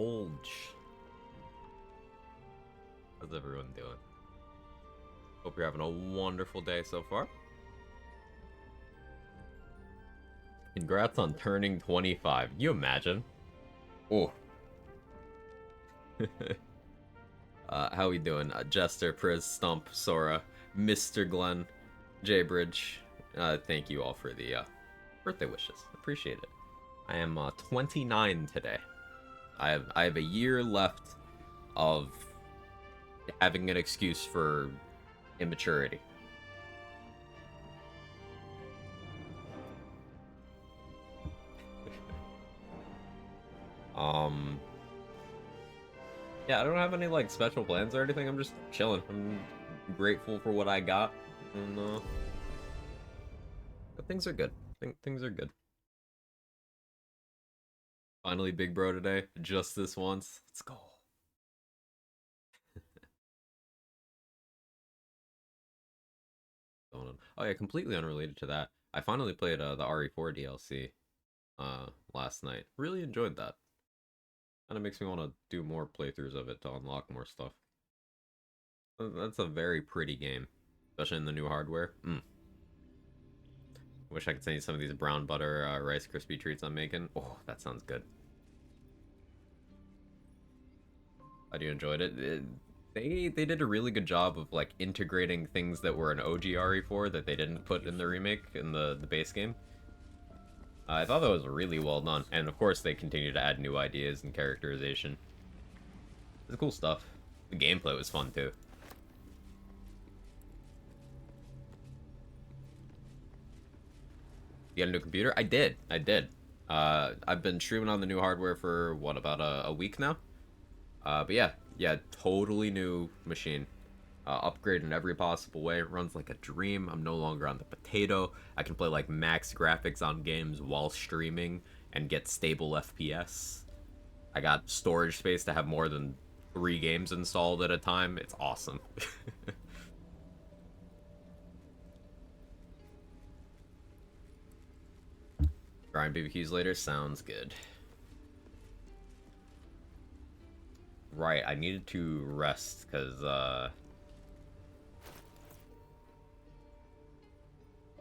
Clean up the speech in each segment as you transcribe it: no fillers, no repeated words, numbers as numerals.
Olge. How's everyone doing? Hope you're having a wonderful day so far. Congrats on turning 25. You imagine? Oh. How we doing? Jester, Priz, Stump, Sora, Mr. Glenn, Jaybridge. Thank you all for the birthday wishes. Appreciate it. I am 29 today. I have a year left of having an excuse for immaturity. Yeah, I don't have any like special plans or anything. I'm just chilling. I'm grateful for what I got, and but things are good. Things are good. Finally, big bro today. Just this once. Let's go. Oh yeah, completely unrelated to that. I finally played the RE4 DLC last night. Really enjoyed that. Kind of makes me want to do more playthroughs of it to unlock more stuff. That's a very pretty game, especially in the new hardware. Wish I could send you some of these brown butter Rice Krispie treats I'm making. Oh, that sounds good. Glad you enjoyed it. They did a really good job of like integrating things that were an OG RE4 that they didn't put in the remake in the base game. I thought that was really well done, and of course they continue to add new ideas and characterization. It's cool stuff. The gameplay was fun too. You got a new computer? I did. I've been streaming on the new hardware for what, about a week now? But yeah, totally new machine. Upgrade in every possible way. It runs like a dream. I'm no longer on the potato. I can play like max graphics on games while streaming and get stable FPS. I got storage space to have more than 3 games installed at a time. It's awesome. Grind BBQs later. Sounds good. Right, I needed to rest because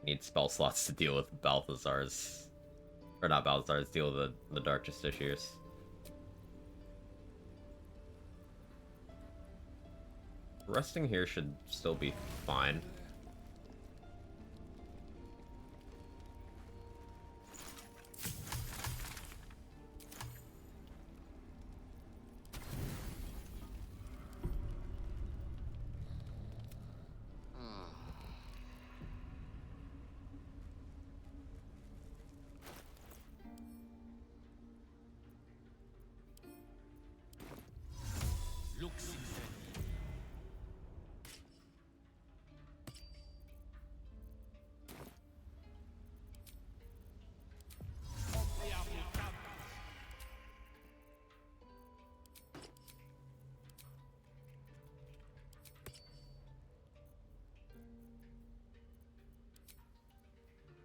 need spell slots to deal with Balthazar's, or not Balthazar's, deal with the Dark Justiciars. Resting here should still be fine.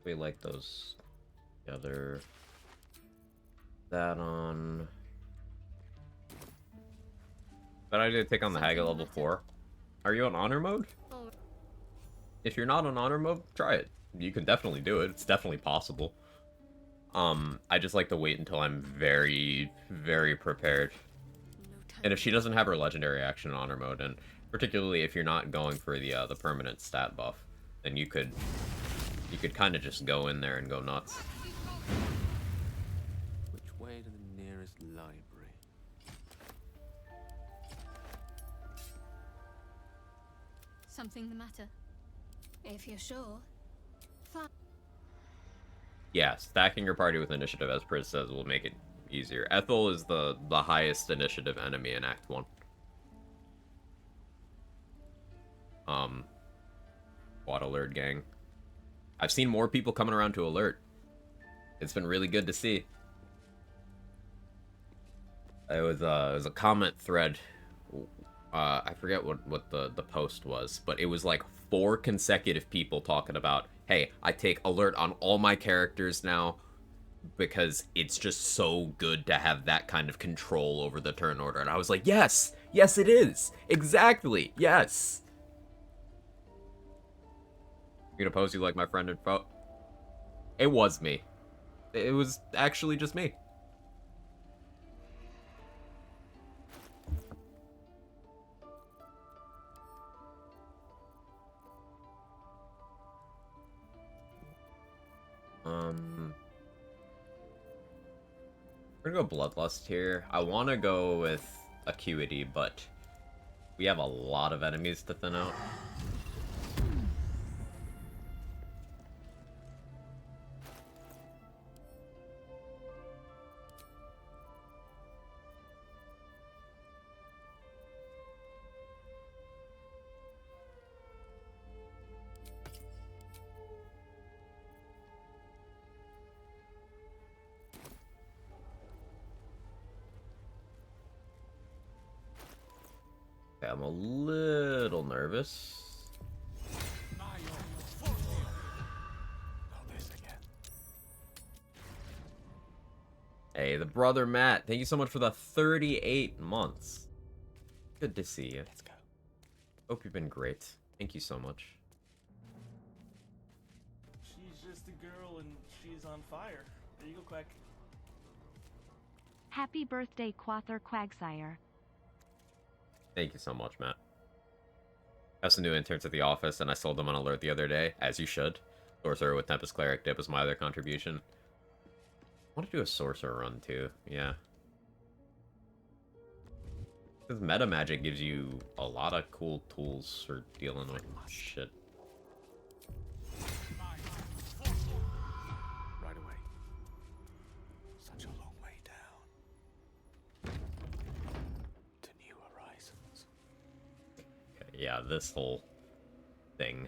We like those together. That on. But I did take on the Hag at level 4. Are you on honor mode? If you're not on honor mode, try it. You can definitely do it. It's definitely possible. I just like to wait until I'm very, very prepared. And if she doesn't have her legendary action in honor mode, and particularly if you're not going for the permanent stat buff, then you could kind of just go in there and go nuts. Which way to the nearest library? Something the matter? If you're sure. Fine. Yeah, stacking your party with initiative, as Priz says, will make it easier. Ethel is the highest initiative enemy in Act 1. What alert gang? I've seen more people coming around to alert. It's been really good to see. It was a comment thread. I forget what the post was, but it was like 4 consecutive people talking about, hey, I take alert on all my characters now. because it's just so good to have that kind of control over the turn order. And I was like, yes, yes, it is. Exactly, yes. You gonna pose you like my friend and foe? It was me. It was actually just me. We're gonna go Bloodlust here. I want to go with Acuity, but we have a lot of enemies to thin out. Okay, I'm a little nervous. Hey, the brother Matt, thank you so much for the 38 months. Good to see you. Let's go. Hope you've been great. Thank you so much. She's just a girl and she's on fire. There you go, Quack. Happy birthday, Quather Quagsire. Thank you so much, Matt. I have some new interns at the office, and I sold them on alert the other day, as you should. Sorcerer with Tempest Cleric Dip was my other contribution. I want to do a Sorcerer run, too. Yeah. Because meta magic gives you a lot of cool tools for dealing with shit. Right away. Such a long way down. To new horizons. Okay, yeah, this whole thing.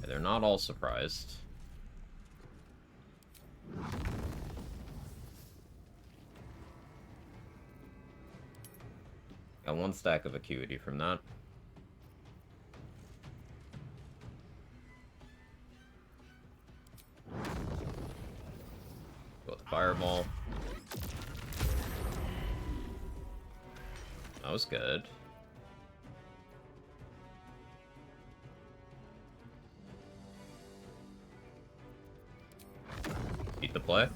They're not all surprised. Got one stack of Acuity from that. Go with Fireball. That was good. Beat the play.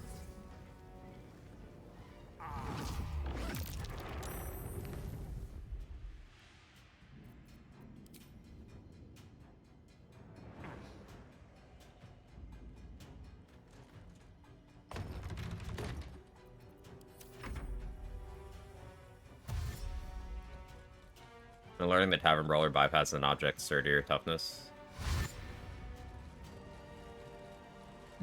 And learning the Tavern Brawler bypasses an object's sturdier toughness.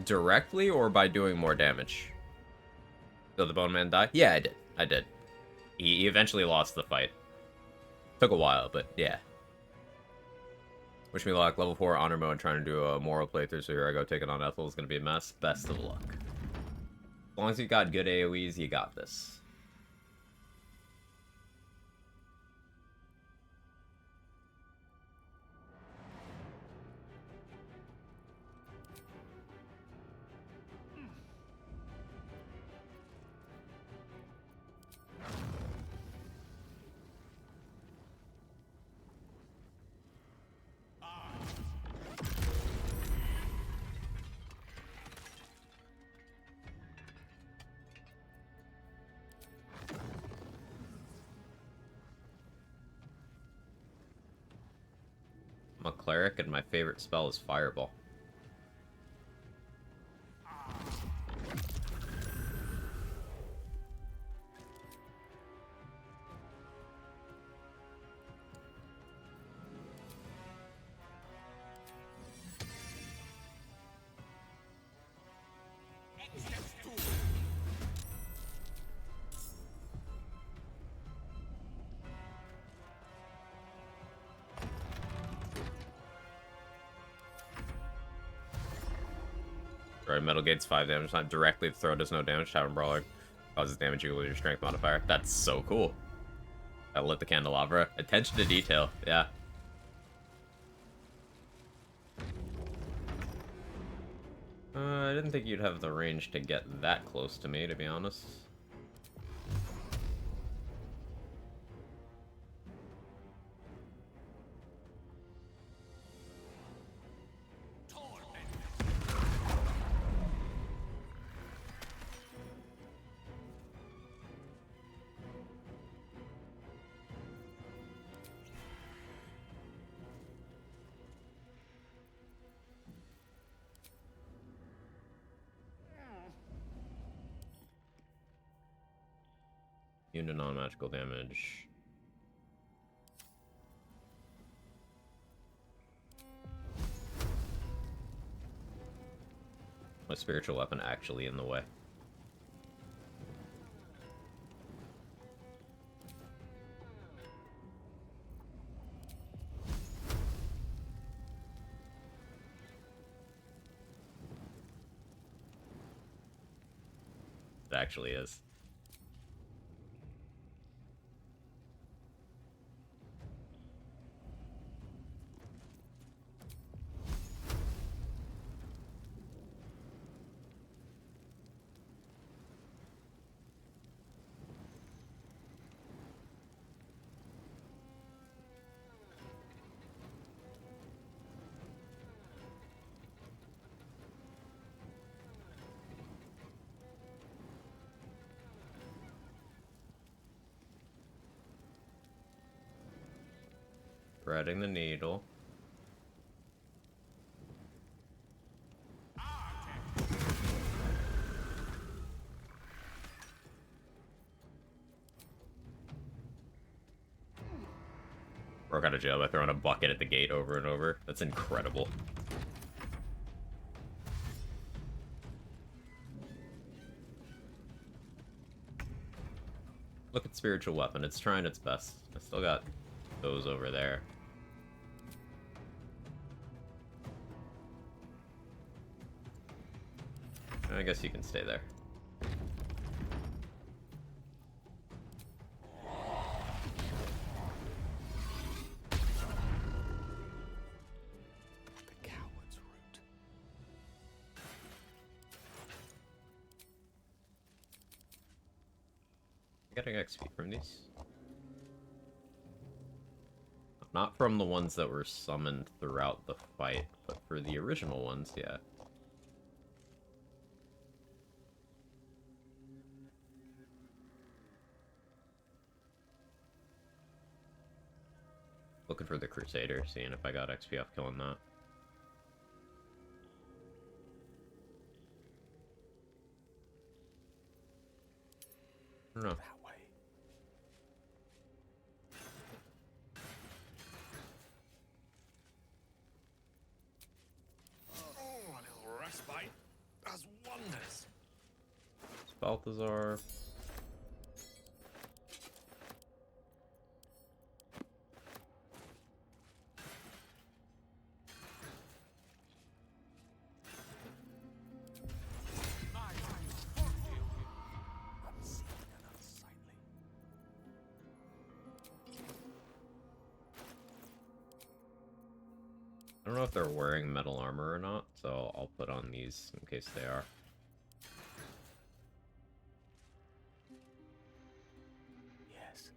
Directly or by doing more damage? Did the Bone Man die? Yeah, I did. I did. He eventually lost the fight. Took a while, but yeah. Wish me luck. Level 4 honor mode trying to do a moral playthrough, so here I go taking on Ethel is going to be a mess. Best of luck. As long as you got good AoEs, you got this. I'm a cleric, and my favorite spell is Fireball. Sorry, Metal Gate's 5 damage. Not directly. The throw does no damage. Tavern Brawler causes damage equal to your strength modifier. That's so cool. I lit the candelabra. Attention to detail. Yeah. I didn't think you'd have the range to get that close to me, to be honest. Immune to non-magical damage. My spiritual weapon actually in the way. It actually is. Threading the needle. Broke out of jail by throwing a bucket at the gate over and over. That's incredible. Look at spiritual weapon. It's trying its best. I still got those over there. I guess you can stay there. The coward's root. Getting XP from these? Not from the ones that were summoned throughout the fight, but for the original ones, yeah. Looking for the Crusader, seeing if I got XP off killing that. I don't know. That way. Oh, a little respite does wonders. Balthazar. Unseen and unsightly. I don't know if they're wearing metal armor or not, so I'll put on these in case they are. Yes.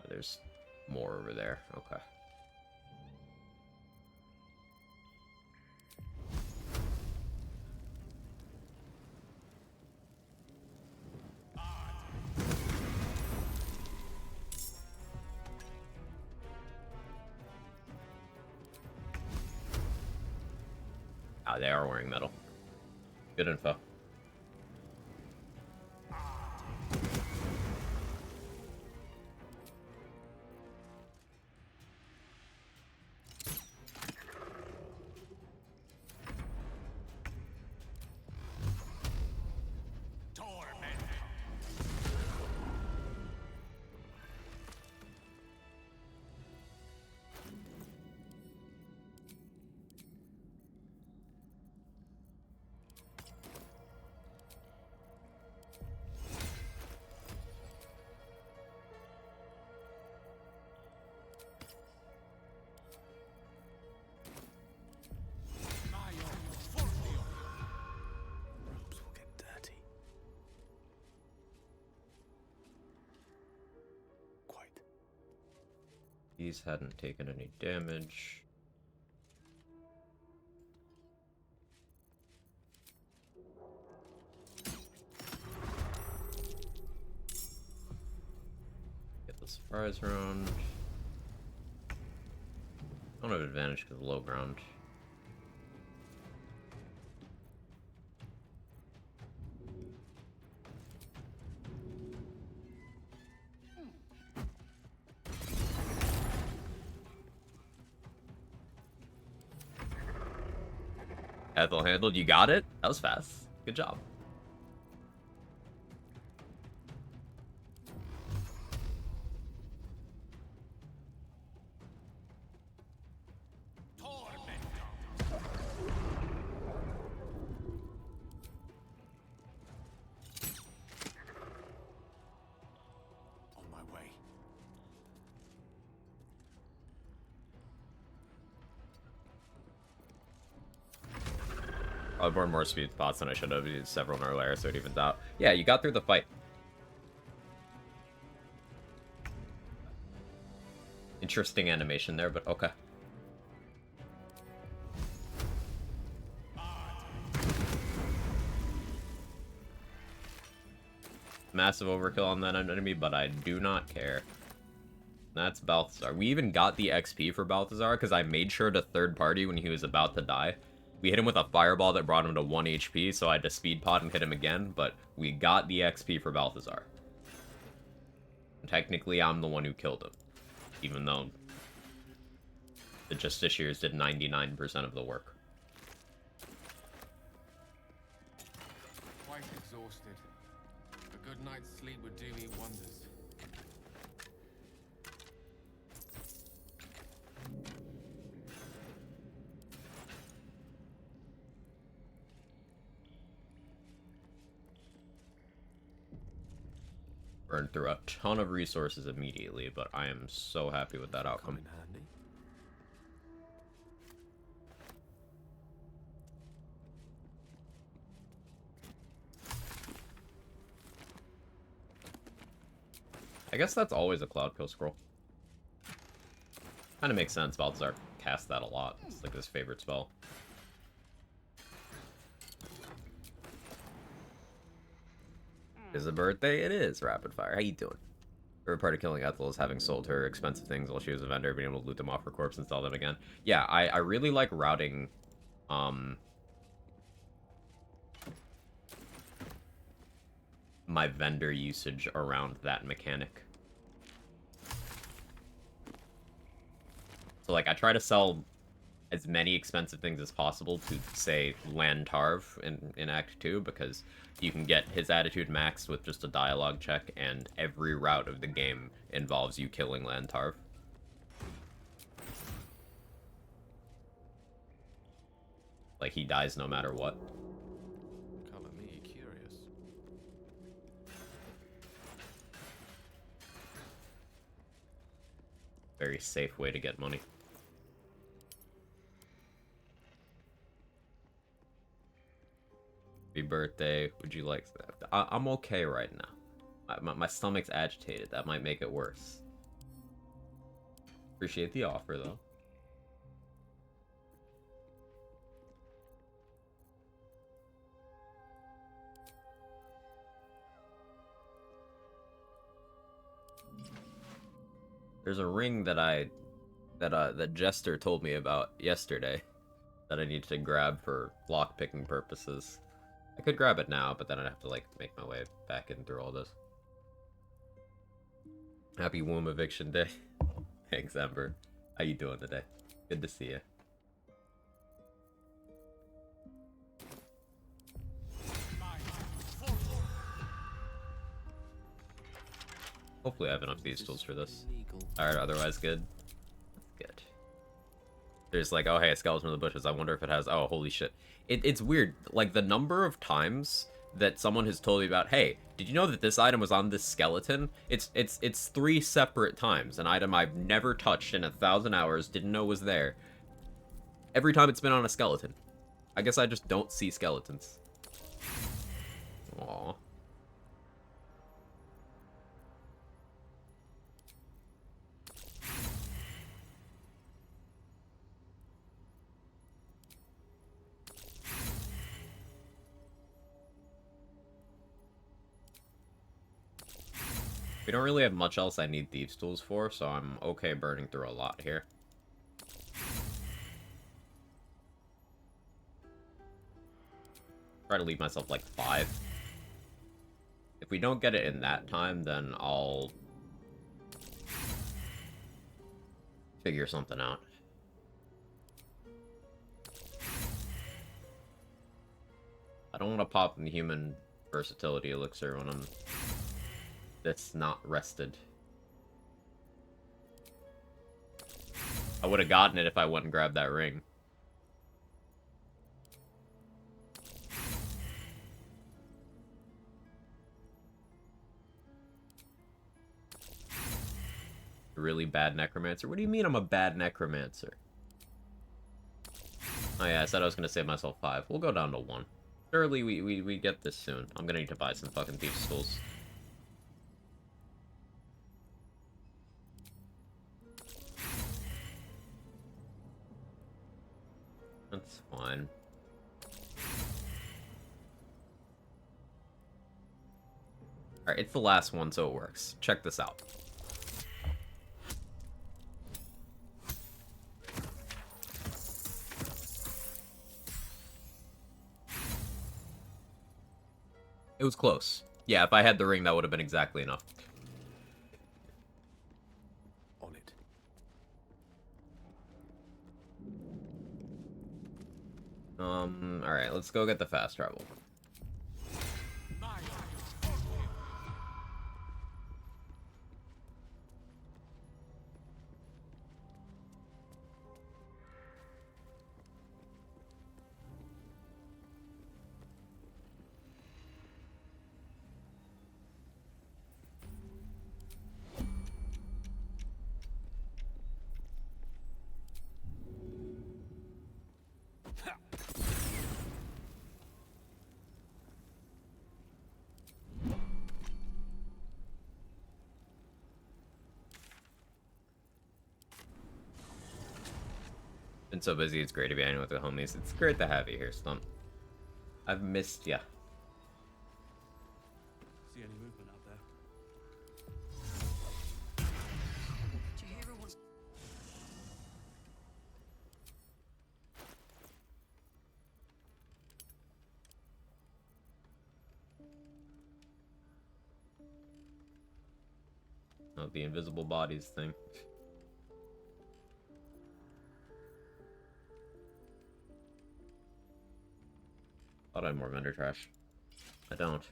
There's more over there. Okay. Ah, they are wearing metal. Good info. Torment. These hadn't taken any damage. Get the surprise round. I don't have advantage because of low ground. Ethel handled. You got it? That was fast. Good job. On my way. I burned more speed spots than I should have. Used several earlier, so it evens out. Yeah, you got through the fight. Interesting animation there, but okay. Massive overkill on that enemy, but I do not care. That's Balthazar. We even got the XP for Balthazar because I made sure to third party when he was about to die. We hit him with a fireball that brought him to 1 HP, so I had to speed pod and hit him again, but we got the XP for Balthazar. And technically, I'm the one who killed him, even though the Justiciars did 99% of the work. Quite exhausted. A good night's sleep would do me wonders. Burned through a ton of resources immediately, but I am so happy with that Come outcome. in handy. I guess that's always a Cloud Kill scroll. Kind of makes sense. Balthazar casts that a lot. It's like his favorite spell. Is a birthday? It is. Rapid fire. How you doing? Her part of killing Ethel is having sold her expensive things while she was a vendor, being able to loot them off her corpse and sell them again. Yeah, I really like routing, my vendor usage around that mechanic. So, like, I try to sell as many expensive things as possible to, say, Lantarv in Act 2, because you can get his attitude maxed with just a dialogue check, and every route of the game involves you killing Lantarv. Like, he dies no matter what. Color me curious. Very safe way to get money. Happy birthday. Would you like that? I'm okay right now. My stomach's agitated. That might make it worse. Appreciate the offer, though. There's a ring that that Jester told me about yesterday that I need to grab for lockpicking purposes. I could grab it now, but then I'd have to, like, make my way back in through all this. Happy womb eviction day. Thanks, Ember. How you doing today? Good to see you. Hopefully I have enough of these tools for this. Alright, otherwise good. Good. There's like, oh hey, a skeleton in the bushes. I wonder if it has... Oh, holy shit. It's weird. Like, the number of times that someone has told me about, hey, did you know that this item was on this skeleton? It's 3 separate times. An item I've never touched in 1,000 hours, didn't know was there. Every time it's been on a skeleton. I guess I just don't see skeletons. Aww. We don't really have much else I need Thieves' Tools for, so I'm okay burning through a lot here. Try to leave myself like 5. If we don't get it in that time, then I'll figure something out. I don't want to pop the human versatility elixir when I'm this not rested. I would have gotten it if I went and grabbed that ring. Really bad necromancer? What do you mean I'm a bad necromancer? Oh yeah, I said I was gonna save myself 5. We'll go down to 1. Surely we get this soon. I'm gonna need to buy some fucking Thieves' Tools. That's fine. Alright, it's the last one, so it works. Check this out. It was close. Yeah, if I had the ring, that would have been exactly enough. On it. Alright, let's go get the fast travel. Been so busy, it's great to be hanging with the homies. It's great to have you here, Stump. I've missed ya. See any movement out there? Oh, the invisible bodies thing. Thought I had more vendor trash. I don't.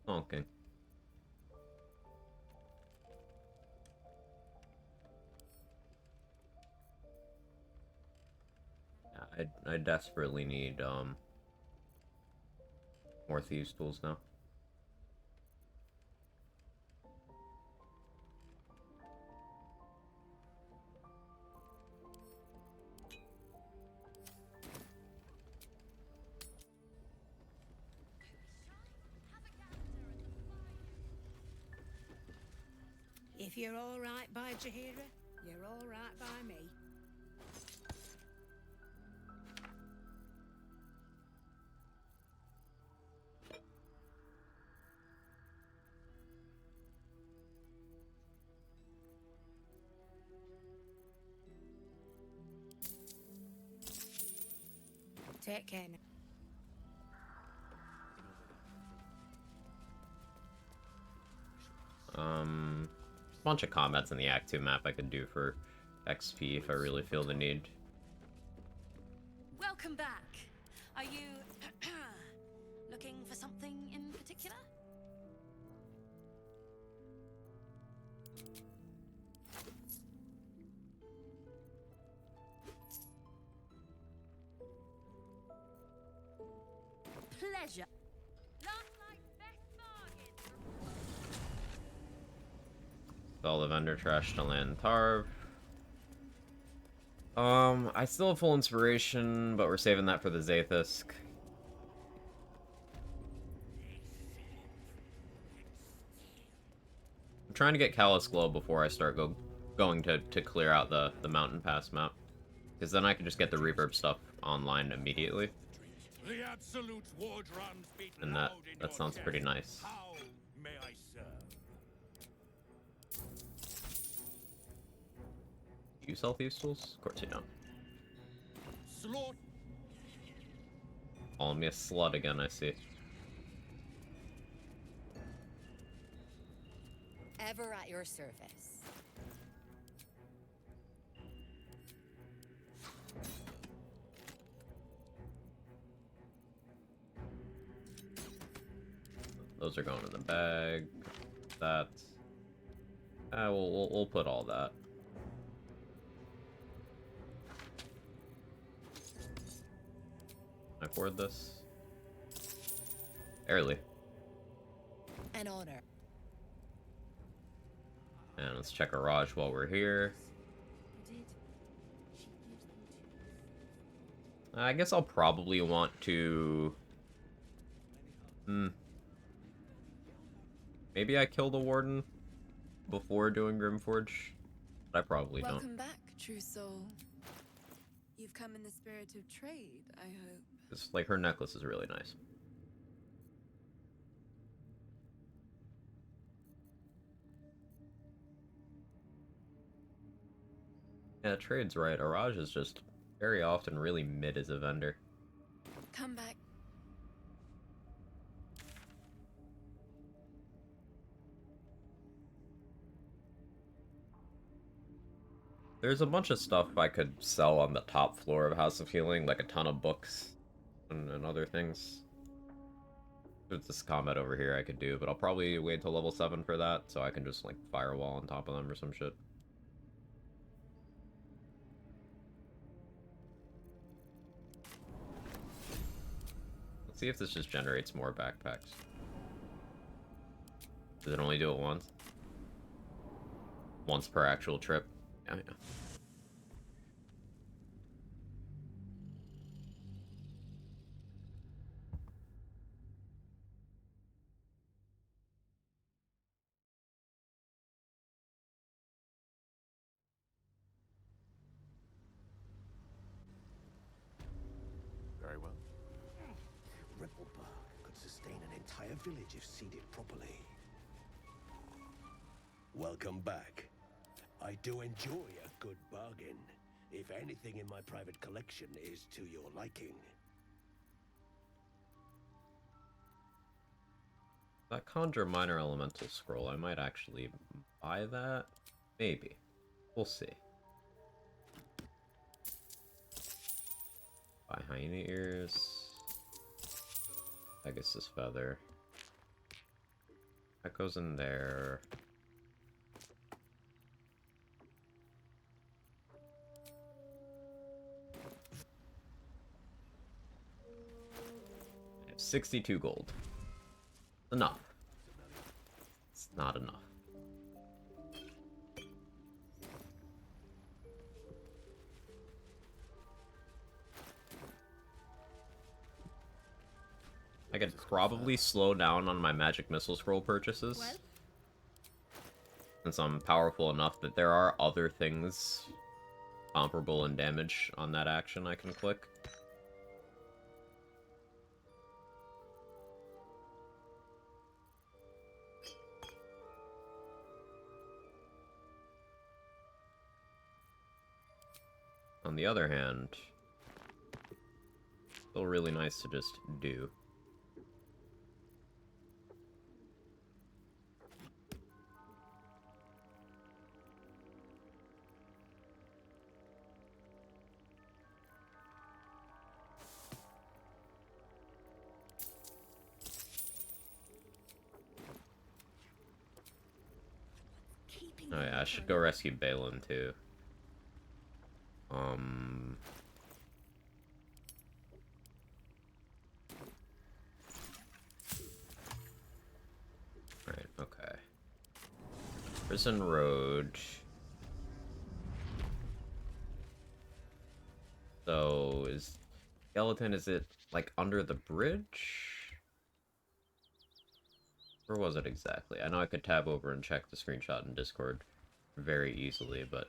Okay. Yeah, I desperately need more Thieves' Tools now. If you're all right by Jahira, you're all right by me. Take care now. Bunch of combats in the Act 2 map I could do for XP if I really feel the need. Welcome back. Are you looking for something in particular? Pleasure. Last night's best bargain. All the vendor trash to land Tarv. I still have full inspiration, but we're saving that for the Zathisk. I'm trying to get Callous Glow before I start going to clear out the mountain pass map. Because then I can just get the reverb stuff online immediately. The absolute war drums beat And loud in that your sounds pretty chest. nice. How may I serve? You sell thieves tools? Of course you don't. Slaughter. Calling me a slut again, I see. Ever at your service. Those are going in the bag. That. We'll put all that. Can I afford this? Barely. An honor. And let's check garage while we're here. I guess I'll probably want to... Maybe I kill the warden before doing Grimforge, but I probably don't. Welcome back, true soul. You've come in the spirit of trade, I hope. It's like her necklace is really nice. Yeah, trade's right. Araj is just very often really mid as a vendor. Come back. There's a bunch of stuff I could sell on the top floor of House of Healing, like a ton of books and other things. There's this combat over here I could do, but I'll probably wait till level 7 for that, so I can just, like, firewall on top of them or some shit. Let's see if this just generates more backpacks. Does it only do it once? Once per actual trip? Yeah. Very well. Ripplebark could sustain an entire village if seeded properly. Welcome back. I do enjoy a good bargain, if anything in my private collection is to your liking. That Conjure Minor Elemental Scroll, I might actually buy that. Maybe. We'll see. Buy Hyena Ears. Pegasus Feather. That goes in there. I have 62 gold. Enough. It's not enough. I could probably slow down on my magic missile scroll purchases. Well? Since I'm powerful enough that there are other things comparable in damage on that action I can click. On the other hand, still really nice to just do. Oh yeah, I should go rescue Balin too. Right, okay. Prison Road. So, is Skeleton, is it, like, under the bridge? Where was it exactly? I know I could tab over and check the screenshot in Discord. very easily, but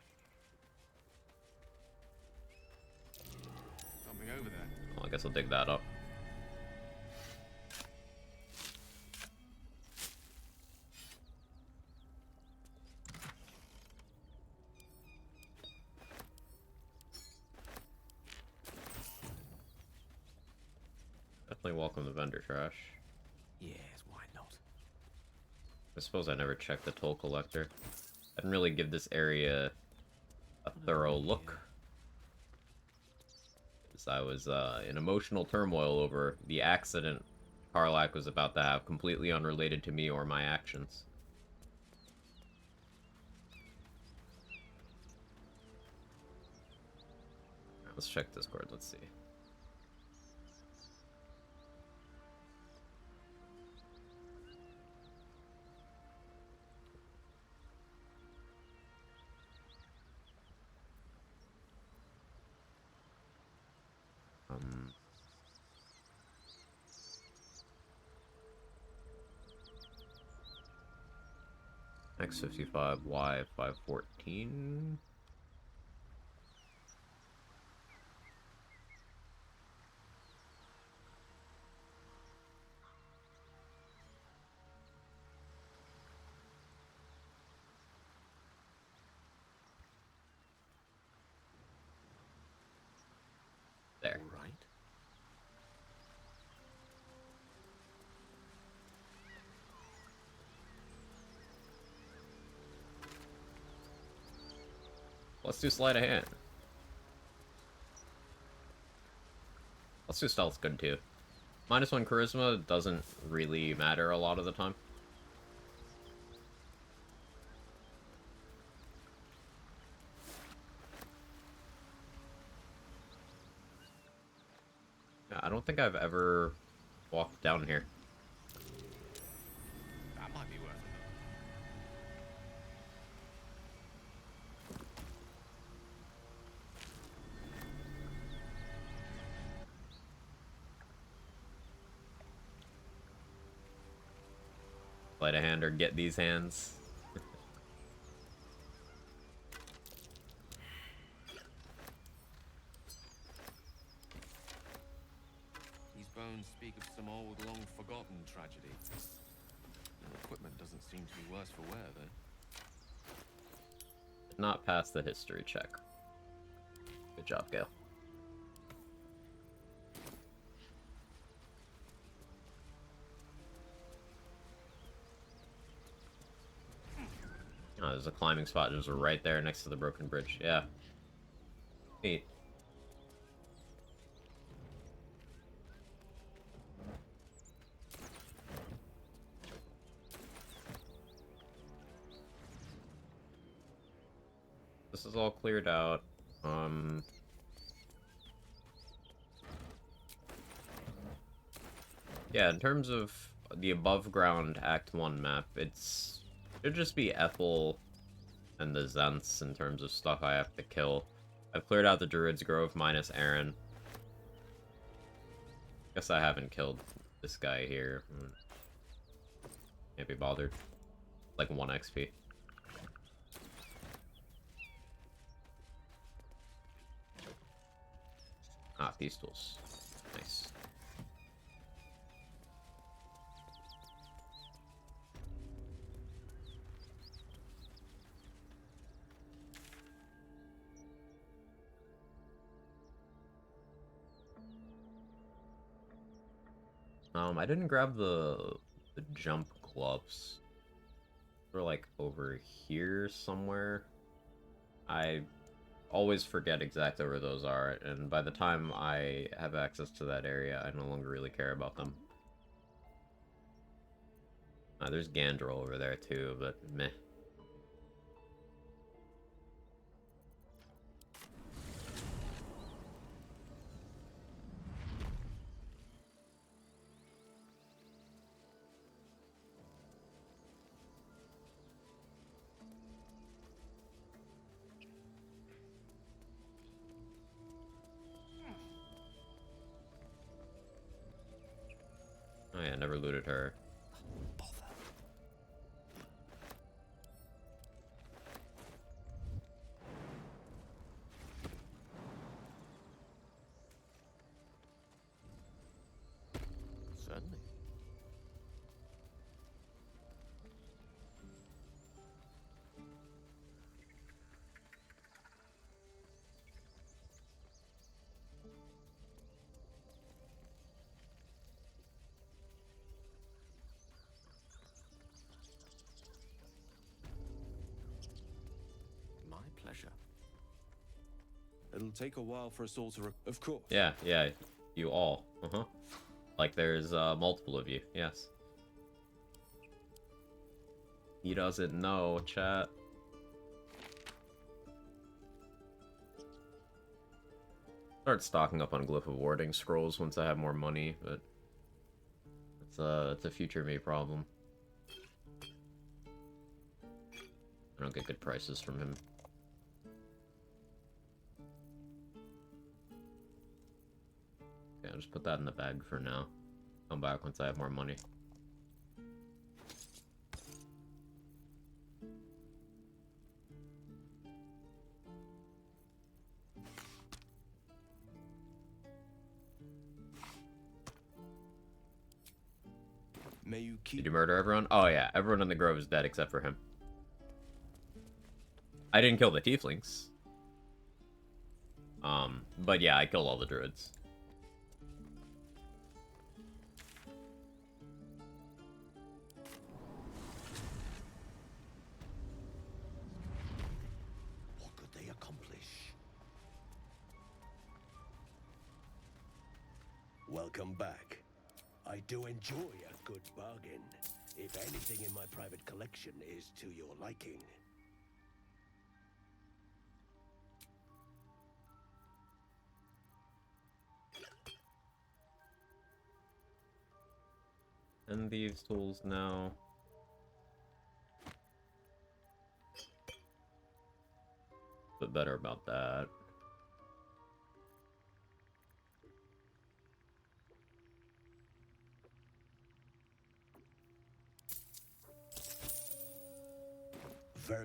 Something over there. well, I guess I'll dig that up. Definitely welcome the vendor trash. Yes, why not? I suppose I never checked the toll collector. I didn't really give this area a thorough look, because I was in emotional turmoil over the accident Karlak was about to have, completely unrelated to me or my actions. Alright, let's check Discord, let's see. X55, Y514. There. All right. Let's do sleight of hand. Let's do stealth good too. -1 charisma doesn't really matter a lot of the time. Yeah, I don't think I've ever walked down here. That might be worth it. Sleight of hand or get these hands. These bones speak of some old, long-forgotten tragedy. The equipment doesn't seem to be worse for wear, though. Did not pass the history check. Good job, Gale. Oh, there's a climbing spot just right there next to the broken bridge. Yeah. Neat. This is all cleared out. Yeah, in terms of the above ground Act 1 map, should just be Ethel and the Zents in terms of stuff I have to kill. I've cleared out the Druid's Grove minus Aaron. Guess I haven't killed this guy here. Can't be bothered. Like 1 XP. Ah, these tools. Nice. I didn't grab the jump gloves. They're like over here somewhere. I always forget exactly where those are, and by the time I have access to that area, I no longer really care about them. There's Gandrel over there too, but meh. Oh yeah, never looted her. pleasure. It'll take a while for us all to of course. Yeah, yeah, you all. Uh-huh. Like there's multiple of you, yes. He doesn't know, chat. Start stocking up on Glyph of Warding scrolls once I have more money, but it's a future me problem. I don't get good prices from him. Okay, I'll just put that in the bag for now. Come back once I have more money. May you keep. Did you murder everyone? Oh yeah, everyone in the grove is dead except for him. I didn't kill the tieflings. But yeah, I killed all the druids. What could they accomplish? Welcome back. I do enjoy a good bargain, if anything in my private collection is to your liking. And these tools now. But better about that. Very.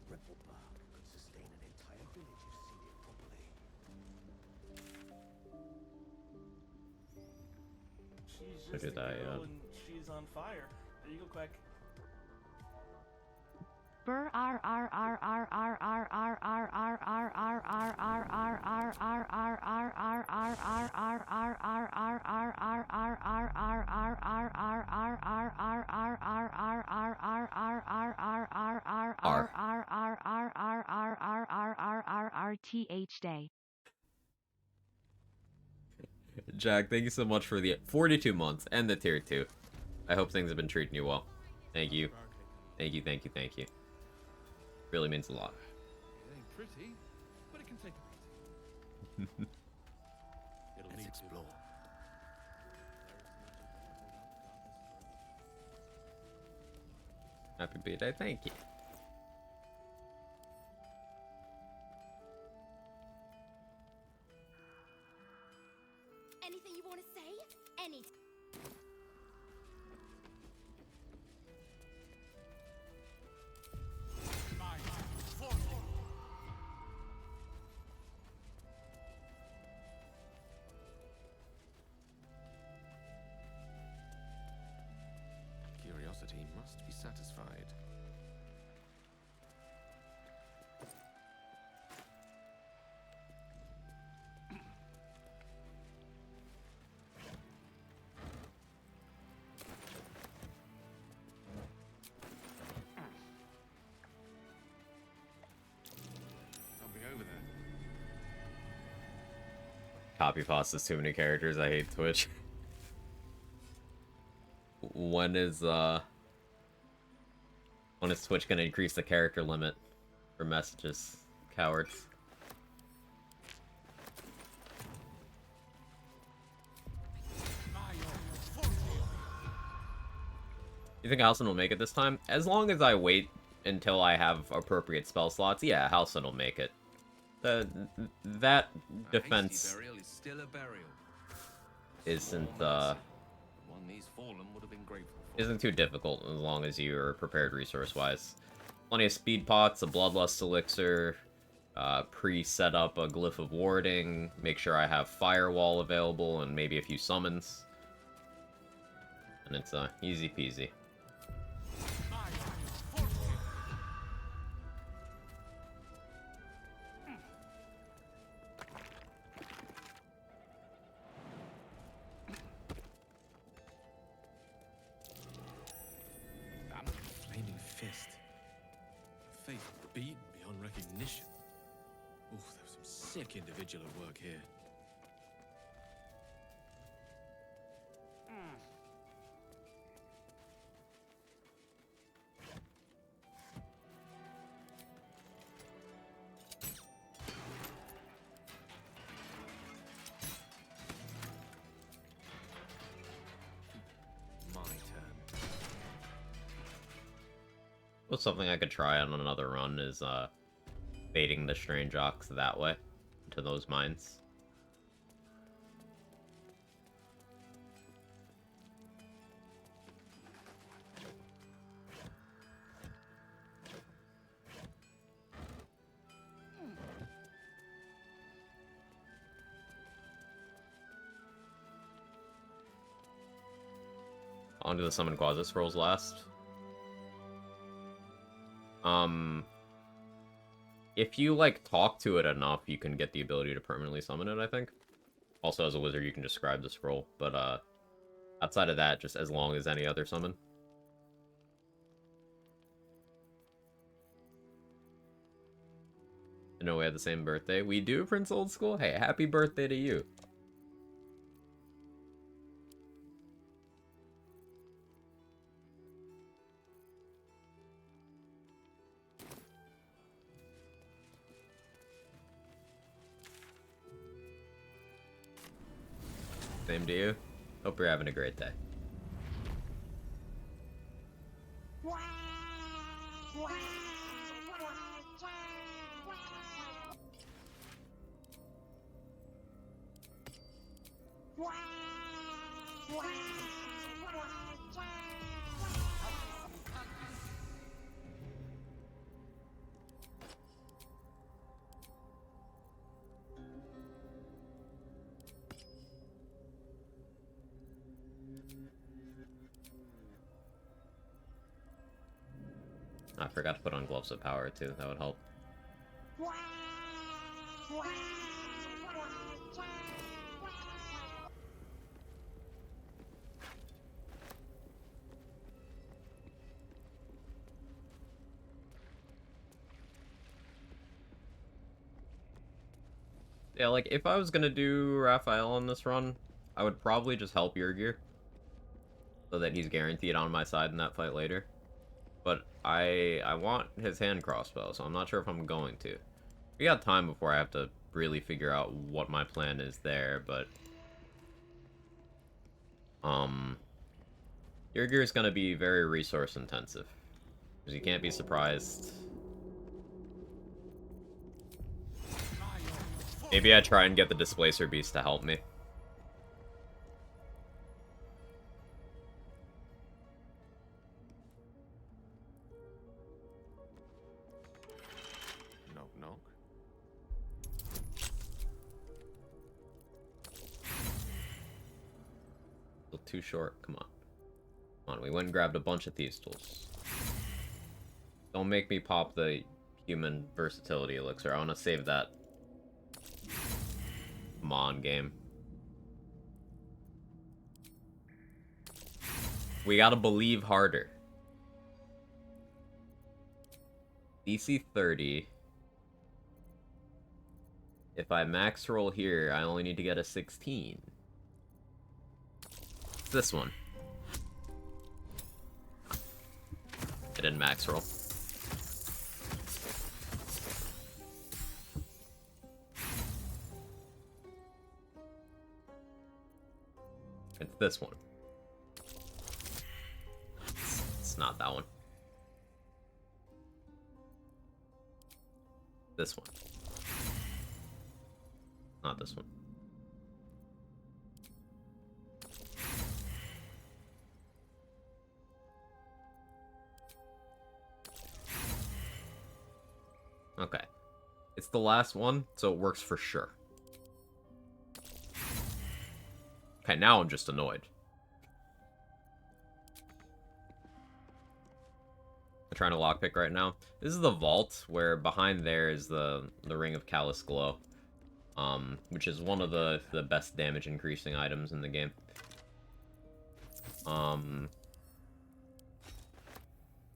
Rebel bark could sustain an entire village if seeded properly. She's So just a did I, girl and she's on fire. There you go, Quack. Burr r r r r r r r r r r r r r r r r r RTH day. Jack, thank you so much for the 42 months and the tier 2. I hope things have been treating you well. Thank you. Thank you, thank you, thank you. Really means a lot. It ain't pretty, but it can take a bit. Let's explore. Happy birthday, thank you. Anything you want to say? Any. Curiosity must be satisfied. Something over there. Copy pasta's too many characters, I hate Twitch. When is Twitch gonna increase the character limit for messages? Cowards. You think Halcyon will make it this time? As long as I wait until I have appropriate spell slots, yeah, Halcyon will make it. That defense Burial is still a burial. isn't One these fallen would have been grateful for. isn't too difficult as long as you're prepared resource-wise. Plenty of speed pots, a bloodlust elixir, pre-set up a glyph of warding, make sure I have firewall available, and maybe a few summons. And it's easy peasy. Flaming fist. beaten beyond recognition. Ooh, there was some sick individual at work here. My turn. Well, something I could try on another run is baiting the strange ox that way to those mines. On to the summon Quasi Scrolls last. If you, like, talk to it enough, you can get the ability to permanently summon it, I think. Also, as a wizard, you can just scribe the scroll, but, outside of that, just as long as any other summon. I know we had the same birthday. We do, Prince Old School? Hey, happy birthday to you. Same to you. Hope you're having a great day. I forgot to put on Gloves of Power, too. That would help. Yeah, like, if I was gonna do Raphael on this run, I would probably just help Yurgir, so that he's guaranteed on my side in that fight later. But I want his hand crossbow, so I'm not sure if I'm going to. We got time before I have to really figure out what my plan is there, but... Yurgir is gonna be very resource intensive. Because you can't be surprised. Maybe I try and get the Displacer Beast to help me. Knock, knock. Still too short. Come on. Come on, we went and grabbed a bunch of thieves' tools. Don't make me pop the human versatility elixir. I want to save that. Come on, game. We gotta believe harder. DC 30. If I max roll here, I only need to get a 16. It's this one. I didn't max roll. It's this one. It's not that one. This one. Not this one. Okay. It's the last one, so it works for sure. Okay, now I'm just annoyed. I'm trying to lockpick right now. This is the vault, where behind there is the Ring of Callous Glow. Which is one of the best damage increasing items in the game.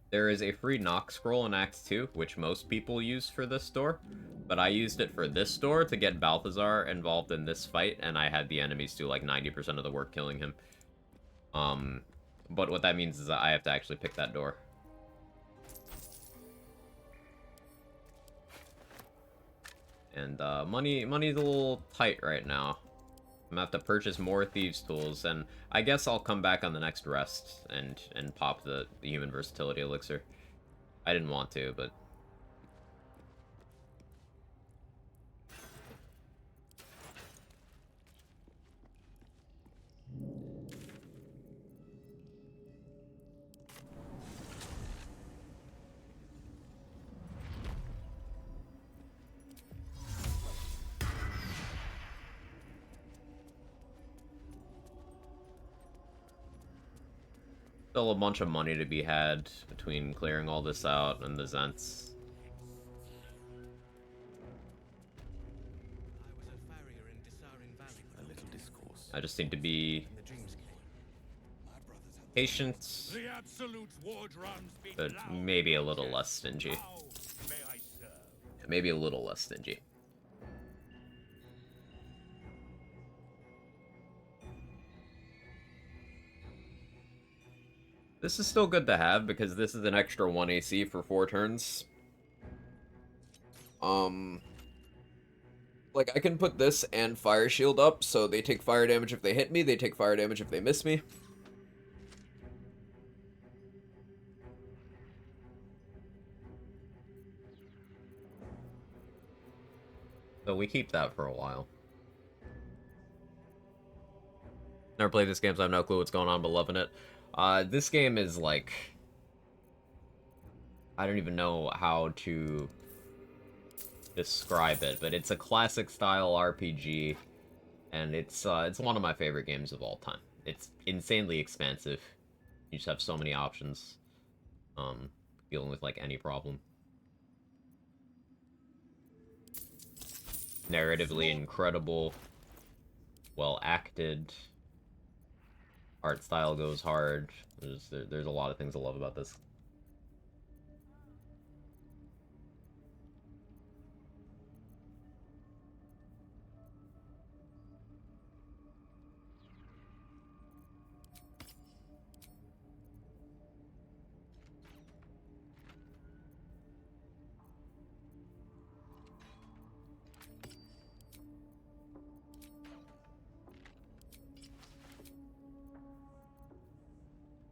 There is a free knock scroll in Act 2, which most people use for this door, but I used it for this door to get Balthazar involved in this fight, and I had the enemies do like 90% of the work killing him. But what that means is that I have to actually pick that door. And money's a little tight right now. I'm gonna have to purchase more thieves tools, and I guess I'll come back on the next rest and pop the human versatility elixir. I didn't want to, but still a bunch of money to be had between clearing all this out and the Zents. A little discourse. I just need to be patient, but maybe a little less stingy. Maybe a little less stingy. This is still good to have because this is an extra 1 AC for 4 turns. Like, I can put this and Fire Shield up, so they take fire damage if they hit me, they take fire damage if they miss me. So we keep that for a while. Never played this game, so I have no clue what's going on, but loving it. This game is like... I don't even know how to describe it, but it's a classic style RPG, and it's one of my favorite games of all time. It's insanely expansive. You just have so many options, dealing with like any problem. Narratively incredible, well acted. Art style goes hard. There's a lot of things I love about this.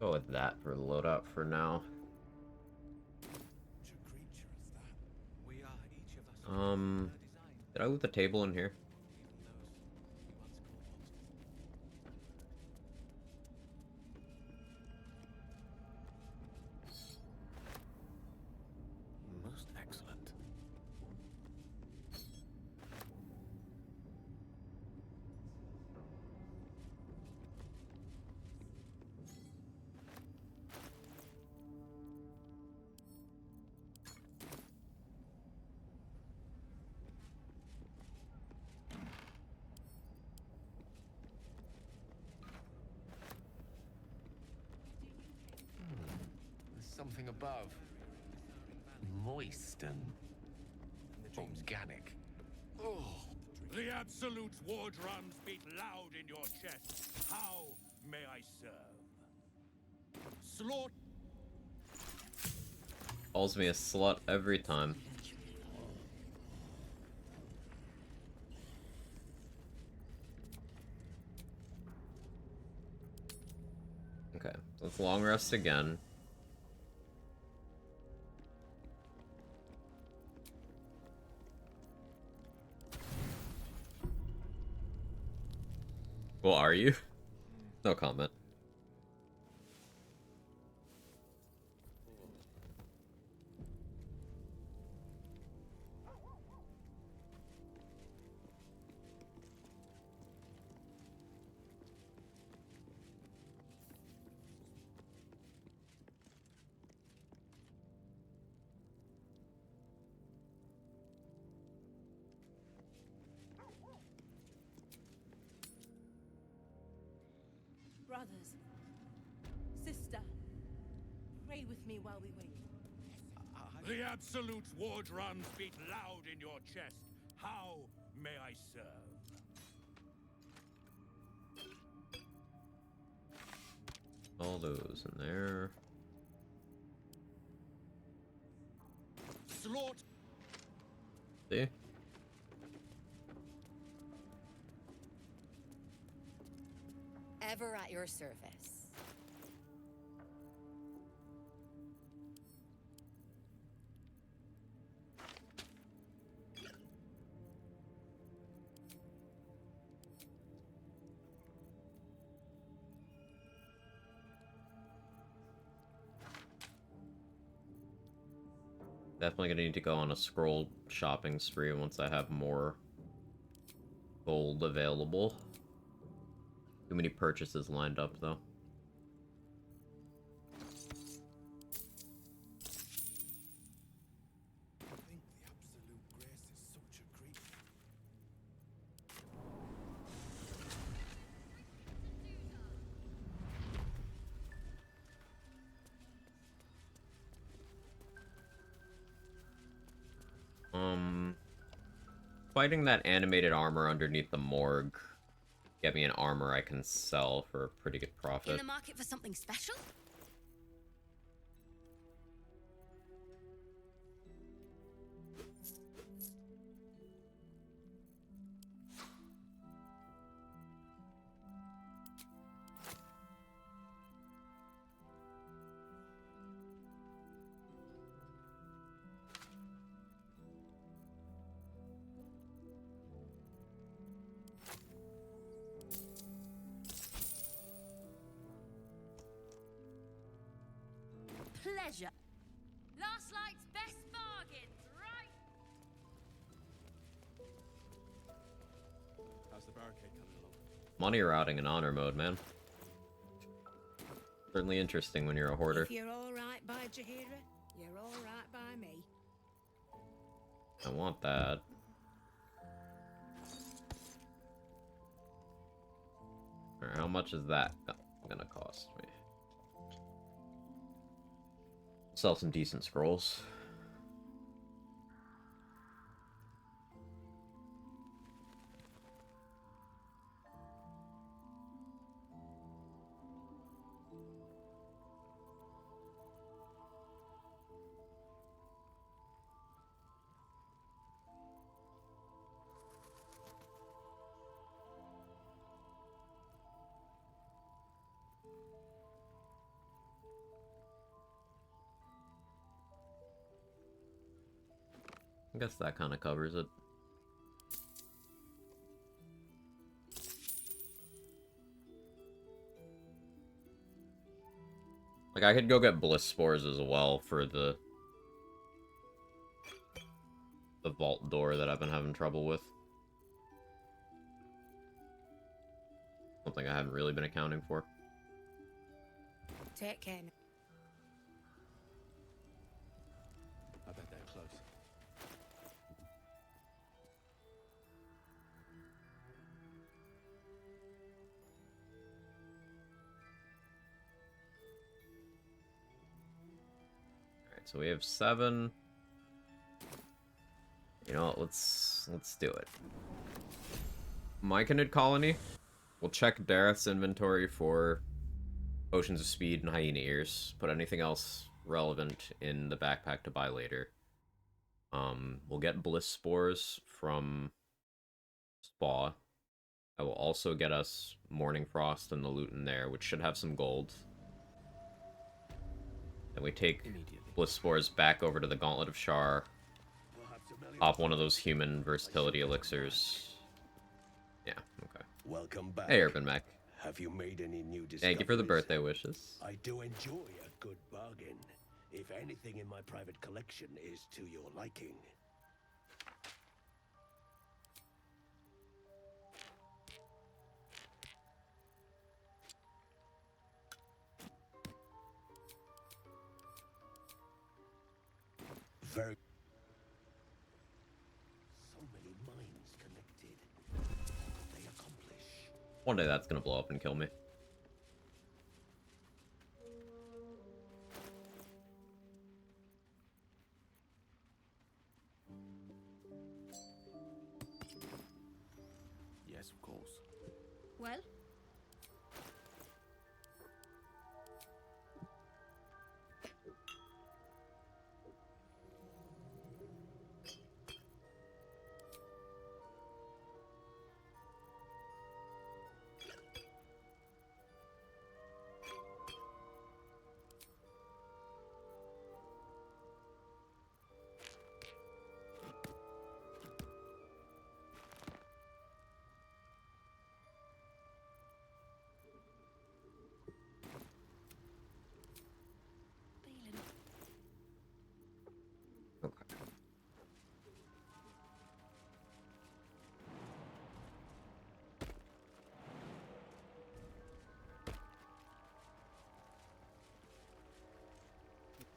Go with that for the loadout for now. Did I leave the table in here? Most excellent. There's something above. Moist and organic. Oh. The absolute war drums beat loud in your chest. How may I serve? Slaughter. Calls me a slut every time. Okay, let's long rest again. Well, are you? No comment. Brothers, sister, pray with me. me while we wait. The Absolute war drums beat loud in your chest. How may I serve? All those in there. Slaughter. See? Ever at your service. Definitely gonna need to go on a scroll shopping spree once I have more gold available. Too many purchases lined up, though. I think the absolute grace is such a creep. Fighting that animated armor underneath the morgue. Get me an armor I can sell for a pretty good In profit. the market for something special? Pleasure. Last night's best bargains, right? How's the barricade coming along? Money routing in honor mode, man. Certainly interesting when you're a hoarder. If you're all right by Jaheira, you're all right by me. I want that. Alright, how much is that gonna cost me? Sell some decent scrolls. I guess that kind of covers it. Like, I could go get bliss spores as well for the vault door that I've been having trouble with. Something I haven't really been accounting for. Take care. I bet they're close. Alright, so we have 7. You know what, let's do it. Myconid Colony. We'll check Dareth's inventory for potions of speed and hyena ears. Put anything else relevant in the backpack to buy later. We'll get bliss spores from Spa. I will also get us Morning Frost and the loot in there, which should have some gold. Then we take bliss spores back over to the Gauntlet of Shar. Pop one of those human versatility elixirs. Yeah, okay. Welcome back. Hey, Urban Mech. Have you made any new discoveries? Thank you for the birthday wishes. I do enjoy a good bargain. If anything in my private collection is to your liking. Very. So many minds connected. What they accomplish. One day that's gonna blow up and kill me.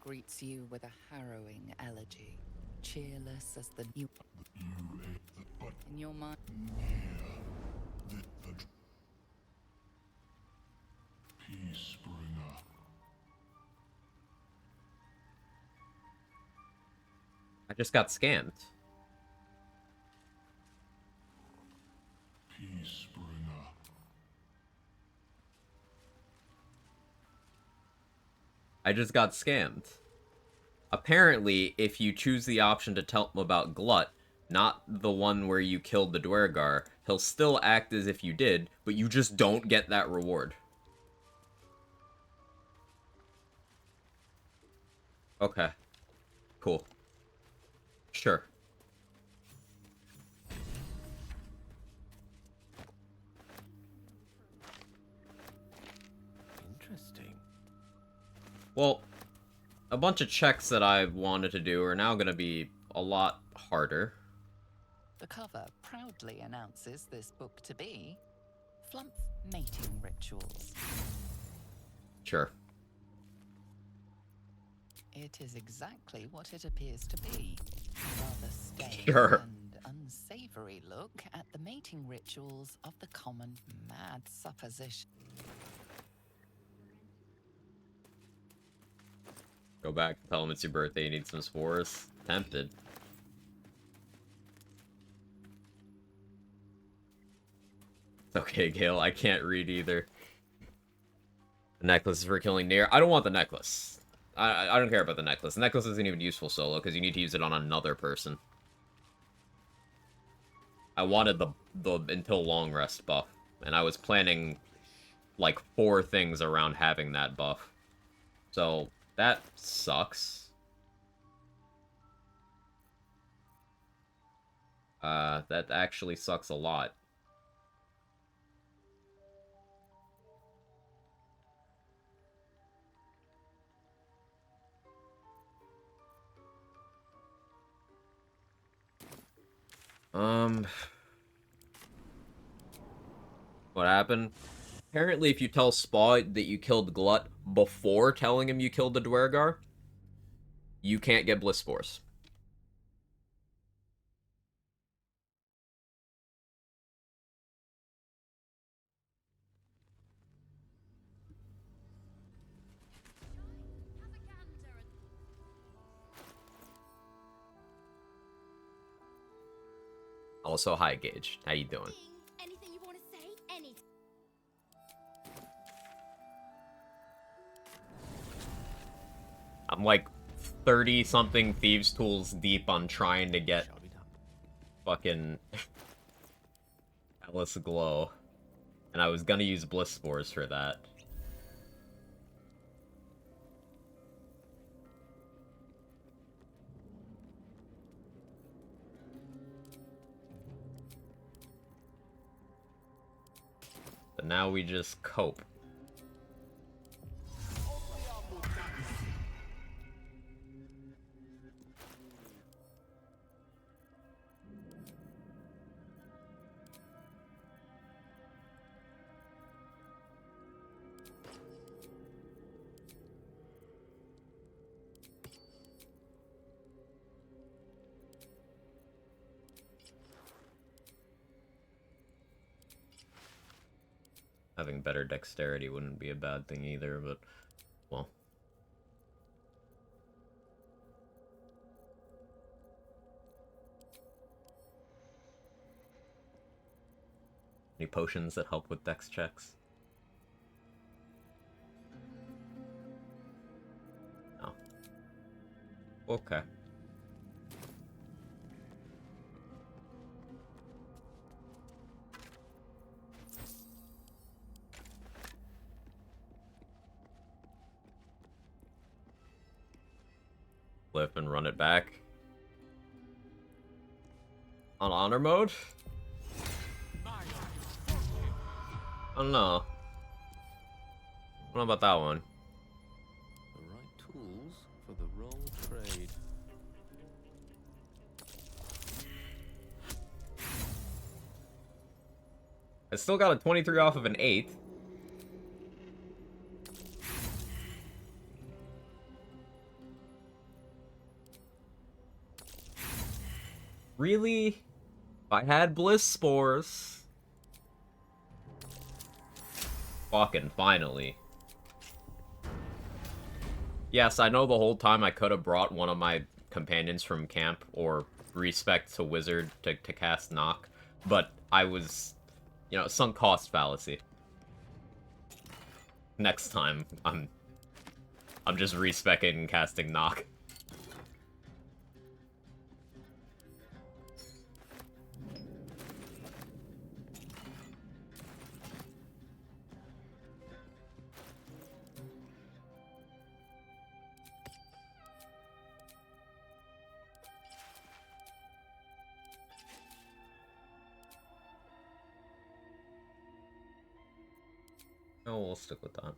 greets you with a harrowing elegy, cheerless as the new. In your mind. Peacebringer. I just got scammed. Peacebringer. I just got scammed. Apparently, if you choose the option to tell him about Glut, not the one where you killed the Dwergar, he'll still act as if you did, but you just don't get that reward. Okay. Cool. Sure. Interesting. Well, a bunch of checks that I wanted to do are now going to be a lot harder. The cover proudly announces this book to be Flump Mating Rituals. Sure. It is exactly what it appears to be. A rather stale Sure. and unsavory look at the mating rituals of the common mad supposition. Go back, tell him it's your birthday, you need some spores. Tempted. It's okay, Gale, I can't read either. The necklace is for killing Nier. I don't want the necklace. I don't care about the necklace. The necklace isn't even useful solo, because you need to use it on another person. I wanted the until long rest buff, and I was planning like 4 things around having that buff. So, that sucks. That actually sucks a lot. What happened? Apparently, if you tell Spaw that you killed Glut before telling him you killed the Dwergar, you can't get Bliss Spores. Also, hi, Gage. How you doing? Anything you want to say? Anything. I'm like 30-something Thieves' Tools deep on trying to get fucking Alice Glow. And I was gonna use Bliss Spores for that. But now we just cope. Having better dexterity wouldn't be a bad thing either, but, well. Any potions that help with dex checks? No. Okay. Flip and run it back. On honor mode? Oh no. I don't know about that one. The right tools for the wrong trade. I still got a 23 off of an 8. Really? If I had bliss spores. Fucking finally. Yes, I know the whole time I could have brought one of my companions from camp or respec to wizard to cast knock, but I was, you know, sunk cost fallacy. Next time, I'm just respecing and casting knock. Oh, we'll stick with that.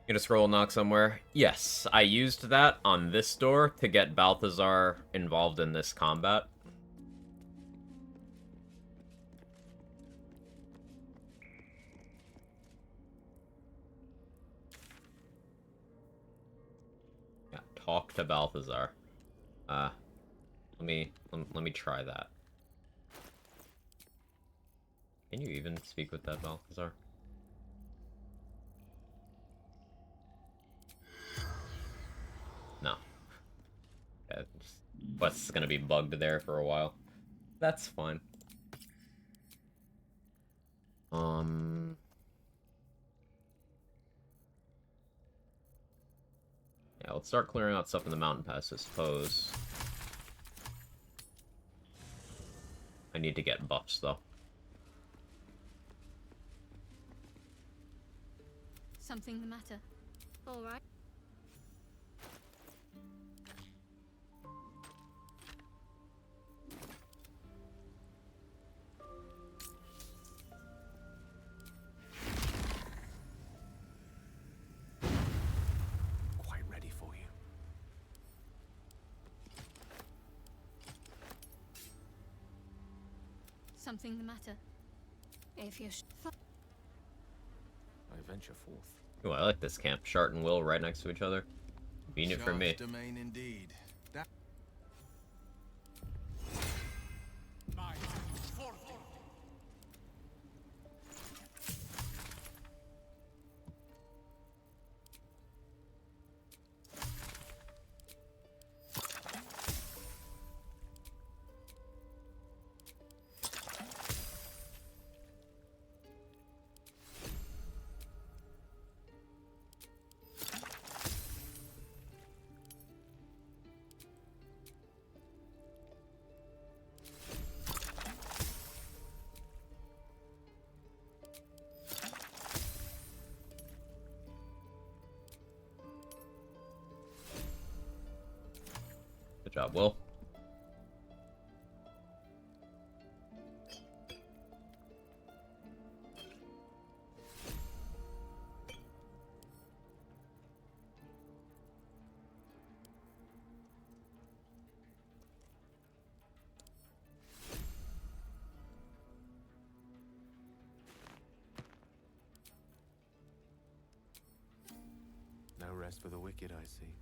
Get a scroll knock somewhere? Yes, I used that on this door to get Balthazar involved in this combat. Yeah, talk to Balthazar. Let me try that. Can you even speak with that Balthazar? No. Yeah, Quest's gonna be bugged there for a while. That's fine. Yeah, let's start clearing out stuff in the mountain pass, I suppose. I need to get buffs, though. Something the matter? All right. Quite ready for you. Something the matter? If you're I venture forth. Ooh, I like this camp. Shart and Will right next to each other. Convenient for me. Domain indeed. That Good job, Will. No rest for the wicked, I see.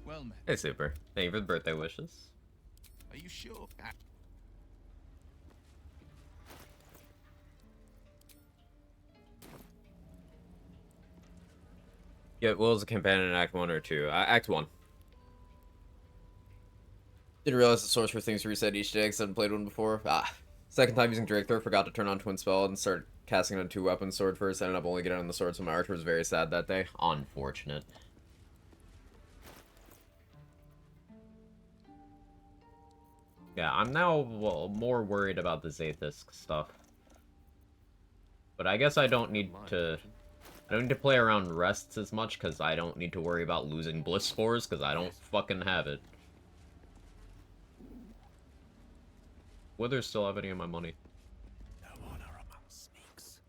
well met. Hey, Super. Thank you for the birthday wishes. Are you sure? Yeah, Will's a companion in Act 1 or 2. Act 1. Didn't realize the source for things reset each day because I hadn't played one before. Second time using Drake Throw, forgot to turn on Twin Spell and start casting on 2-weapon sword first. Ended up only getting on the sword, so my archer was very sad that day. Unfortunate. Yeah, I'm now more worried about the Zathis stuff. But I guess I don't need to... I don't need to play around rests as much, because I don't need to worry about losing Bliss Spores, because I don't fucking have it. Whether still have any of my money. No honor among sneaks.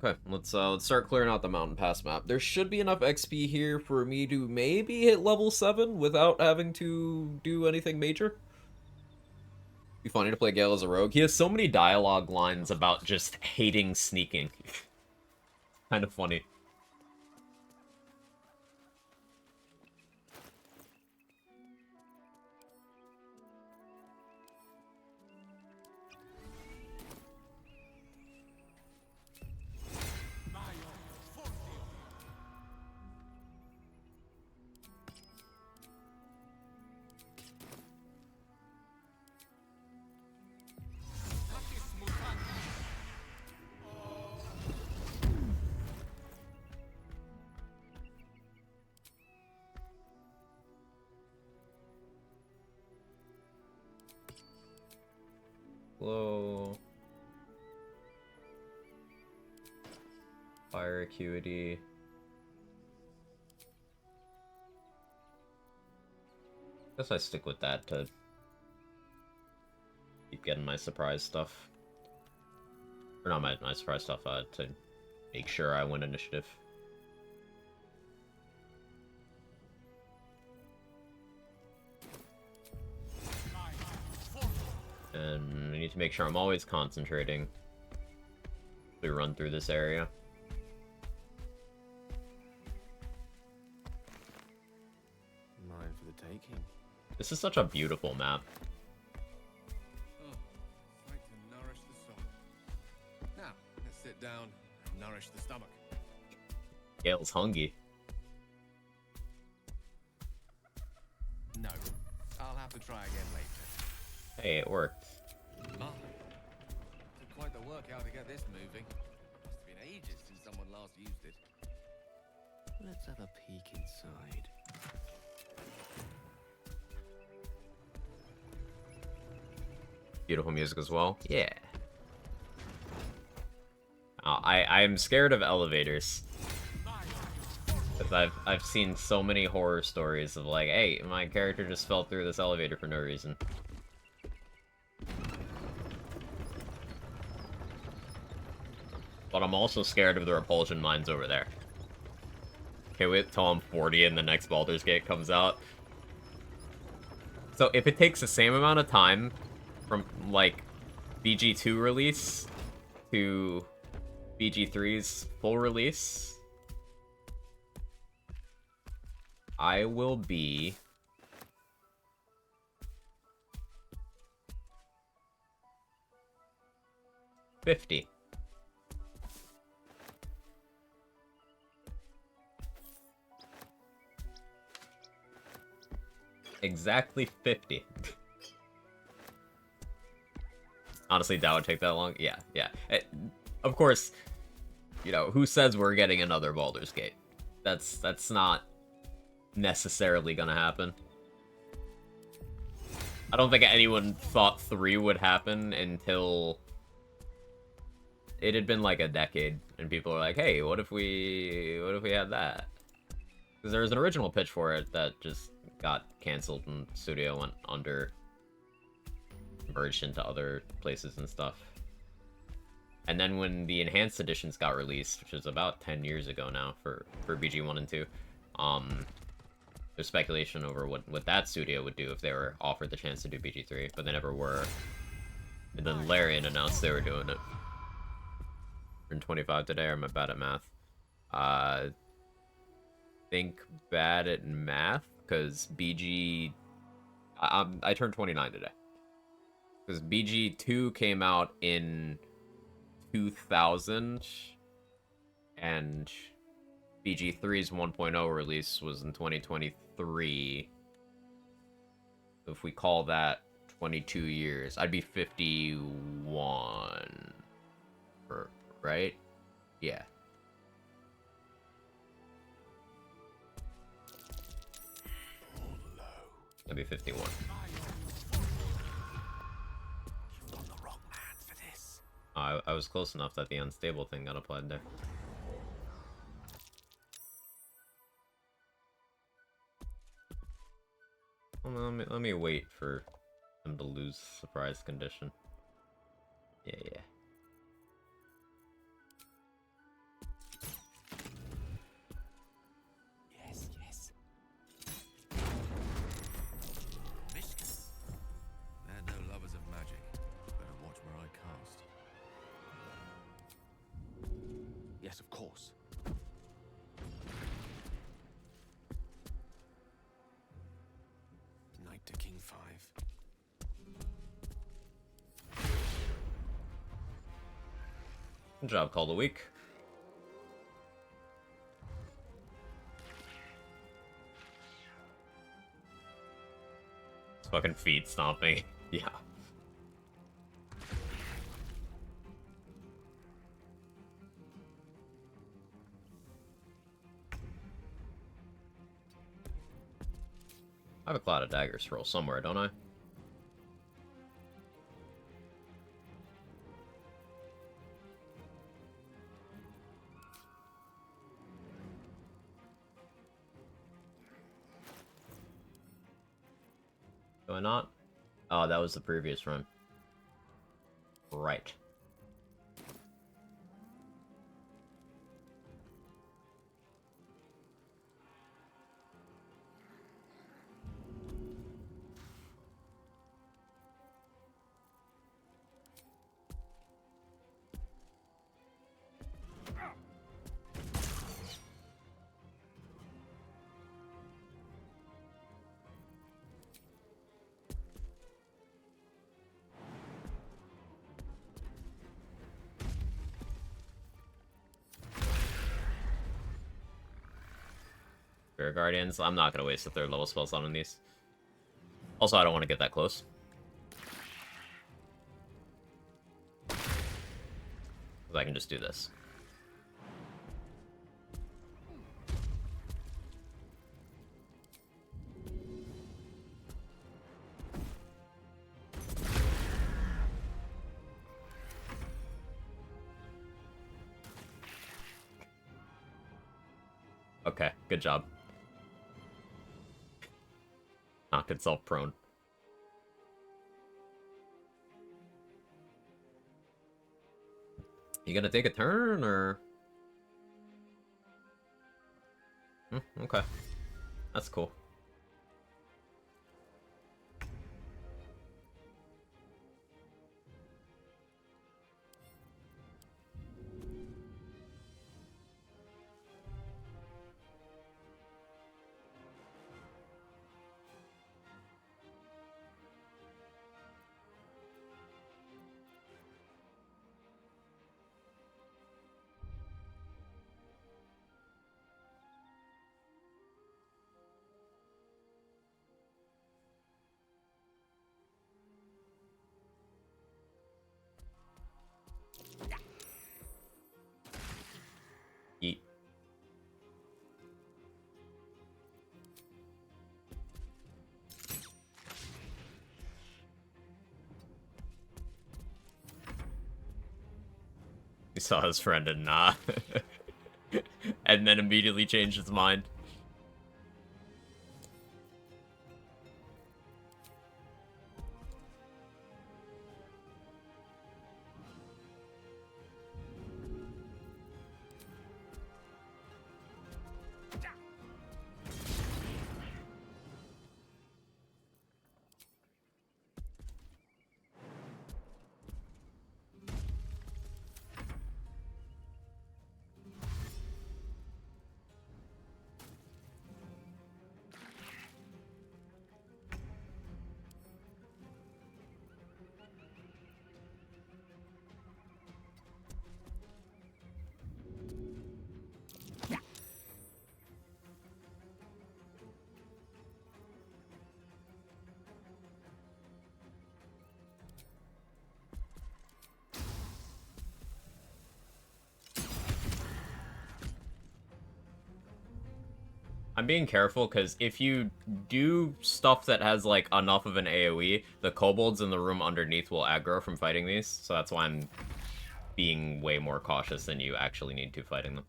Okay, let's start clearing out the mountain pass map. There should be enough XP here for me to maybe hit level 7 without having to do anything major. Be funny to play Gale as a rogue. He has so many dialogue lines about just hating sneaking. Kind of funny. Low fire acuity. Guess I stick with that to keep getting my surprise stuff. Or not my surprise stuff, to make sure I win initiative. And I need to make sure I'm always concentrating to run through this area. Mine for the taking. This is such a beautiful map. Oh, fight to nourish the soul. Now, let's sit down and nourish the stomach. Gale's hungry. No, I'll have to try again later. Hey, it worked. My, took quite the workout to get this moving. Must have been ages since someone last used it. Let's have a peek inside. Beautiful music as well. Yeah. I'm scared of elevators. Because I've seen so many horror stories of like, hey, my character just fell through this elevator for no reason. But I'm also scared of the repulsion mines over there. Can't wait till I'm 40 and the next Baldur's Gate comes out. So if it takes the same amount of time from, like, BG2 release to BG3's full release, I will be... $50. Exactly 50. Honestly, that would take that long? Yeah. Of course, you know, who says we're getting another Baldur's Gate? That's not necessarily gonna happen. I don't think anyone thought 3 would happen until it had been like a decade, and people are like, hey, what if we had that? Because there was an original pitch for it that just got canceled and studio went under, merged into other places and stuff. And then when the enhanced editions got released, which is about 10 years ago now for BG 1 and 2, there's speculation over what that studio would do if they were offered the chance to do BG 3, but they never were. And then Larian announced they were doing it. We're in 25 today, or am I bad at math? Think bad at math, because BG... I turned 29 today. Because BG 2 came out in 2000, and BG 3's 1.0 release was in 2023. So if we call that 22 years, I'd be 51. Right? Yeah. I'd be 51. I was close enough that the unstable thing got applied there. Well, let me wait for them to lose surprise condition. Yeah. Yes, of course. Knight to king 5. Good job, call the week. It's fucking feet stomping. Yeah. I have a Cloud of Daggers scroll somewhere, don't I? Do I not? Oh, that was the previous run. Right. Spirit Guardians. I'm not gonna waste a 3rd level spell slot on these. Also, I don't want to get that close. Because I can just do this. Okay, good job. Knocked itself prone. You gonna take a turn, or...? Okay. That's cool. Eat. He saw his friend and nah. And then immediately changed his mind. I'm being careful, because if you do stuff that has, like, enough of an AoE, the kobolds in the room underneath will aggro from fighting these, so that's why I'm being way more cautious than you actually need to fighting them.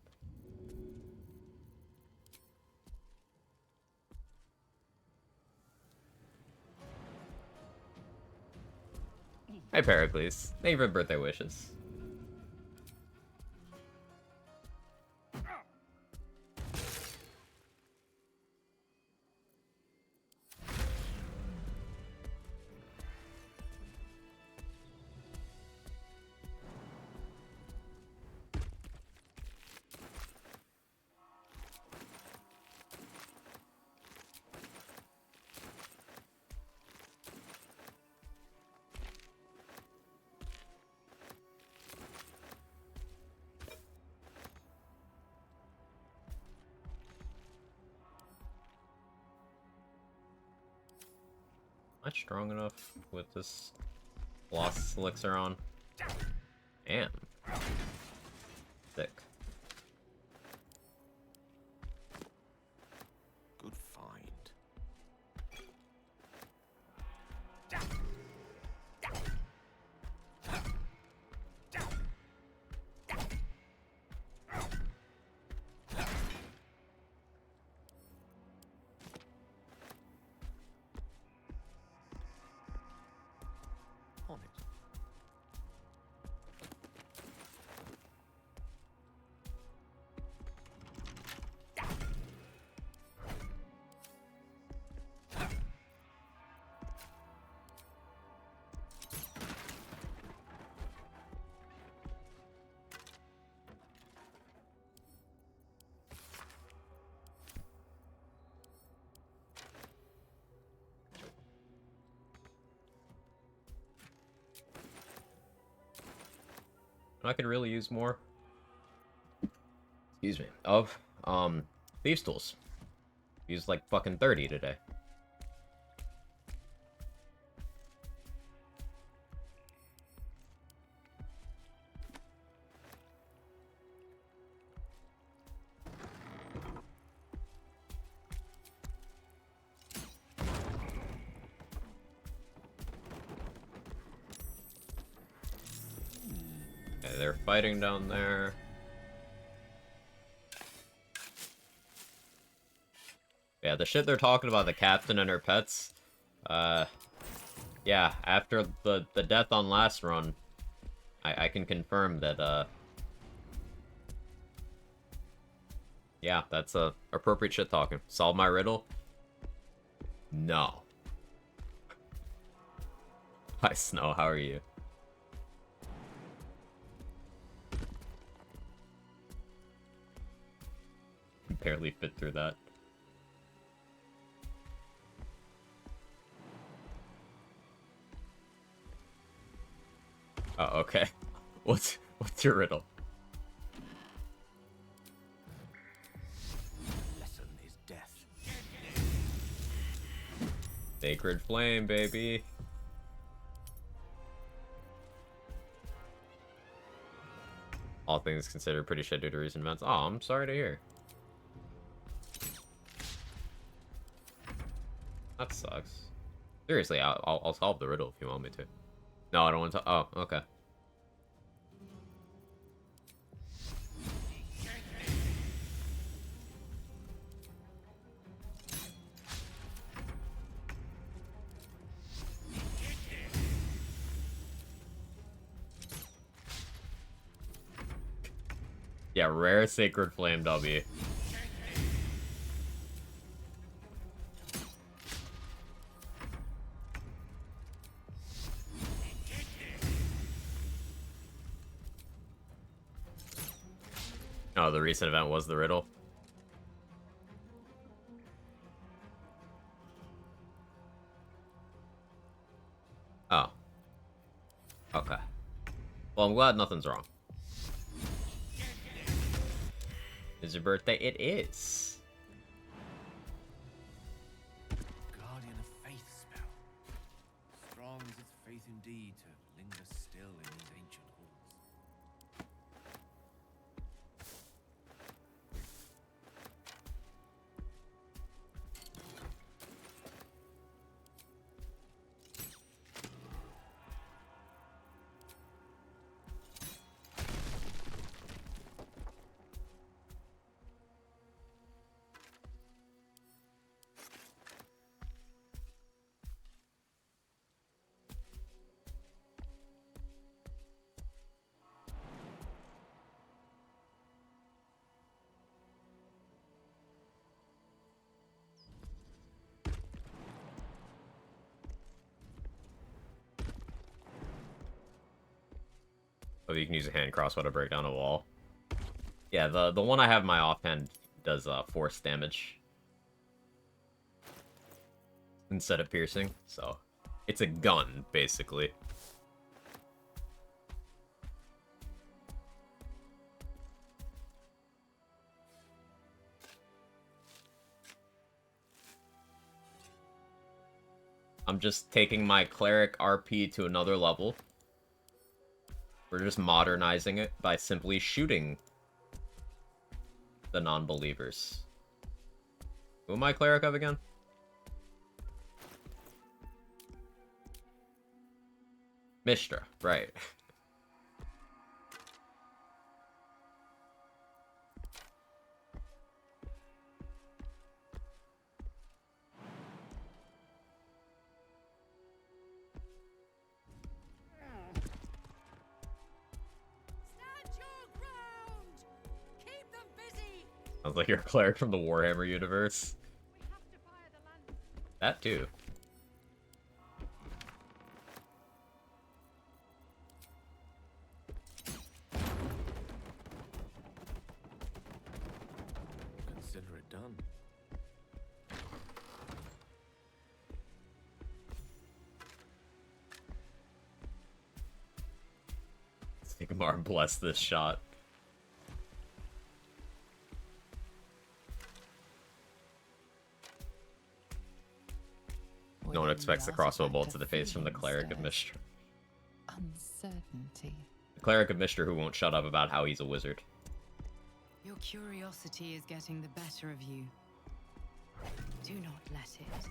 Hey, Pericles. Thank you for birthday wishes. I strong enough with this Lost Elixir on? Damn. Sick. Good find. On it. I could really use more. Excuse me. Of thieves tools. Used like fucking 30 today. Okay, they're fighting down there. Yeah, the shit they're talking about, the captain and her pets. Yeah, after the death on last run, I can confirm that, yeah, that's appropriate shit talking. Solve my riddle? No. Hi, Snow, how are you? Barely fit through that. Oh, okay. What's your riddle? Lesson is death. Sacred flame, baby. All things considered, pretty shit due to recent events. Oh, I'm sorry to hear. That sucks. Seriously, I'll solve the riddle if you want me to. No, I don't want to. Oh, okay. Yeah, rare Sacred Flame W. Oh, the recent event was the riddle. Oh. Okay. Well, I'm glad nothing's wrong. Is your birthday? It is. Guardian of Faith spell. Strong is its faith indeed to linger still in these ancient halls. Oh, you can use a hand crossbow to break down a wall. Yeah, the one I have in my offhand does force damage instead of piercing, so it's a gun basically. I'm just taking my Cleric RP to another level. We're just modernizing it by simply shooting the non-believers. Who am I Cleric of again? Mistra, right. Sounds like you're a cleric from the Warhammer universe. That too. Consider it done. Sigmar bless this shot. No one expects the crossbow bolt to the face from the Cleric of Mistra. Uncertainty. The Cleric of Mistra who won't shut up about how he's a wizard. Your curiosity is getting the better of you. Do not let it.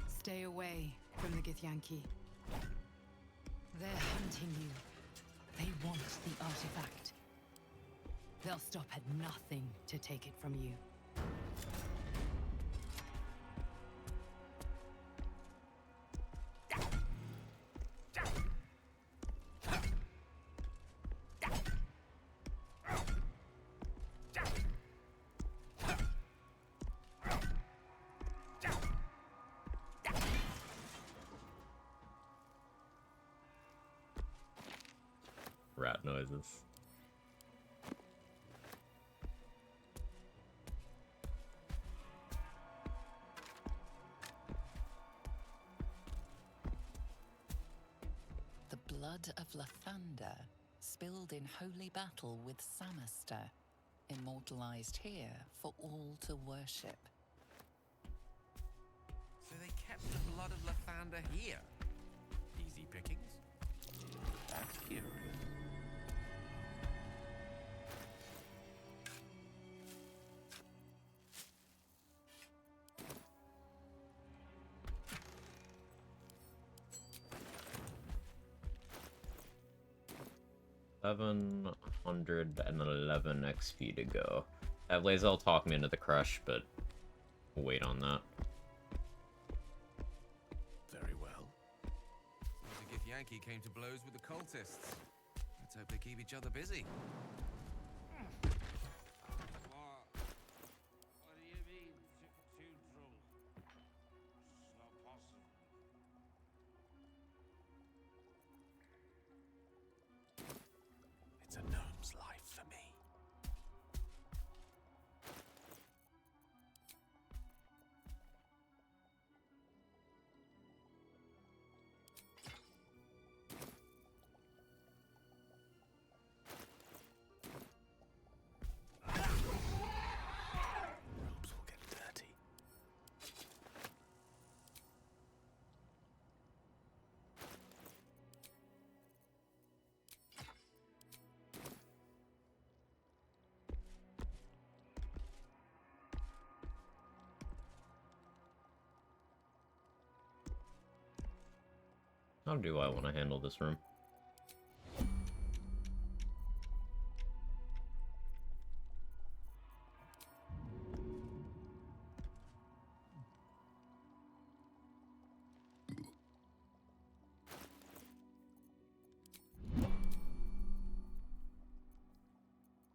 Stay away from the Githyanki. They're hunting you. They want the artifact. They'll stop at nothing to take it from you. Rat noises. The blood of Lathander, spilled in holy battle with Samaster, immortalized here for all to worship. So they kept the blood of Lathander here. Easy pickings. That's curious. $711 XP to go. That Lae'zel talk me into the crush, but we'll wait on that. Very well. Seems as if Yankee came to blows with the cultists. Let's hope they keep each other busy. What do you mean, too droll? It's not possible. It's a gnome's life for me. Robes will get dirty. How do I want to handle this room?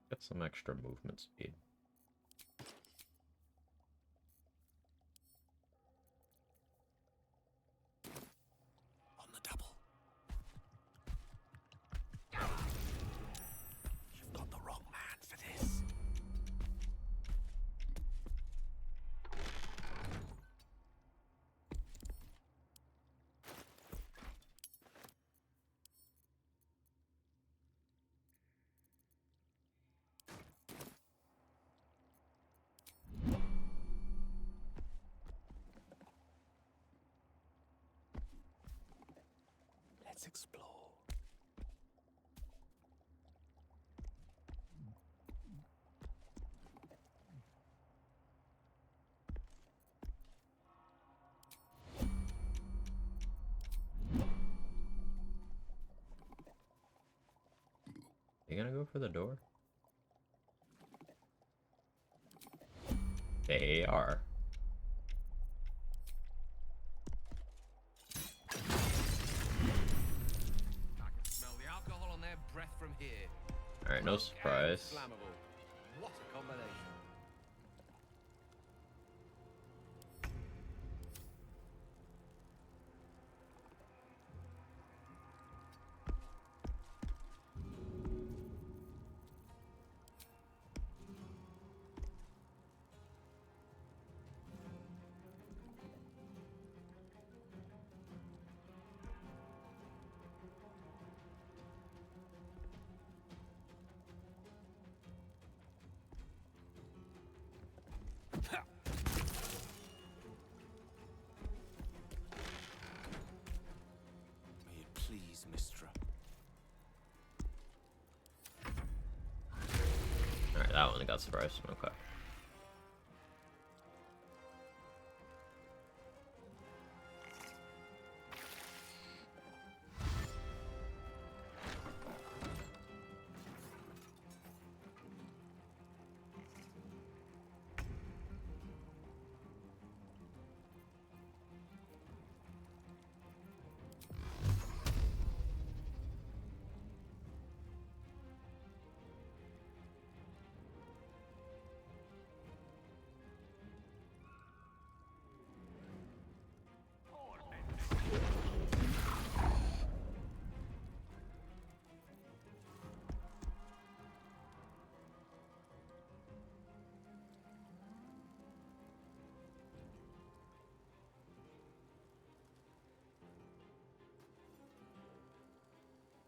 Get some extra movement speed. On the double. You've got the wrong man for this. Let's explore. You gonna go for the door? They are. I can smell the alcohol on their breath from here. Alright, no Rogue and surprise. Flammable. What a combination. May it please, Mistra. Alright, that one got surprised. Okay.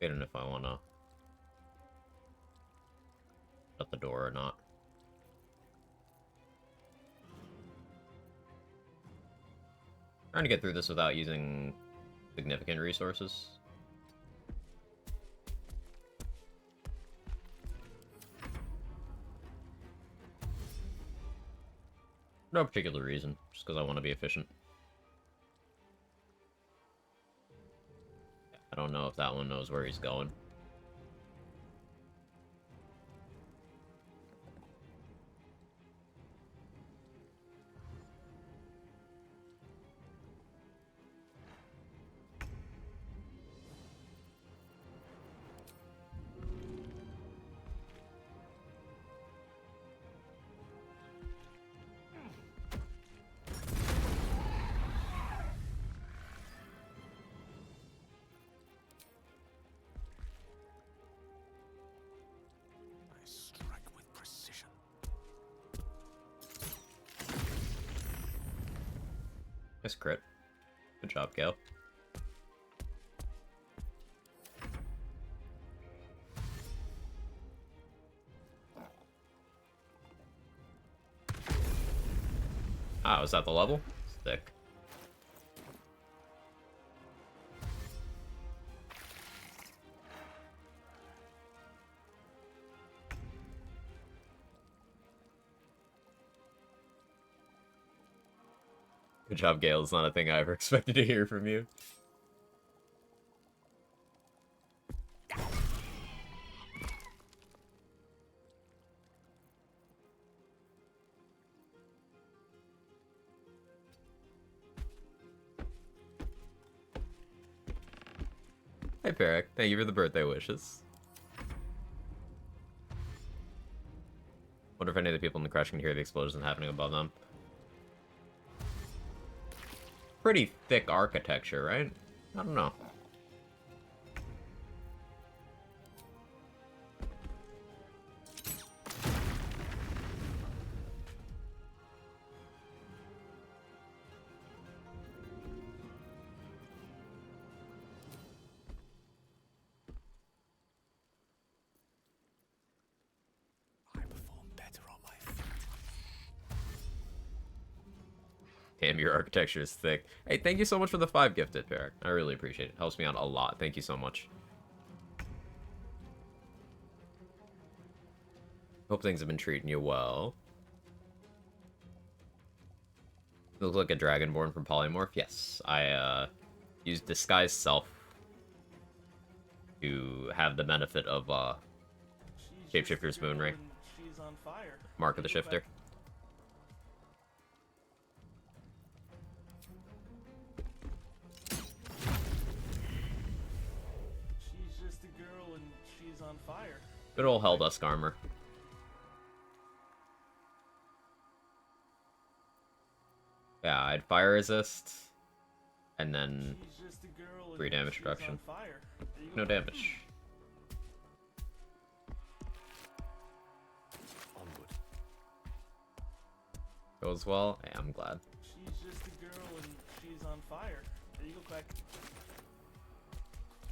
I don't know if I wanna shut the door or not. Trying to get through this without using significant resources. No particular reason, just because I want to be efficient. I don't know if that one knows where he's going. I strike with precision. Nice crit. Good job, Gale. Ah, was that the level? Sick. Good job, Gale. It's not a thing I ever expected to hear from you. Hey, Peric. Thank you for the birthday wishes. Wonder if any of the people in the crash can hear the explosion happening above them. Pretty thick architecture, right? I don't know. Damn, your architecture is thick. Hey, thank you so much for the 5 gifted, Parrot. I really appreciate it. Helps me out a lot. Thank you so much. Hope things have been treating you well. Looks like a Dragonborn from Polymorph. Yes, I used Disguise Self to have the benefit of Shapeshifter's Moonray. She's on fire. Mark of the Shifter. She's just a girl and she's on fire. Good old Helldusk armor. Yeah, I had fire resist, and then 3 damage reduction. No damage. Onward. Goes well. Yeah, I'm glad. She's just a girl and she's on fire. There you go, Quack.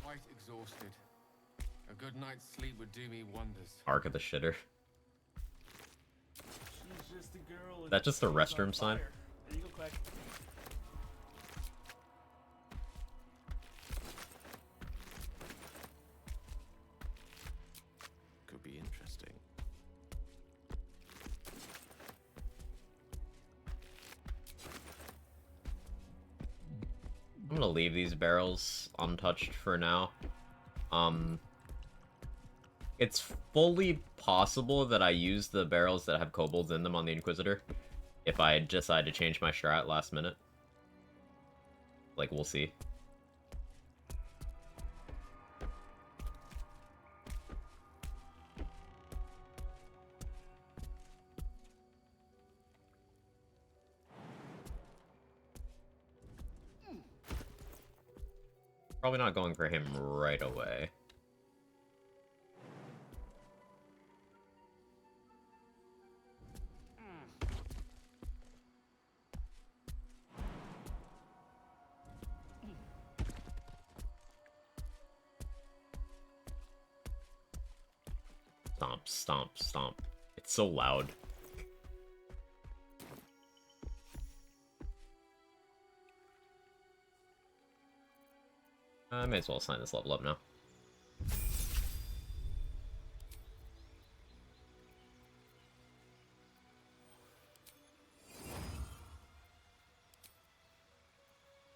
Quite exhausted. A good night's sleep would do me wonders. Arc of the Shitter. She's just a girl. Is that just a restroom sign? There you go, Quack. Could be interesting. I'm gonna leave these barrels untouched for now. It's fully possible that I use the barrels that have kobolds in them on the Inquisitor if I decide to change my strat last minute. Like, we'll see. Probably not going for him right away. Stomp, stomp, stomp. It's so loud. I may as well sign this level up now.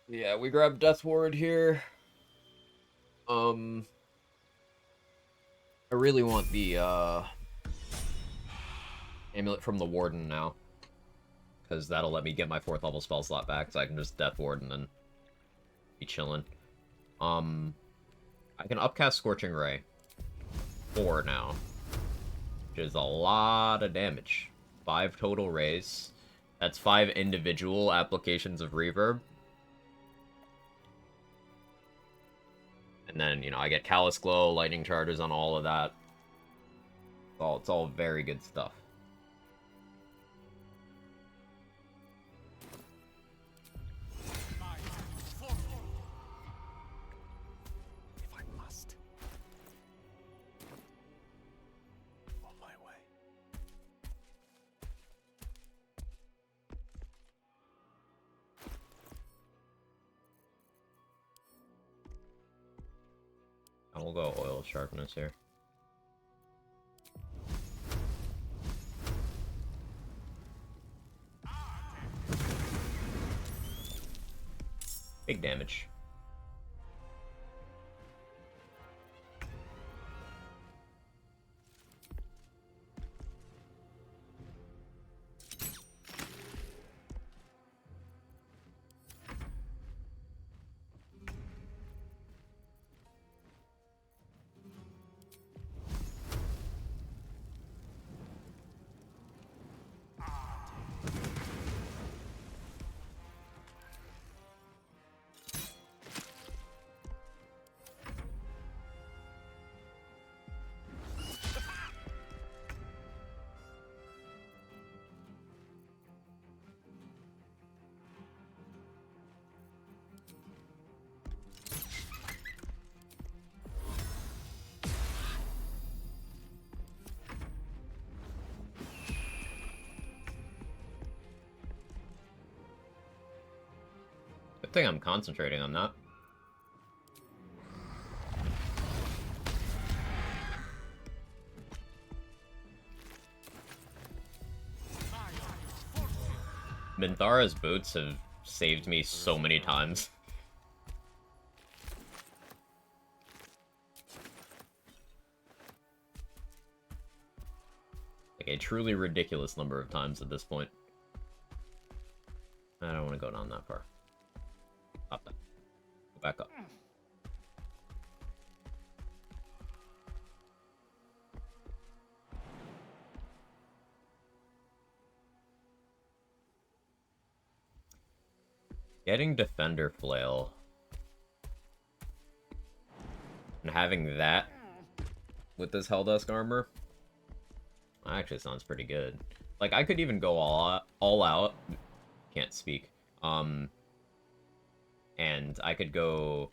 Yeah, we grabbed Death Ward here. I really want the amulet from the Warden now, because that'll let me get my 4th level spell slot back, so I can just Death Ward and then be chilling. I can upcast Scorching Ray 4 now, which is a lot of damage. 5 total rays. That's 5 individual applications of reverb. And then, you know, I get Callous Glow, Lightning Charges on all of that. It's all very good stuff. If I must. On my way. And we'll go Oil of Sharpness here. Big damage. think I'm concentrating on that. Minthara's boots have saved me so many times. Like a truly ridiculous number of times at this point. I don't want to go down that far. Stop that. Go back up. Getting Defender Flail and having that with this Helldusk armor actually sounds pretty good. Like, I could even go all out. Can't speak. And I could go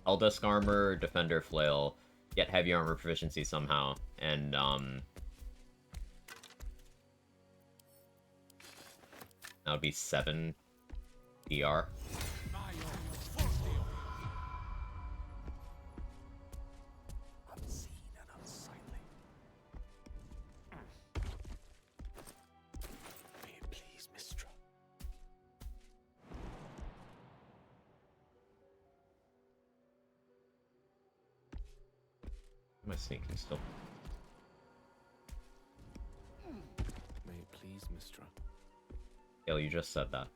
Helldusk armor, Defender Flail, get heavy armor proficiency somehow, and that would be 7 DR. Unseen and unsightly. May it please, Mistra. Am I sneaking still? May it please, Mistra. Gale, you just said that.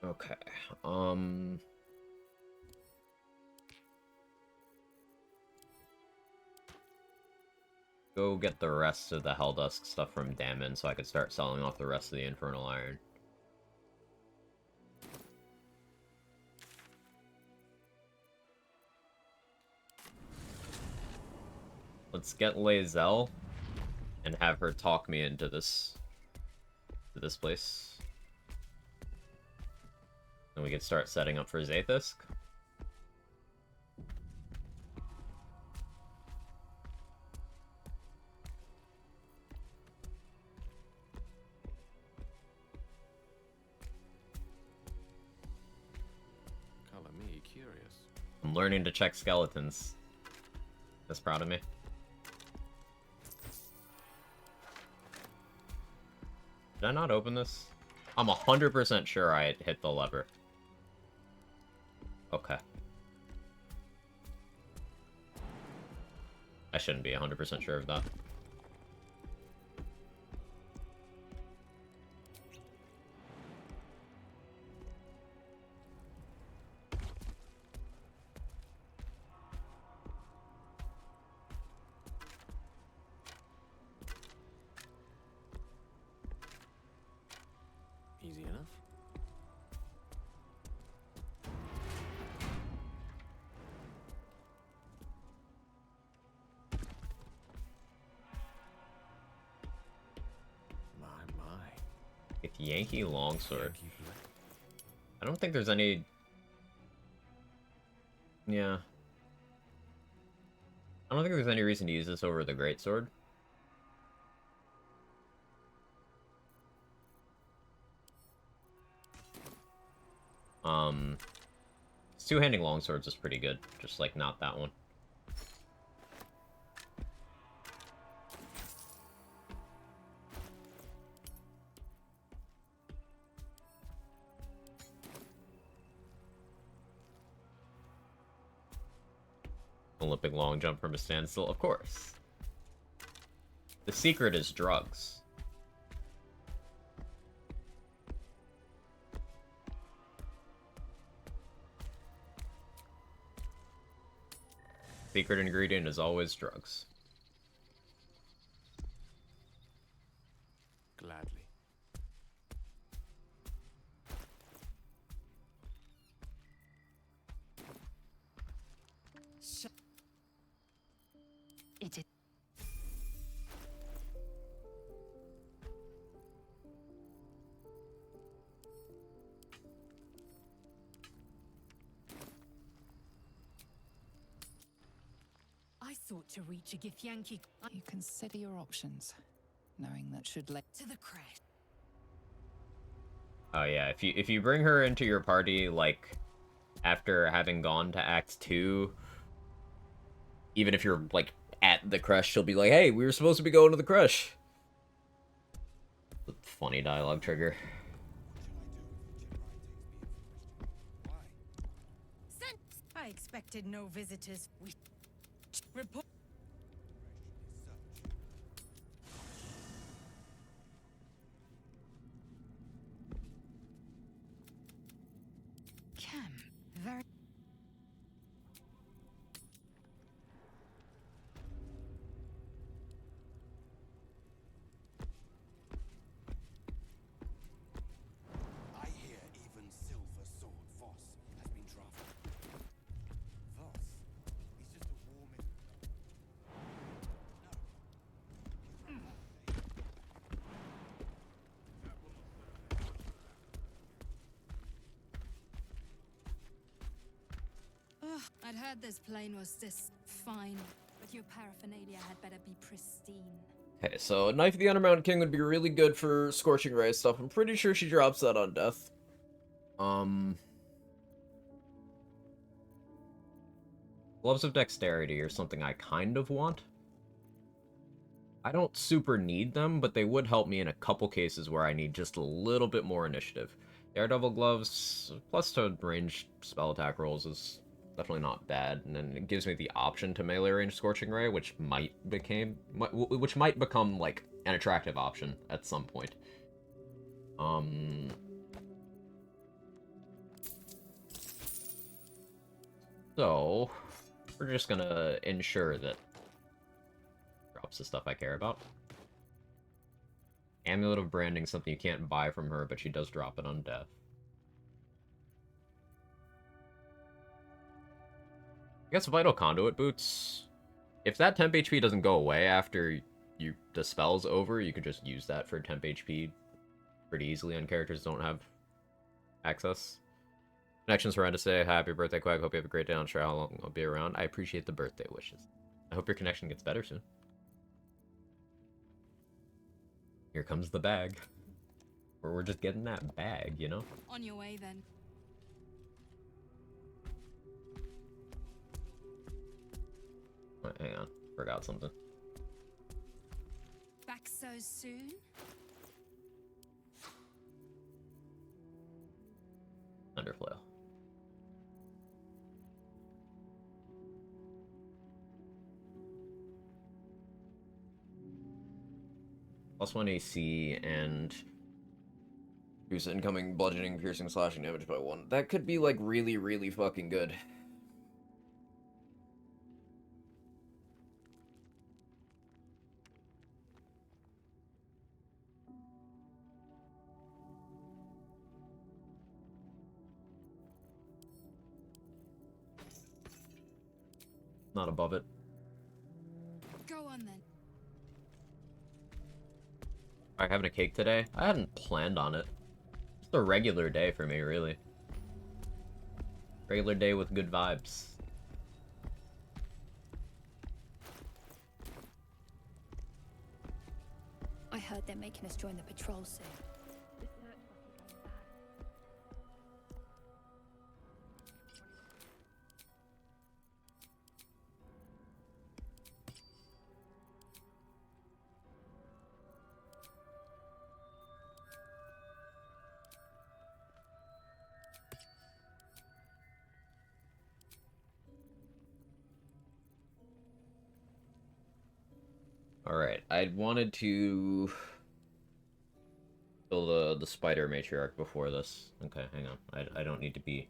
Okay, go get the rest of the Helldusk stuff from Damon so I could start selling off the rest of the Infernal Iron. Let's get Lae'zel and have her talk me into this place. And we could start setting up for Zaith'isk. Color me curious. I'm learning to check skeletons. That's proud of me. Did I not open this? I'm 100% sure I hit the lever. Okay. I shouldn't be 100% sure of that. Easy enough. My. If Yankee Longsword. I don't think there's any... Yeah. I don't think there's any reason to use this over the Greatsword. Two-handing longswords is pretty good, just like not that one. Olympic long jump from a standstill, of course. The secret is drugs. Secret ingredient is always drugs. Gladly. It is. sought to reach a Githyanki. You consider your options, knowing that should lead To the crest. Oh yeah, if you bring her into your party, like, after having gone to Act 2, even if you're, like, at the crush, she'll be like, hey, we were supposed to be going to the crush. Funny dialogue trigger. I expected no visitors. We report. Cam, very. I hear even Silver Sword Voss has been drafted. Voss? He's just a war Ugh, I'd heard this plane was this fine, but your paraphernalia had better be pristine. Okay, so Knife of the Undermountain King would be really good for Scorching Ray stuff. I'm pretty sure she drops that on death. Gloves of Dexterity are something I kind of want. I don't super need them, but they would help me in a couple cases where I need just a little bit more initiative. Daredevil Gloves, plus to range spell attack rolls, is definitely not bad, and then it gives me the option to melee range Scorching Ray, which might become, like, an attractive option at some point. So, we're just gonna ensure that drops the stuff I care about. Amulet of Branding, something you can't buy from her, but she does drop it on death. I guess Vital Conduit Boots. If that temp HP doesn't go away after the spell's over, you could just use that for temp HP pretty easily on characters that don't have access. Connections for to say, happy birthday, Quag. Hope you have a great day. I'm sure how long I'll be around. I appreciate the birthday wishes. I hope your connection gets better soon. Here comes the bag. Or we're just getting that bag, you know? On your way then. Wait, hang on. Forgot something. Back so soon? Underflow. +1 AC and boost incoming bludgeoning, piercing, slashing damage by 1. That could be, like, really, really fucking good. Not above it. Go on then. Alright, having a cake today? I hadn't planned on it. Just a regular day for me, really. Regular day with good vibes. I heard they're making us join the patrol soon. Alright, I wanted to kill the spider matriarch before this. Okay, hang on. I don't need to be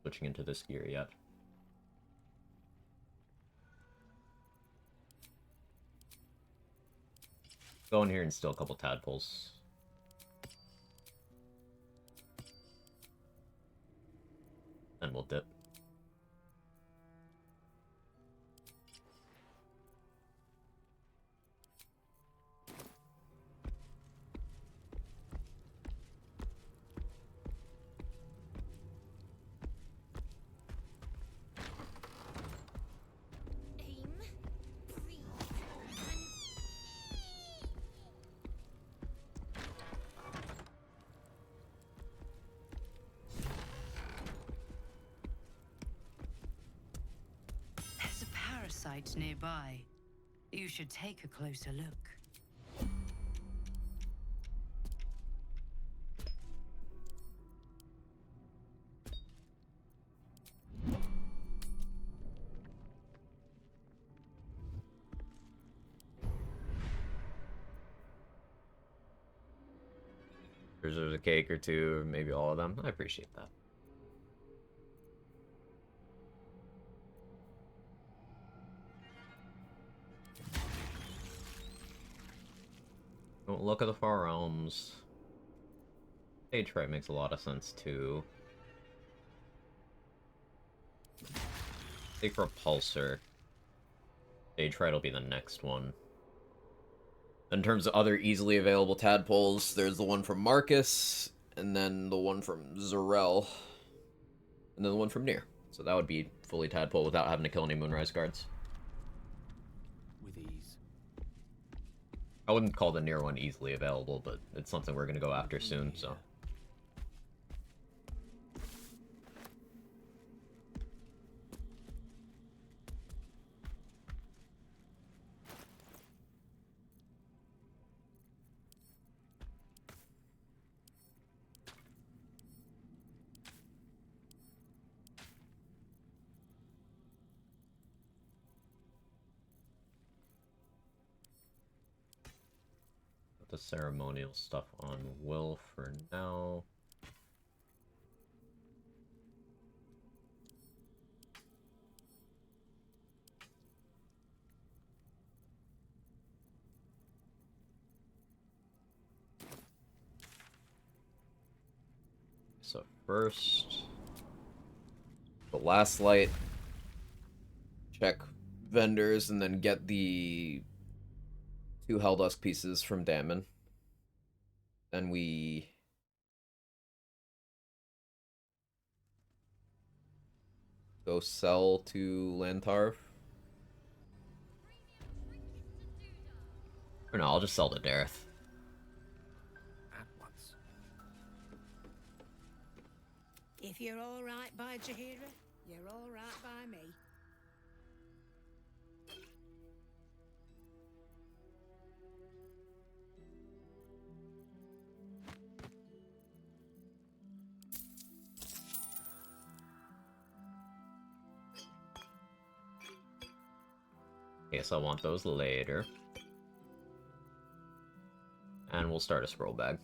switching into this gear yet. Go in here and steal a couple tadpoles. Then we'll dip. right nearby. You should take a closer look. There's a cake or two, or maybe all of them. I appreciate that. Don't look at the Far Realms. Stage Fright makes a lot of sense too. Take Repulsor. Stage Fright will be the next one. In terms of other easily available tadpoles, there's the one from Marcus, and then the one from Zarel, and then the one from Nier. So that would be fully tadpole without having to kill any Moonrise guards. With ease. I wouldn't call the Nier one easily available, but it's something we're going to go after soon, so... the ceremonial stuff on Will for now. So first, the last light, check vendors, and then get the 2 Helldusk pieces from Damon. Then we go sell to Lantarv. Or no, I'll just sell to Dareth. At once. If you're all right by Jaheira, you're all right by me. Guess I want those later. And we'll start a scroll bag.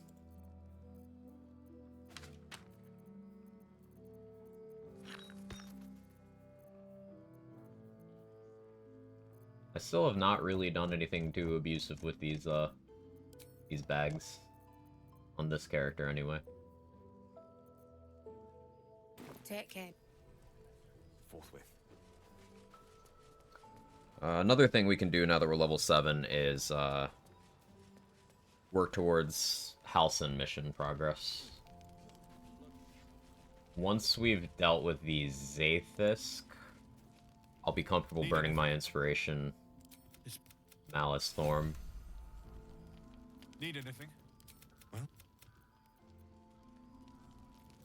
I still have not really done anything too abusive with these bags. On this character, anyway. Take care. Forthwith. Another thing we can do now that we're level 7 is work towards Halcyon mission progress. Once we've dealt with the Zaithisk, I'll be comfortable burning my inspiration. Malice Thorm. Need anything? Well?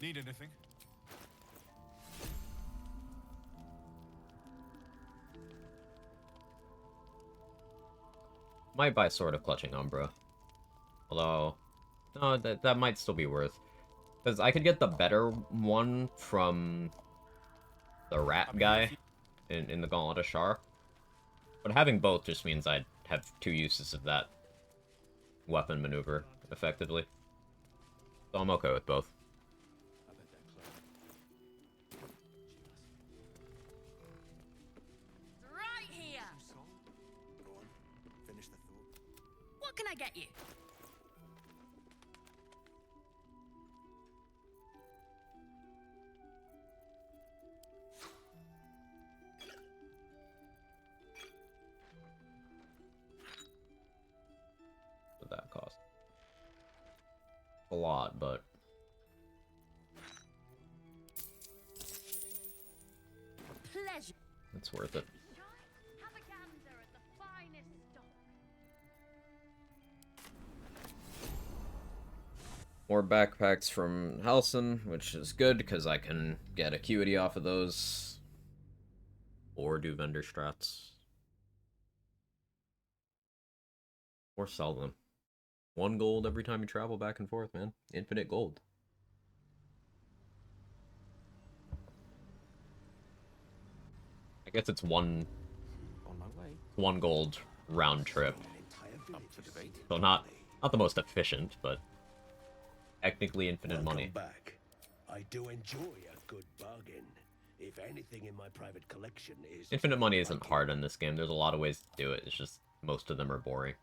Need anything? Might buy Sword of Clutching Umbra. Although, no, that might still be worth. Because I could get the better one from the rat guy in the Gauntlet of Shar. But having both just means I'd have 2 uses of that weapon maneuver, effectively. So I'm okay with both. Right here. Go on, finish the thought. What can I get you? What that cost? A lot, but Pleasure. it's worth it. Have a gander at the finest stock. More backpacks from Halcyon, which is good because I can get acuity off of those. Or do vendor strats. Or sell them. 1 gold every time you travel back and forth, man. Infinite gold. I guess it's one gold round trip. Up for debate. So not the most efficient, but technically infinite money. Back. I do enjoy a good bargain. If anything in my private collection is Infinite money isn't hard in this game. There's a lot of ways to do it. It's just most of them are boring.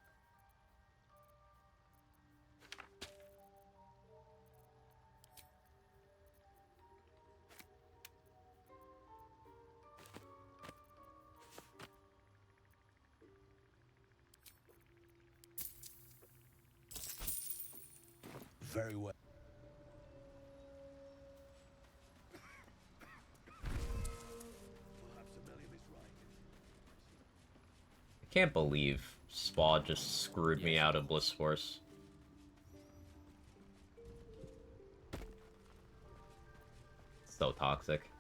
very well. I can't believe Spa just screwed me out of Bliss Force. So toxic.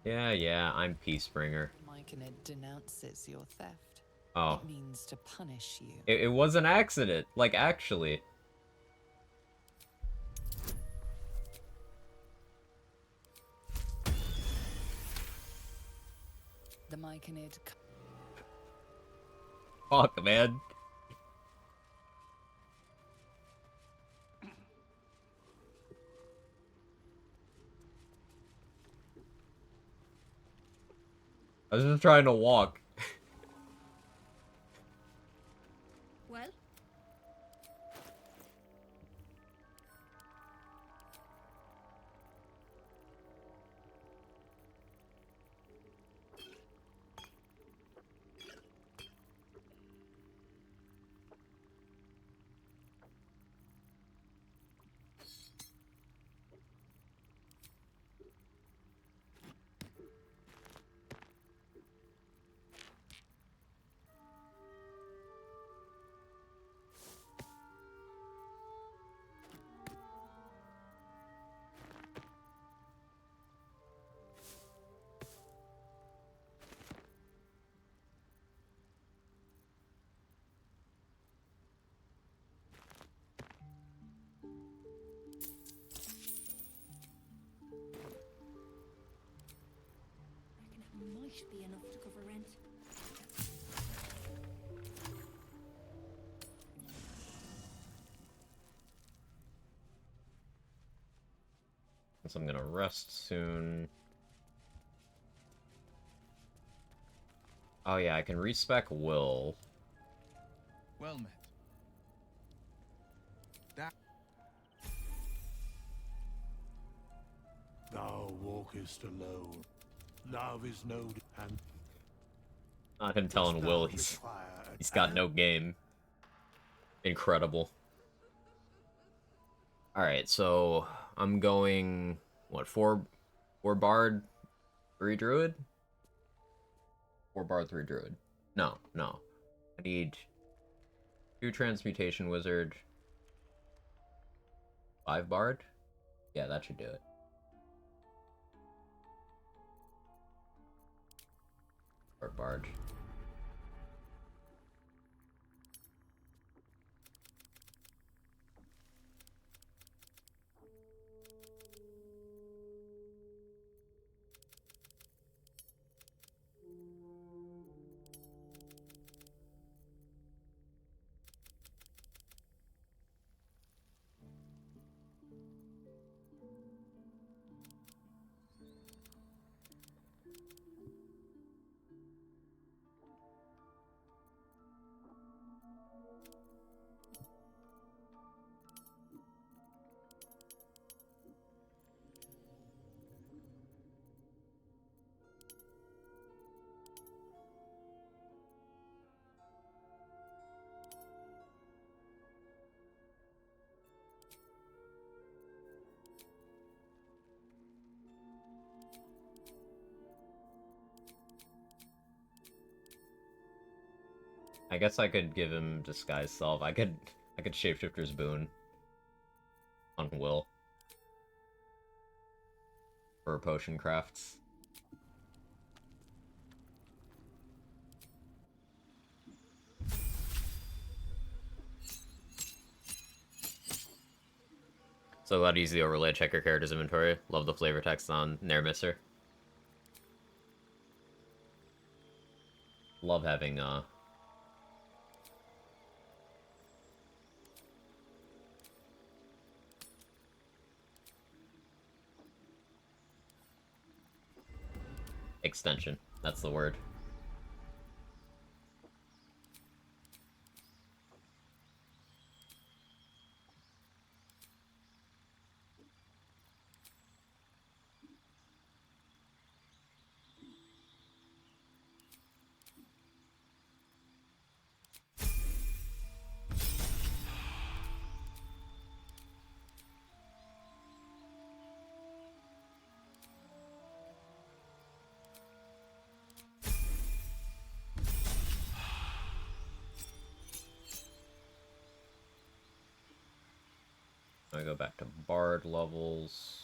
Yeah, I'm Peacebringer. Myconid denounces your theft. Oh. It means to punish you. It was an accident, like, actually. The Myconid... Fuck, man. I was just trying to walk. Well? Might be enough to cover rent. Guess I'm gonna rest soon. Oh yeah, I can respec Will. Well met. That Thou walkest alone. Love is no and Not him telling Will he's got no game. Incredible. Alright, so I'm going what, 4 Bard, 3 Druid? 4 Bard, 3 Druid. No. I need 2 Transmutation Wizard, 5 Bard? Yeah, that should do it. Or Bard. I guess I could give him Disguise Self. I could Shapeshifter's Boon on Will for potion crafts. So glad to use the overlay to check your character's inventory. Love the flavor text on Nair Misser. Love having extension. That's the word. I go back to Bard levels.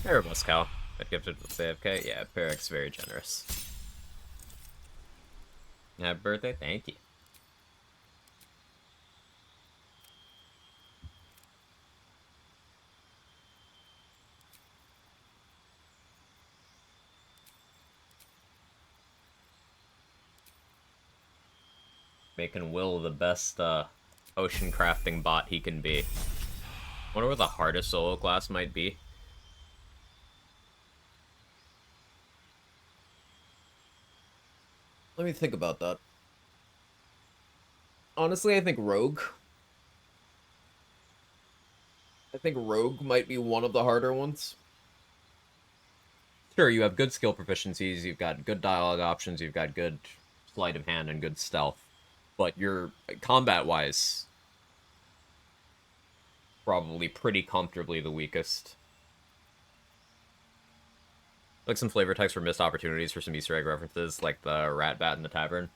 Erebus Cow. Got gifted with AFK. Yeah, Peric's very generous. Happy birthday, thank you. Making Will the best ocean crafting bot he can be. Wonder what the hardest solo class might be. Let me think about that. Honestly, I think Rogue. I think Rogue might be one of the harder ones. Sure, you have good skill proficiencies, you've got good dialogue options, you've got good sleight of hand and good stealth. But you're, combat-wise, probably pretty comfortably the weakest. Like some flavor text for missed opportunities for some Easter egg references, like the rat bat in the tavern.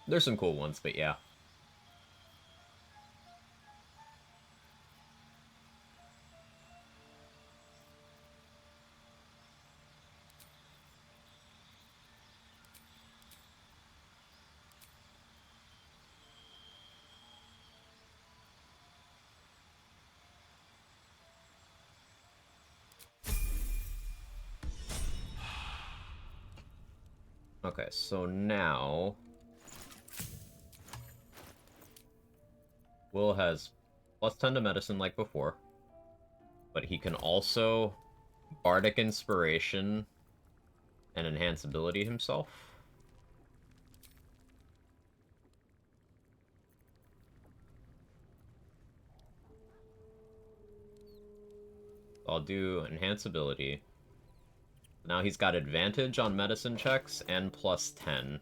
There's some cool ones, but yeah. Okay, so now Will has plus 10 to medicine like before, but he can also Bardic Inspiration and enhance ability himself. I'll do enhance ability. Now he's got advantage on medicine checks and plus 10.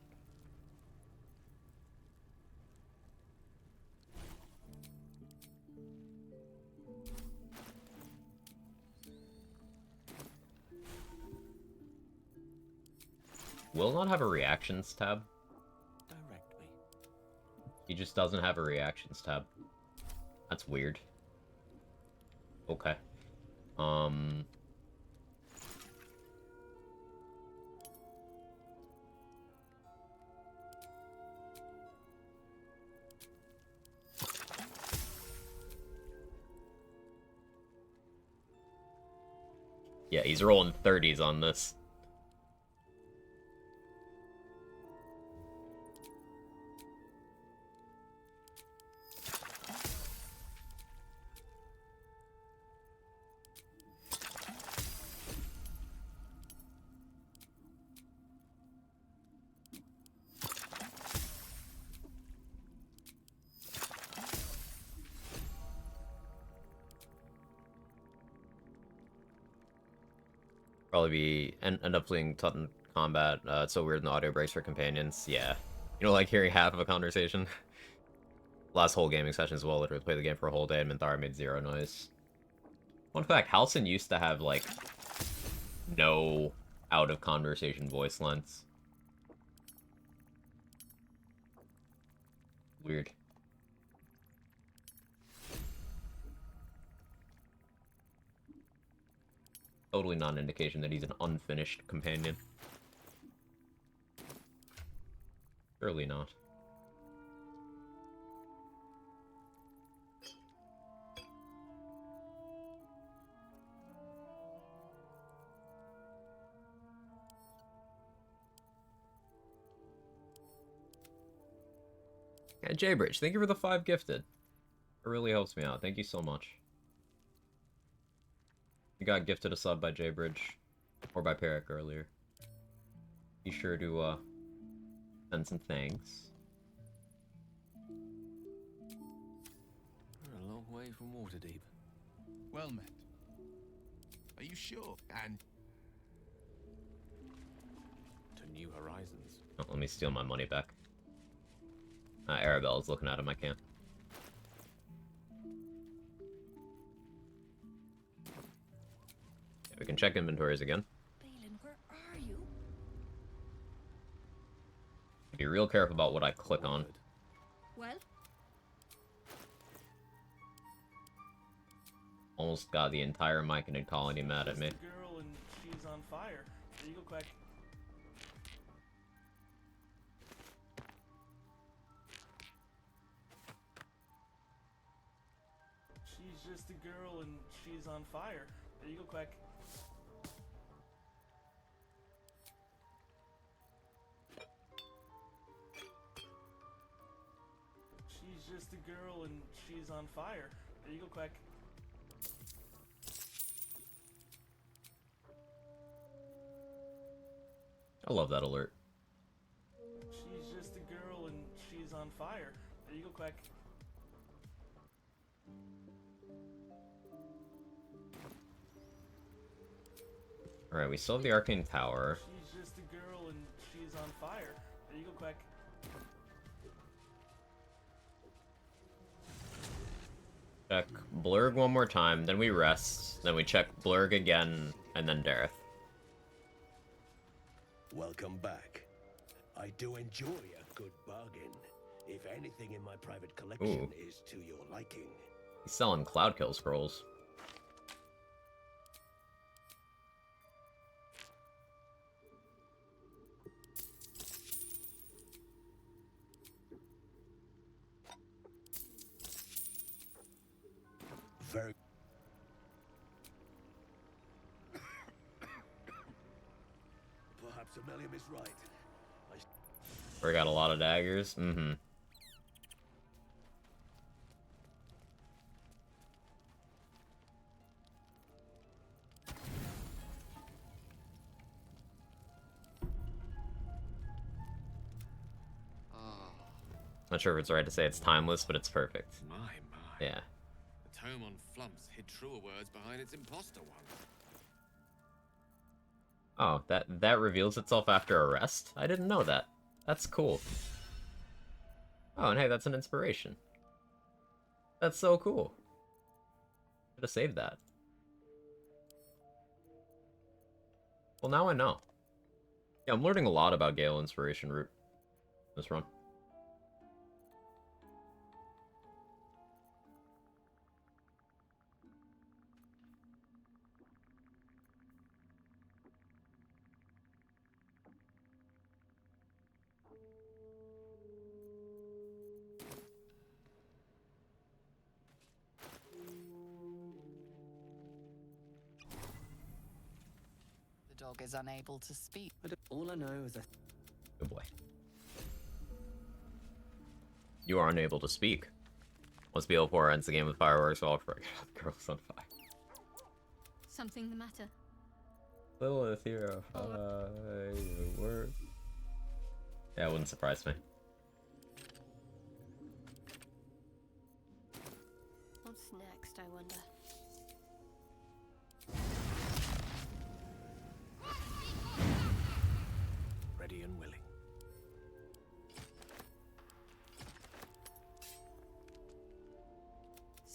Will not have a reactions tab. Direct me. He just doesn't have a reactions tab. That's weird. Okay. Yeah, he's rolling 30s on this. Probably be end up playing Titan combat. It's so weird in the audio breaks for companions. Yeah. You know, like hearing half of a conversation. Last whole gaming session as well, literally played the game for a whole day and Minthara made zero noise. Fun fact, Halcyon used to have, like, no out-of-conversation voice lengths. Weird. Totally not an indication that he's an unfinished companion. Surely not. And Jaybridge, thank you for the 5 gifted. It really helps me out. Thank you so much. You got gifted a sub by Jaybridge. Or by Peric earlier. Be sure to, send some thanks. We're a long way from Waterdeep. Well met. Are you sure? And to new horizons. Oh, let me steal my money back. Arabella's looking at him, I can't. Yeah, we can check inventories again. Balin, where are you? Be real careful about what I click on. Well? Almost got the entire Myconid colony mad at me. The girl and she's on fire. There you go, Quack. She's just a girl and she's on fire. There you go, Quack. She's just a girl and she's on fire. There you go, Quack. I love that alert. She's just a girl and she's on fire. There you go, Quack. Alright, we still have the Arcane Tower. She's just a girl and she's on fire. There you go, Quack. Check Blurg one more time, then we rest, then we check Blurg again, and then Dareth. Welcome back. I do enjoy a good bargain. If anything in my private collection is to your liking. He's selling Cloudkill scrolls. Very. Perhaps Amelia is right. We got a lot of daggers. Mm-hmm. Not sure if it's right to say it's timeless, but it's perfect. My. Yeah. The tome on Flumps hid truer words behind its imposter one. Oh, that reveals itself after arrest? I didn't know that. That's cool. Oh, and hey, that's an inspiration. That's so cool. Should have saved that. Well, now I know. Yeah, I'm learning a lot about Gale inspiration route this run. The dog is unable to speak. All I know is that. Good boy. You are unable to speak. Once BL4 ends the game with fireworks, all for the girls on fire. Something the matter? Lilith, you're a firework. Yeah, it wouldn't surprise me. What's next, I wonder?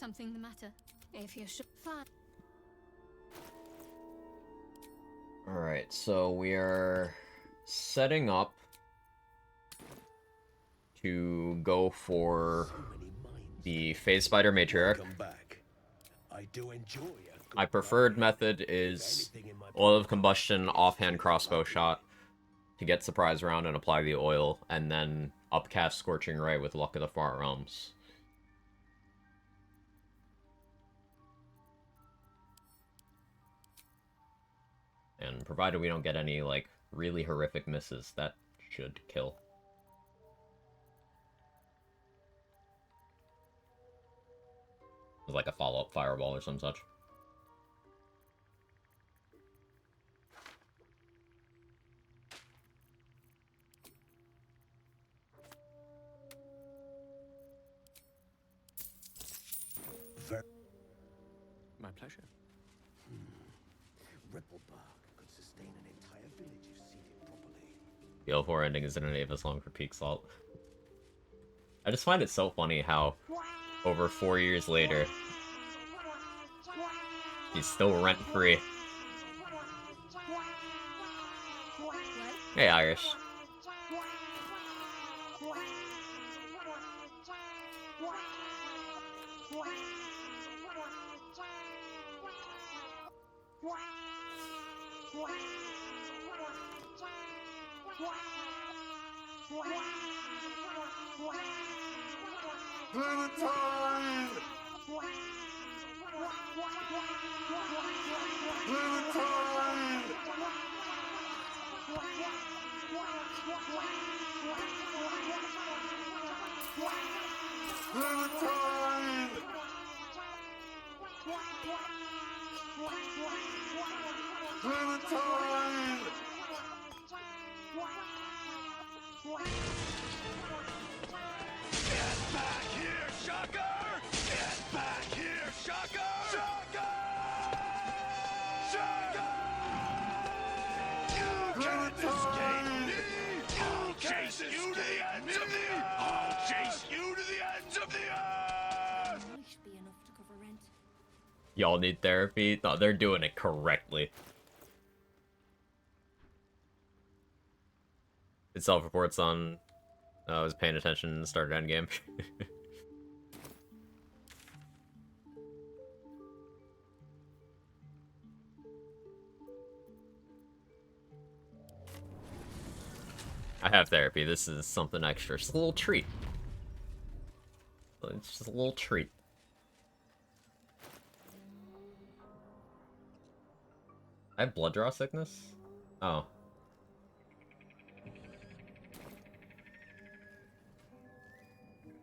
Something the matter? If you should find. Alright, so we are setting up to go for the Phase Spider Matriarch. I do enjoy a good My preferred method is oil of combustion, offhand crossbow shot to get surprise round and apply the oil, and then upcast Scorching Ray with Luck of the Far Realms. And provided we don't get any, like, really horrific misses, that should kill. Like a follow-up fireball or some such. My pleasure. Ripple bark could sustain an entire village if seeded properly. The L4 ending is in an Avis long for Peak Salt. I just find it so funny how, over 4 years later, he's still rent-free. Hey, Irish. Clementine! Clementine! Clementine! Clementine! Get back here, Shocker! Get back here, Shocker! Shocker! Shocker! You can't escape me! I'll chase you to the ends of the earth! I'll chase you to the ends of the earth! Might be enough to cover rent. Y'all need therapy? No, they're doing it correctly. It self-reports on... I was paying attention and started endgame. I have therapy. This is something extra. Just a little treat. It's just a little treat. I have blood draw sickness? Oh.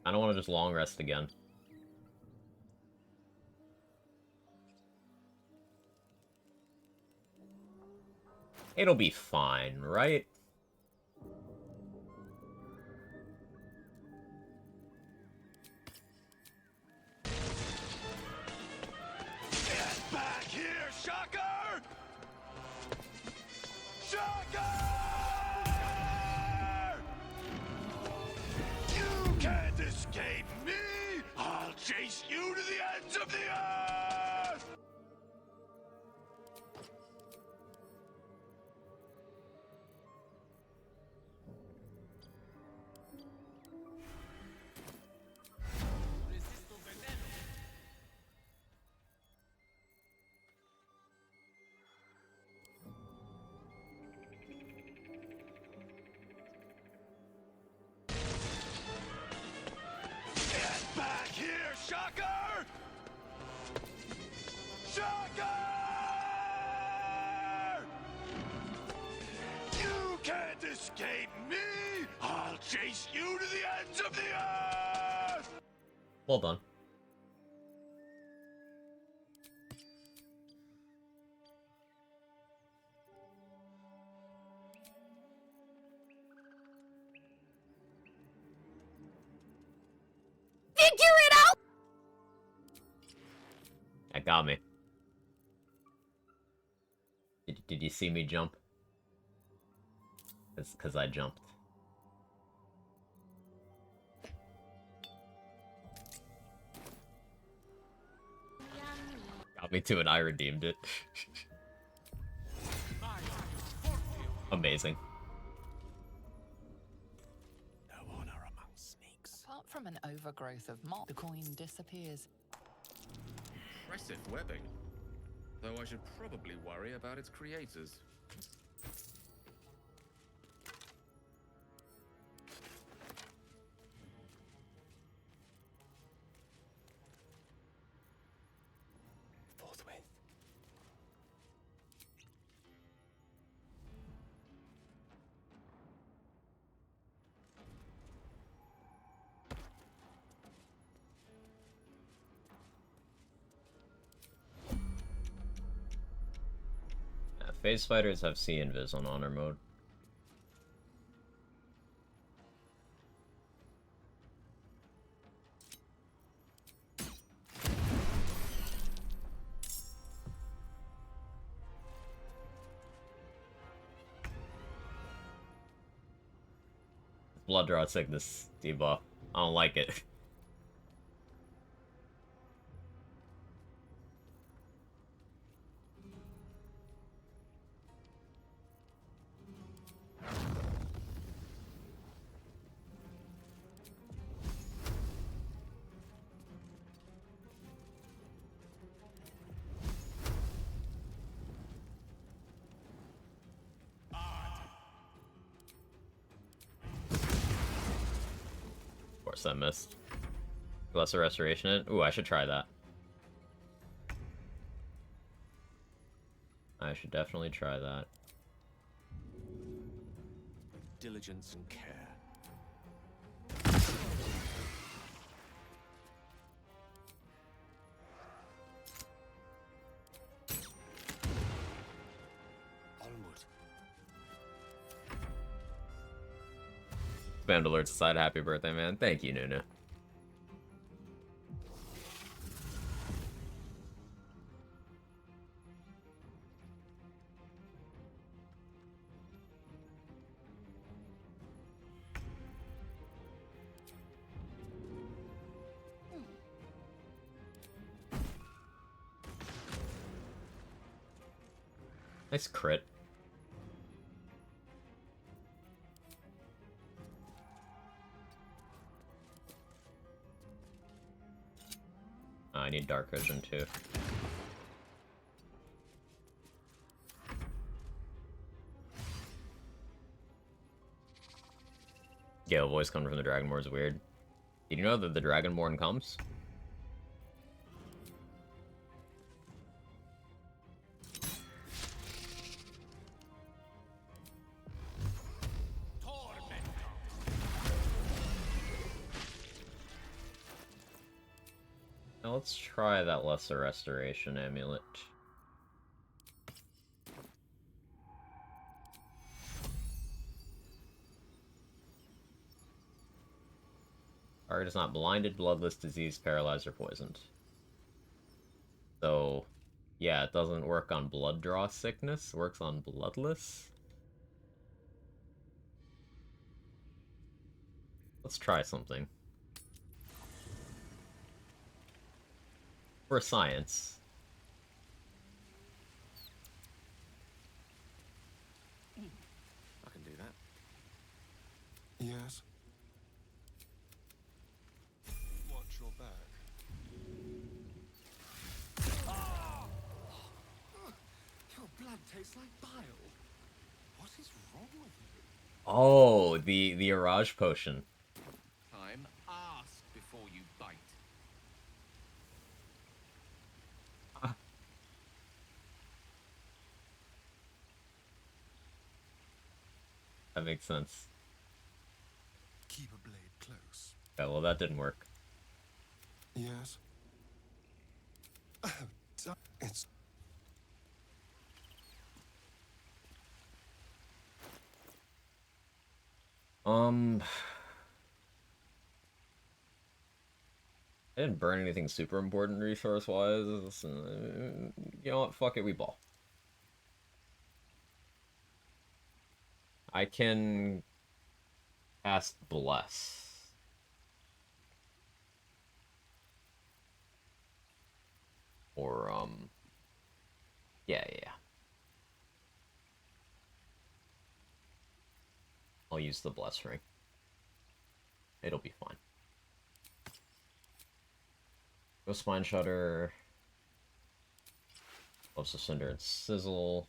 I don't want to just long rest again. It'll be fine, right? Get back here, Shocker! Shocker! You can't escape me! I'll chase you to the ends of the earth! Get back here, Shocker! Shocker! You can't escape me! I'll chase you to the ends of the earth! Well done. Figure it out! That got me. Did you see me jump? It's because I jumped. Me too, and I redeemed it. Amazing. No honor among sneaks. Apart from an overgrowth of moss, the coin disappears. Impressive webbing. Though I should probably worry about its creators. Forthwith. Phase fighters have C invis on honor mode. Blood draw sickness debuff. I don't like it. Of course I missed. Lesser restoration. Ooh, I should try that. I should definitely try that. Diligence and care. Onward. Spam alerts aside, happy birthday, man. Thank you, Nunu. Nice crit. Oh, I need dark vision too. Gale voice coming from the Dragonborn is weird. Did you know that the Dragonborn comes? Now let's try that lesser restoration amulet. Target is not blinded, bloodless, diseased, paralyzed, or poisoned. So, yeah, it doesn't work on blood draw sickness, it works on bloodless. Let's try something. For science. I can do that. Yes. Watch your back. Your blood tastes like bile. What is wrong with you? Oh, the Iraj potion. Time. Ask before you bite. That makes sense. Keep a blade close. Yeah, well, that didn't work. Yes. It's I didn't burn anything super important resource-wise. You know what? Fuck it, we ball. I can cast Bless. Or, Yeah, yeah. I'll use the Bless Ring. It'll be fine. Go Spine Shudder. Loves of Cinder and Sizzle.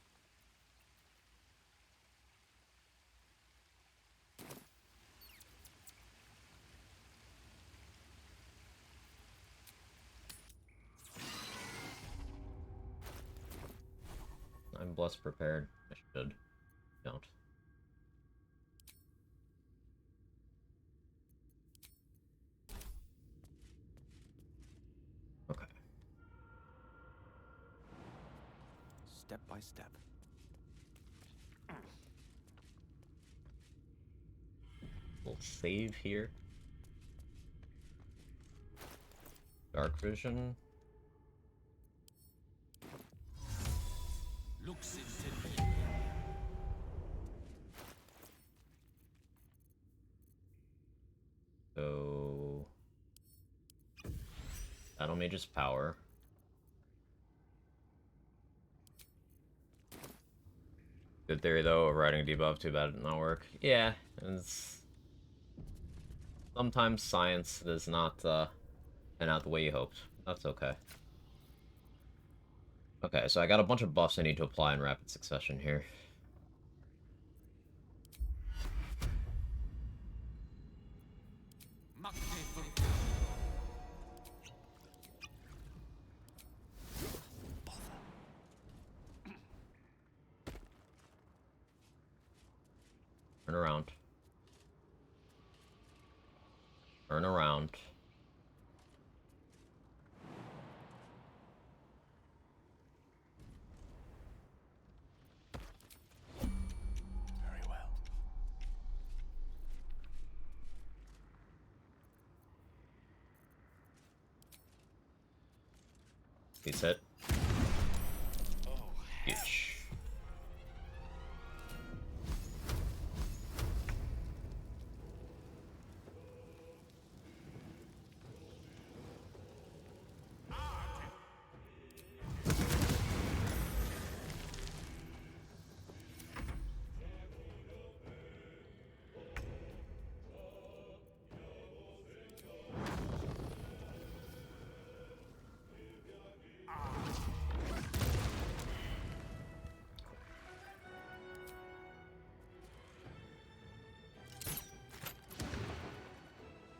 I'm Bless prepared. I should. Don't. Okay. Step by step. We'll save here. Dark Vision. Looks into So Battle Mage's Power. Good theory though, overriding a debuff, too bad it did not work. Yeah, it's sometimes science does not pan out the way you hoped. That's okay. Okay, so I got a bunch of buffs I need to apply in rapid succession here. Turn around. Turn around. Very well. He's hit. Huge.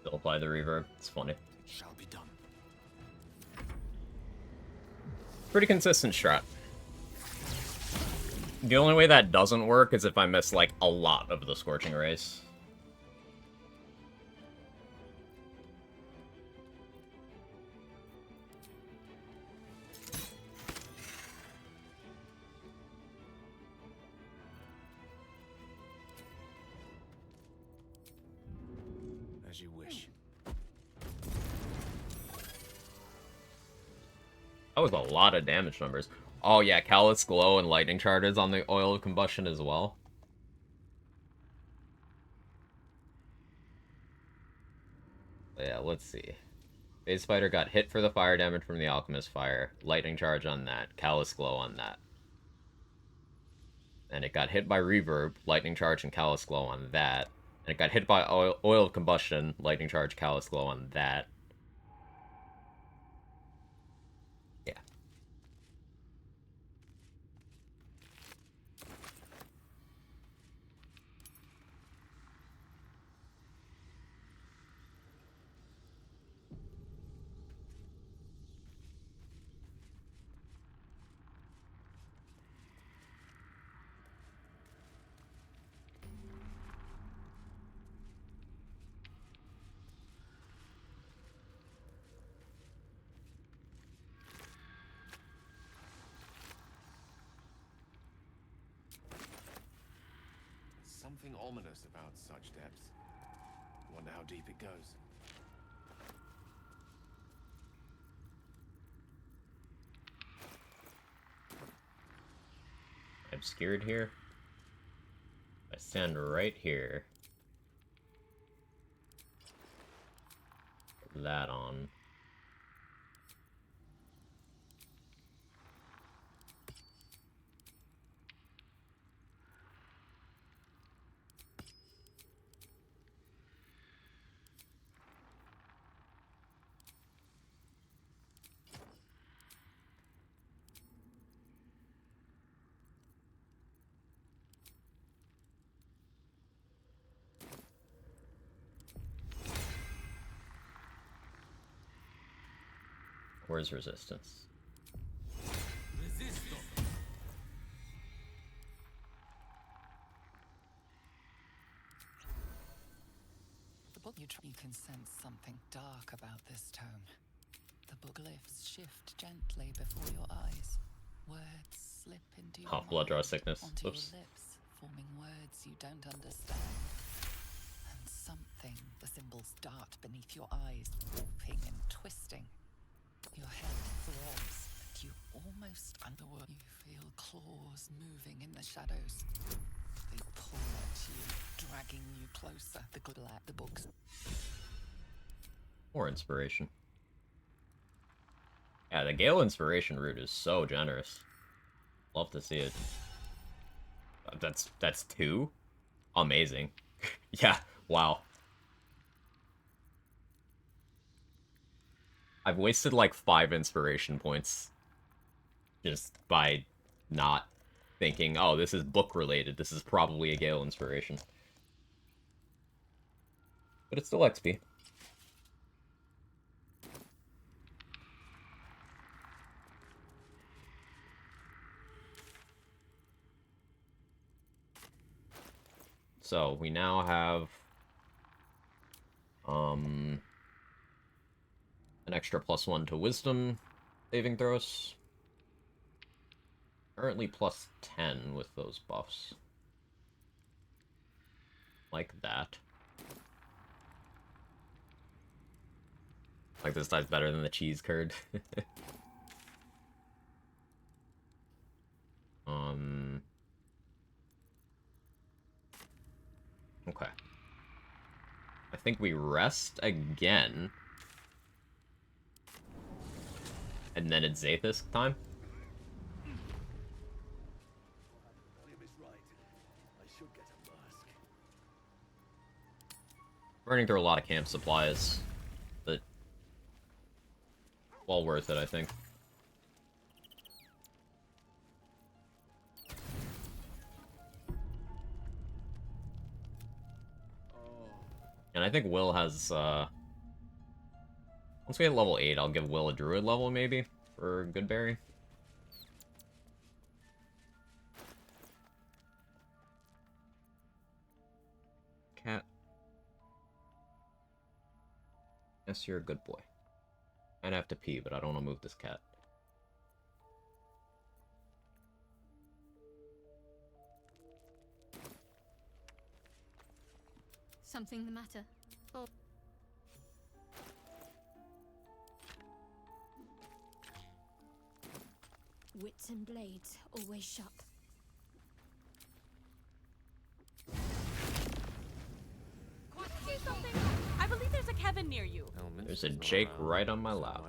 Still apply the reverb. It's funny. Shall be done. Pretty consistent strat. The only way that doesn't work is if I miss, like, a lot of the Scorching Rays. As you wish. That was a lot of damage numbers. Oh yeah, Callous Glow and Lightning Charges on the Oil of Combustion as well. Yeah, let's see. Phase Spider got hit for the fire damage from the Alchemist Fire. Lightning Charge on that. Callous Glow on that. And it got hit by Reverb, Lightning Charge, and Callous Glow on that. And it got hit by Oil of Combustion, Lightning Charge, Callous Glow on that. Yeah. Something ominous about such depths. Wonder how deep it goes. Obscured here. I stand right here. Put that on. Where's resistance? The book you can sense something dark about this tome. The book glyphs shift gently before your eyes. Words slip into your Blood draw mind, sickness. onto Oops. your lips, forming words you don't understand. And something, the symbols dart beneath your eyes, warping and twisting. Your head throbs, and you almost underworld. You feel claws moving in the shadows. They pull at you, dragging you closer. The books. More inspiration. Yeah, the Gale inspiration route is so generous. Love to see it. That's 2? Amazing. Yeah, wow. I've wasted like 5 inspiration points just by not thinking, oh, this is book related. This is probably a Gale inspiration. But it's still XP. So we now have an extra +1 to wisdom saving throws. Currently +10 with those buffs. Like that. Like this dies better than the cheese curd. Okay. I think we rest again. And then it's Zathis time. Burning through a lot of camp supplies, but well worth it, I think. And I think Will has, once we hit level 8, I'll give Will a druid level, maybe, for Goodberry. Cat. Yes, you're a good boy. I'd have to pee, but I don't want to move this cat. Something the matter? Oh. Wits and blades always sharp. See something? I believe there's a Kevin near you. There's a Jake right on my lap.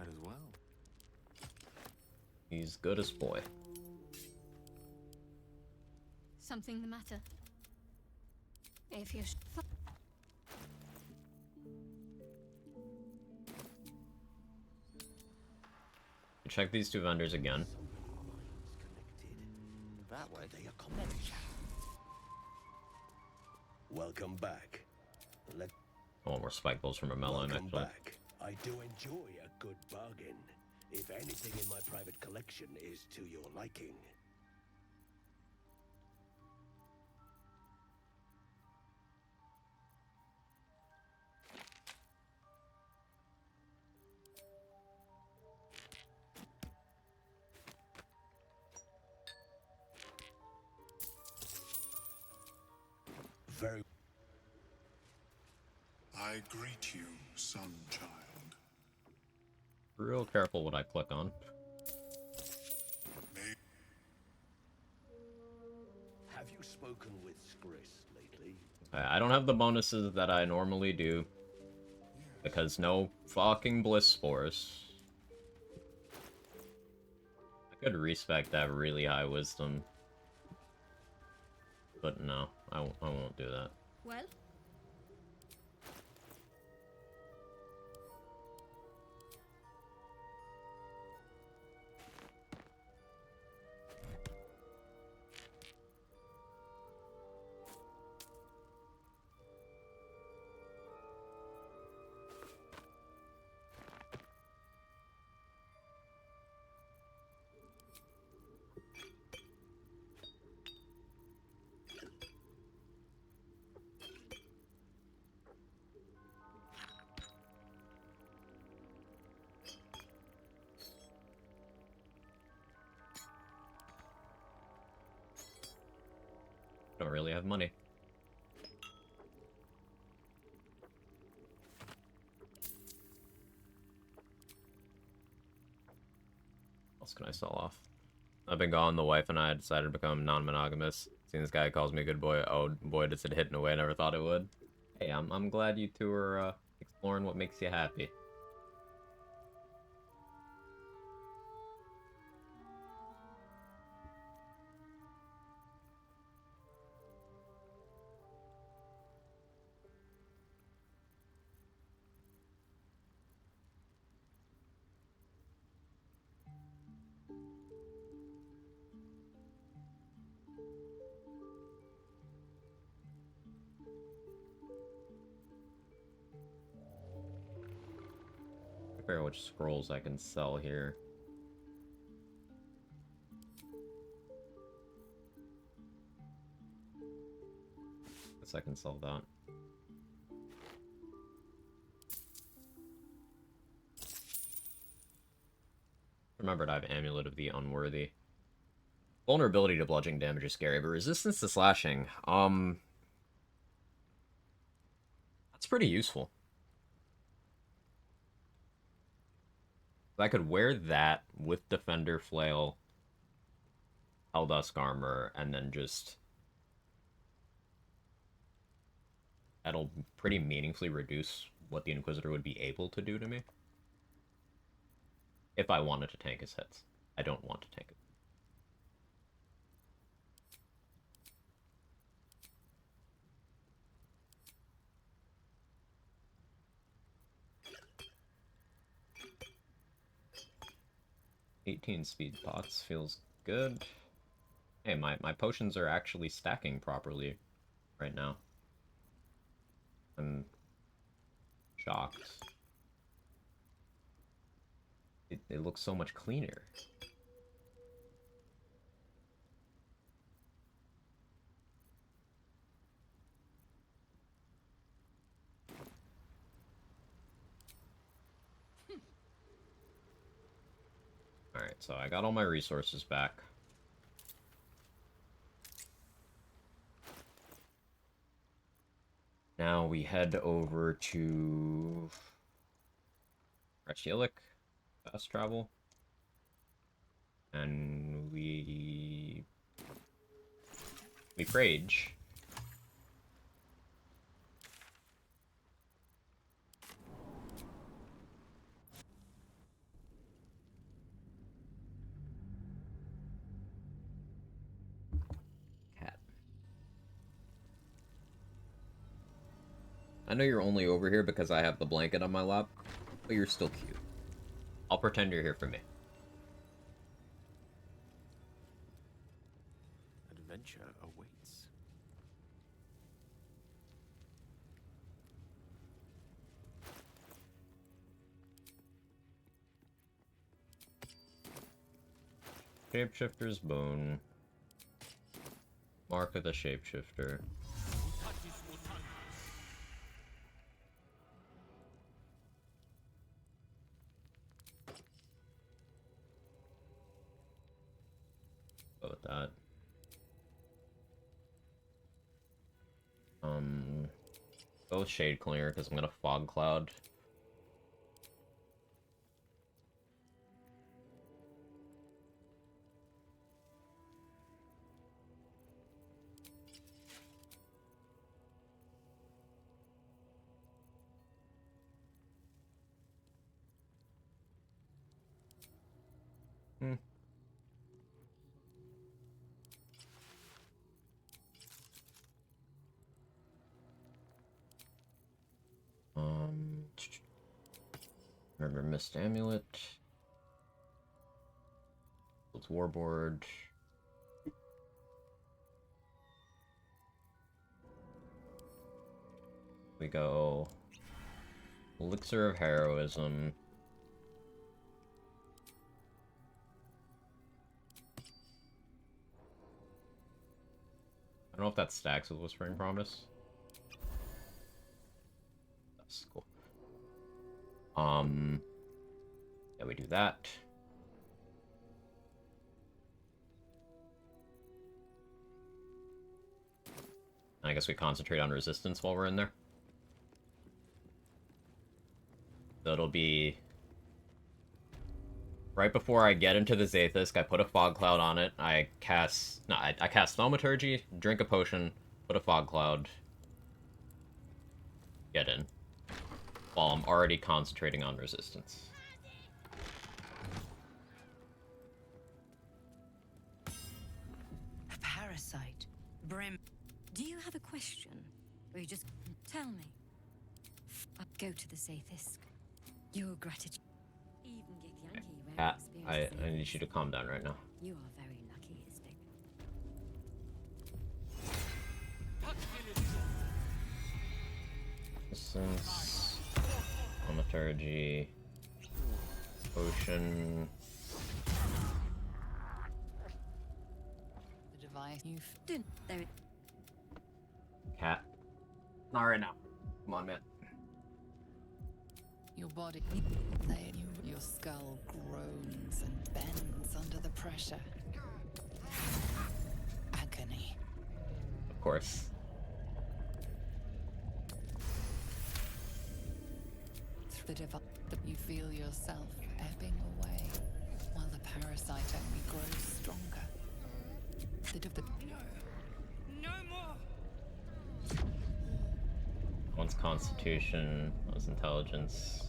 He's good as boy. Something the matter? If you're... Check these 2 vendors again. That way. Welcome back. I want more spike balls from a melon, Welcome actually. back. I do enjoy a good bargain. If anything in my private collection is to your liking. Very. I greet you, son child. Real careful what I click on. Have you spoken with Skris lately? I don't have the bonuses that I normally do. Because no fucking bliss spores. I could respec that really high wisdom. But no, I won't do that. Well? Don't really have money. What else can I sell off? I've been gone. The wife and I decided to become non-monogamous. Seeing this guy calls me a good boy. Oh boy, does it hit in a way I never thought it would. Hey, I'm glad you two are exploring what makes you happy. Figure out which scrolls I can sell here. Guess I can sell that. Remembered I have Amulet of the Unworthy. Vulnerability to bludgeoning damage is scary, but resistance to slashing, that's pretty useful. I could wear that with Defender Flail, Helldusk Armor, and then just... That'll pretty meaningfully reduce what the Inquisitor would be able to do to me. If I wanted to tank his hits. I don't want to tank it. $18 speed pots feels good. Hey, my potions are actually stacking properly right now. I'm shocked. It looks so much cleaner. Alright, so I got all my resources back. Now we head over to Rechielic, fast travel, and we rage. Cat. I know you're only over here because I have the blanket on my lap, but you're still cute. I'll pretend you're here for me. Adventure awaits. Shapeshifter's Bone. Mark of the Shapeshifter. Go with that. Go with Shade Cleaner because I'm gonna Fog Cloud. Remember Mist Amulet. It's Warboard. We go Elixir of Heroism. I don't know if that stacks with Whispering Promise. That's cool. Yeah, we do that. I guess we concentrate on resistance while we're in there. So it'll be... right before I get into the Zathis, I put a fog cloud on it. I cast Thaumaturgy, drink a potion, put a fog cloud, get in. While I'm already concentrating on resistance. A parasite. Brim. Do you have a question? Or you just tell me? I'll go to the Zathis. Your gratitude. Even Githyanki Cat, rarely I need you to calm down right now. You are very lucky, Isbig. Resistance, Thaumaturgy, potion. The device you've done there. Cat. Not right now. Come on, man. Your body, your skull groans and bends under the pressure. Agony. Of course. Through the device, you feel yourself ebbing away, while the parasite only grows stronger. No more. One's Constitution, one's Intelligence.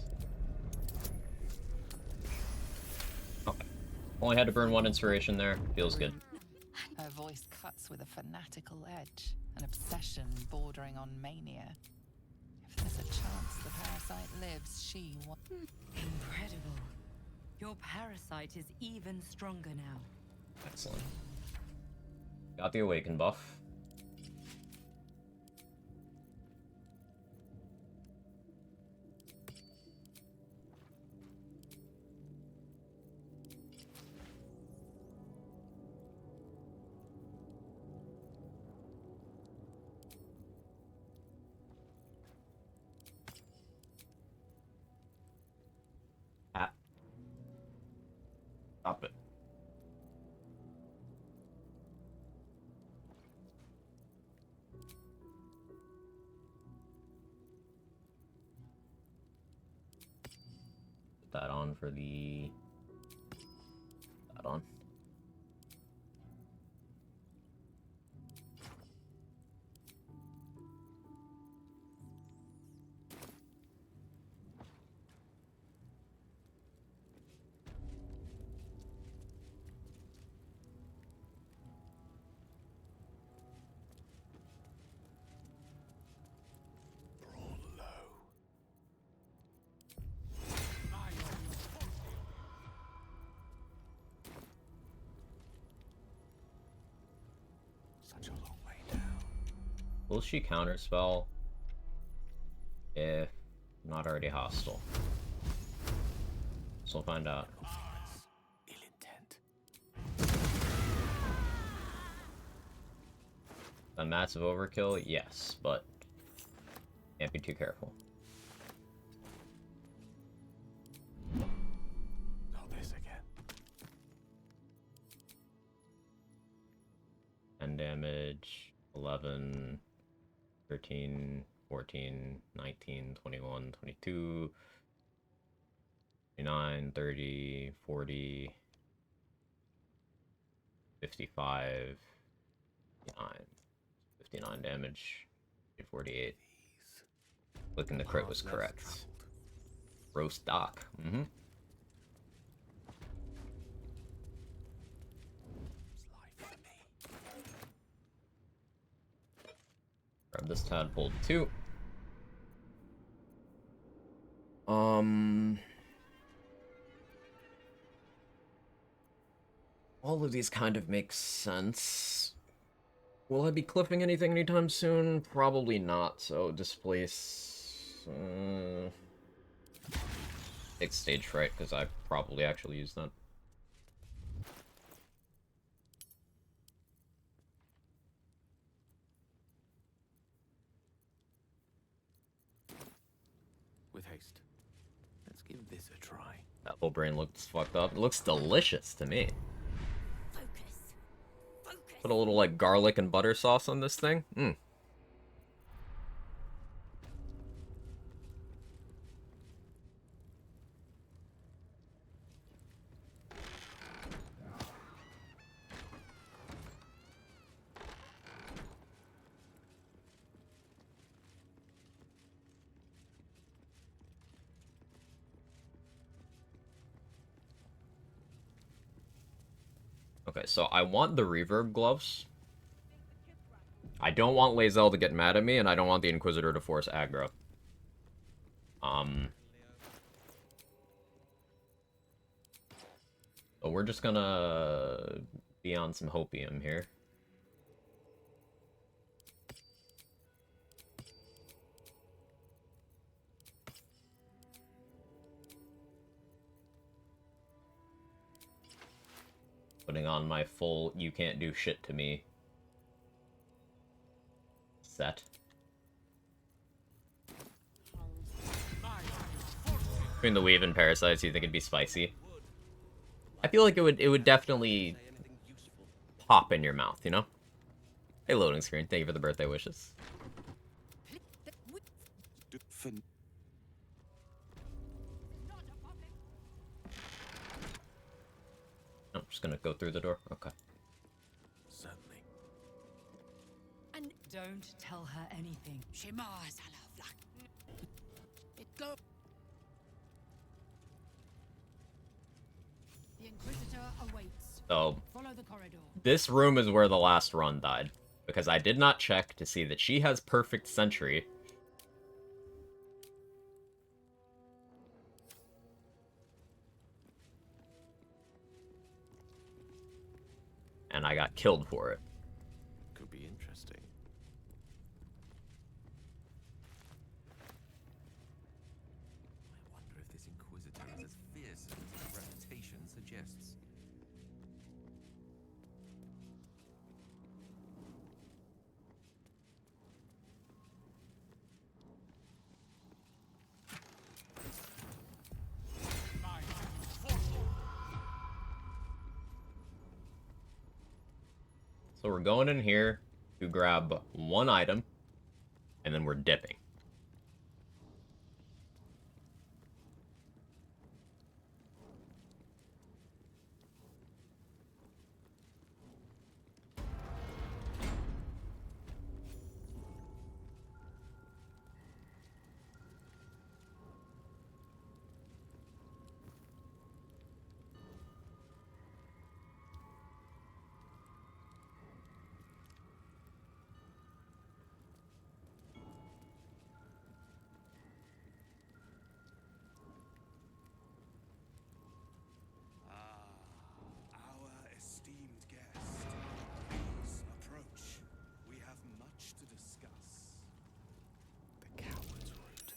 Okay. Only had to burn one inspiration there. Feels good. Her voice cuts with a fanatical edge, an obsession bordering on mania. If there's a chance the parasite lives, she won't. Incredible. Your parasite is even stronger now. Excellent. Got the Awaken buff. Stop it. Put that on for the... that on. Such a long way down. Will she counterspell if not already hostile? So we'll find out. Ill intent. A massive overkill? Yes, but can't be too careful. Not this again. 10 damage, 11, 13, 14, 19, 21, 22, 29, 30, 40, 55, 59 damage, 48. Looking the crit was correct. Roast Doc. Mm-hmm. Grab this tadpole too. All of these kind of make sense. Will I be clipping anything anytime soon? Probably not, so displace... take stage fright, because I probably actually use that. With haste. Let's give this a try. That whole brain looks fucked up. It looks delicious to me. Focus. Focus. Put a little, like, garlic and butter sauce on this thing. Mmm. Okay, so I want the reverb gloves. I don't want Lae'zel to get mad at me, and I don't want the Inquisitor to force aggro. But we're just gonna be on some hopium here. Putting on my full you can't do shit to me set. Between the weave and parasites, you think it'd be spicy? I feel like it would definitely pop in your mouth, you know? Hey, loading screen, thank you for the birthday wishes. I'm just gonna go through the door. Okay. Certainly. And don't tell her anything. The Inquisitor awaits. So, Follow the corridor. this room is where the last run died. Because I did not check to see that she has perfect sentry. And I got killed for it. Could be interesting. I wonder if this Inquisitor is as fierce as his reputation suggests. So we're going in here to grab one item, and then we're dipping. Our esteemed guest, please approach. We have much to discuss. The coward's route.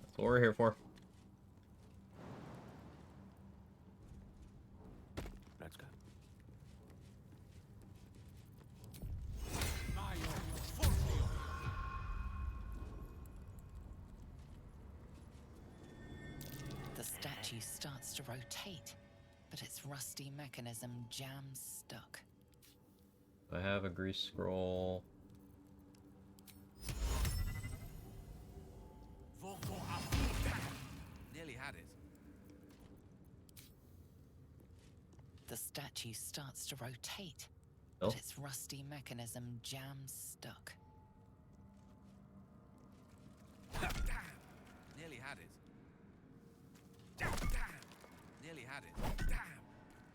That's what we're here for. Let's go. The statue starts to rotate, but its rusty mechanism jams stuck. I have a grease scroll. Nearly had it. The statue starts to rotate, Oh. but its rusty mechanism jams stuck. Nearly had it. Damn. Nearly had it. Damn.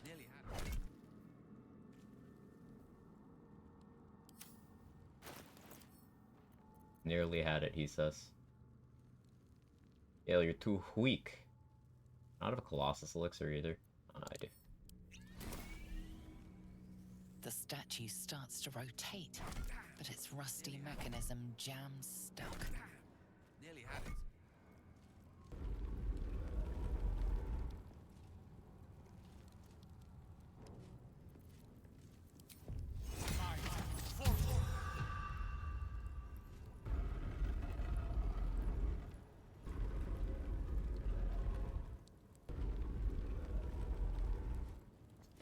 Nearly had it. Nearly had it, he says. Gale, you're too weak. I don't have a Colossus elixir either. Oh, no, I do. The statue starts to rotate, but its rusty mechanism jams stuck. Nearly had it.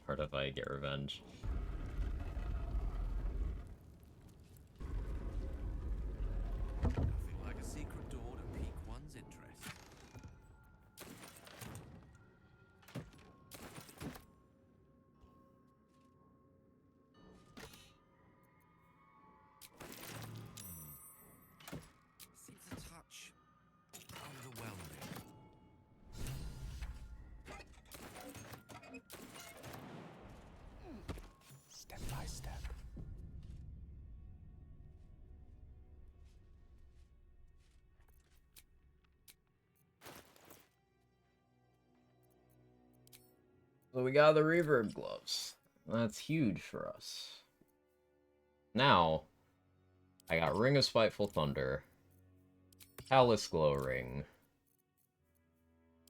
Part of I get revenge. Nothing like a secret door to pique one's interest. So we got the reverb gloves. That's huge for us. Now, I got Ring of Spiteful Thunder, Callous Glow Ring,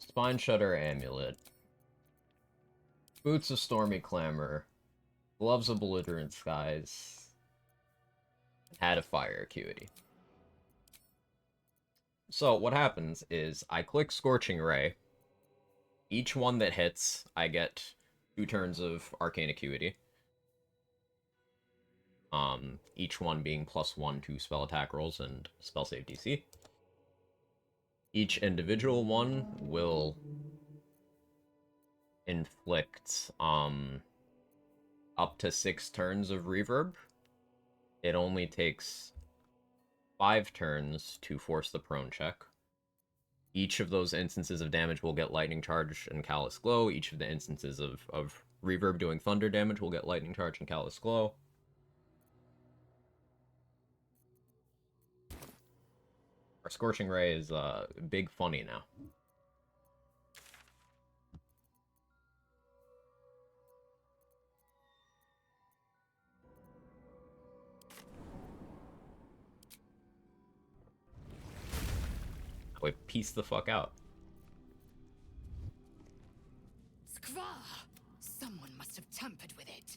Spine Shudder Amulet, Boots of Stormy Clamor, Gloves of Belligerent Skies, Hat of Fire Acuity. So what happens is I click Scorching Ray. Each one that hits, I get 2 turns of Arcane Acuity. Each one being +1 to spell attack rolls and spell save DC. Each individual one will inflict up to 6 turns of reverb. It only takes 5 turns to force the prone check. Each of those instances of damage will get Lightning Charge and Callous Glow. Each of the instances of reverb doing thunder damage will get Lightning Charge and Callous Glow. Our Scorching Ray is big funny now. We piece the fuck out. Skva! Someone must have tampered with it.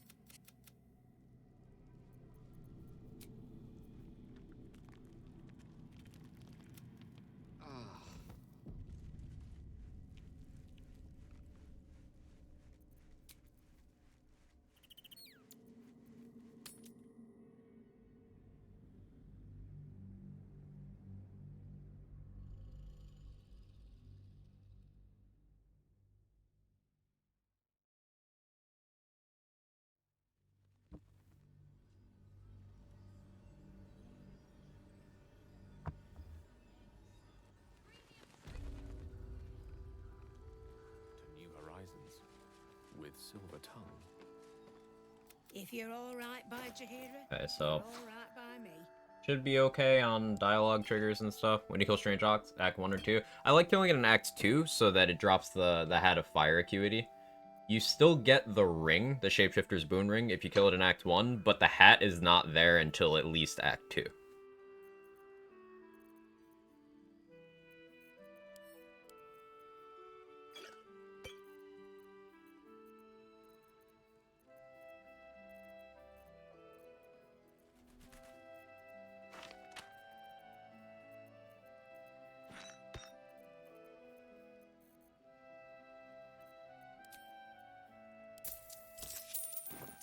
To new horizons with Silver Tongue. If you're all right by Jaheira, Okay, so you're all right by me. should be okay on dialogue triggers and stuff. When you kill Strange Ox, Act 1 or 2. I like killing it in Act 2 so that it drops the Hat of Fire Acuity. You still get the ring, the Shapeshifter's Boon Ring, if you kill it in Act 1, but the hat is not there until at least Act 2.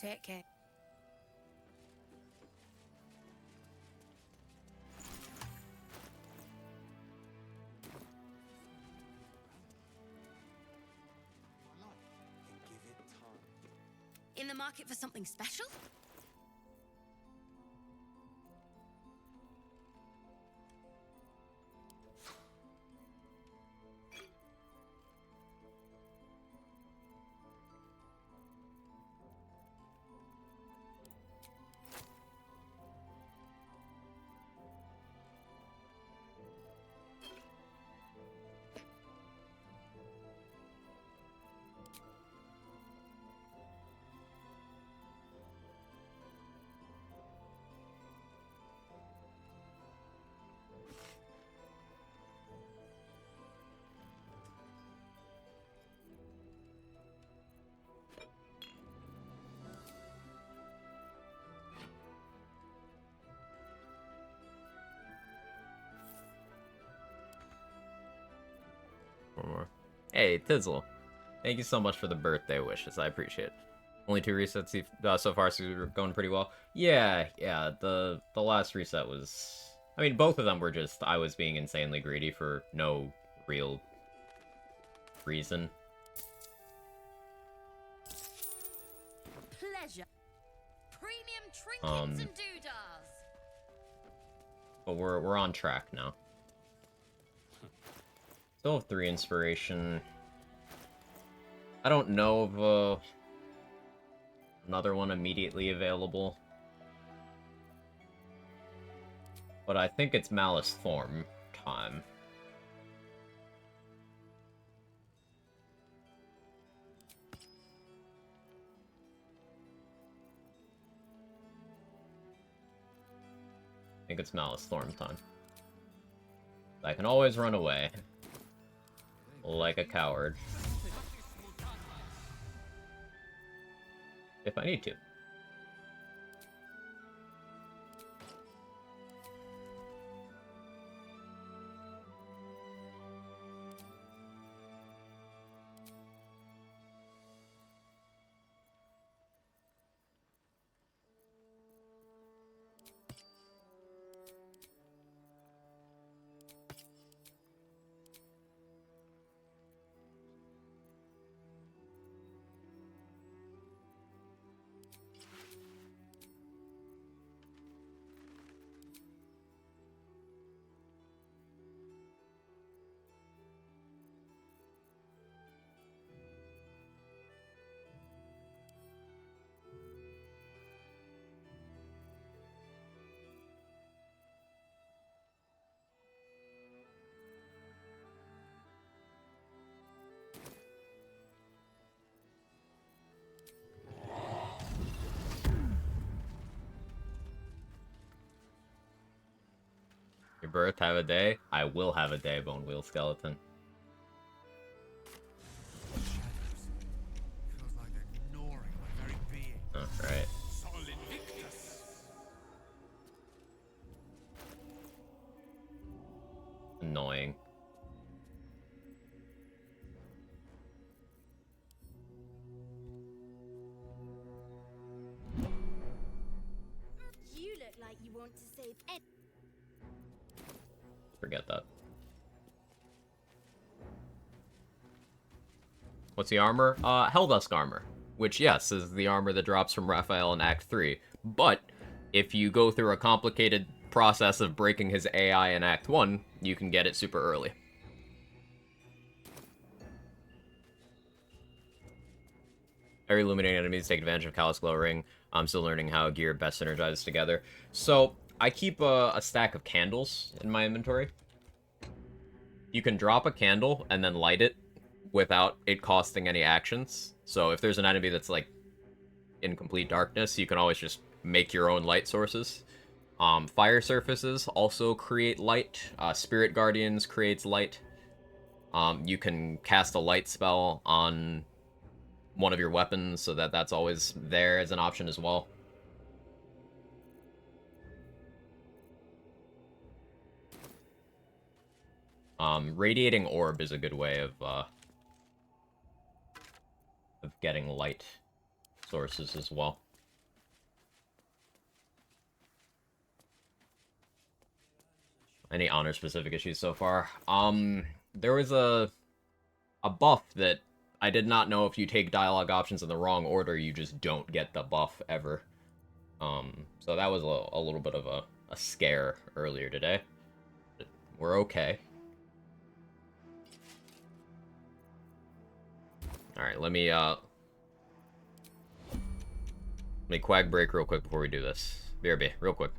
Take care. In the market for something special? One more. Hey, Tizzle. Thank you so much for the birthday wishes. I appreciate it. Only 2 resets so far, so we're going pretty well. Yeah. The last reset was... I mean, both of them were just... I was being insanely greedy for no real reason. Pleasure. Premium trinkets and doodahs. But we're on track now. Still have 3 inspiration. I don't know of another one immediately available. But I think it's Malice Form time. think it's Malice Storm time. I can always run away. Like a coward. If I need to. Your birth, have a day? I will have a day, Bone Wheel Skeleton. Alright. Annoying. You look like you want to save Ed. Forget that. What's the armor? Helldusk armor. Which, yes, is the armor that drops from Raphael in Act 3. But, if you go through a complicated process of breaking his AI in Act 1, you can get it super early. Every illuminating enemies take advantage of Callous Glow Ring. I'm still learning how gear best synergizes together. So, I keep a stack of candles in my inventory. You can drop a candle and then light it without it costing any actions. So if there's an enemy that's, like, in complete darkness, you can always just make your own light sources. Fire surfaces also create light. Spirit Guardians creates light. You can cast a light spell on one of your weapons so that that's always there as an option as well. Radiating Orb is a good way of getting light sources as well. Any honor-specific issues so far? There was a buff that I did not know if you take dialogue options in the wrong order, you just don't get the buff ever. So that was a little bit of a scare earlier today. But we're okay. Alright, let me quag break real quick before we do this. BRB, real quick.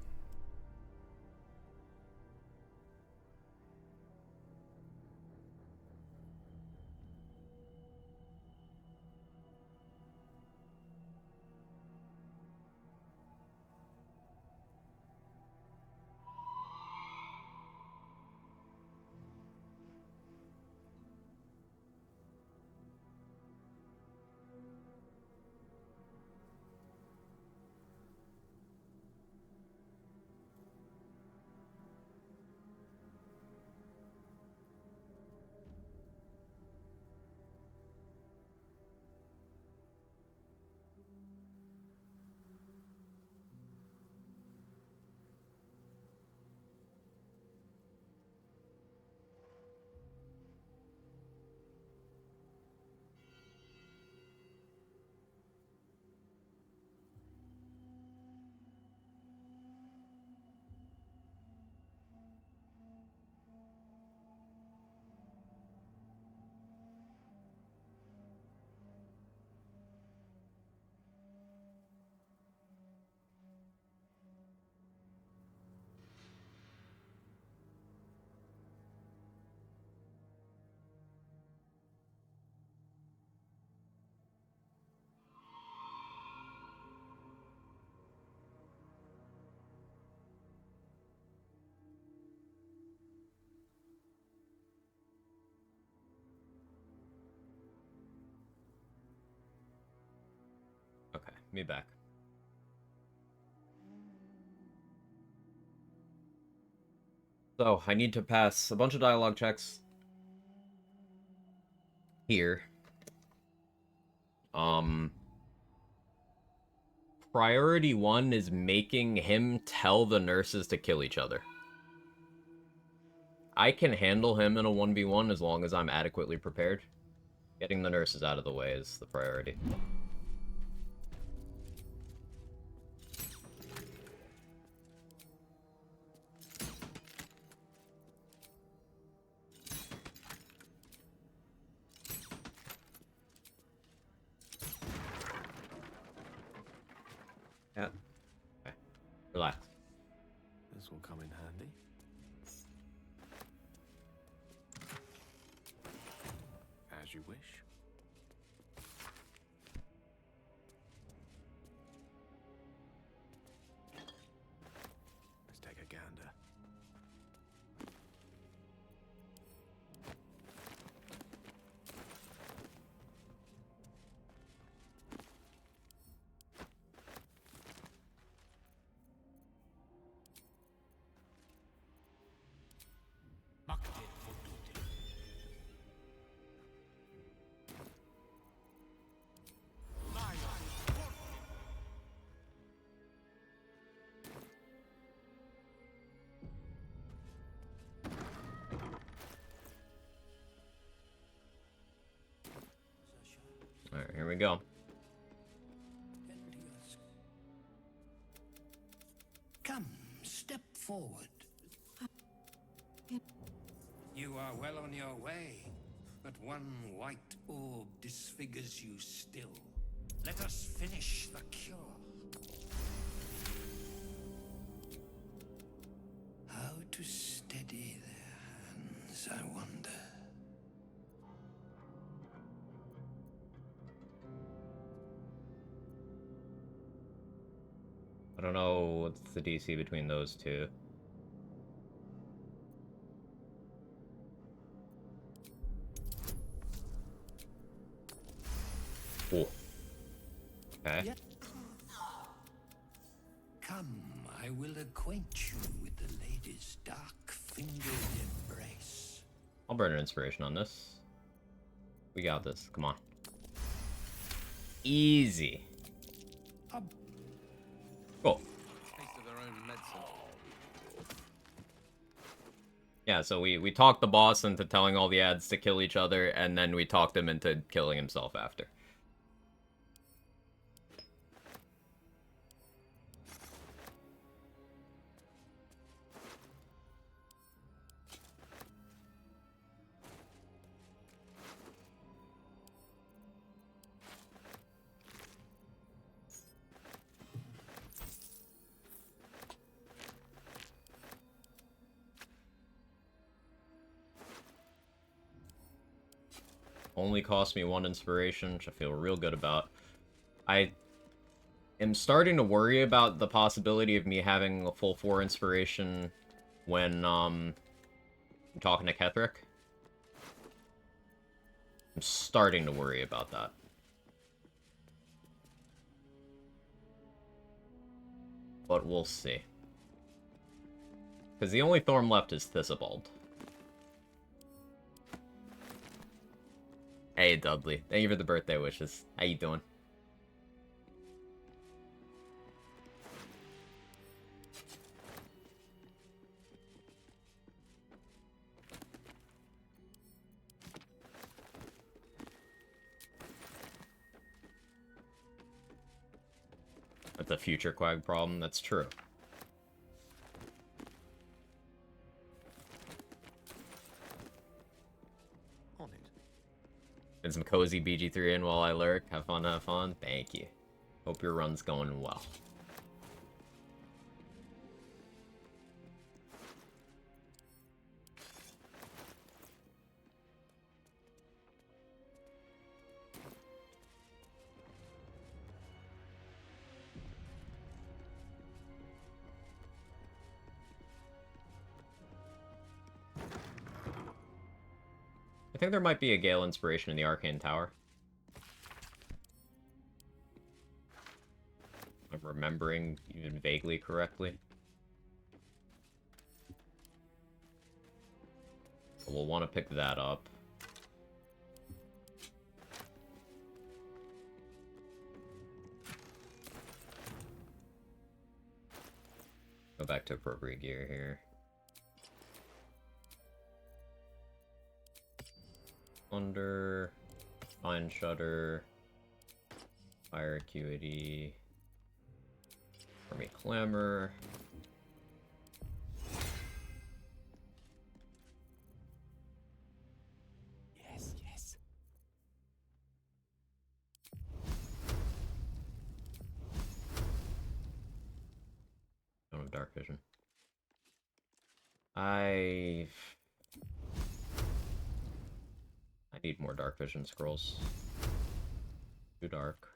Me back. So, I need to pass a bunch of dialogue checks here. Priority 1 is making him tell the nurses to kill each other. I can handle him in a 1v1 as long as I'm adequately prepared. Getting the nurses out of the way is the priority. Yeah. Okay. Relax. This will come in handy. As you wish. Let's take a gander. Alright, here we go. Come, step forward. You are well on your way, but one white orb disfigures you still. Let us finish the cure. How to steady their hands, I wonder. I don't know what's the DC between those two. Cool. Okay. Come, I will acquaint you with the lady's dark-fingered embrace. I'll burn an inspiration on this. We got this. Come on. Easy. Cool. Taste of their own medicine. Yeah, so we talked the boss into telling all the ads to kill each other, and then we talked him into killing himself after. Only cost me 1 inspiration, which I feel real good about. I am starting to worry about the possibility of me having a full 4 inspiration when, I'm talking to Ketherick. I'm starting to worry about that. But we'll see. Because the only Thorm left is Thisibald. Hey, Dudley. Thank you for the birthday wishes. How you doing? That's a future Quag problem. That's true. And some cozy BG3 in while I lurk. Have fun, have fun. Thank you. Hope your run's going well. I think there might be a Gale inspiration in the Arcane Tower. I'm remembering even vaguely correctly. So we'll want to pick that up. Go back to appropriate gear here. Under, Fine Shutter, Fire Acuity, Army Clamor. Yes, yes. Don't have dark vision. I need more dark vision scrolls. Too dark.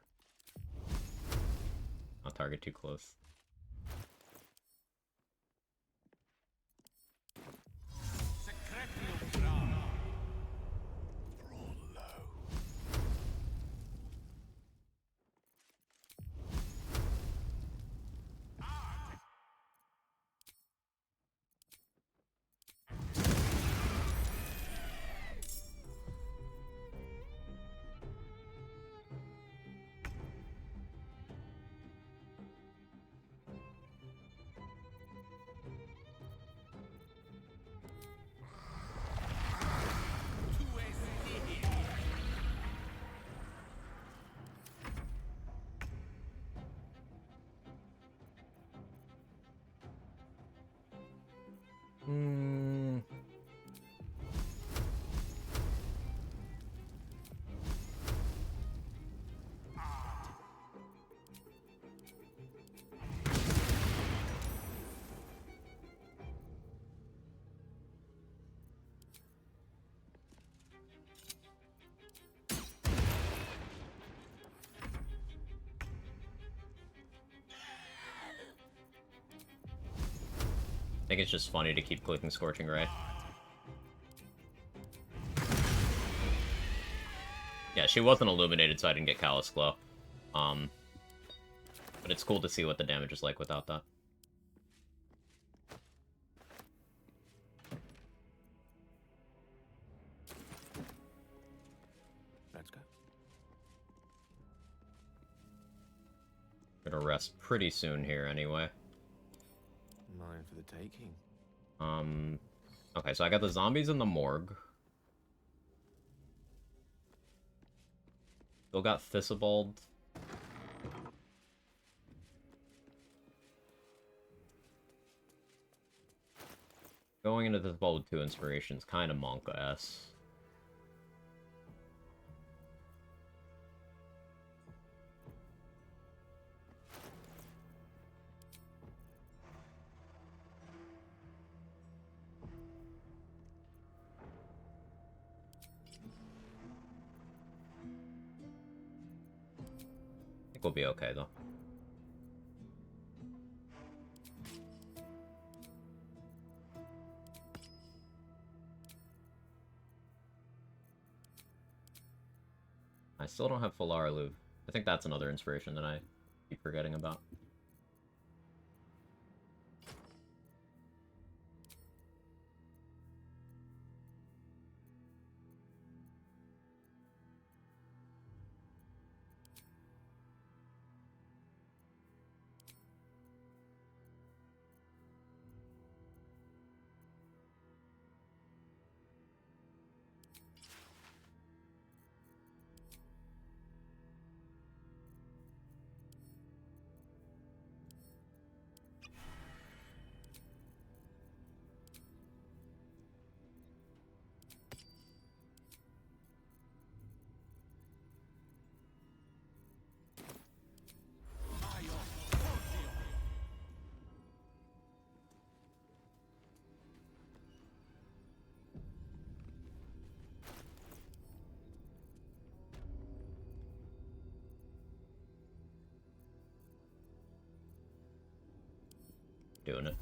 Not target too close. I think it's just funny to keep clicking Scorching Ray. Yeah, she wasn't illuminated, so I didn't get Callous Glow. But it's cool to see what the damage is like without that. Let's go. Gonna rest pretty soon here anyway. Mine for the taking. Okay, so I got the zombies in the morgue. Still got Thistibald. Going into Thistibald with 2 inspirations, kind of Monka-esque. We'll be okay, though. I still don't have Falarlu. I think that's another inspiration that I keep forgetting about. Doing it.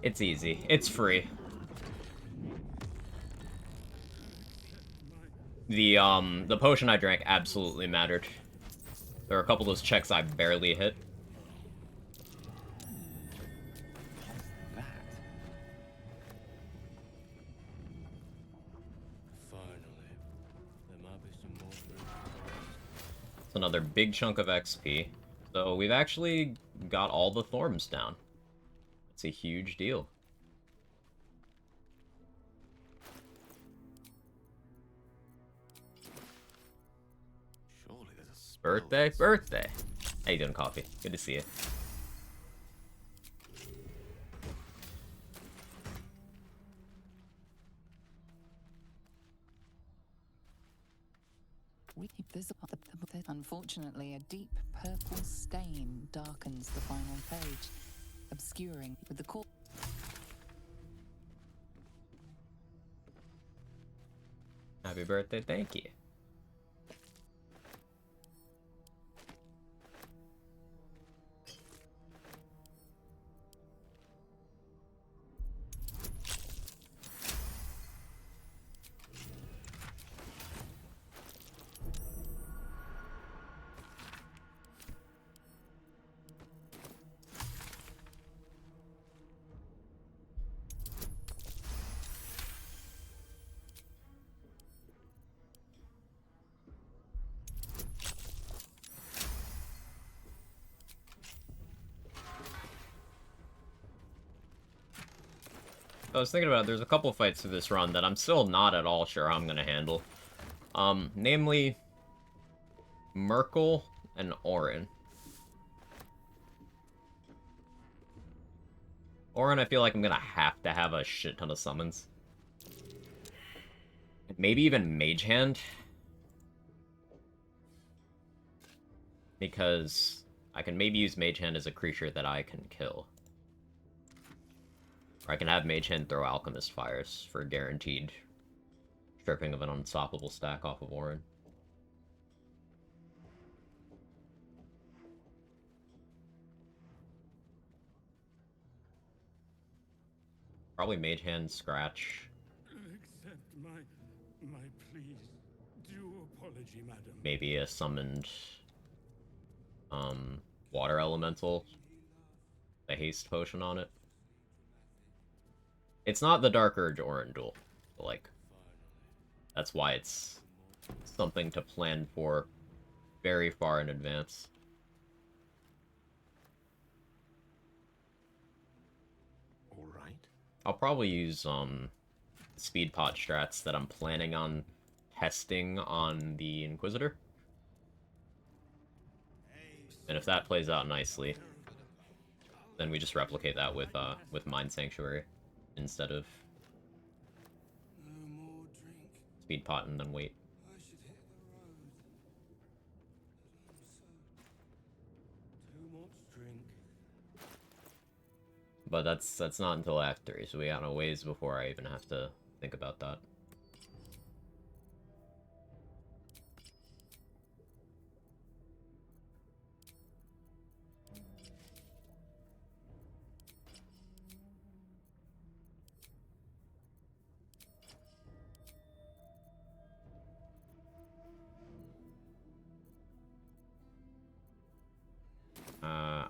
It's easy. It's free. The potion I drank absolutely mattered. There are a couple of those checks I barely hit. It's another big chunk of XP. So we've actually got all the Thorms down. It's a huge deal. Surely there's a spell. Birthday! How you doing, Coffee? Good to see you. Unfortunately, a deep purple stain darkens the final page, obscuring with the core. Happy birthday, thank you. I was thinking about it, there's a couple fights through this run that I'm still not at all sure how I'm gonna handle. Namely, Merkel and Orin. Orin, I feel like I'm gonna have to have a shit ton of summons. Maybe even Mage Hand. Because I can maybe use Mage Hand as a creature that I can kill. Or I can have Mage Hand throw Alchemist Fires for guaranteed stripping of an unstoppable stack off of Orin. Probably Mage Hand, Scratch. Accept my pleas. Due apology, madam. Maybe a summoned Water Elemental. A haste potion on it. It's not the Dark Urge Orin duel, but like, that's why it's something to plan for very far in advance. Alright. I'll probably use speed pot strats that I'm planning on testing on the Inquisitor. And if that plays out nicely, then we just replicate that with Mind Sanctuary instead of speed pot and then wait. But that's not until Act 3, so we got a ways before I even have to think about that.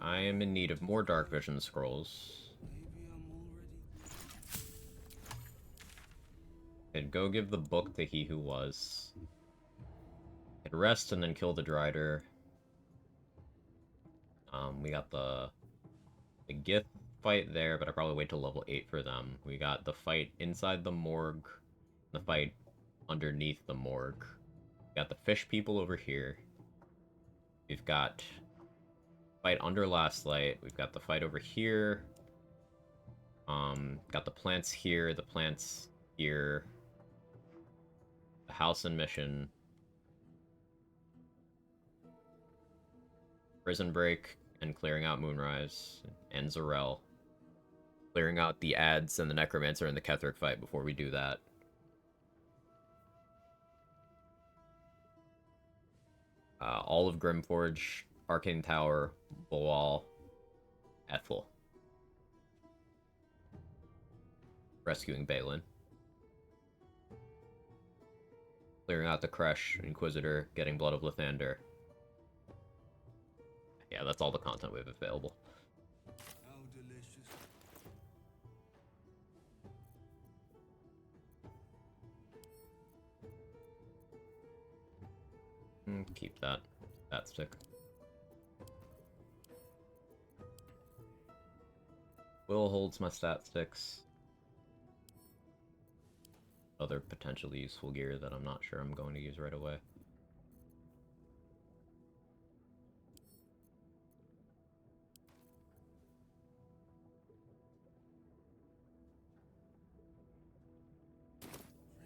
I am in need of more Dark Vision scrolls. I'd go give the book to He Who Was. I'd rest and then kill the Drider. We got the Gith fight there, but I probably wait till level 8 for them. We got the fight inside the morgue, the fight underneath the morgue. We got the fish people over here. We've got fight under Last Light. We've got the fight over here. Got the plants here, the plants here. The house and mission. Prison Break and clearing out Moonrise and Zarel. Clearing out the ads and the Necromancer and the Ketheric fight before we do that. All of Grimforge, Arcane Tower, Boal, Ethel. rescuing Balin. Clearing out the Kresh, Inquisitor, getting Blood of Lathander. Yeah, that's all the content we have available. How delicious. Keep that stick. Will holds my stat sticks. Other potentially useful gear that I'm not sure I'm going to use right away.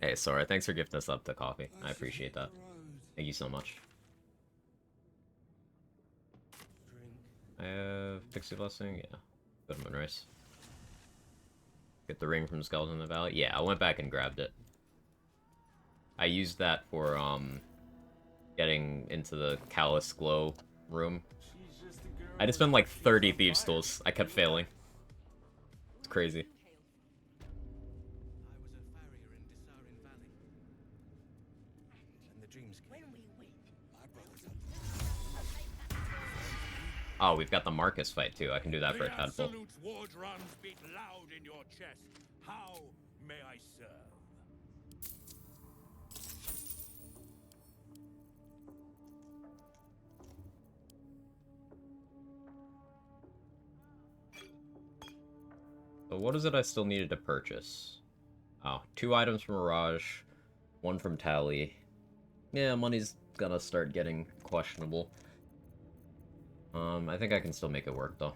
Hey, Sora, thanks for gifting us up the coffee. I appreciate that. Thank you so much. I have Pixie Blessing, yeah. Go to Moonrise. Get the ring from Skeleton in the Valley. Yeah, I went back and grabbed it. I used that for, getting into the Callous Glow room. I just spent like 30 Thieves' Tools. I kept failing. It's crazy. Oh, we've got the Marcus fight too. I can do that for a tadpole. War drums beat loud in your chest. How may I serve? So what is it I still needed to purchase? Oh, 2 items from Mirage, 1 from Tally. Yeah, money's gonna start getting questionable. I think I can still make it work, though.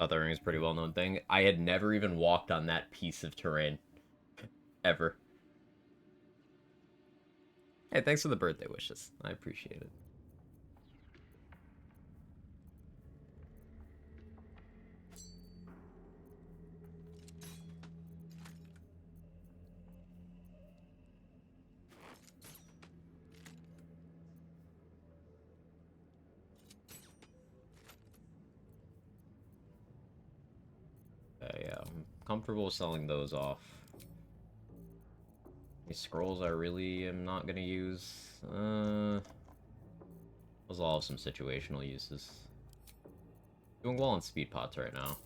Othering is a pretty well-known thing. I had never even walked on that piece of terrain. Ever. Hey, thanks for the birthday wishes. I appreciate it. Yeah, I'm comfortable selling those off. These scrolls I really am not gonna use. Those all have some situational uses. Doing well on speed pots right now.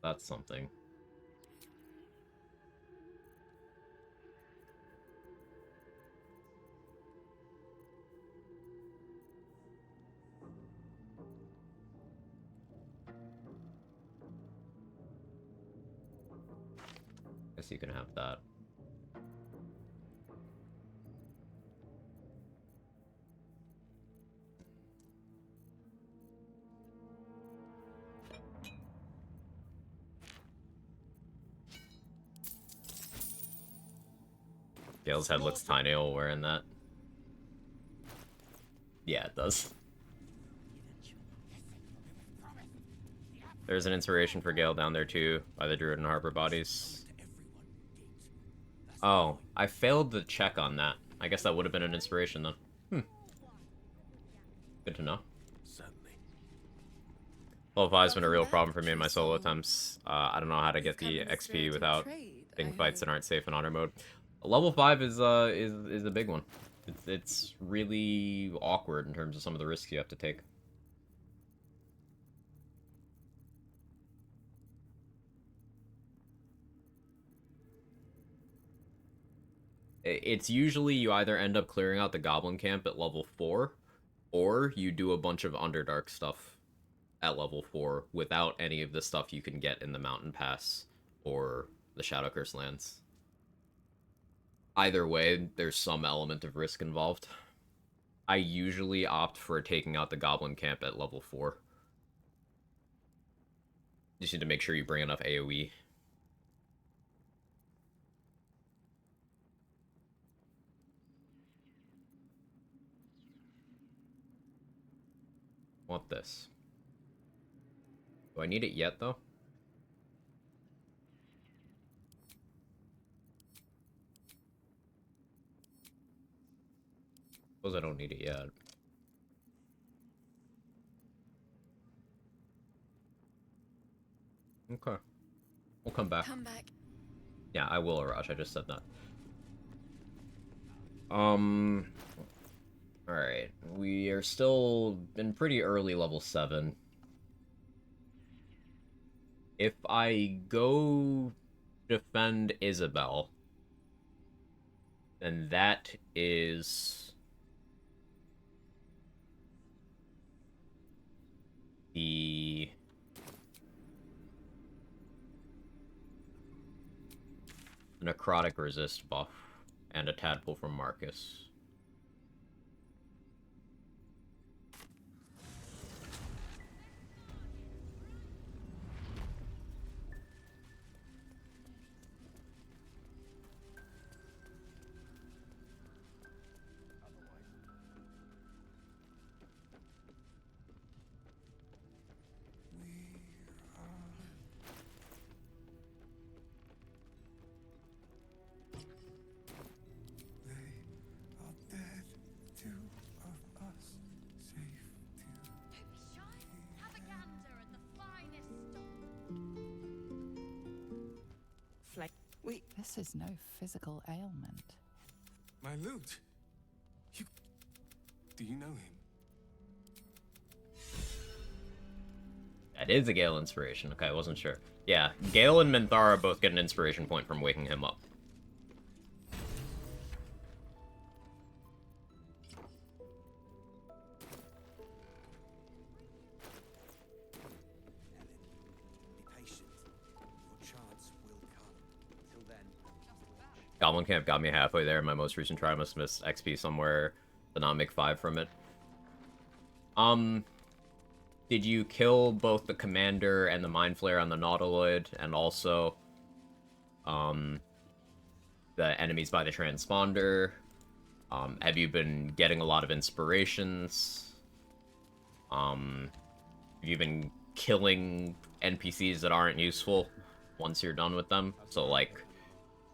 That's something. Guess you can have that. Gale's head looks tiny while wearing that. Yeah, it does. There's an inspiration for Gale down there too, by the Druid and Harbor bodies. Oh, I failed to check on that. I guess that would have been an inspiration then. Good to know. Certainly. Level 5's been a real problem for me in my solo attempts. I don't know how to get the XP without getting fights that aren't safe in honor mode. Level 5 is a big one. It's really awkward in terms of some of the risks you have to take. It's usually you either end up clearing out the Goblin Camp at level 4, or you do a bunch of Underdark stuff at level 4 without any of the stuff you can get in the Mountain Pass or the Shadow Curse lands. either way, there's some element of risk involved. I usually opt for taking out the goblin camp at level 4. Just need to make sure you bring enough AoE. Want this. Do I need it yet, though? Suppose I don't need it yet. Okay. We'll come back. Come back. Yeah, I will, Arash. I just said that. Alright. We are still in pretty early level 7. If I go defend Isabel, then that is the necrotic resist buff and a tadpole from Marcus. This is no physical ailment. My loot. Do you know him? That is a Gale inspiration. Okay, I wasn't sure. Yeah, Gale and Minthara both get an inspiration point from waking him up. Goblin Camp got me halfway there in my most recent try. I must have missed XP somewhere to not make 5 from it. Did you kill both the Commander and the Mind Flayer on the Nautiloid, and also, the enemies by the Transponder? Have you been getting a lot of inspirations? Have you been killing NPCs that aren't useful once you're done with them? So, like,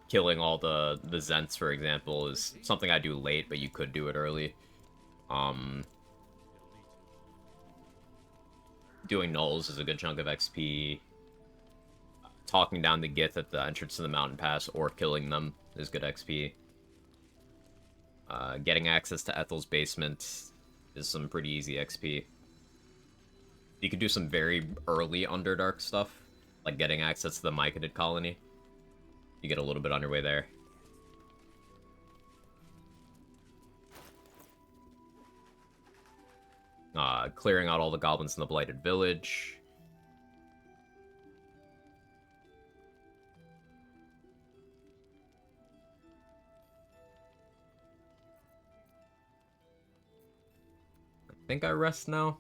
killing all the Zents, for example, is something I do late, but you could do it early. Doing nulls is a good chunk of XP. Talking down the Gith at the entrance to the mountain pass or killing them is good XP. Getting access to Ethel's basement is some pretty easy XP. You could do some very early Underdark stuff, like getting access to the Mycotid colony. You get a little bit on your way there. Clearing out all the goblins in the Blighted Village. I think I rest now.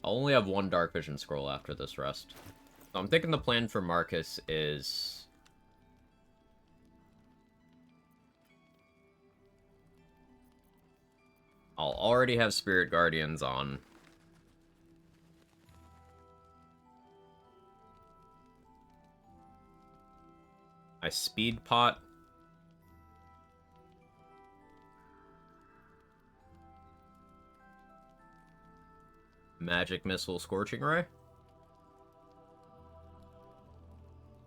I'll only have 1 Dark Vision scroll after this rest. So I'm thinking the plan for Marcus is... I'll already have Spirit Guardians on. I speed pot. Magic Missile, Scorching Ray.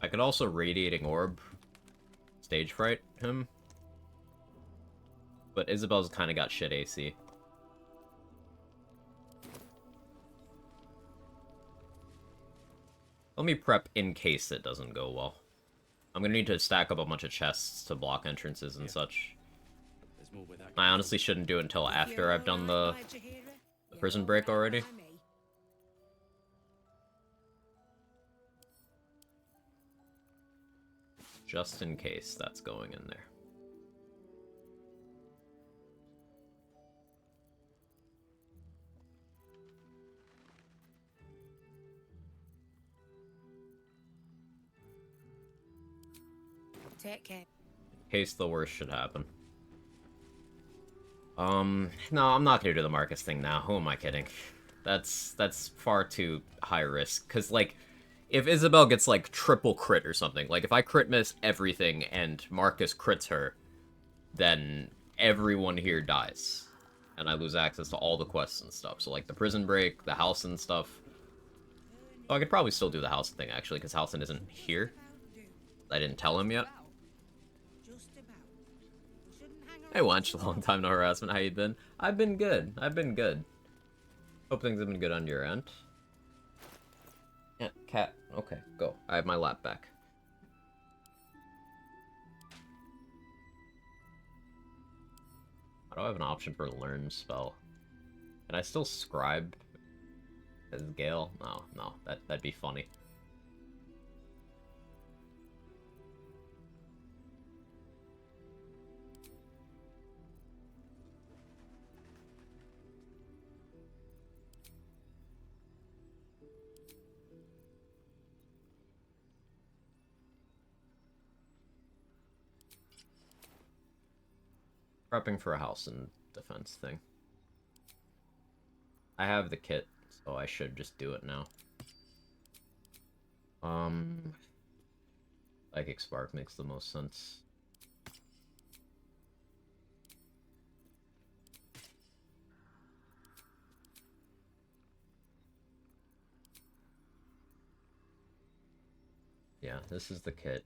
I could also Radiating Orb. Stage Fright him. But Isabel's kind of got shit AC. Let me prep in case it doesn't go well. I'm gonna need to stack up a bunch of chests to block entrances and such. I honestly shouldn't do it until after I've done the prison break already. Just in case that's going in there. Take care. In case the worst should happen. No, I'm not gonna do the Marcus thing now. Who am I kidding? That's far too high risk. Cause like, if Isabel gets like triple crit or something, like if I crit miss everything and Marcus crits her, then everyone here dies. And I lose access to all the quests and stuff. So like the prison break, the house and stuff. Oh, I could probably still do the house thing actually, because Halson isn't here. I didn't tell him yet. Hey, Wench, long time no harassment. How you been? I've been good. I've been good. Hope things have been good on your end. Yeah, cat. Okay, go. I have my lap back. I don't have an option for a learn spell. Can I still scribe as Gale? No, that'd be funny. Prepping for a house and defense thing. I have the kit, so I should just do it now. Psychic Spark makes the most sense. Yeah, this is the kit.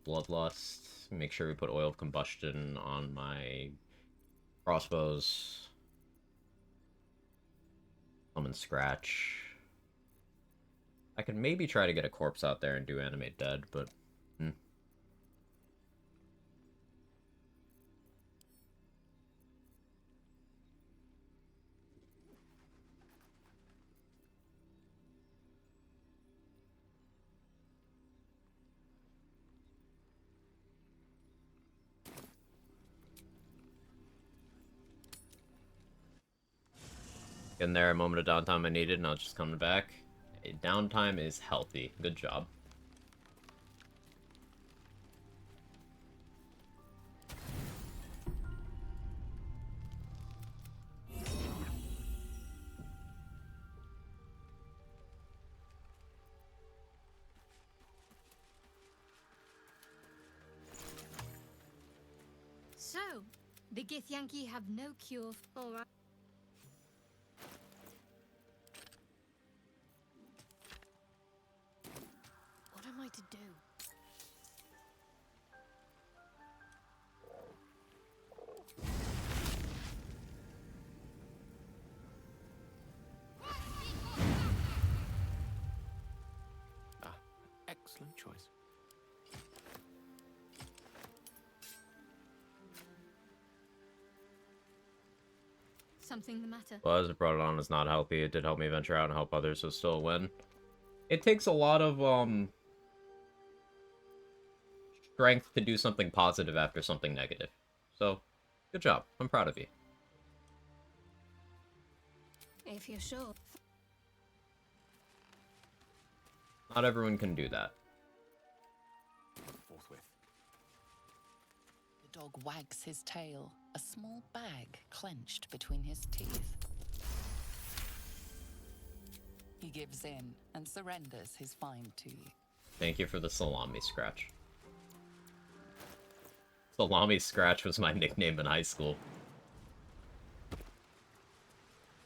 Bloodlust. Make sure we put Oil of Combustion on my crossbows. Summon Scratch. I could maybe try to get a corpse out there and do Animate Dead, but... Getting there, a moment of downtime I needed, and I was just coming back. Hey, downtime is healthy. Good job. So, the Githyanki have no cure for... What am I to do? Excellent choice. Something the matter? Well, as it brought it on is not healthy. It did help me venture out and help others, so still a win. It takes a lot of, strength to do something positive after something negative. So, good job. I'm proud of you. If you're sure. Not everyone can do that. Forthwith. The dog wags his tail, a small bag clenched between his teeth. He gives in and surrenders his find to you. Thank you for the salami scratch. Salami Scratch was my nickname in high school.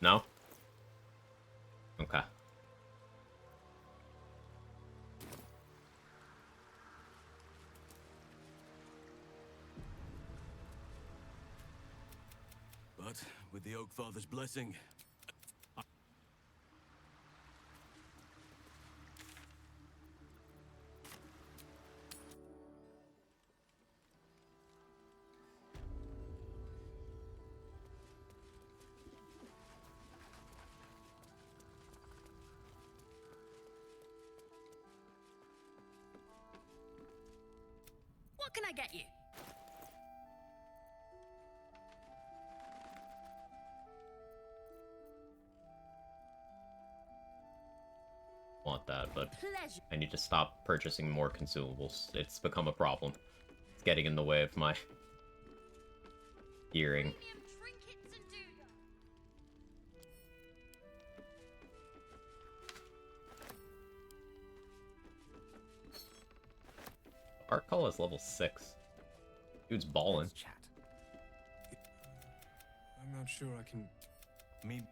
No? Okay. But with the Oak Father's blessing, can I get you? Want that, but Pleasure. I need to stop purchasing more consumables. It's become a problem. It's getting in the way of my gearing. Art Call is level 6. Dude's ballin'. I'm not sure I can... Me.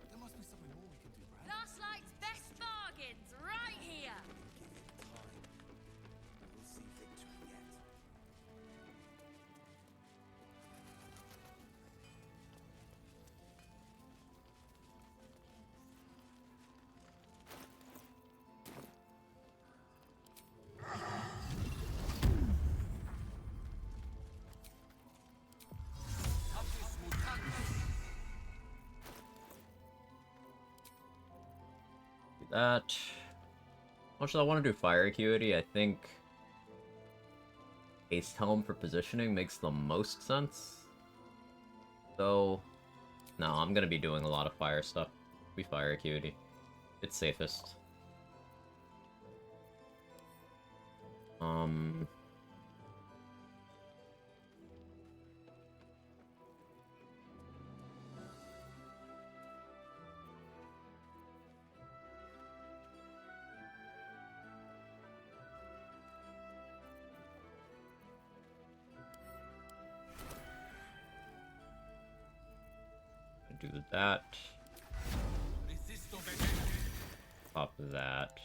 There must be something more we can do, right? Last Light's best bargains, right here. We'll see victory yet. That. How much do I want to do fire acuity? I think Ace Helm for positioning makes the most sense. So, no, I'm gonna be doing a lot of fire stuff. We fire acuity. It's safest. Do that. Pop that.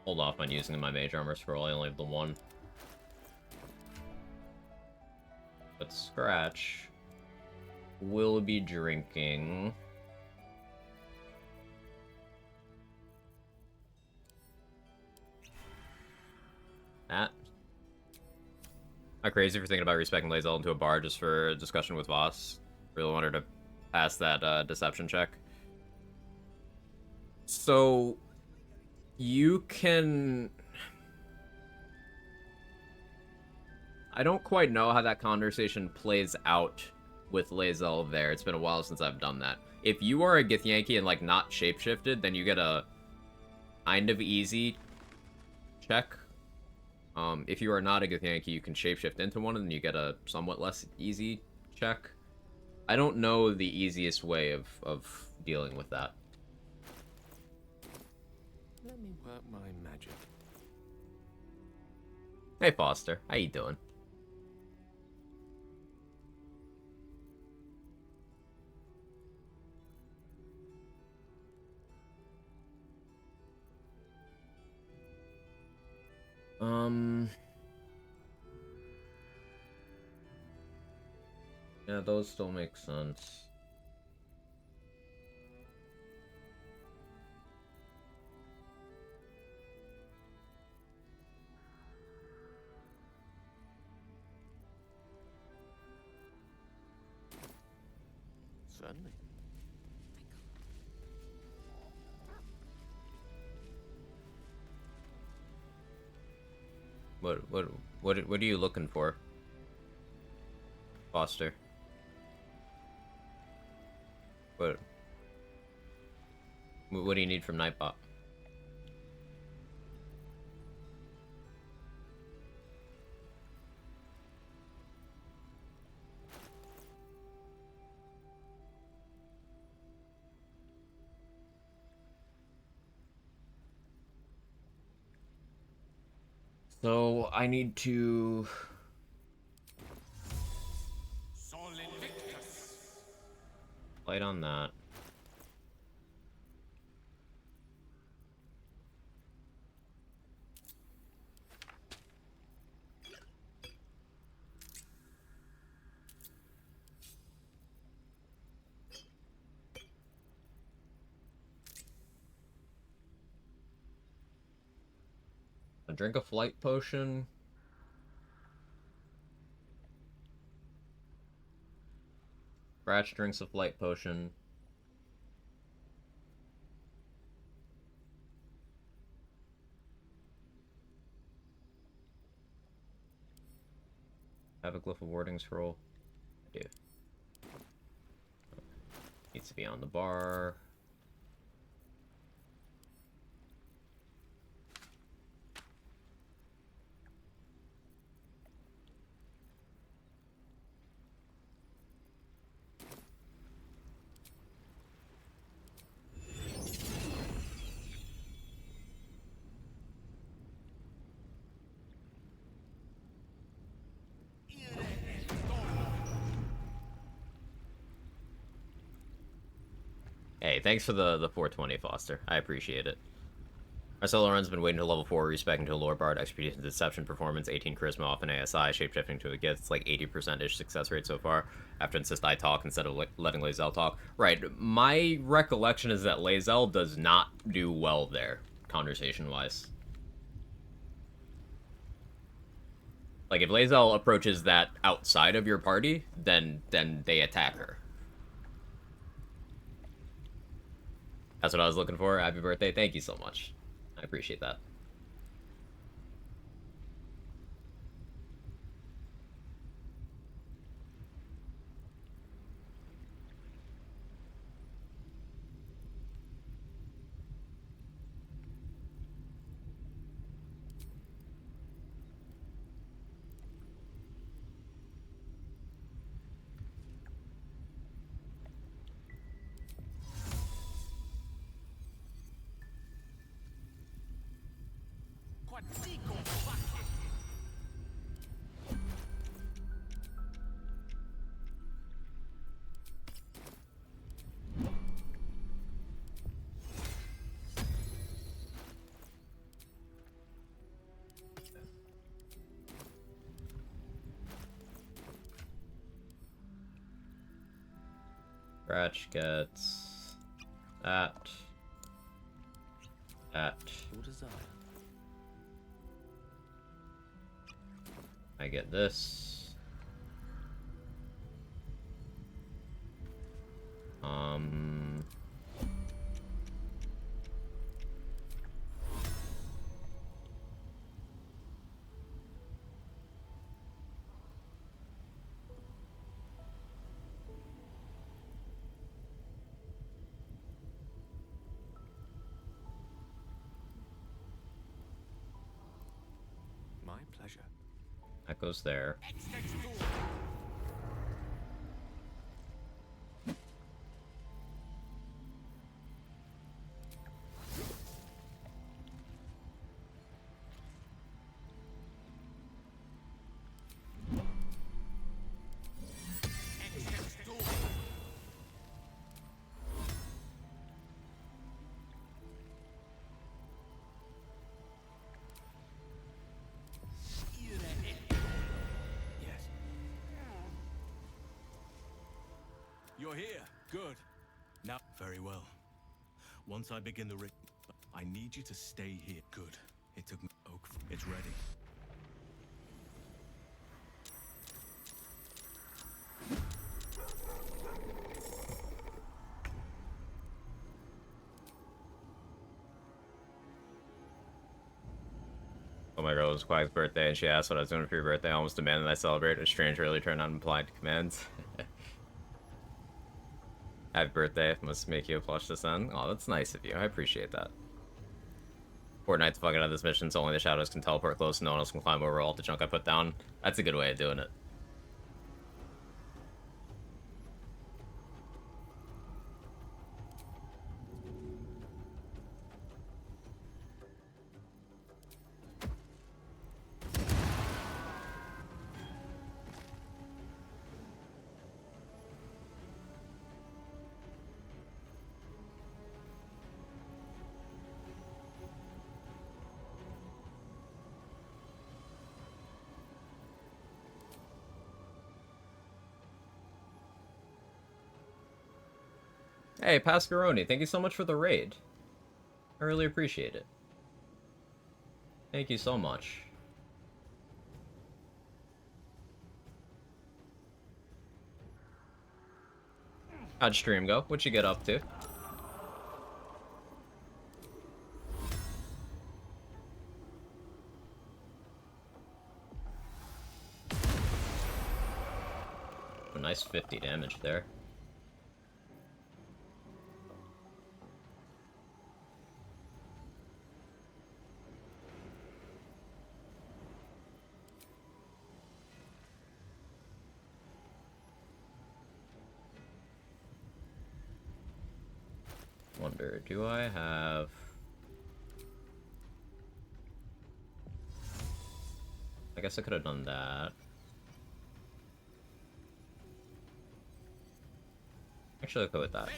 Hold off on using my mage armor scroll, I only have the one. But Scratch will be drinking that. Not crazy for thinking about respecting Lae'zel into a bar just for a discussion with Voss. Really wanted to pass that deception check. So you can... I don't quite know how that conversation plays out with Lae'zel there. It's been a while since I've done that. If you are a Githyanki and, like, not shapeshifted, then you get a kind of easy check. If you are not a Githyanki, you can shapeshift into one, and then you get a somewhat less easy check. I don't know the easiest way of dealing with that. Let me work my magic. Hey, Foster. How you doing? Yeah, those still make sense. Certainly. What are you looking for, Foster? What do you need from Nightbot? So I need to light on that. Drink a flight potion. Scratch drinks a flight potion. Have a glyph of warding scroll. I do. Needs to be on the bar. Hey, thanks for the 420, Foster. I appreciate it. Our solo run's been waiting to level 4, respecting to a lore bard, expertise in deception, performance, 18 charisma off an ASI, shapeshifting to a gift. It's like 80%-ish success rate so far. After insist I talk instead of letting Lae'zel talk. Right, my recollection is that Lae'zel does not do well there, conversation-wise. Like, if Lae'zel approaches that outside of your party, then they attack her. That's what I was looking for. Happy birthday. Thank you so much. I appreciate that. Scratch gets that. Your desire. I get this. My pleasure. That goes there. You're here. Good. Now, very well. Once I begin the I need you to stay here. Good. It took me. Oak. It's ready. Oh my god, it was Quack's birthday, and she asked what I was doing for your birthday. I almost demanded I celebrate a strange early turn on implied commands. Happy birthday. Must make you a plush to send. Oh, that's nice of you. I appreciate that. Fortnite's fucking out of this mission, so only the shadows can teleport close and no one else can climb over all the junk I put down. That's a good way of doing it. Hey, Pascaroni, thank you so much for the raid. I really appreciate it. Thank you so much. How'd stream go? What'd you get up to? A nice 50 damage there. Wonder, do I have... I guess I could have done that. Actually, I'll go with that.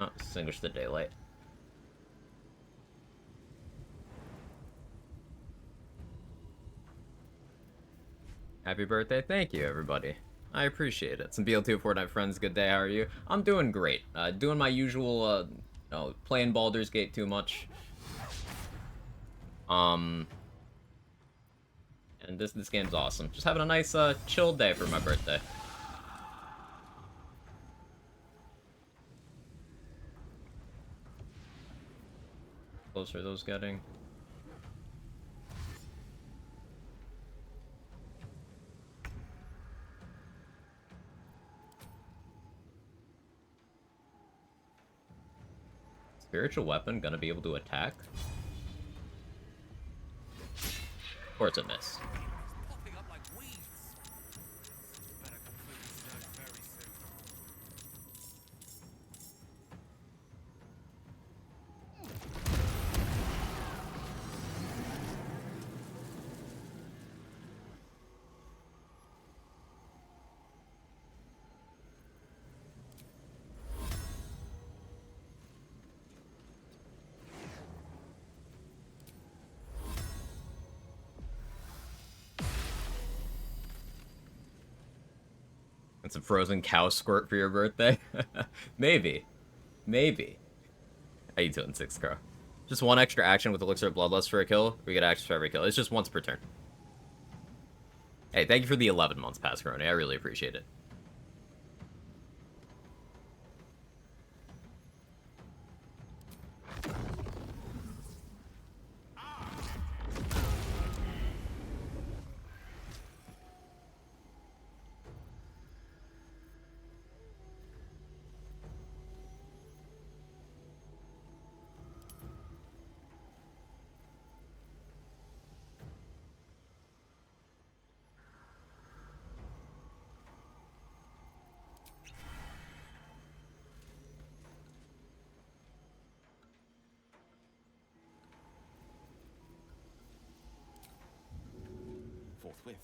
Oh, extinguish the daylight. Happy birthday. Thank you, everybody. I appreciate it. Some BL2 Fortnite friends, good day, how are you? I'm doing great. Doing my usual, playing Baldur's Gate too much. And this game's awesome. Just having a nice, chill day for my birthday. Close are those getting? Spiritual weapon gonna be able to attack? Or it's a miss. And some frozen cow squirt for your birthday? Maybe. Maybe. How you doing, 6 Crow? Just one extra action with Elixir of Bloodlust for a kill. We get actions for every kill. It's just once per turn. Hey, thank you for the 11 months past, Corona. I really appreciate it. Forthwith.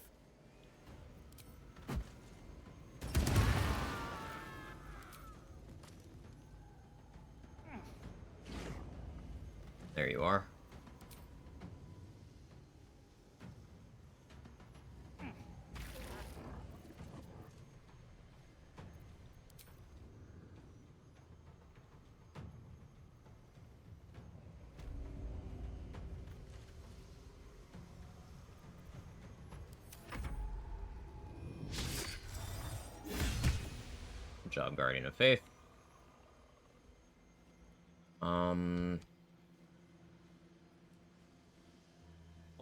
There you are. Good job, Guardian of Faith.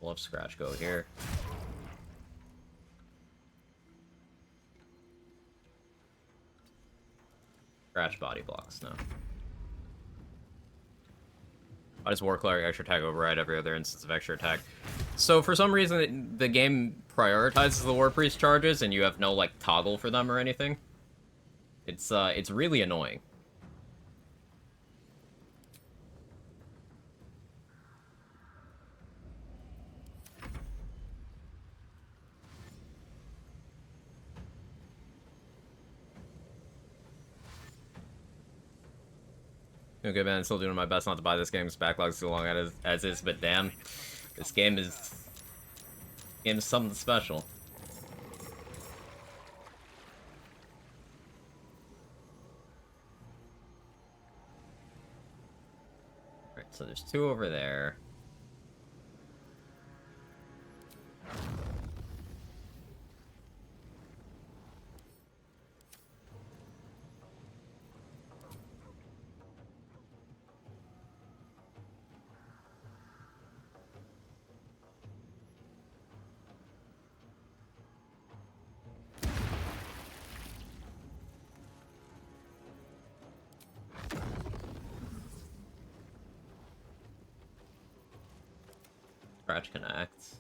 I'll have Scratch go here. Scratch body blocks now. Why does War Cleric extra attack override every other instance of extra attack? So for some reason, the game prioritizes the War Priest charges, and you have no, like, toggle for them or anything. It's really annoying. Okay, man, still doing my best not to buy this game because backlog's too long as is, but damn. This game is something special. Alright, so there's 2 over there. Scratch connects.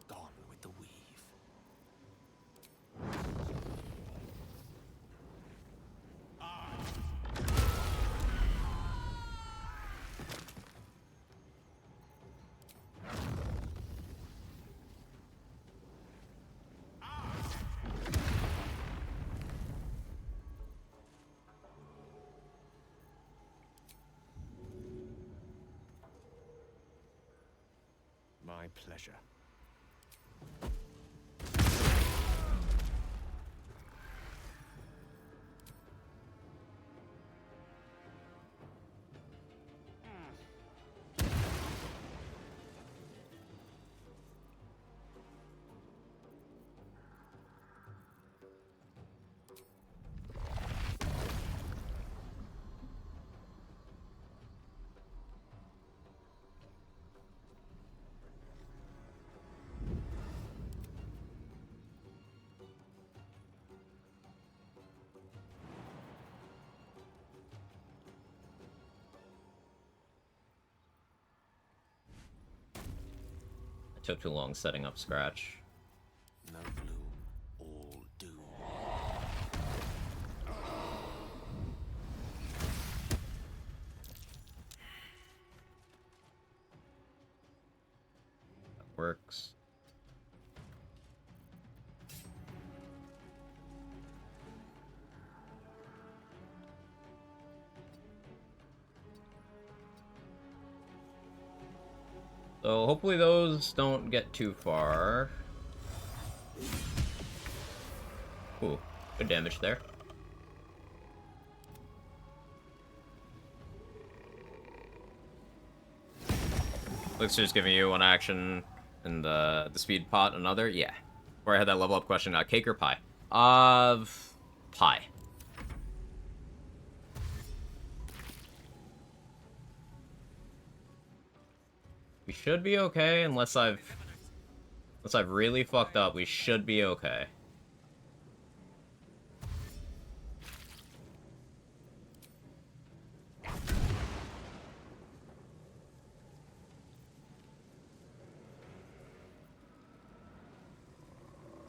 Gone with the weave. My pleasure. Took too long setting up Scratch. No bloom, all doom. That works. So hopefully those don't get too far. Ooh, good damage there. Looks just giving you one action and the speed pot another. Yeah. Where I had that level up question, cake or pie? Pie. We should be okay unless I've really fucked up. We should be okay.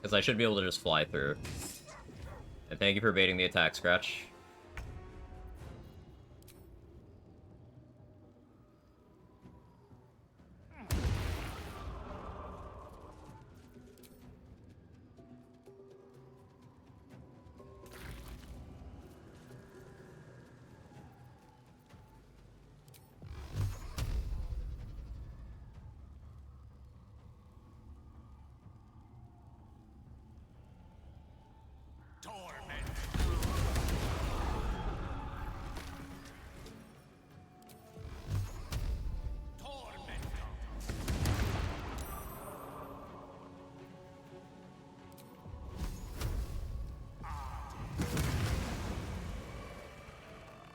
Because I should be able to just fly through. And thank you for baiting the attack, Scratch.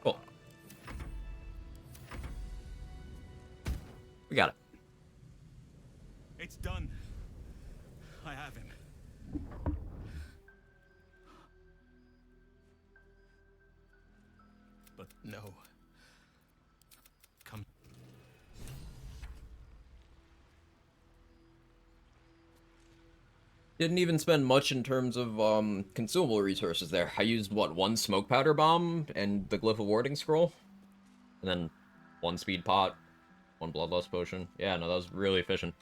Cool. We got it. It's done. I have him. But no. Come. Didn't even spend much in terms of consumable resources there. I used what, 1 smoke powder bomb and the glyph of warding scroll, and then 1 speed pot, 1 bloodlust potion. Yeah, no, that was really efficient.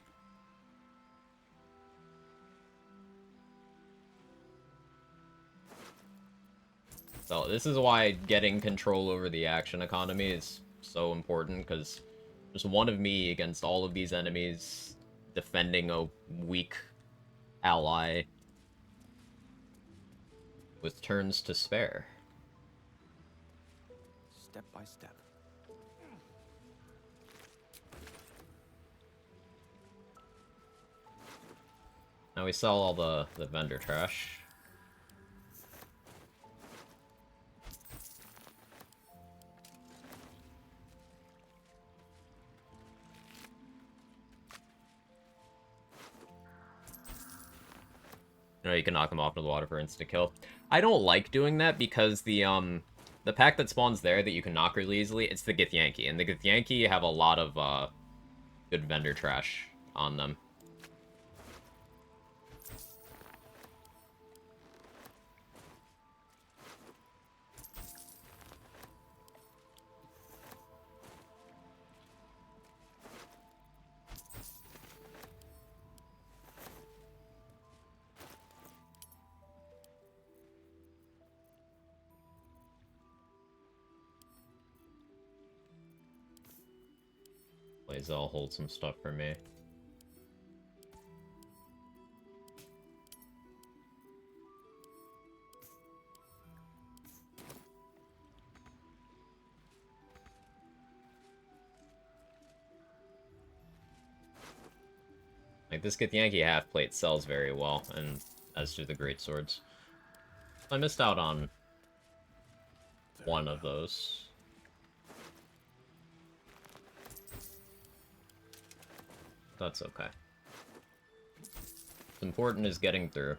So this is why getting control over the action economy is so important, because just one of me against all of these enemies defending a weak ally with turns to spare. Step by step. Now we sell all the vendor trash. You know, you can knock them off into the water for insta-kill. I don't like doing that because the pack that spawns there that you can knock really easily, it's the Githyanki. And the Githyanki have a lot of good vendor trash on them. I'll hold some stuff for me. Like, this Githyanki half-plate sells very well, and as do the great swords. I missed out on one of those. That's okay. What's important is getting through.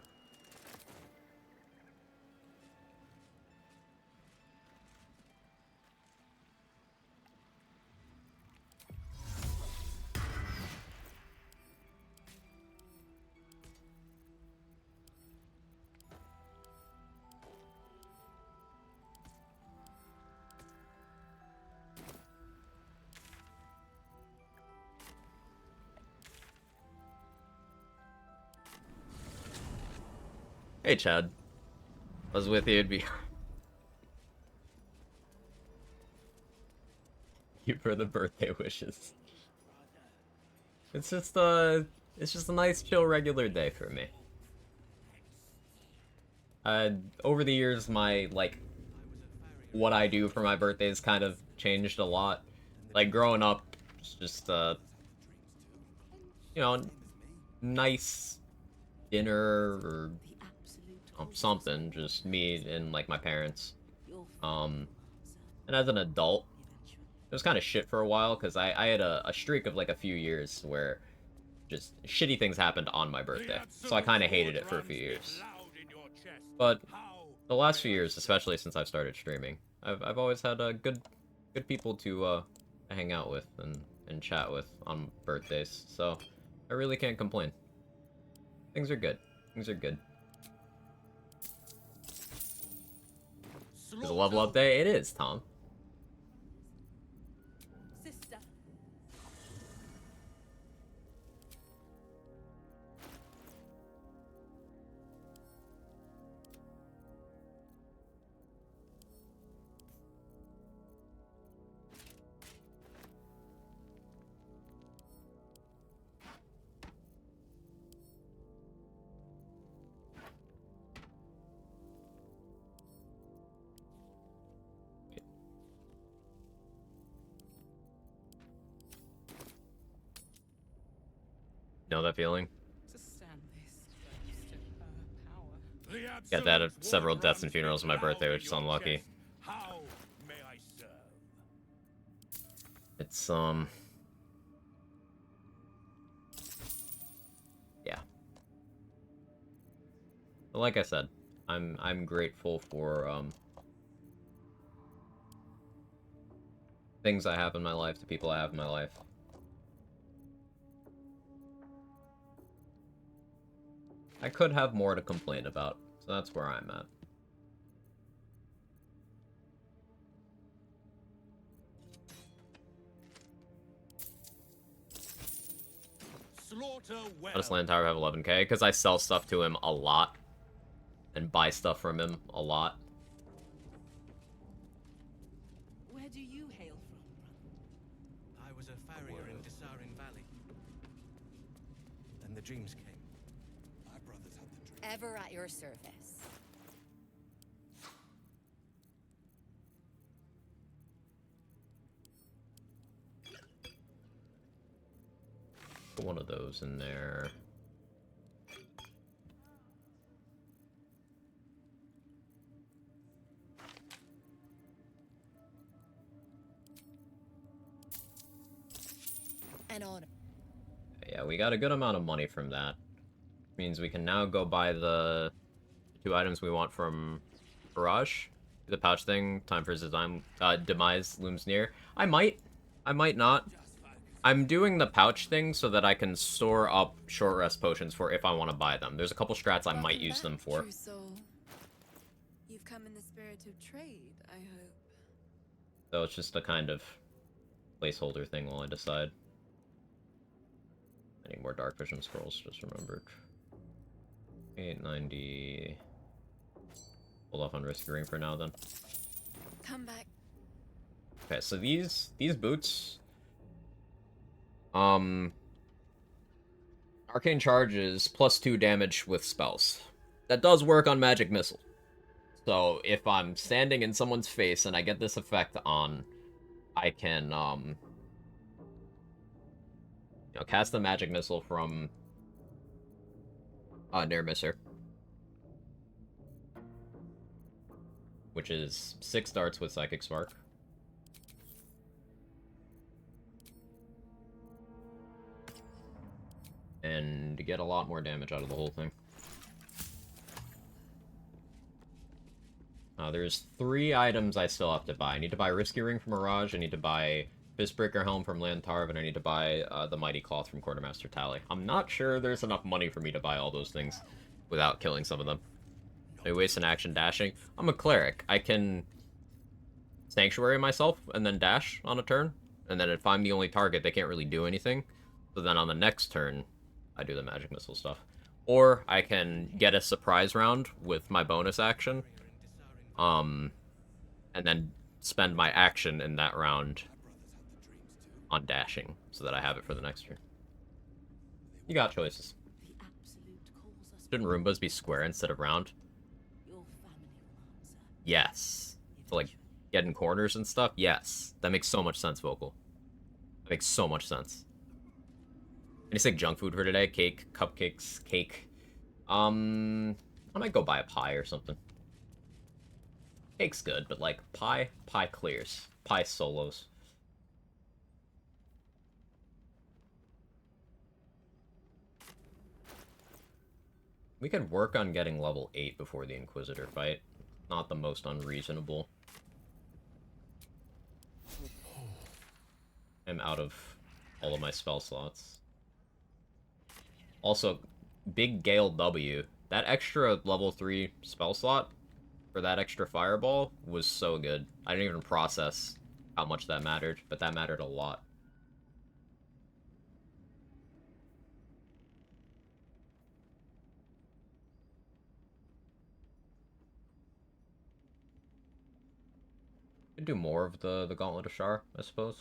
Hey, Chad. I was with you, it'd be... you for the birthday wishes. It's just a nice, chill, regular day for me. Over the years, my, like, what I do for my birthdays kind of changed a lot. Like, growing up, it's just, you know, nice dinner or something, just me and, like, my parents. And as an adult, it was kind of shit for a while, because I had a streak of, like, a few years where just shitty things happened on my birthday. So I kind of hated it for a few years. But the last few years, especially since I've started streaming, I've always had good people to hang out with and chat with on birthdays. So I really can't complain. Things are good. Things are good. Is a level up day? It is, Tom. Sister. Know that feeling? Got that at several deaths and funerals on my birthday, which is unlucky. It's, yeah. But like I said, I'm grateful for, things I have in my life, the people I have in my life. I could have more to complain about, so that's where I'm at. How does Lantar have 11k? Because I sell stuff to him a lot. And buy stuff from him a lot. the dreams came. My brothers have the dream. Ever at your service. Put one of those in there. An honor. Yeah, we got a good amount of money from that. Means we can now go buy the 2 items we want from Barrage. The pouch thing, time for his demise looms near. I might not. I'm doing the pouch thing so that I can store up short rest potions for if I want to buy them. There's a couple strats I might use them for. True soul. You've come in the spirit of trade, I hope. So it's just a kind of placeholder thing while I decide. I need more dark vision scrolls, just remembered. 890. Hold off on risky ring for now then. Come back. Okay, so these boots, arcane charges +2 damage with spells. That does work on magic missile. So if I'm standing in someone's face and I get this effect on, I can you know, cast the magic missile from near misser, which is 6 darts with psychic spark. And to get a lot more damage out of the whole thing. There's 3 items I still have to buy. I need to buy Risky Ring from Mirage, I need to buy Fistbreaker Helm from Lantarv, and I need to buy the Mighty Cloth from Quartermaster Tally. I'm not sure there's enough money for me to buy all those things without killing some of them. I waste an action dashing. I'm a Cleric. I can Sanctuary myself and then dash on a turn, and then if I'm the only target, they can't really do anything. So then on the next turn, I do the magic missile stuff. Or I can get a surprise round with my bonus action, and then spend my action in that round on dashing, so that I have it for the next turn. You got choices. Shouldn't Roombas be square instead of round? Yes. So, like, getting corners and stuff? Yes. That makes so much sense, Vocal. That makes so much sense. Any sick junk food for today? Cake, cupcakes, cake. I might go buy a pie or something. Cake's good, but like pie clears. Pie solos. We could work on getting level 8 before the Inquisitor fight. Not the most unreasonable. I'm out of all of my spell slots. Also, big Gale W. That extra level 3 spell slot for that extra fireball was so good. I didn't even process how much that mattered, but that mattered a lot. Could do more of the Gauntlet of Shar, I suppose.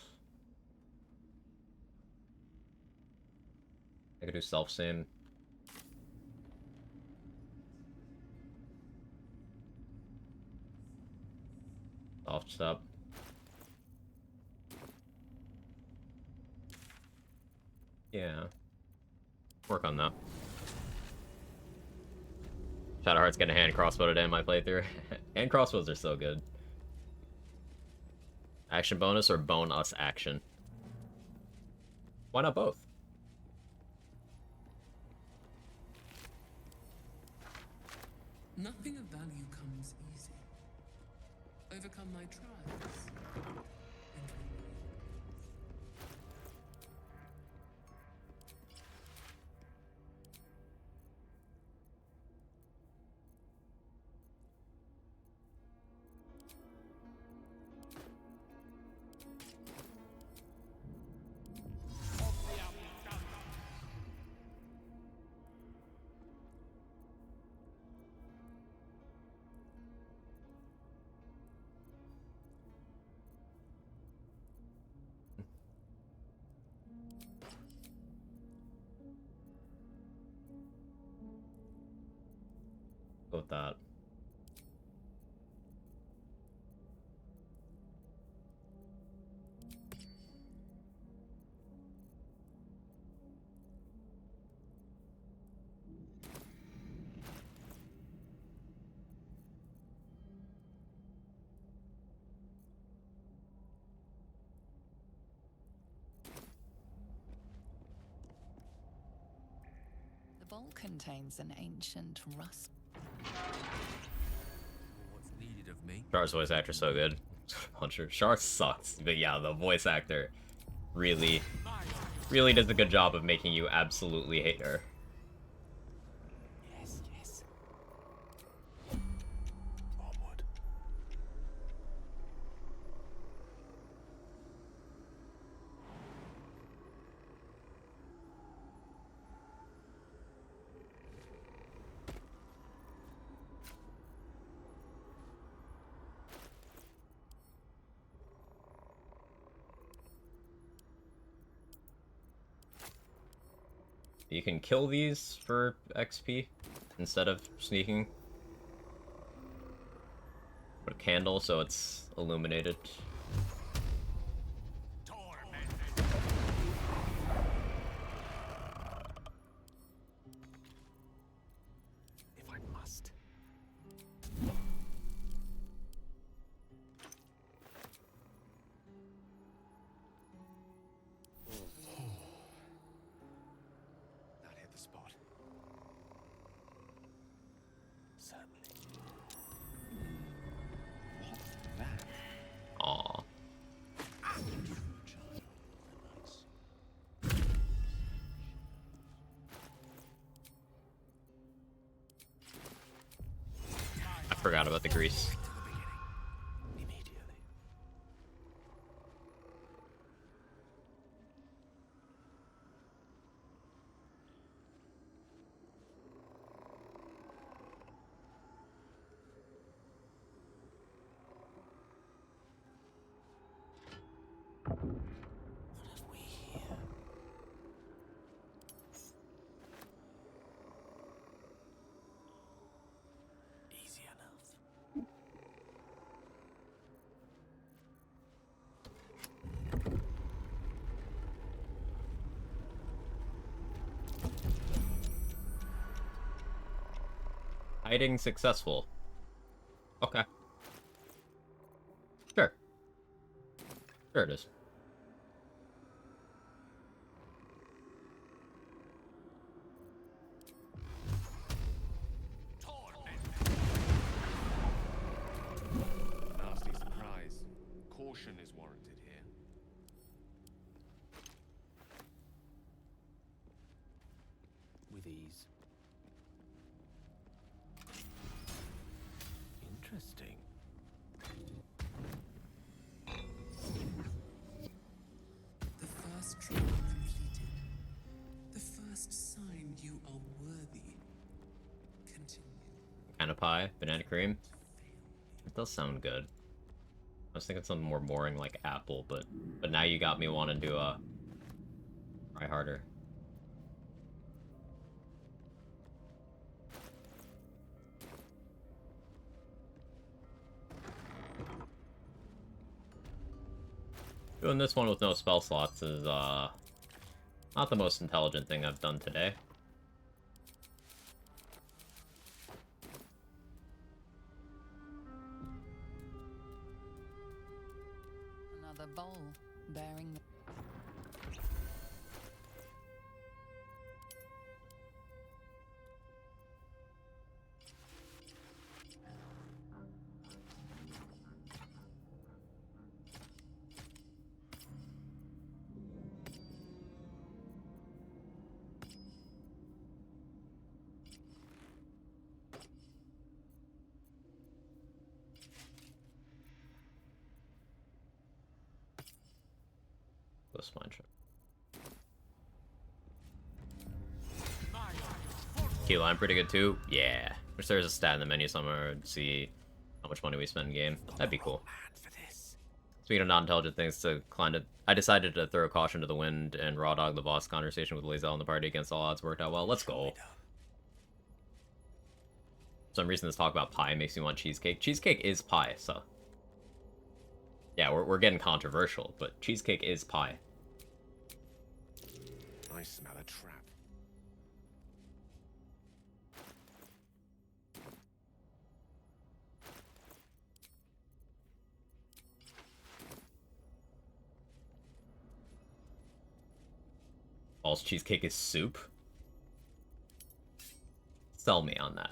I could do self-same. Soft step. Yeah. Work on that. Shadowheart's getting a hand crossbow today in my playthrough. Hand crossbows are so good. Action bonus or bone us action? Why not both? Nothing of value comes easy. Overcome my trials. with that. The bowl contains an ancient rust. What's needed of me? Char's voice actor's so good. Puncher. Char sucks, but yeah, the voice actor really does a good job of making you absolutely hate her. Yes, yes. Onward. You can kill these for XP instead of sneaking. Put a candle so it's illuminated. If I must. That hit the spot. Certainly. What's that? Aww. I forgot about the grease. Easy enough. Hiding successful. Okay. Sure. Sure it is. Nasty surprise. Caution is warranted here. With ease. Interesting. The first trial completed. The first sign you are worthy. Continue. Kind of pie, banana cream. It does sound good. I was thinking something more boring like apple, but now you got me wanting to try harder. Doing this one with no spell slots is not the most intelligent thing I've done today. Another bowl bearing the Spine trip. Keyline pretty good too. Yeah. Wish there was a stat in the menu somewhere to see how much money we spend in game. That'd be cool. Speaking of non-intelligent things, I decided to throw caution to the wind and raw dog the boss conversation with Lae'zel in the party against all odds worked out well. Let's go. some reason this talk about pie makes me want cheesecake. Cheesecake is pie, so... Yeah, we're getting controversial, but cheesecake is pie. I smell a trap. False cheesecake is soup? Sell me on that.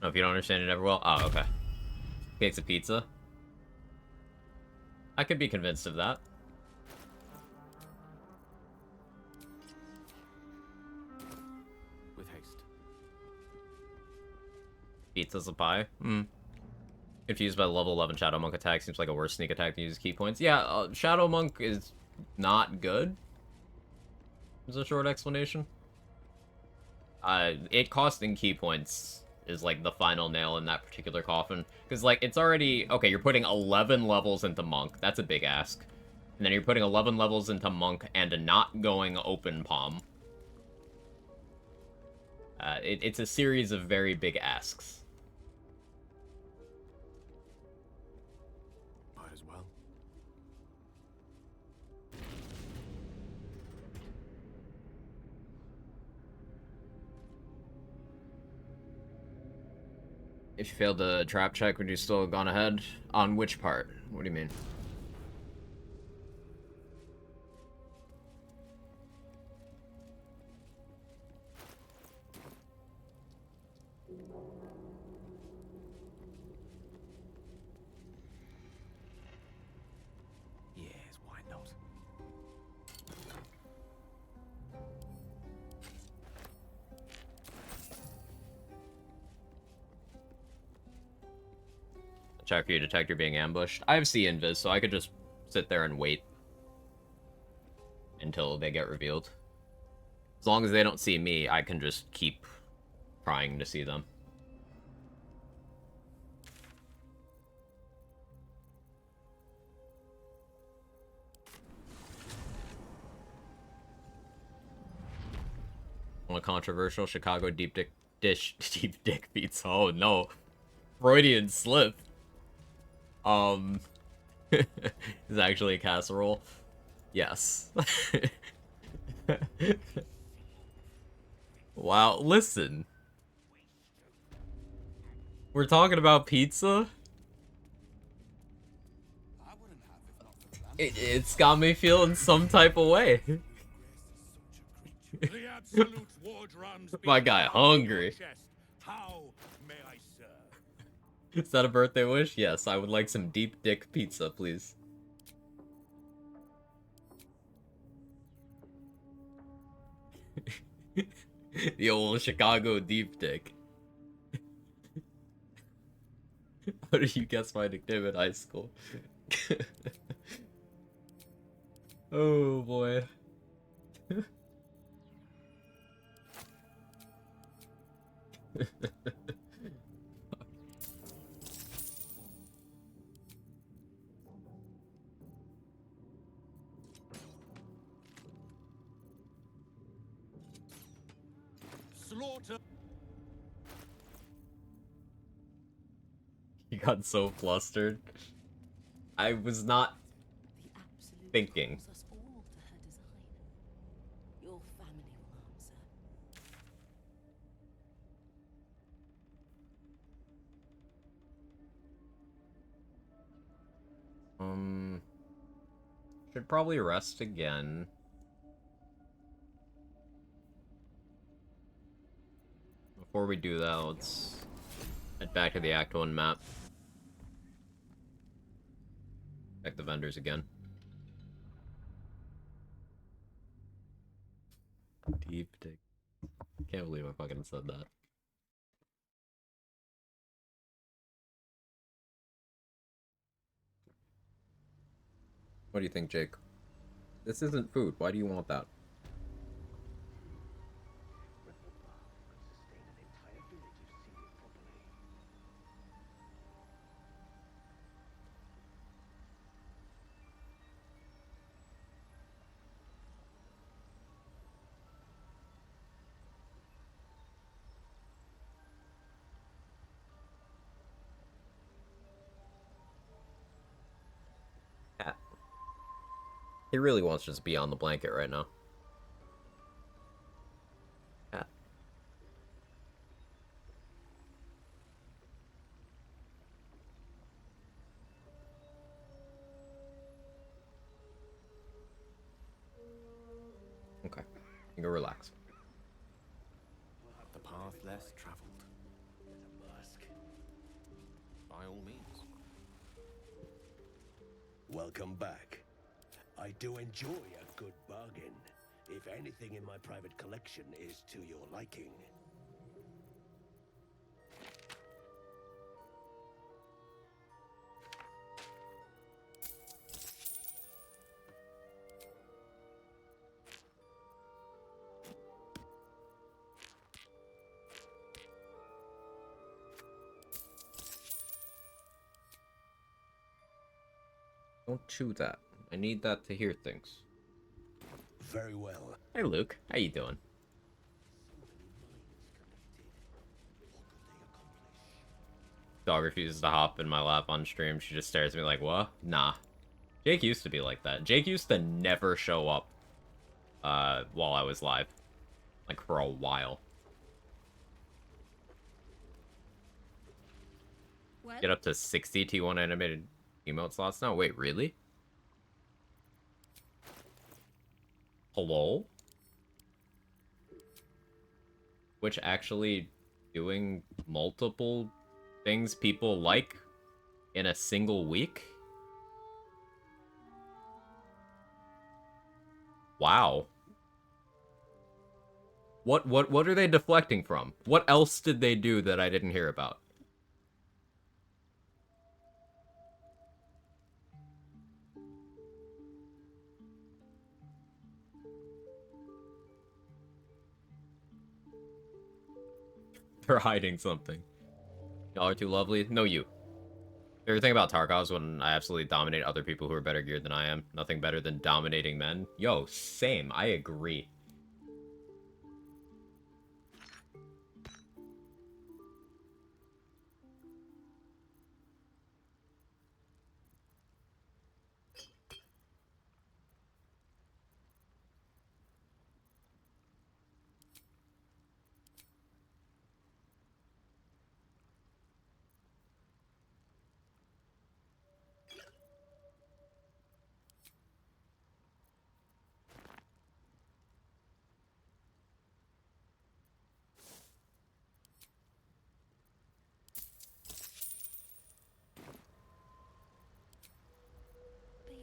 No, if you don't understand it ever well. Oh, okay. Cakes of pizza. I could be convinced of that. With haste. Pizza's a pie? Hmm. Confused by the level 11 Shadow Monk attack. Seems like a worse sneak attack to use key points. Yeah, Shadow Monk is not good. Is a short explanation. It costing key points is like the final nail in that particular coffin. Because, like, it's already... Okay, you're putting 11 levels into Monk. That's a big ask. And then you're putting 11 levels into Monk and a not going open palm. It's a series of very big asks. Might as well. If you failed the trap check, would you still have gone ahead? On which part? What do you mean? Yes, why not? Check for you detect you're being ambushed. I have C-Invis, so I could just sit there and wait until they get revealed. As long as they don't see me, I can just keep trying to see them. On a controversial Chicago deep dick deep dick pizza. Oh no. Freudian slip. Is actually a casserole. Yes. Wow, listen. We're talking about pizza? It's got me feeling some type of way. My guy hungry. How may I serve? Is that a birthday wish? Yes, I would like some deep dick pizza, please. The old Chicago deep dick. How did you guess my nickname in high school? Oh boy. Slaughter. You got so flustered. I was not thinking. Us all to her design. Your family will answer. Should probably rest again. Before we do that, let's head back to the Act 1 map. Check the vendors again. Deep dick. Can't believe I fucking said that. What do you think, Jake? This isn't food. Why do you want that? Yeah. He really wants to just be on the blanket right now. Yeah. Okay. You go relax. The path less traveled. By all means. Welcome back. I do enjoy a good bargain, if anything in my private collection is to your liking. Don't chew that. I need that to hear things. Very well. Hey, Luke. How you doing? Dog refuses to hop in my lap on stream. She just stares at me like, what? Nah. Jake used to be like that. Jake used to never show up while I was live. Like, for a while. What? Get up to 60 T1 animated emote slots now? Wait, really? Hello? Which actually doing multiple things people like in a single week? Wow. What are they deflecting from? What else did they do that I didn't hear about? They're hiding something. Y'all are too lovely. No, you. Favorite thing about Tarkov is when I absolutely dominate other people who are better geared than I am. Nothing better than dominating men. Yo, same. I agree.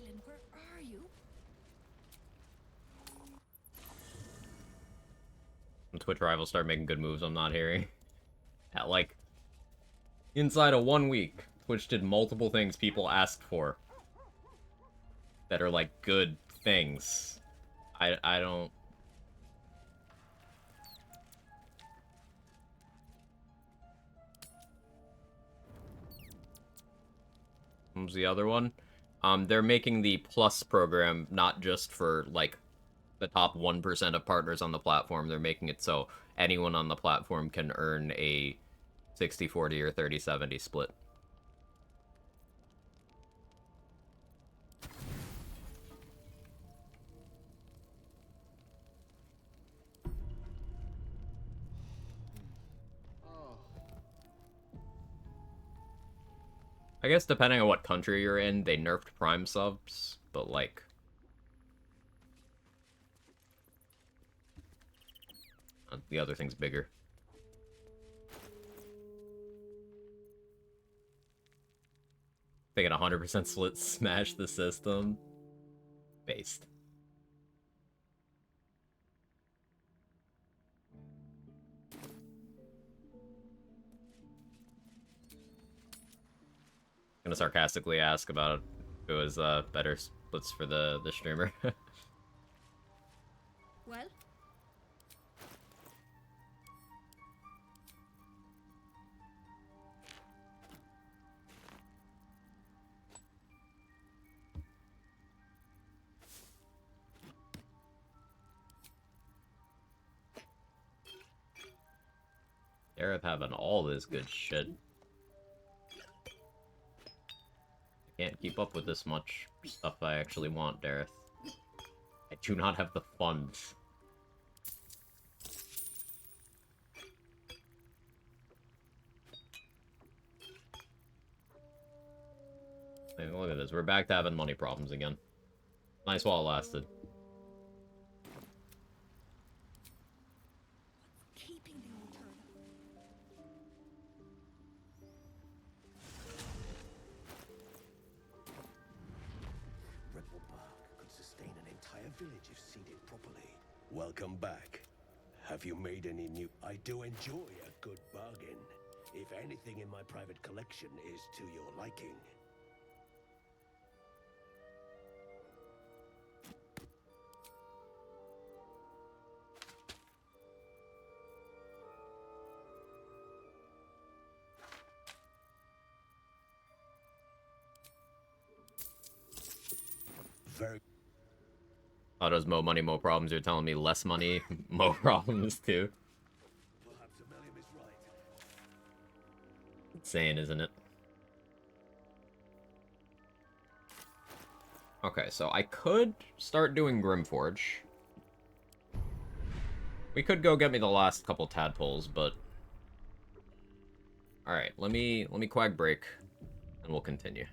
Balin, where are you? When Twitch rivals start making good moves I'm not hearing. At like, inside of 1 week, Twitch did multiple things people asked for. That are like good things. I don't... What was the other one? They're making the Plus program not just for, like, the top 1% of partners on the platform. They're making it so anyone on the platform can earn a 60-40 or 30-70 split. I guess depending on what country you're in, they nerfed Prime subs, but like... the other thing's bigger. Thinking 100% split smash the system. Based. Gonna sarcastically ask about if it was better outputs for the streamer. Well? Gareth having all this good shit. I can't keep up with this much stuff I actually want, Dareth. I do not have the funds. I mean, look at this. We're back to having money problems again. Nice while it lasted. Keeping the old turtle. Ripplebark could sustain an entire village if seeded properly. Welcome back. Have you made any new... I do enjoy a good bargain. If anything in my private collection is to your liking. Very... How does more money, more problems? You're telling me less money, more problems too? Perhaps Amelia is right. Insane, isn't it? Okay, so I could start doing Grimforge. We could go get me the last couple tadpoles, but... Alright, let me quag break, and we'll continue.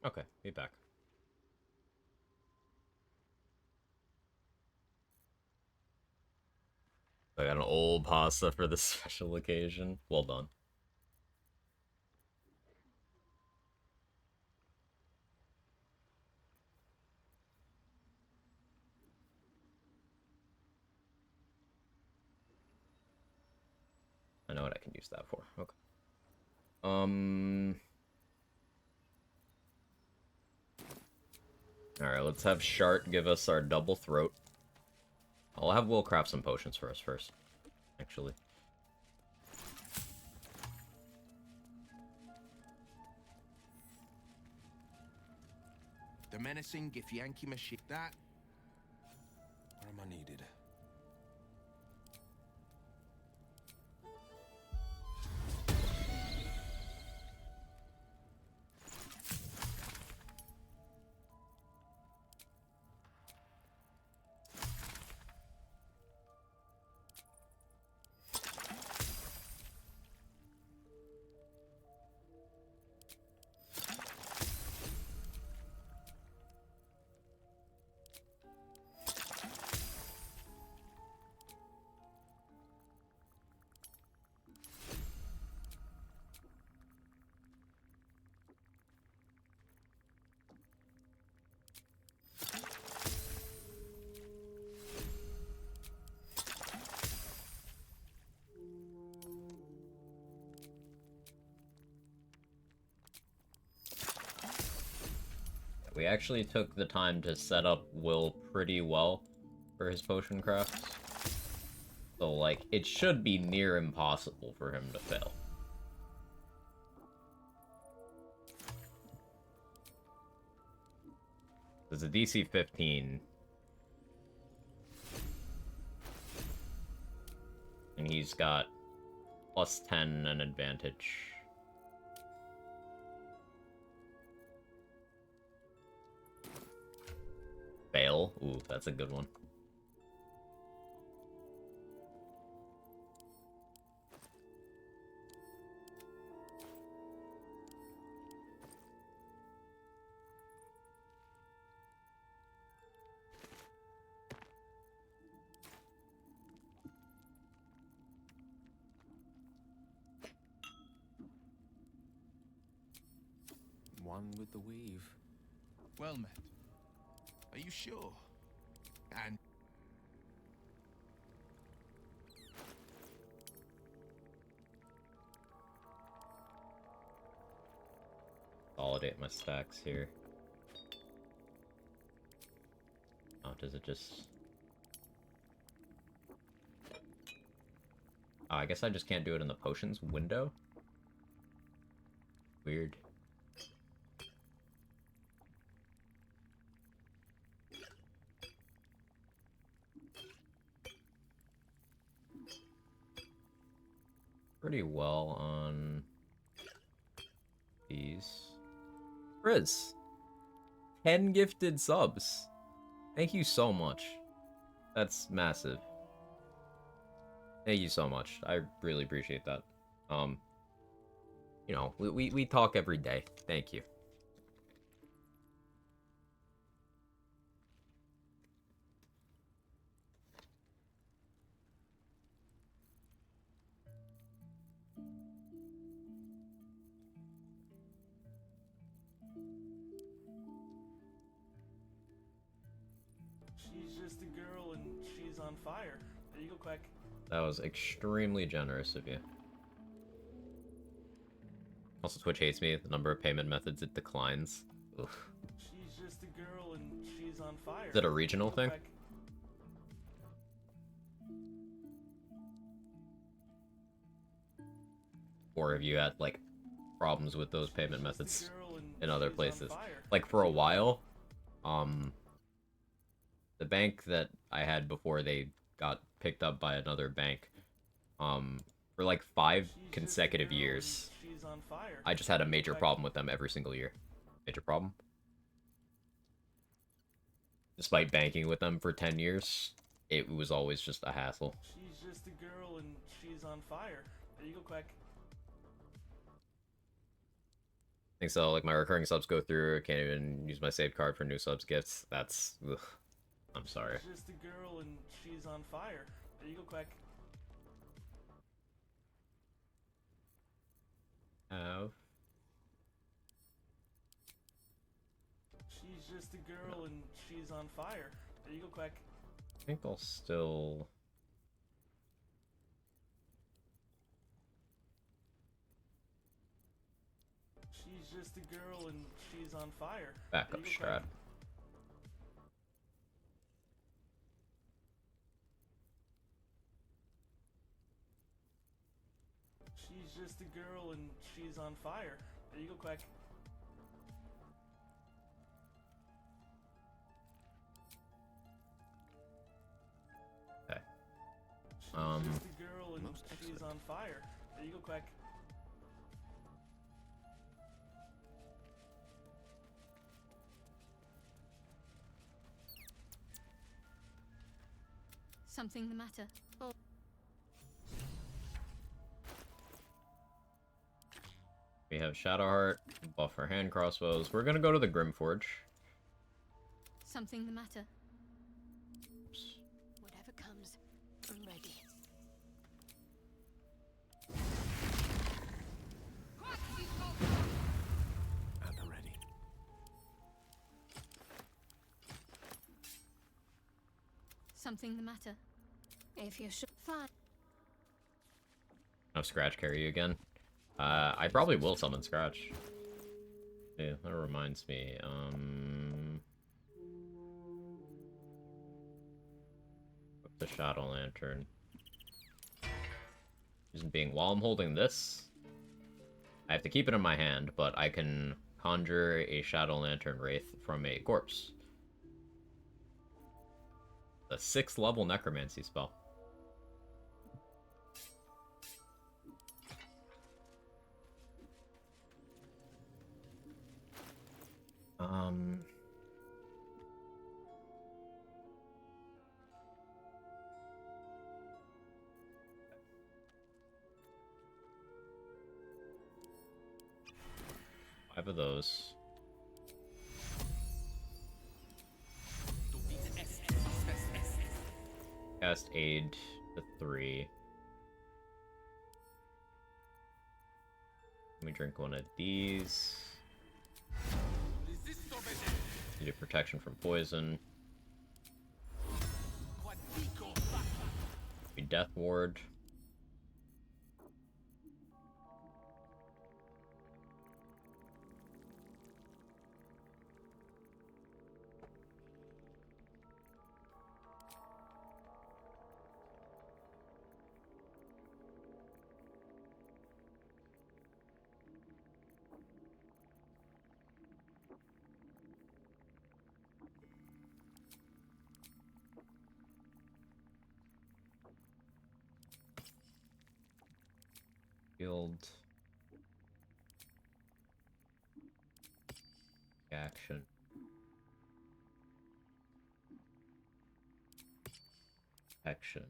Okay, be back. I got an old pasta for this special occasion. Well done. I know what I can use that for. Okay. Alright, let's have Shart give us our double throat. I'll have Will craft some potions for us first, actually. The menacing Githyanki machine. That. Where am I needed? We actually took the time to set up Will pretty well for his potion crafts. So, like, it should be near impossible for him to fail. There's a DC 15. And he's got plus 10 and advantage. Fail. Ooh, that's a good one. One with the weave. Well met. Are you sure? And consolidate my stacks here. Oh, does it just... Oh, I guess I just can't do it in the potions window? Weird. Pretty well on these. Riz, 10 gifted subs. Thank you so much. That's massive. Thank you so much. I really appreciate that. You know, we talk every day. Thank you. She's just a girl and she's on fire. There you go, Quack. That was extremely generous of you. Also, Twitch hates me. The number of payment methods it declines. Oof. She's just a girl and she's on fire. Is it a regional thing? Quack. Or have you had, like, problems with those payment methods in other places? Like, for a while, the bank that I had before they got picked up by another bank, for like 5 consecutive years, I just had a major problem with them every single year. Major problem. Despite banking with them for 10 years, it was always just a hassle. She's just a girl and she's on fire. There you go, Quack. I think so, like, my recurring subs go through, I can't even use my saved card for new subs gifts. That's... ugh. I'm sorry. She's just a girl and she's on fire. There you go, Quack. Have... She's just a girl and she's on fire. There you go, Quack. I think I'll still... She's just a girl and she's on fire. Backup There you go, strat. Quack. She's just a girl and she's on fire. There you go, Quack. Okay. She's just a girl and she's on fire. There you go, Quack. Something the matter? Oh. We have Shadowheart, buff our hand crossbows. We're gonna go to the Grimforge. Something the matter? Whatever comes, I'm ready. At the ready. Something the matter? If you should fine. I'll Scratch carry you again. I probably will summon Scratch. Yeah, that reminds me. the Shadow Lantern. Reason being, while I'm holding this, I have to keep it in my hand, but I can conjure a Shadow Lantern Wraith from a corpse. A 6th level necromancy spell. Five of those. Cast Aid to 3. Let me drink one of these. Need a protection from poison. A Death Ward. Guild. Action. Action.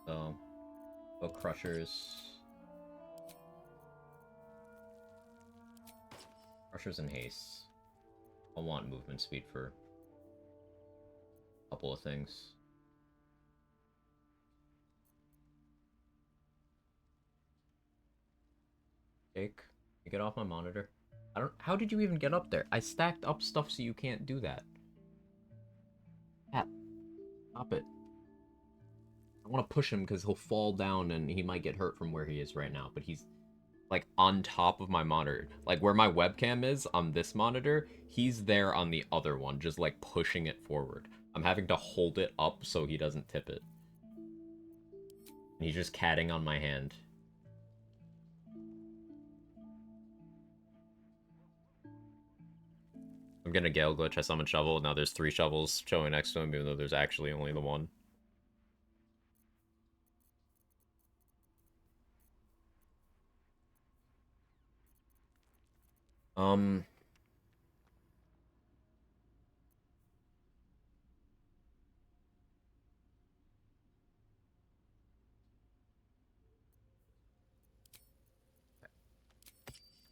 So, Crushers. Crushers and Haste. I'll want movement speed for a couple of things. Jake, you get off my monitor. How did you even get up there? I stacked up stuff so you can't do that. Pat, stop it. I want to push him because he'll fall down and he might get hurt from where he is right now, but he's like on top of my monitor. Like where my webcam is on this monitor, he's there on the other one, just like pushing it forward. I'm having to hold it up so he doesn't tip it. And he's just catting on my hand. I'm gonna Gale glitch. I summon Shovel. Now there's 3 shovels showing next to him, even though there's actually only the one.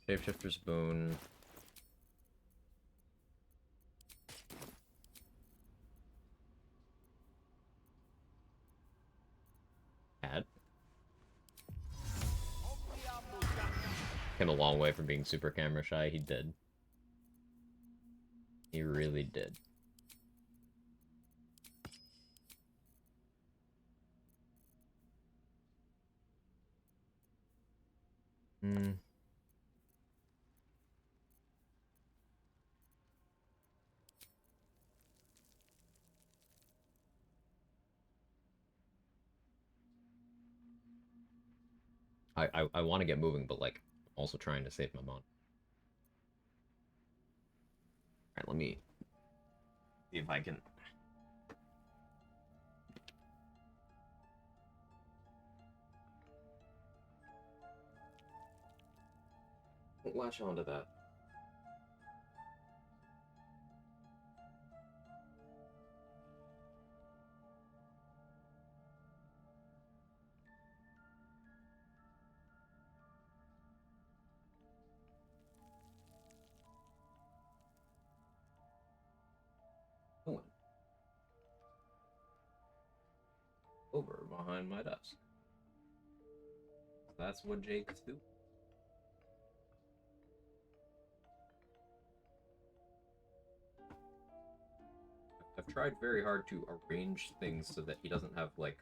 Shapeshifter's Boon. Came a long way from being super camera shy. He did. He really did. I want to get moving, but like also trying to save my mod. Alright, let me see if I can latch onto that. Over behind my desk. That's what Jake's do. I've tried very hard to arrange things so that he doesn't have like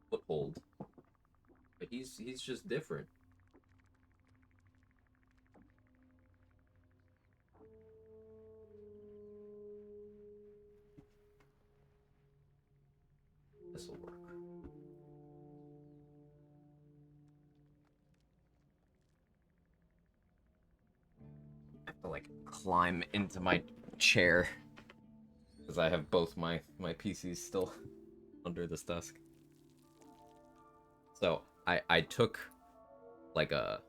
foothold, but he's just different. climb into my chair. Because I have both my PCs still under this desk. So, I took like a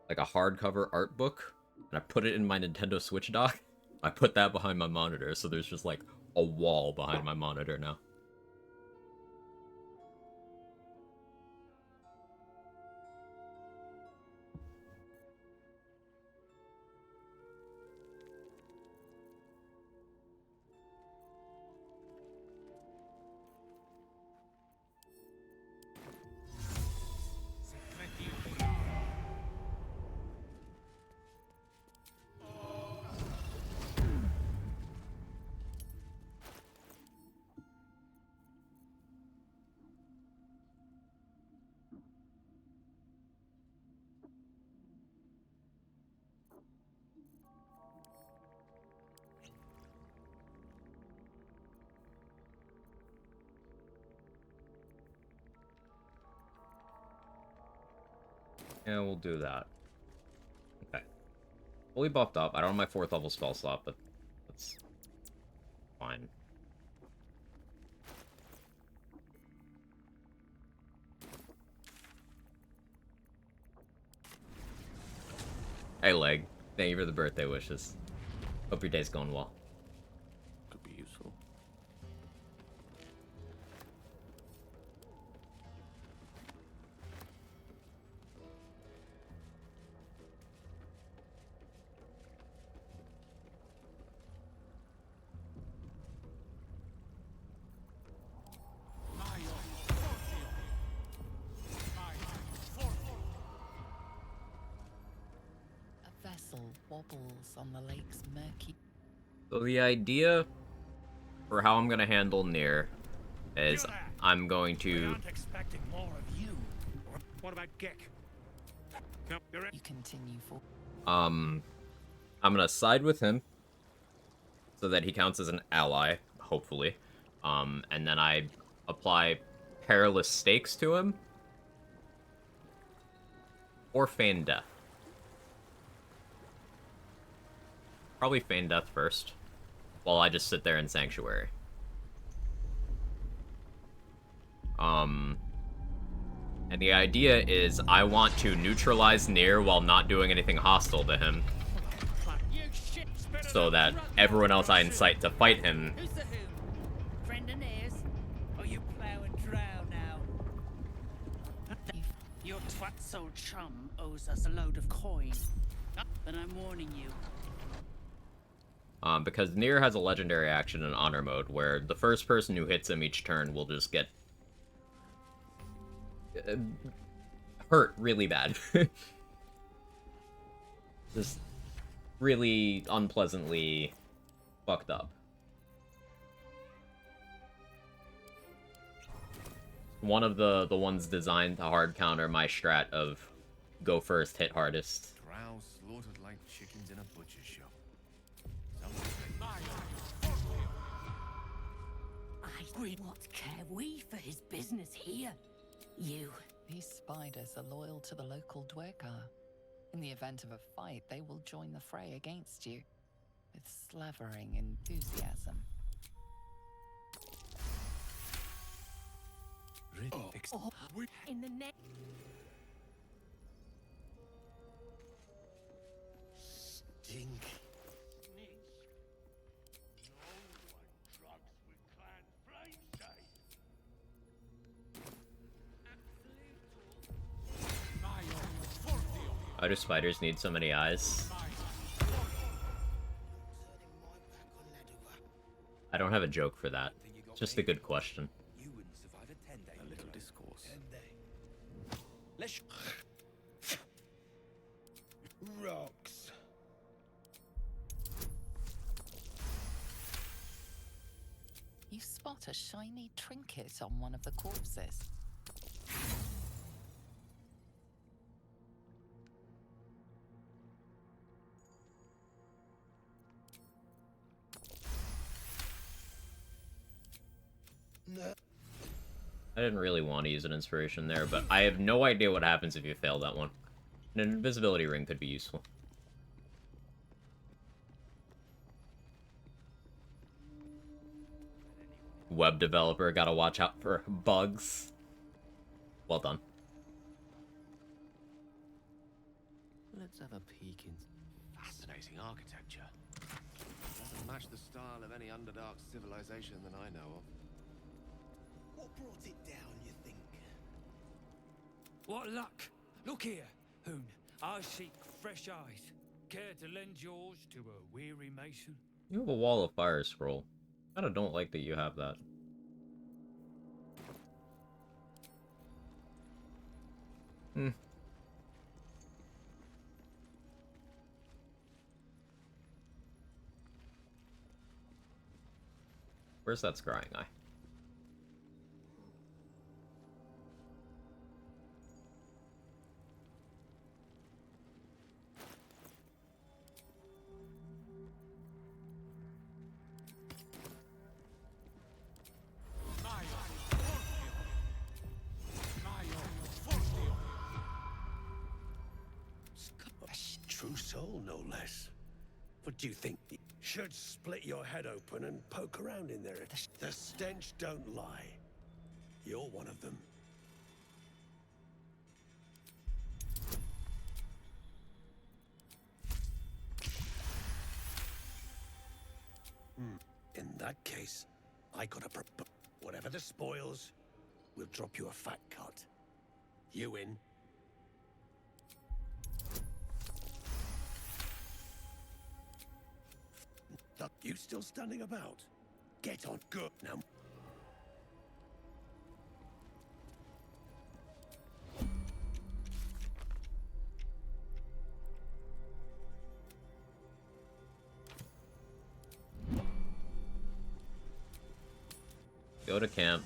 hardcover art book and I put it in my Nintendo Switch dock. I put that behind my monitor, so there's just like a wall behind my monitor now. Yeah, we'll do that. Okay. Fully buffed up. I don't have my 4th level spell slot, but that's fine. Hey, Leg. Thank you for the birthday wishes. Hope your day's going well. Could be useful. A vessel wobbles on the lake's murky. So the idea for how I'm gonna handle Nier is I'm going to... aren't expecting more of you. What about Gek? You continue for. I'm gonna side with him so that he counts as an ally, hopefully. And then I apply perilous stakes to him. Or feign death. Probably feign death first, while I just sit there in Sanctuary. And the idea is I want to neutralize Nier while not doing anything hostile to him. So that everyone else I incite to fight him... Who's the who? Friend of Nairs? Or you plow and drow now? Your twat's old chum owes us a load of coin. But I'm warning you. Because Nier has a legendary action in Honor Mode, where the first person who hits him each turn will just get... hurt really bad. Just really unpleasantly fucked up. One of the ones designed to hard counter my strat of go first, hit hardest. Drow slaughtered like chickens in a butcher's shop. What care we for his business here? You. These spiders are loyal to the local Dwergar. In the event of a fight, they will join the fray against you, with slavering enthusiasm. In the neck. Stink. Why do spiders need so many eyes? I don't have a joke for that. It's just a good question. You wouldn't survive a 10-day. A little discourse. 10-day. Let's... Rocks. You spot a shiny trinket on one of the corpses. I didn't really want to use an inspiration there, but I have no idea what happens if you fail that one. An invisibility ring could be useful. web developer, gotta watch out for bugs. Well done. Let's have a peek in. Fascinating architecture. Doesn't match the style of any Underdark civilization that I know of. What brought it down, you think? What luck! Look here, Hoon. I seek fresh eyes. Care to lend yours to a weary mason? You have a wall of fire scroll. I kinda don't like that you have that. Hmm. Where's that scrying eye? True soul, no less. What do you think? Should split your head open and poke around in there. The stench don't lie. You're one of them. In that case, I got a whatever the spoils, we'll drop you a fat cut. You in? Look, you still standing about? Get on. Good now. Go to camp.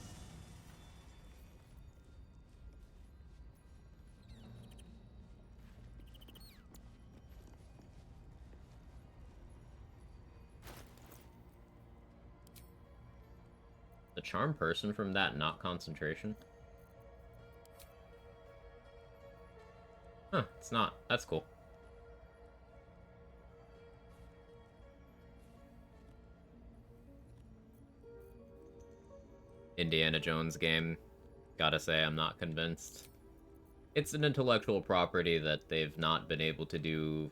The charm person from that, not concentration. Huh, it's not. That's cool. Indiana Jones game. Gotta say, I'm not convinced. It's an intellectual property that they've not been able to do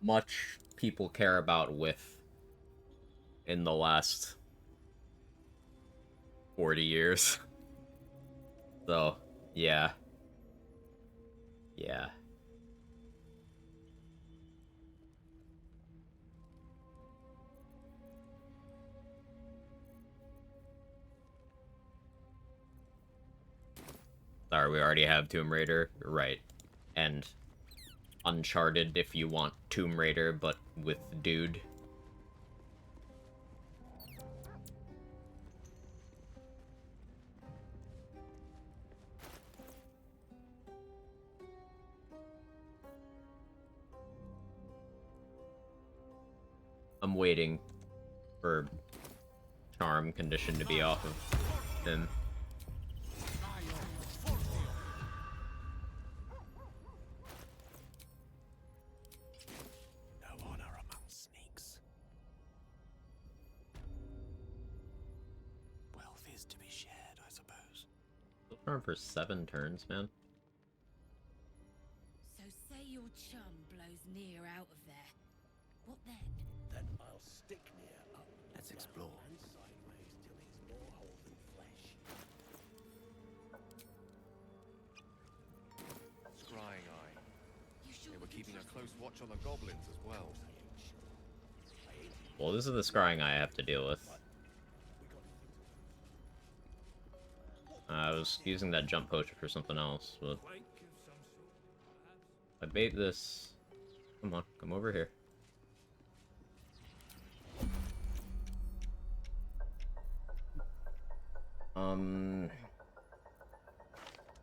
much people care about with in the last 40 years. So, yeah. Yeah. Sorry, we already have Tomb Raider. Right. And Uncharted if you want Tomb Raider, but with Dude. I'm waiting for charm condition to be off of him. No honor among sneaks. Wealth is to be shared, I suppose. Charm for 7 turns, man. So say your chum blows near out of there. What then? Then I'll stick near up. Let's explore. And sideways till he's more whole than flesh. Scrying eye. They were keeping a close watch on the goblins as well. Well, this is the scrying eye I have to deal with. I was using that jump potion for something else, but I bait this. Come on, come over here.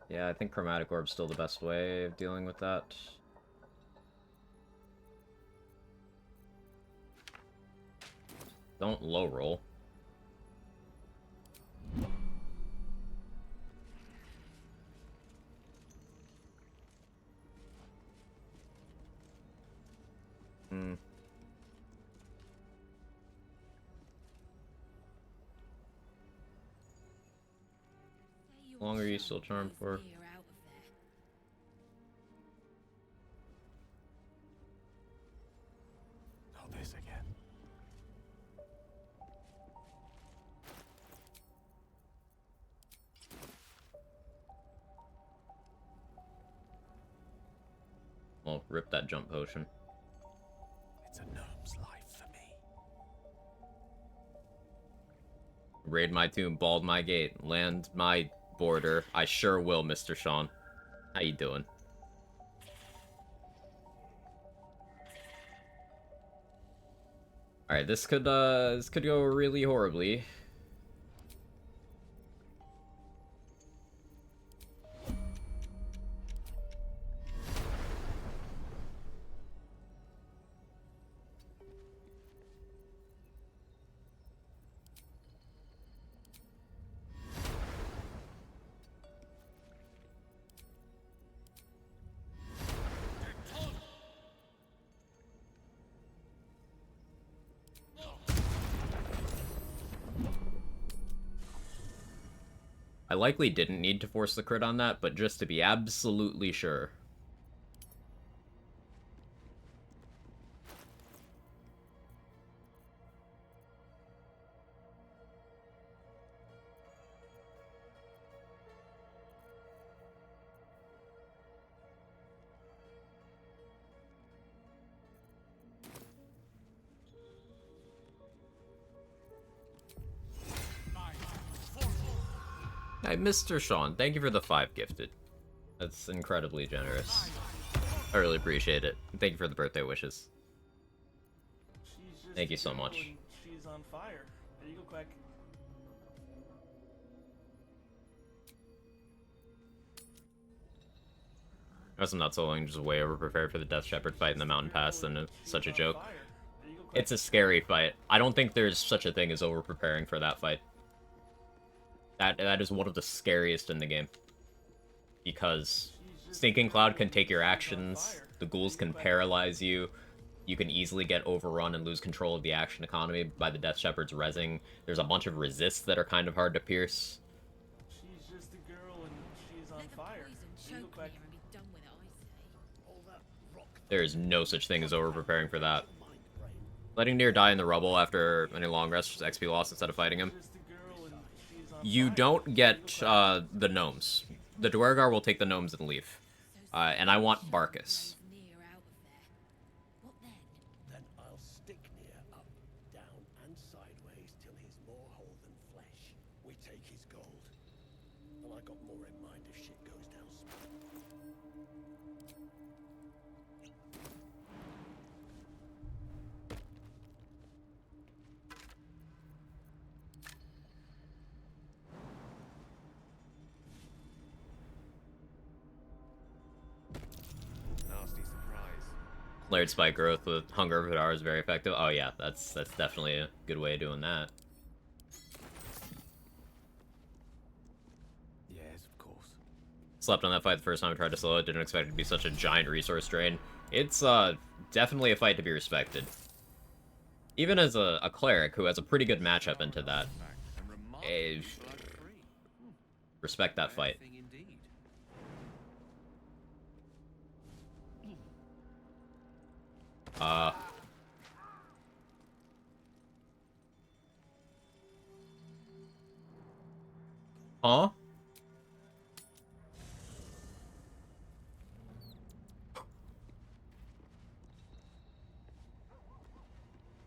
Yeah, I think Chromatic Orb's still the best way of dealing with that. Don't low roll. Hmm. How long are you still charmed for? Not this again. Well, rip that jump potion. It's a gnome's life for me. Raid my tomb, bald my gate, land my border. I sure will, Mr. Sean. How you doing? Alright, this could go really horribly. I likely didn't need to force the crit on that, but just to be absolutely sure. Hey, Mr. Sean, thank you for the 5 gifted. That's incredibly generous. I really appreciate it. Thank you for the birthday wishes. Thank you so much. She's on fire. There you go, Quack. I'm not so long, just way over prepared for the Death Shepherd fight in the Mountain Pass, and it's such a joke. It's a scary fight. I don't think there's such a thing as over preparing for that fight. That is one of the scariest in the game. Because Stinking Cloud can take your actions, the ghouls can paralyze you, you can easily get overrun and lose control of the action economy by the Death Shepherd's rezzing. There's a bunch of resists that are kind of hard to pierce. She's just a girl and she's on fire. There you go, Quack. There's no such thing as over preparing for that. Letting Nier die in the rubble after any long rest, just XP loss instead of fighting him. You don't get the gnomes. The Dwergar will take the gnomes and leave. And I want Barkus. Then I'll stick Nier up, down, and sideways till he's more whole than flesh. We take his gold. And I got more in mind if shit goes down smooth. Nasty surprise. Layered spike growth with Hunger of Hadar is very effective. Oh yeah, that's definitely a good way of doing that. Yes, of course. Slept on that fight the first time I tried to solo it. Didn't expect it to be such a giant resource drain. It's definitely a fight to be respected. Even as a cleric who has a pretty good matchup into that. Respect that fight. Huh?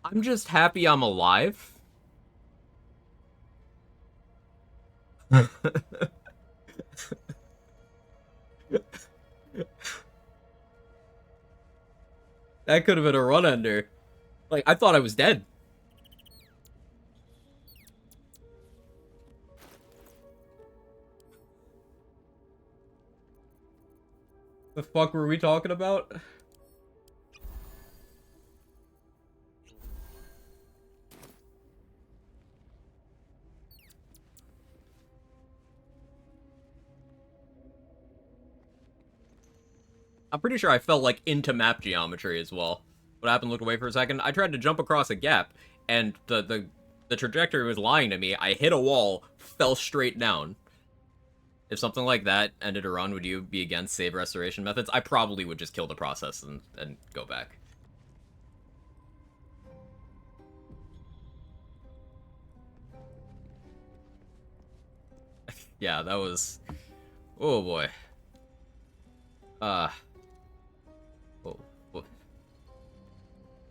I'm just happy I'm alive. That could have been a run ender. Like, I thought I was dead. The fuck were we talking about? I'm pretty sure I fell, like, into map geometry as well. What happened? Looked away for a second. I tried to jump across a gap, and the trajectory was lying to me. I hit a wall, fell straight down. If something like that ended a run, would you be against save restoration methods? I probably would just kill the process and go back. Yeah, that was... Oh, boy. Oh. Oh.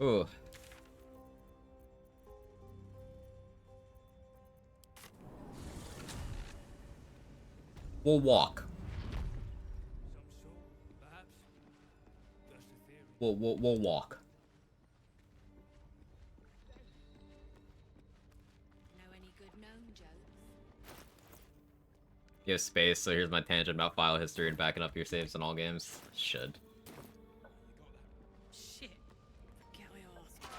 Oh. We'll walk. We'll walk. Know any good gnome jokes? You have space, so here's my tangent about file history and backing up your saves in all games. Should. Shit. Forget I asked.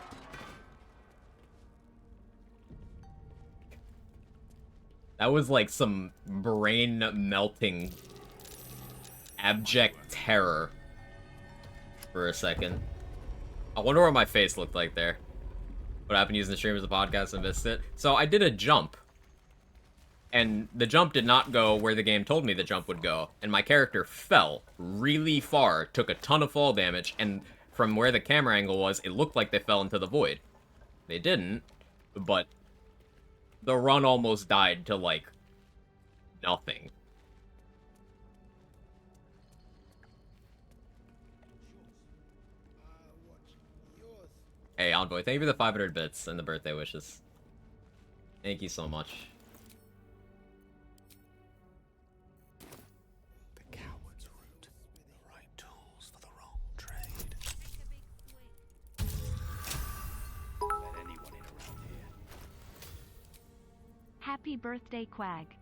That was like some brain-melting, abject terror for a second. I wonder what my face looked like there. What happened using the stream as a podcast and missed it? So I did a jump. And the jump did not go where the game told me the jump would go. And my character fell really far, took a ton of fall damage, and from where the camera angle was, it looked like they fell into the void. They didn't, but the run almost died to, like, nothing. Hey, Envoy, thank you for the 500 bits and the birthday wishes. Thank you so much. The coward's route. The right tools for the wrong trade. Let anyone in around here. Happy birthday, Quag.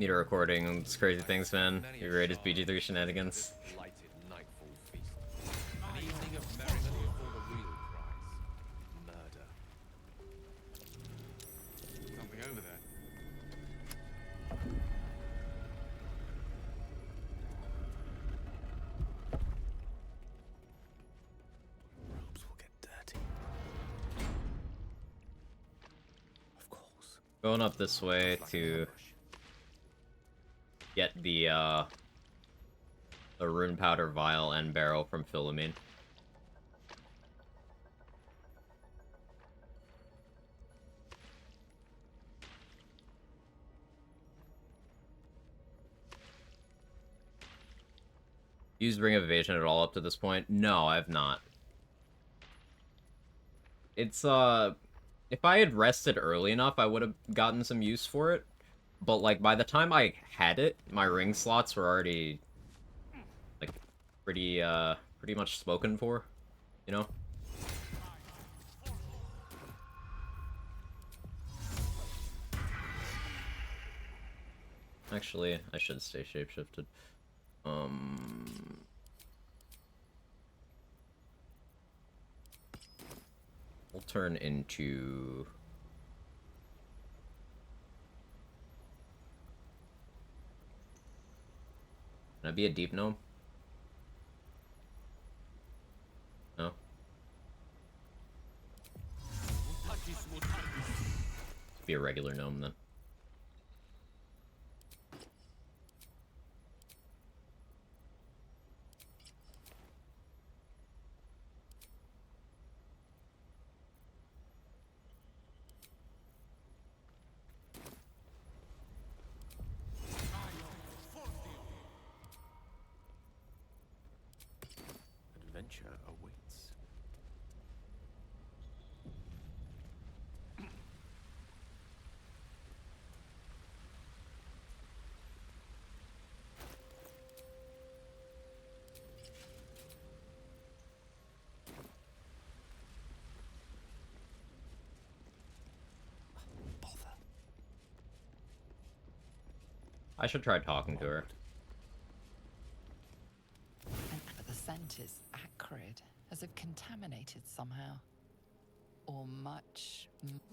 Need a recording of these crazy things, man. Your greatest BG3 shenanigans. An evening of merriment for the real prize. Murder. Something over there. Robes will get dirty. Of course. Going up this way to get the rune powder vial and barrel from Philomene. Used Ring of Evasion at all up to this point? No, I have not. It's, if I had rested early enough, I would have gotten some use for it. But, like, by the time I had it, my ring slots were already, like, pretty much spoken for, you know? Actually, I should stay shapeshifted. We'll turn into... Can I be a deep gnome? No? Be a regular gnome then. Adventure awaits. Bother. I should try talking to her. But the scent is acrid, as if contaminated somehow. Or much.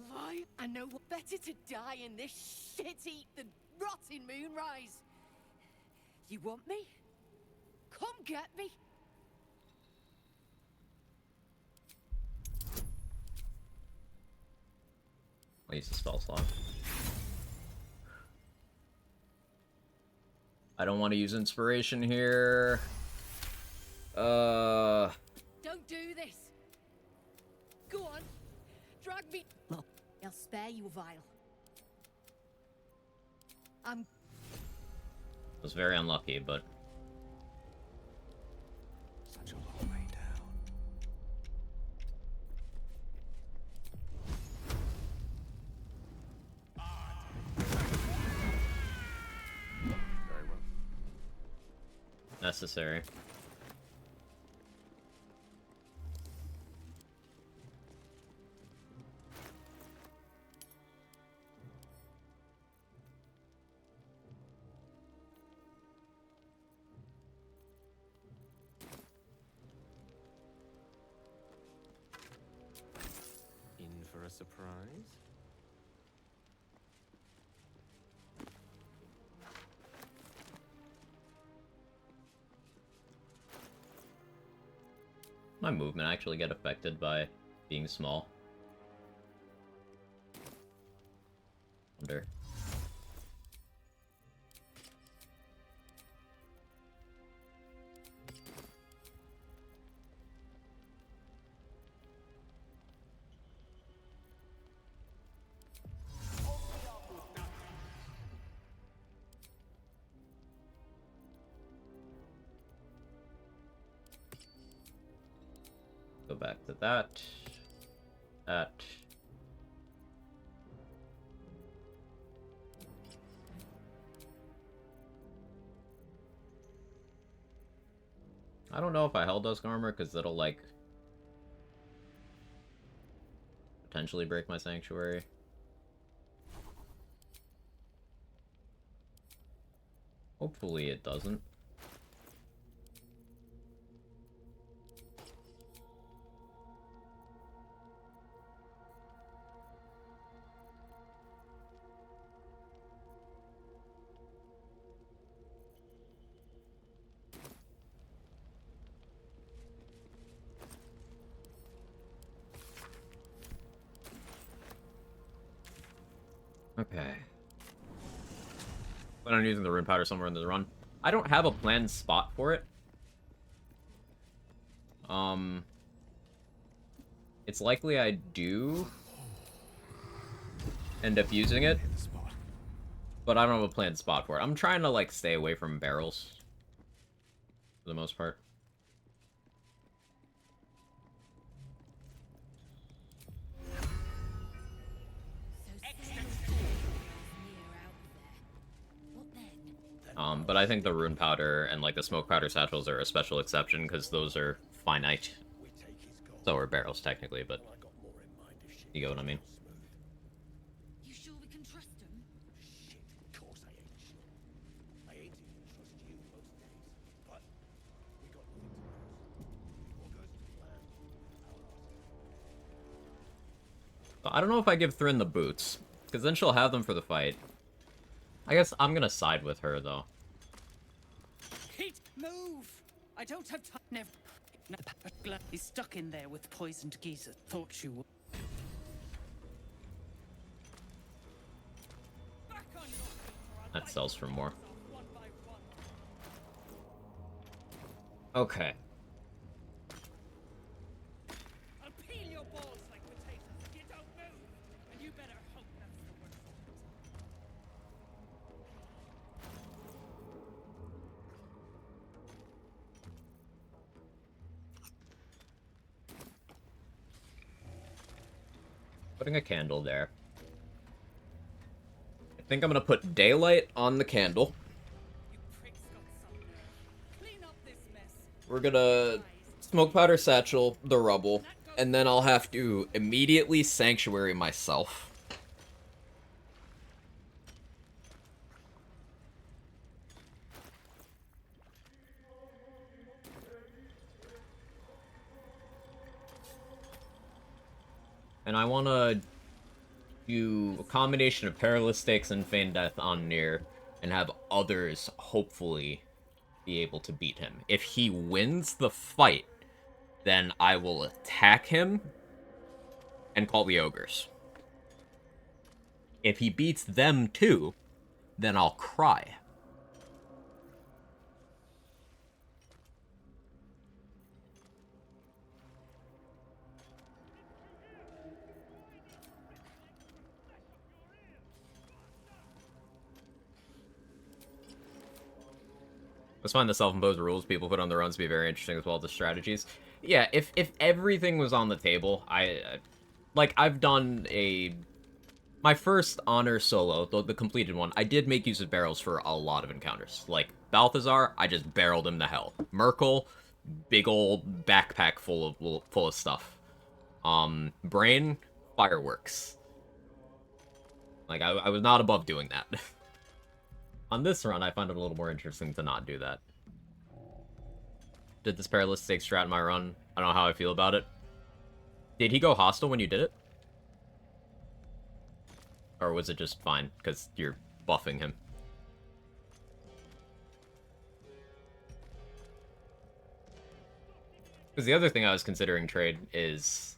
Why? I know what better to die in this shit-eat than rot in Moonrise. You want me? Come get me. I'll use the spell slot. I don't want to use inspiration here. Don't do this. Go on. Drag me. Look, I'll spare you a while. I was very unlucky, but... Such a long way down. Very well. necessary. In for a surprise? My movement actually get affected by being small. Wonder. Go back to that. That. I don't know if I held Dusk Armor, because it'll, like, potentially break my Sanctuary. Hopefully it doesn't. Okay. Plan on using the rune powder somewhere in the run. I don't have a planned spot for it. It's likely I do end up using it, but I don't have a planned spot for it. I'm trying to, like, stay away from barrels for the most part. But I think the rune powder and, like, the smoke powder satchels are a special exception, because those are finite. So are barrels, technically, but you get what I mean. You sure we can trust him? Shit, of course I ain't sure. I ain't even trust you most days. But we got nothing to lose. If all goes to plan, So I don't know if I give Thrin the boots, because then she'll have them for the fight. I guess I'm gonna side with her, though. Pete, move! I don't have time. Never. No, glad he's stuck in there with poisoned geezer. Thought you would. That sells for more. Okay. I'll peel your balls like potatoes if you don't move, and you better hope that's the worst. Putting a candle there. I think I'm gonna put daylight on the candle. We're gonna smoke powder satchel the rubble, and then I'll have to immediately sanctuary myself. And I want to do a combination of Perilous Stakes and Feign Death on Nier, and have others hopefully be able to beat him. If he wins the fight, then I will attack him and call the ogres. If he beats them too, then I'll cry. Let's find the self-imposed rules people put on their own to be very interesting as well as the strategies. Yeah, if everything was on the table, I've done my first honor solo, the completed one, I did make use of barrels for a lot of encounters. Like, Balthazar, I just barreled him to hell. Merkel, big old backpack full of stuff. Brain, fireworks. Like, I was not above doing that. On this run, I find it a little more interesting to not do that. Did this Perilous Stakes strat in my run? I don't know how I feel about it. Did he go hostile when you did it? Or was it just fine, because you're buffing him? Because the other thing I was considering trade is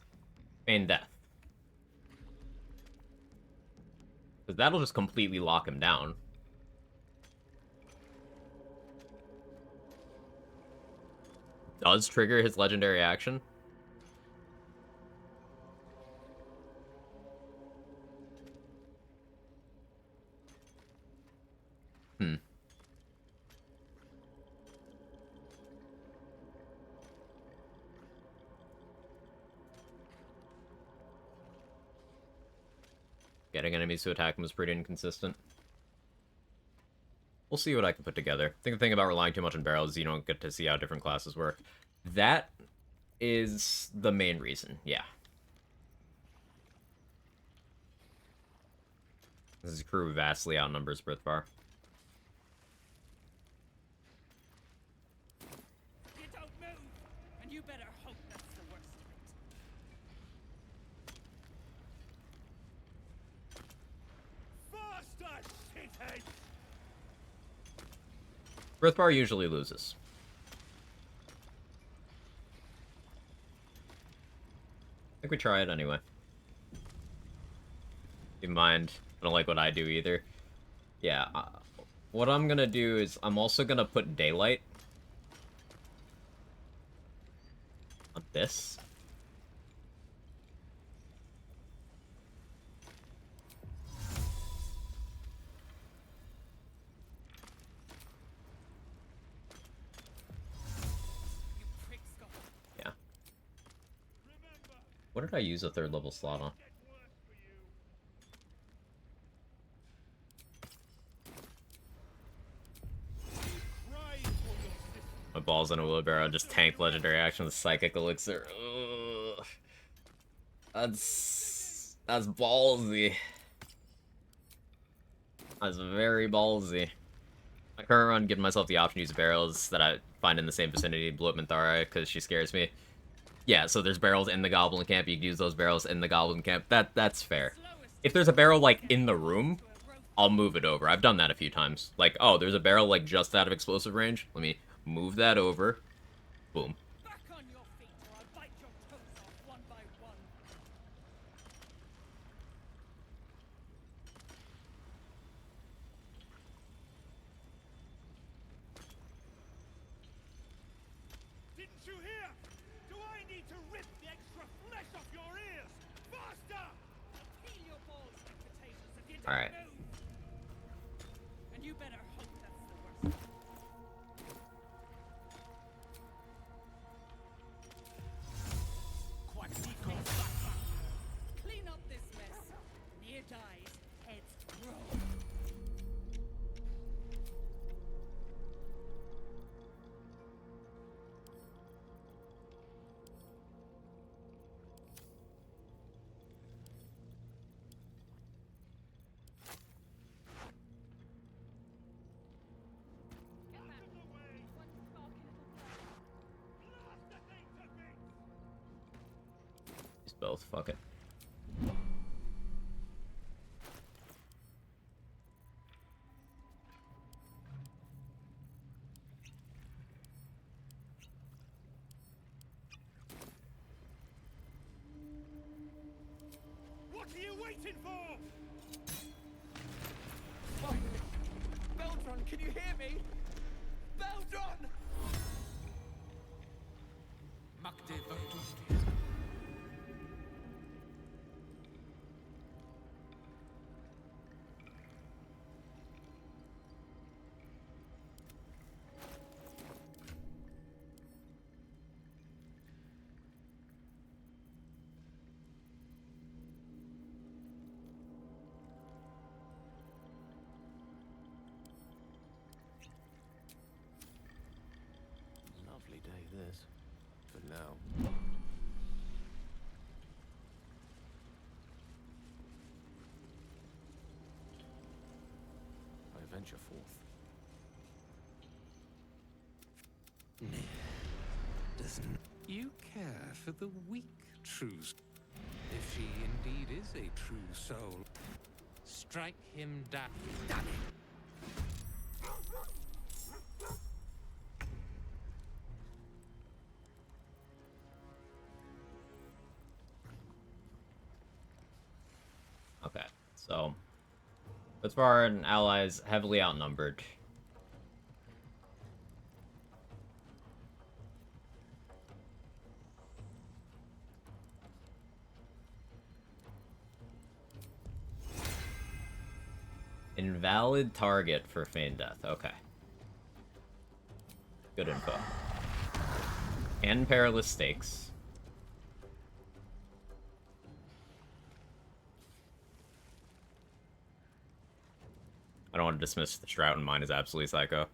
Feign Death. Because that'll just completely lock him down. Does trigger his legendary action? Getting enemies to attack him is pretty inconsistent. We'll see what I can put together. I think the thing about relying too much on barrels is you don't get to see how different classes work. That is the main reason, yeah. This crew vastly outnumbers Brithvar. You don't move, and you better hope that's the worst of it. Faster, shithead! Brithvar usually loses. I think we try it anyway. Keep in mind, I don't like what I do either. Yeah, what I'm gonna do is I'm also gonna put Daylight on this. Yeah. What did I use a 3rd level slot on? My balls in a wheelbarrow just tanked legendary action with Psychic Elixir. Ugh. That's ballsy. That's very ballsy. My current run, giving myself the option to use barrels that I find in the same vicinity, blow up Minthara, because she scares me. Yeah, so there's barrels in the Goblin Camp, you can use those barrels in the Goblin Camp. That's fair. If there's a barrel, like, in the room, I'll move it over. I've done that a few times. Like, oh, there's a barrel, like, just out of explosive range. Let me move that over. Boom. Back on your feet, or I'll bite your toes off one by one. Didn't you hear? Do I need to rip the extra flesh off your ears? Faster! I'll peel your balls like potatoes if you don't Alright. move. And you better hope that's the worst. Clean up this mess. Near dies, heads grow. Use both, fuck it. are you waiting for? Beldron, can you hear me? Beldron! Makte Vertusti. Lovely day, this. For now. I venture forth. You care for the weak, true. If she indeed is a true soul, strike him down. Damn it! Okay, so as far as allies heavily outnumbered. Invalid target for Feign Death. Okay. Good info. And Perilous Stakes. I don't want to dismiss the Shroud, and mine is absolutely psycho.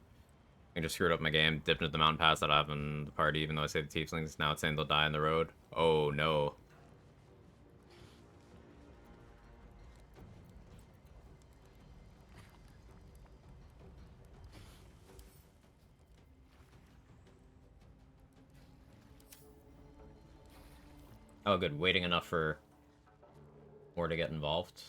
I just screwed up my game, dipped into the mountain pass that I have in the party, even though I saved the Tieflings. Now it's saying they'll die on the road. Oh no. Oh good, waiting enough for more to get involved.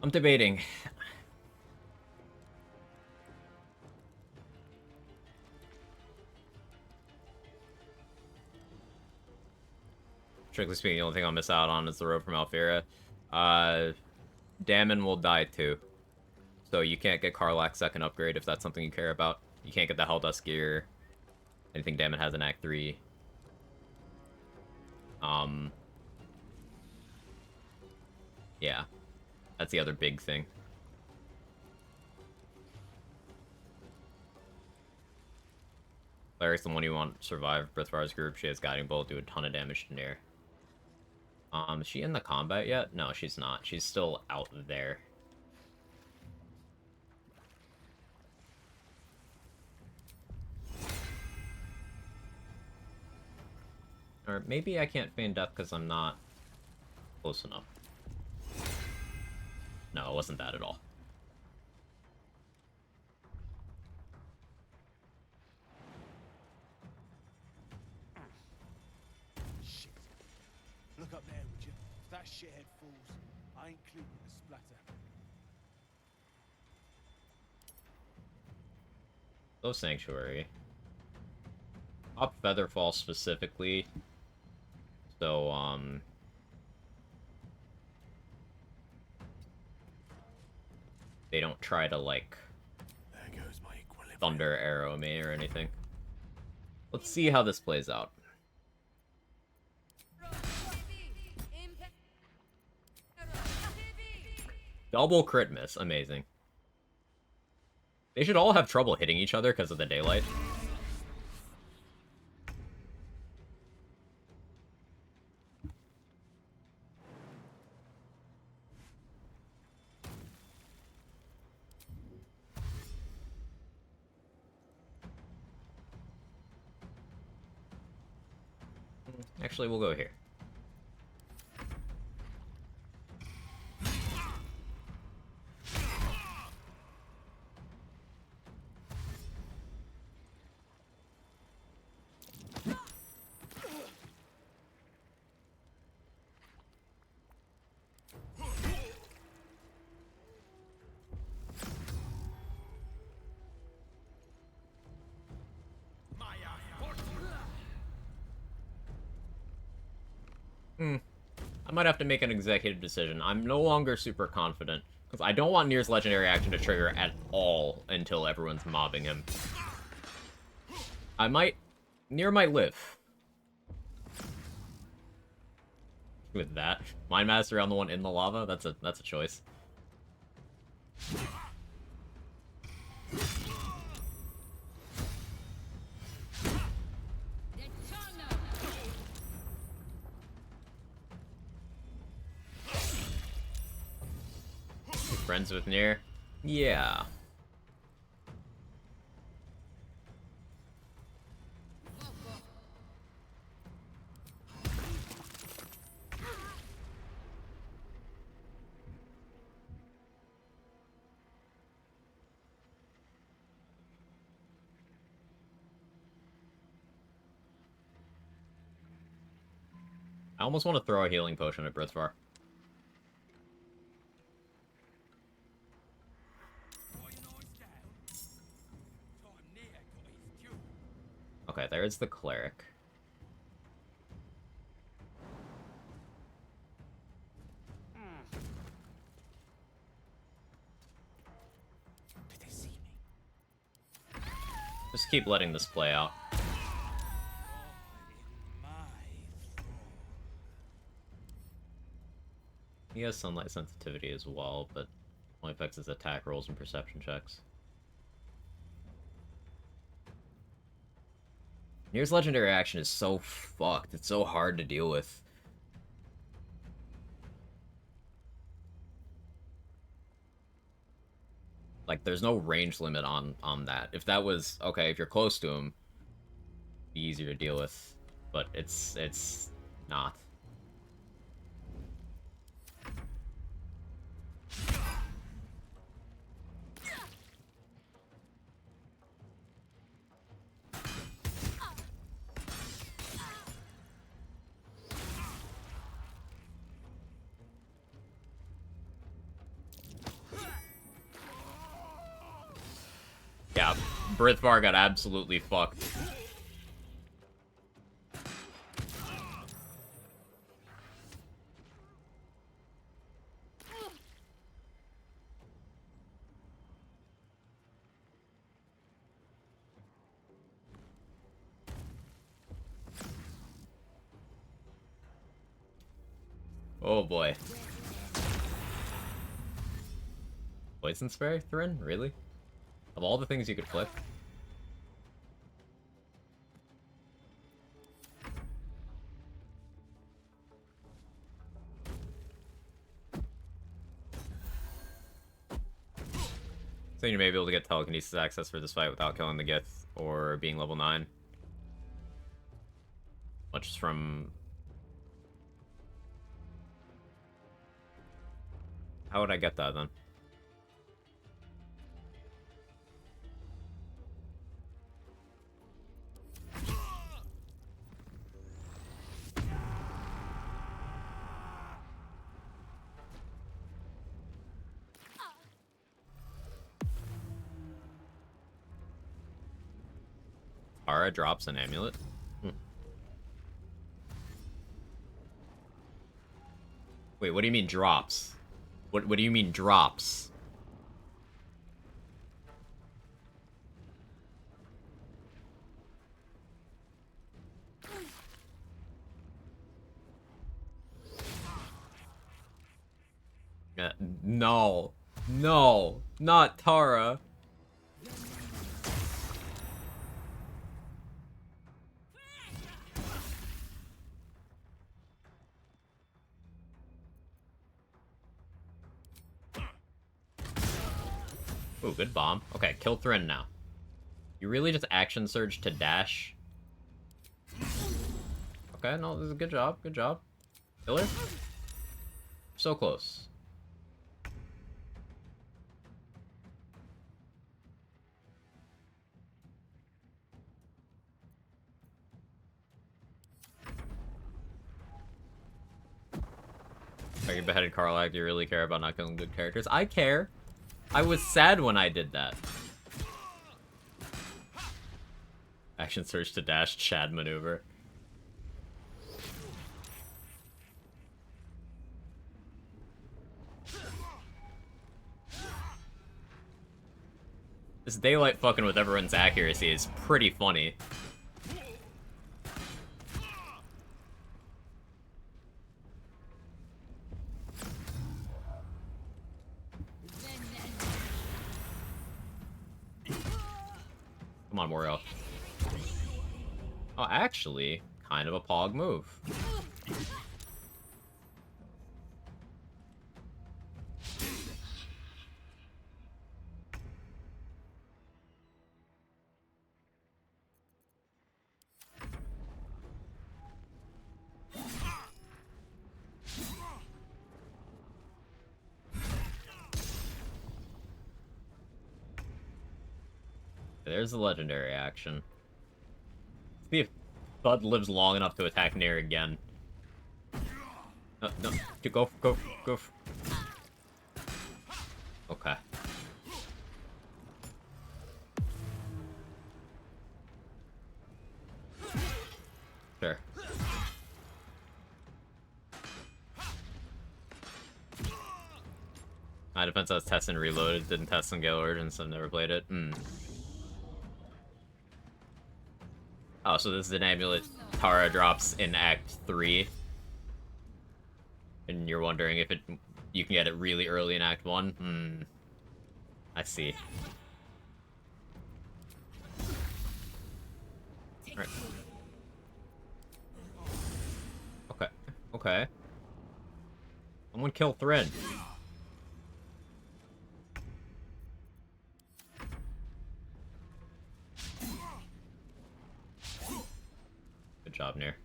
I'm debating. Strictly speaking, the only thing I'll miss out on is the road from Alfira. Damon will die too. So you can't get Karlach's second upgrade if that's something you care about. You can't get the Helldust gear. Anything Damon has in Act 3. Yeah. That's the other big thing. Cleric's the one you want to survive Brithvar's group. She has Guiding Bolt, do a ton of damage to Nair. Is she in the combat yet? No, she's not. She's still out there. Or maybe I can't feign death because I'm not close enough. No, it wasn't that at all. Shit. Look up there, would you? If that shithead falls, I ain't clean with the splatter. Low Sanctuary. Up Featherfall specifically. So, they don't try to, like, There goes my equilibrium. Thunder Arrow me or anything. Let's see how this plays out. Double crit miss. Amazing. They should all have trouble hitting each other because of the daylight. Actually, we'll go here. I might have to make an executive decision. I'm no longer super confident, because I don't want Nier's legendary action to trigger at all until everyone's mobbing him. Nier might live. With that. Mind Master on the one in the lava? That's a choice. Friends with Nier? Yeah. I almost want to throw a healing potion at Brithvar. Okay, there's the Cleric. Did they see me? Just keep letting this play out. He has sunlight sensitivity as well, but only affects his attack rolls and perception checks. Nier's legendary action is so fucked. It's so hard to deal with. Like, there's no range limit on that. If that was, okay, if you're close to him, it'd be easier to deal with. But it's not. Yeah, Brithvar got absolutely fucked. Oh boy. Poison Spray, Thrin? Really? Of all the things you could flip? So you may be able to get telekinesis access for this fight without killing the Gith or being level 9. Which is from... How would I get that then? Ara drops an amulet? Wait, what do you mean drops? What do you mean drops? No. No. Not Tara. Ooh, good bomb. Okay, kill Thrin now. You really just action surge to dash? Okay, no, this is a good job. Good job. Kill her? So close. Are you beheaded Karlach? Do you really care about not killing good characters? I care. I was sad when I did that. Action surge to dash, Chad maneuver. This daylight fucking with everyone's accuracy is pretty funny. Come on, Wario. Oh, actually, kind of a pog move. There's the legendary action. Let's see if Bud lives long enough to attack Nair again. No, go. Okay. Sure. My defense has Test and Reloaded, didn't test on Gale Origins, so I've never played it. Oh, so this is an amulet Tara drops in Act 3. And you're wondering if you can get it really early in Act 1? I see. Right. Okay. Someone kill Thrin. Good job, Nair.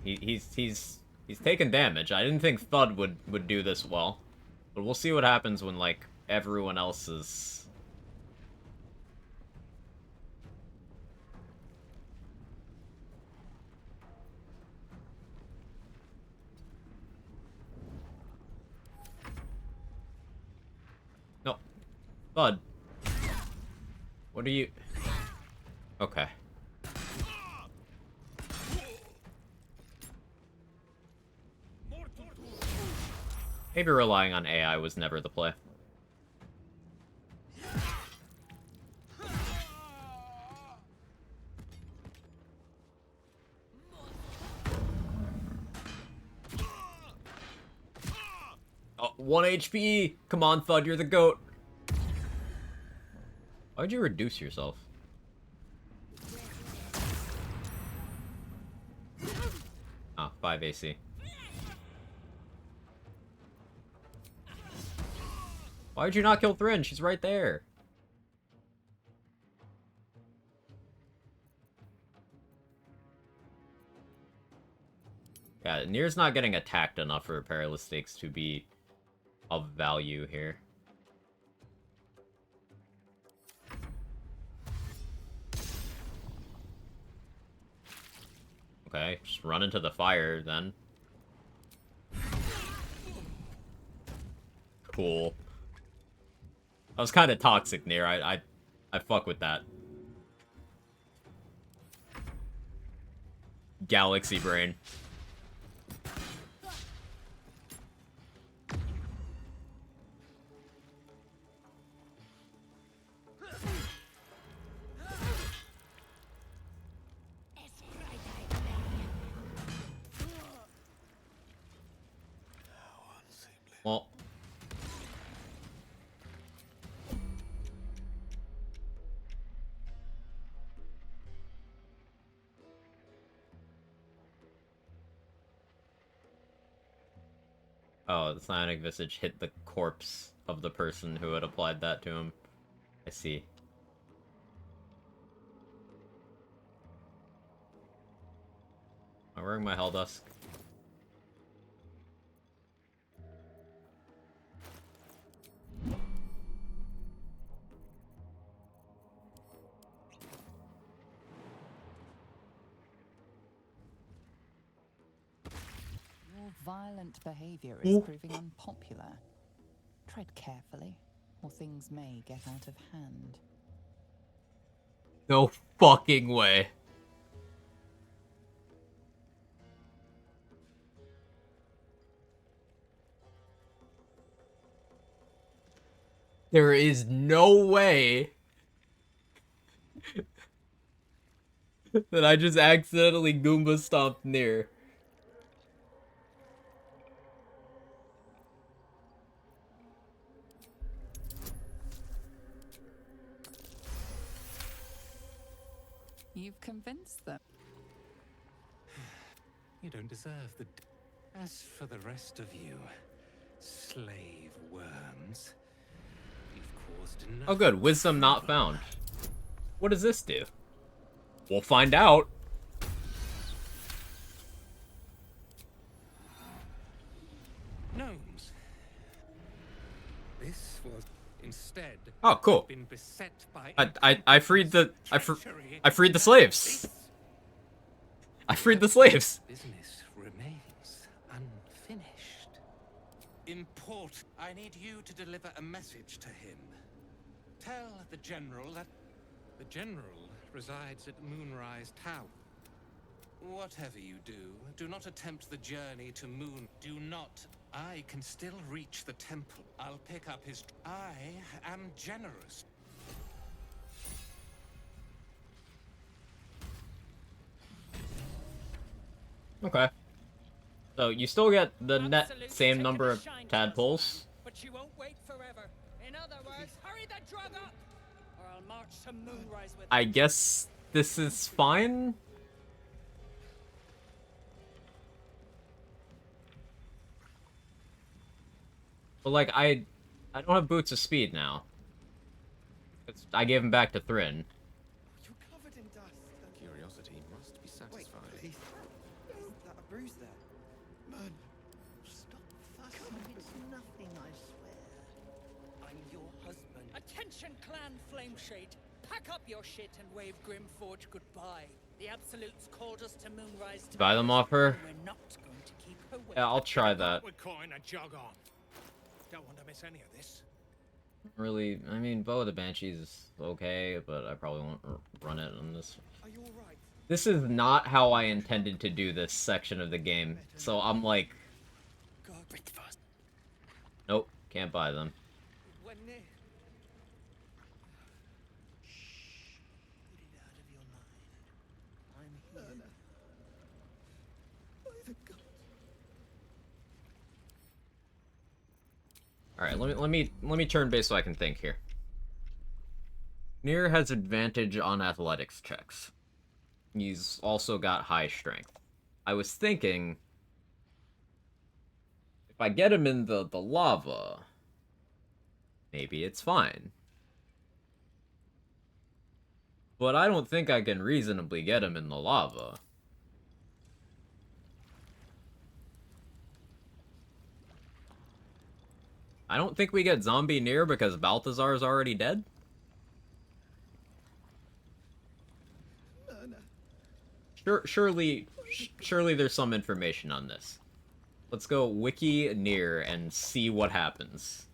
He's taking damage. I didn't think Thud would do this well. But we'll see what happens when, like, everyone else is... No. Thud. What are you... Okay. Maybe relying on AI was never the play. Oh, 1 HP! Come on, Thud, you're the GOAT! Why'd you reduce yourself? Ah, 5 AC. Why'd you not kill Thrin? She's right there. Yeah, Nier's not getting attacked enough for Perilous Stakes to be of value here. Okay, just run into the fire then. Cool. That was kind of toxic, Nier. I fuck with that. Galaxy brain. Well. Oh, the Psionic Visage hit the corpse of the person who had applied that to him. I see. Am I wearing my Helldusk? Your violent behavior is proving unpopular. Tread carefully, or things may get out of hand. No fucking way. There is no way that I just accidentally Goomba stomped near. You've convinced them. You don't deserve the... As for the rest of you, slave worms, you've caused enough... Oh good, wisdom not found. What does this do? We'll find out. Gnomes. This was instead... Oh, cool. Been beset by I freed the I freed the slaves. I freed the slaves. Business remains unfinished. Import. I need you to deliver a message to him. Tell the general that the general resides at Moonrise Tower. Whatever you do not attempt the journey to Moon. Do not. I can still reach the temple. I'll pick up his... I am generous. Okay. So you still get the net same number of tadpoles. But you won't wait forever. In other words, hurry the drug up, or I'll march to Moonrise with... I guess this is fine. But like I don't have boots of speed now. I gave him back to Thrin. You're covered in dust. Curiosity must be satisfied. Wait, please. Isn't that a bruise there? Man, stop fussing. It's nothing, I swear. I'm your husband. Attention, Clan Flameshade. Pack up your shit and wave Grimforge goodbye. The Absolutes called us to Moonrise. Buy them off her. We're not going to keep her waiting. Yeah, I'll try that. We're coin and jog on. Don't want to miss any of this. Really, I mean, Bow of the Banshees is okay, but I probably won't run it on this. Are you all right? This is not how I intended to do this section of the game, so I'm like... Nope, can't buy them. We're near. Shh. Put it out of your mind. I'm here. By the gods. Alright, let me turn base so I can think here. Nier has advantage on athletics checks. He's also got high strength. I was thinking if I get him in the lava, maybe it's fine. But I don't think I can reasonably get him in the lava. I don't think we get zombie Nier because Balthazar's already dead. Surely there's some information on this. Let's go wiki Nier and see what happens.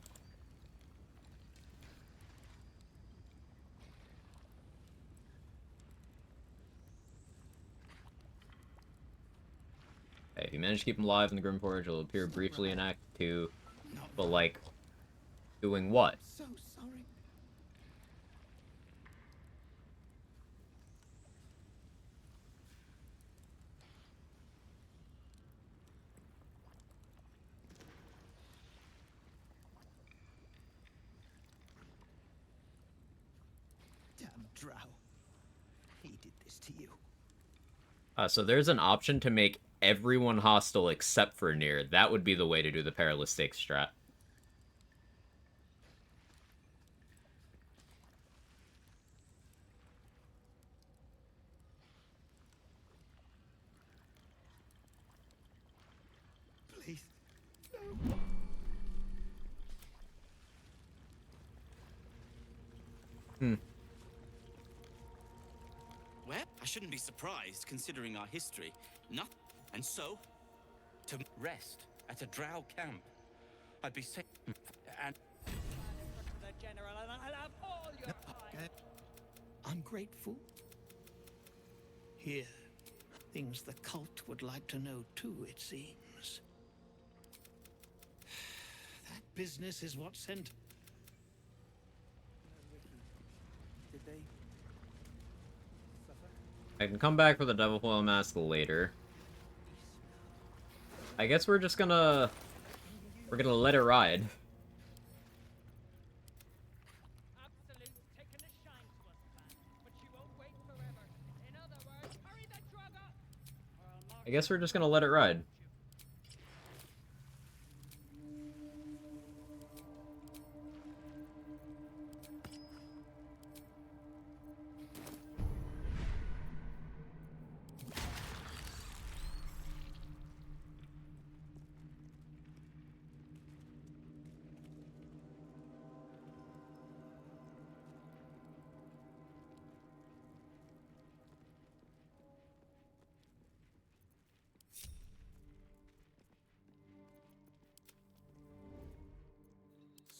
Okay, if you manage to keep him alive in the Grimforge, it'll appear briefly in Act 2. But, like, doing what? So sorry. Damn drow. He did this to you. So there's an option to make everyone hostile except for Nier. That would be the way to do the perilous stakes strat. Please. No. Well, I shouldn't be surprised, considering our history. Nothing. And so, to rest at a drow camp, I'd be safe. And The General, and I'll have all your time. I'm grateful. Here, things the cult would like to know too, it seems. That business is what sent... I can come back for the Devil Foil Mask later. I guess we're just gonna... We're gonna let it ride. I guess we're just gonna let it ride.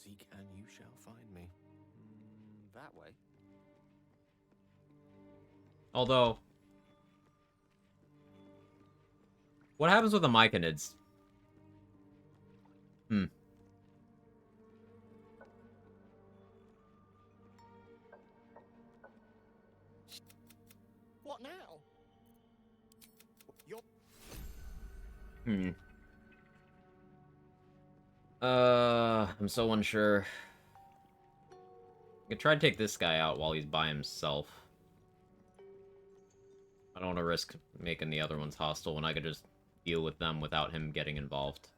Seek and you shall find me. That way. Although... What happens with the Myconids? What now? You're... I'm so unsure. I could try to take this guy out while he's by himself. I don't want to risk making the other ones hostile when I could just deal with them without him getting involved.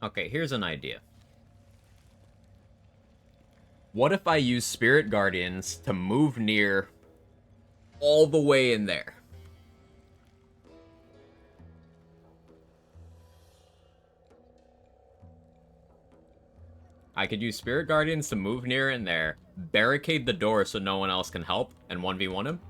Okay, here's an idea. What if I use Spirit Guardians to move near all the way in there? I could use Spirit Guardians to move near in there, barricade the door so no one else can help, and 1v1 him.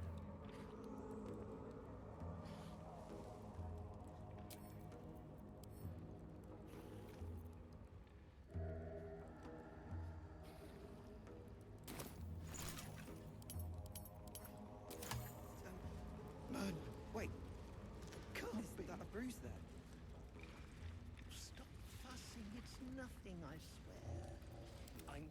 Man, wait. Can't be that a bruise there. Stop fussing. It's nothing, I swear. I'm...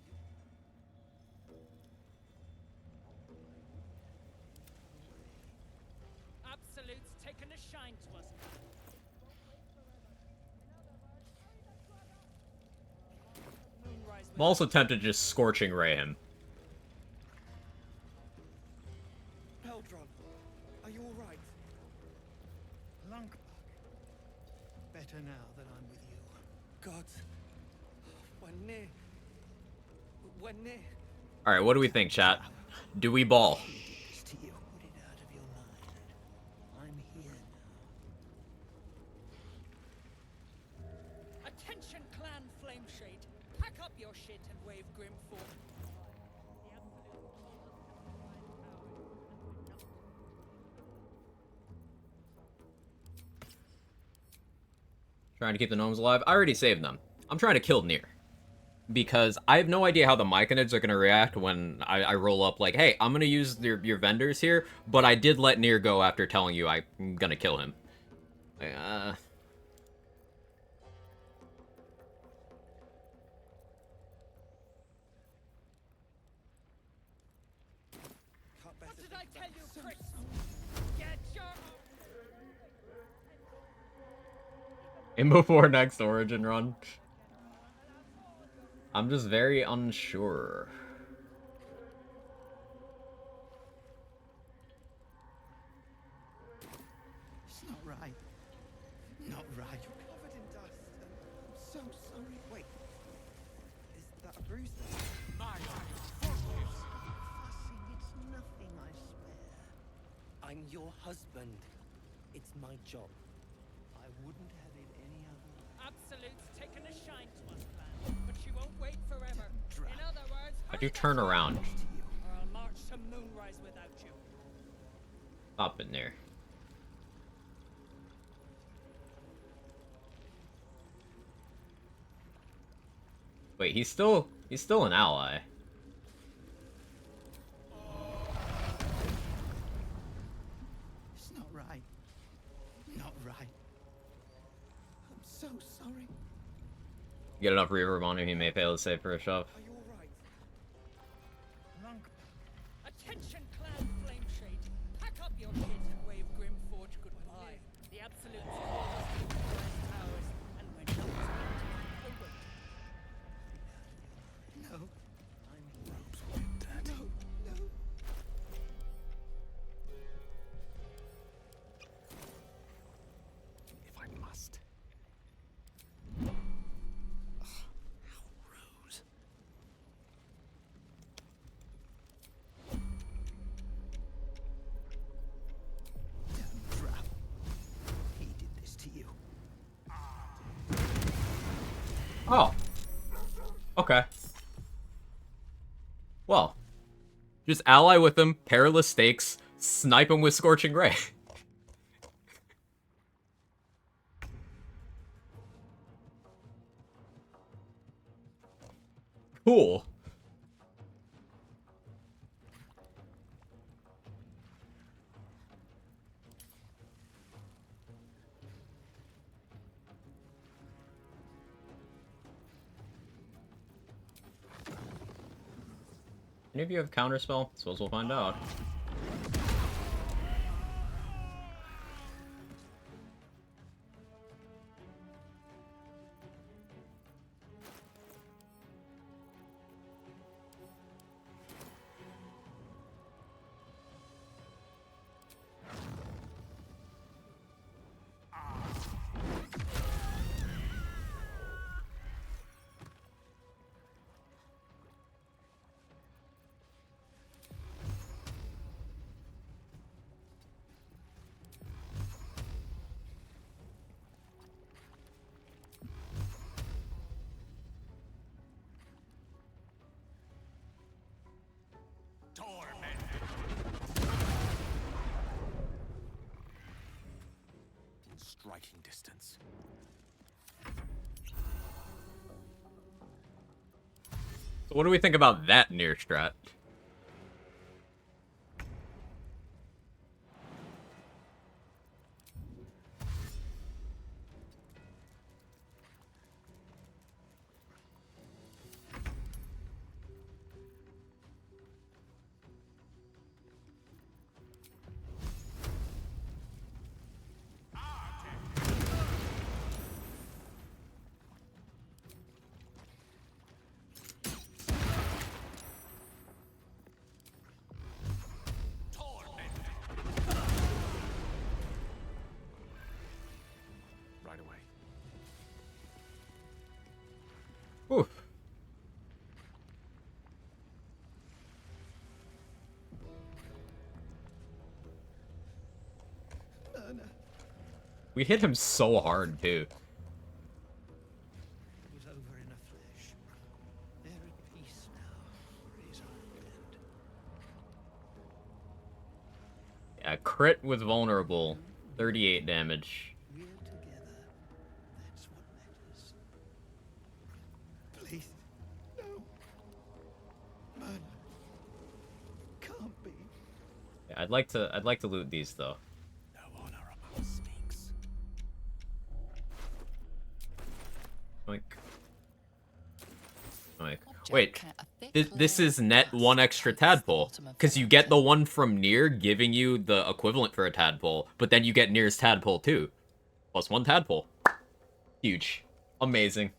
Absolute's taken a shine to us. I'm also tempted to just Scorching Ray him. Peldron, are you alright? Lunkbug. Better now that I'm with you. God. We're near. We're near. Alright, what do we think, chat? Do we ball? To you. Put it out of your mind. I'm here now. Attention, Clan Flameshade. Pack up your shit and wave grim forth. Trying to keep the gnomes alive. I already saved them. I'm trying to kill Nier. Because I have no idea how the Myconids are going to react when I roll up like, hey, I'm going to use your vendors here, but I did let Nier go after telling you I'm going to kill him. What did I tell you, Chris? Get your... In before next Origin run. I'm just very unsure. It's not right. Not right. You're covered in dust. I'm so sorry. Wait. Is that a bruise there? Fussing. It's nothing, I swear. I'm your husband. It's my job. I wouldn't have it any other. Absolute's taken a shine to us, man. But she won't wait forever. In other words, How'd you turn around? or I'll march to Moonrise without you. Stop in there. Wait, he's still an ally. sorry. Get enough reverb on him, he may fail to save for a shove. Are you alright? Monk. Attention, clan flameshade. Pack up your kit and wave Grimforge goodbye. The Absolutes called us to the forest towers, and we're not awaiting. No. I'm No, no. If I must. Damn drow. He did this to you. Oh. Okay. Well. Just ally with him, perilous stakes, snipe him with Scorching Ray. Cool. Any of you have counterspell? Suppose we'll find out. In striking distance. So what do we think about that near strat? Right away. Oof. We hit him so hard, too. It was over in a flash. They're at peace now. Raise our hand. Yeah, crit with vulnerable. 38 damage. We're together. That's what matters. Please. No. Man. Can't be. Yeah, I'd like to loot these though. Like, wait, this is net one extra tadpole, because you get the one from Nier giving you the equivalent for a tadpole, but then you get Nier's tadpole too. Plus one tadpole. Huge. Amazing.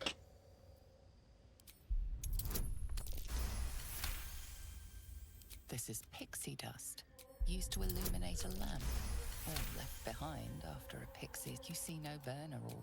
This is pixie dust, used to illuminate a lamp, or left behind after a pixie. You see no burner or...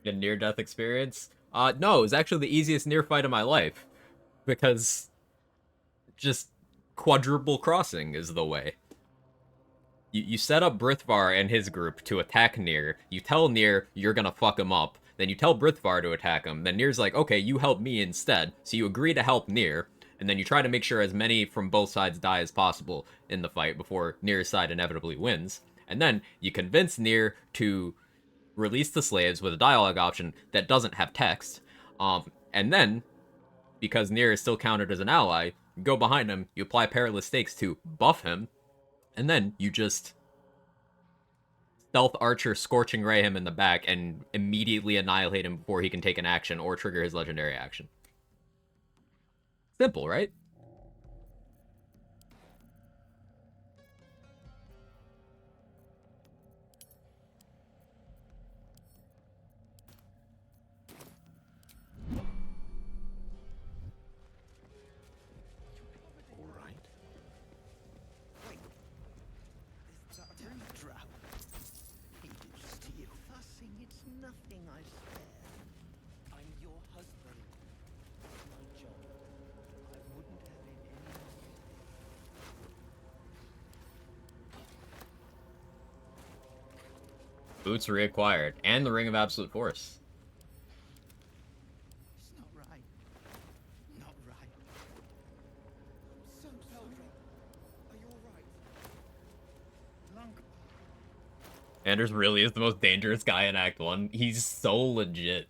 A near-death experience? No, it was actually the easiest near fight of my life. Because just quadruple crossing is the way. You set up Brithvar and his group to attack Nier. You tell Nier you're gonna fuck him up. Then you tell Brithvar to attack him. Then Nier's like, okay, you help me instead. So you agree to help Nier. And then you try to make sure as many from both sides die as possible in the fight before Nier's side inevitably wins. And then you convince Nier to release the slaves with a dialogue option that doesn't have text. And then, because Nier is still counted as an ally, you go behind him, you apply Perilous Stakes to buff him, and then you just stealth archer Scorching Ray him in the back and immediately annihilate him before he can take an action or trigger his legendary action. Simple, right? All right. Wait. Is that a bruise drow? Hated steel. Fussing, it's nothing I spare. I'm your husband. It's my job. I wouldn't have it any other way. Boots reacquired, and the Ring of Absolute Force. It's not right. Not right. I'm so sorry. Are you alright? Anders really is the most dangerous guy in Act 1. He's so legit.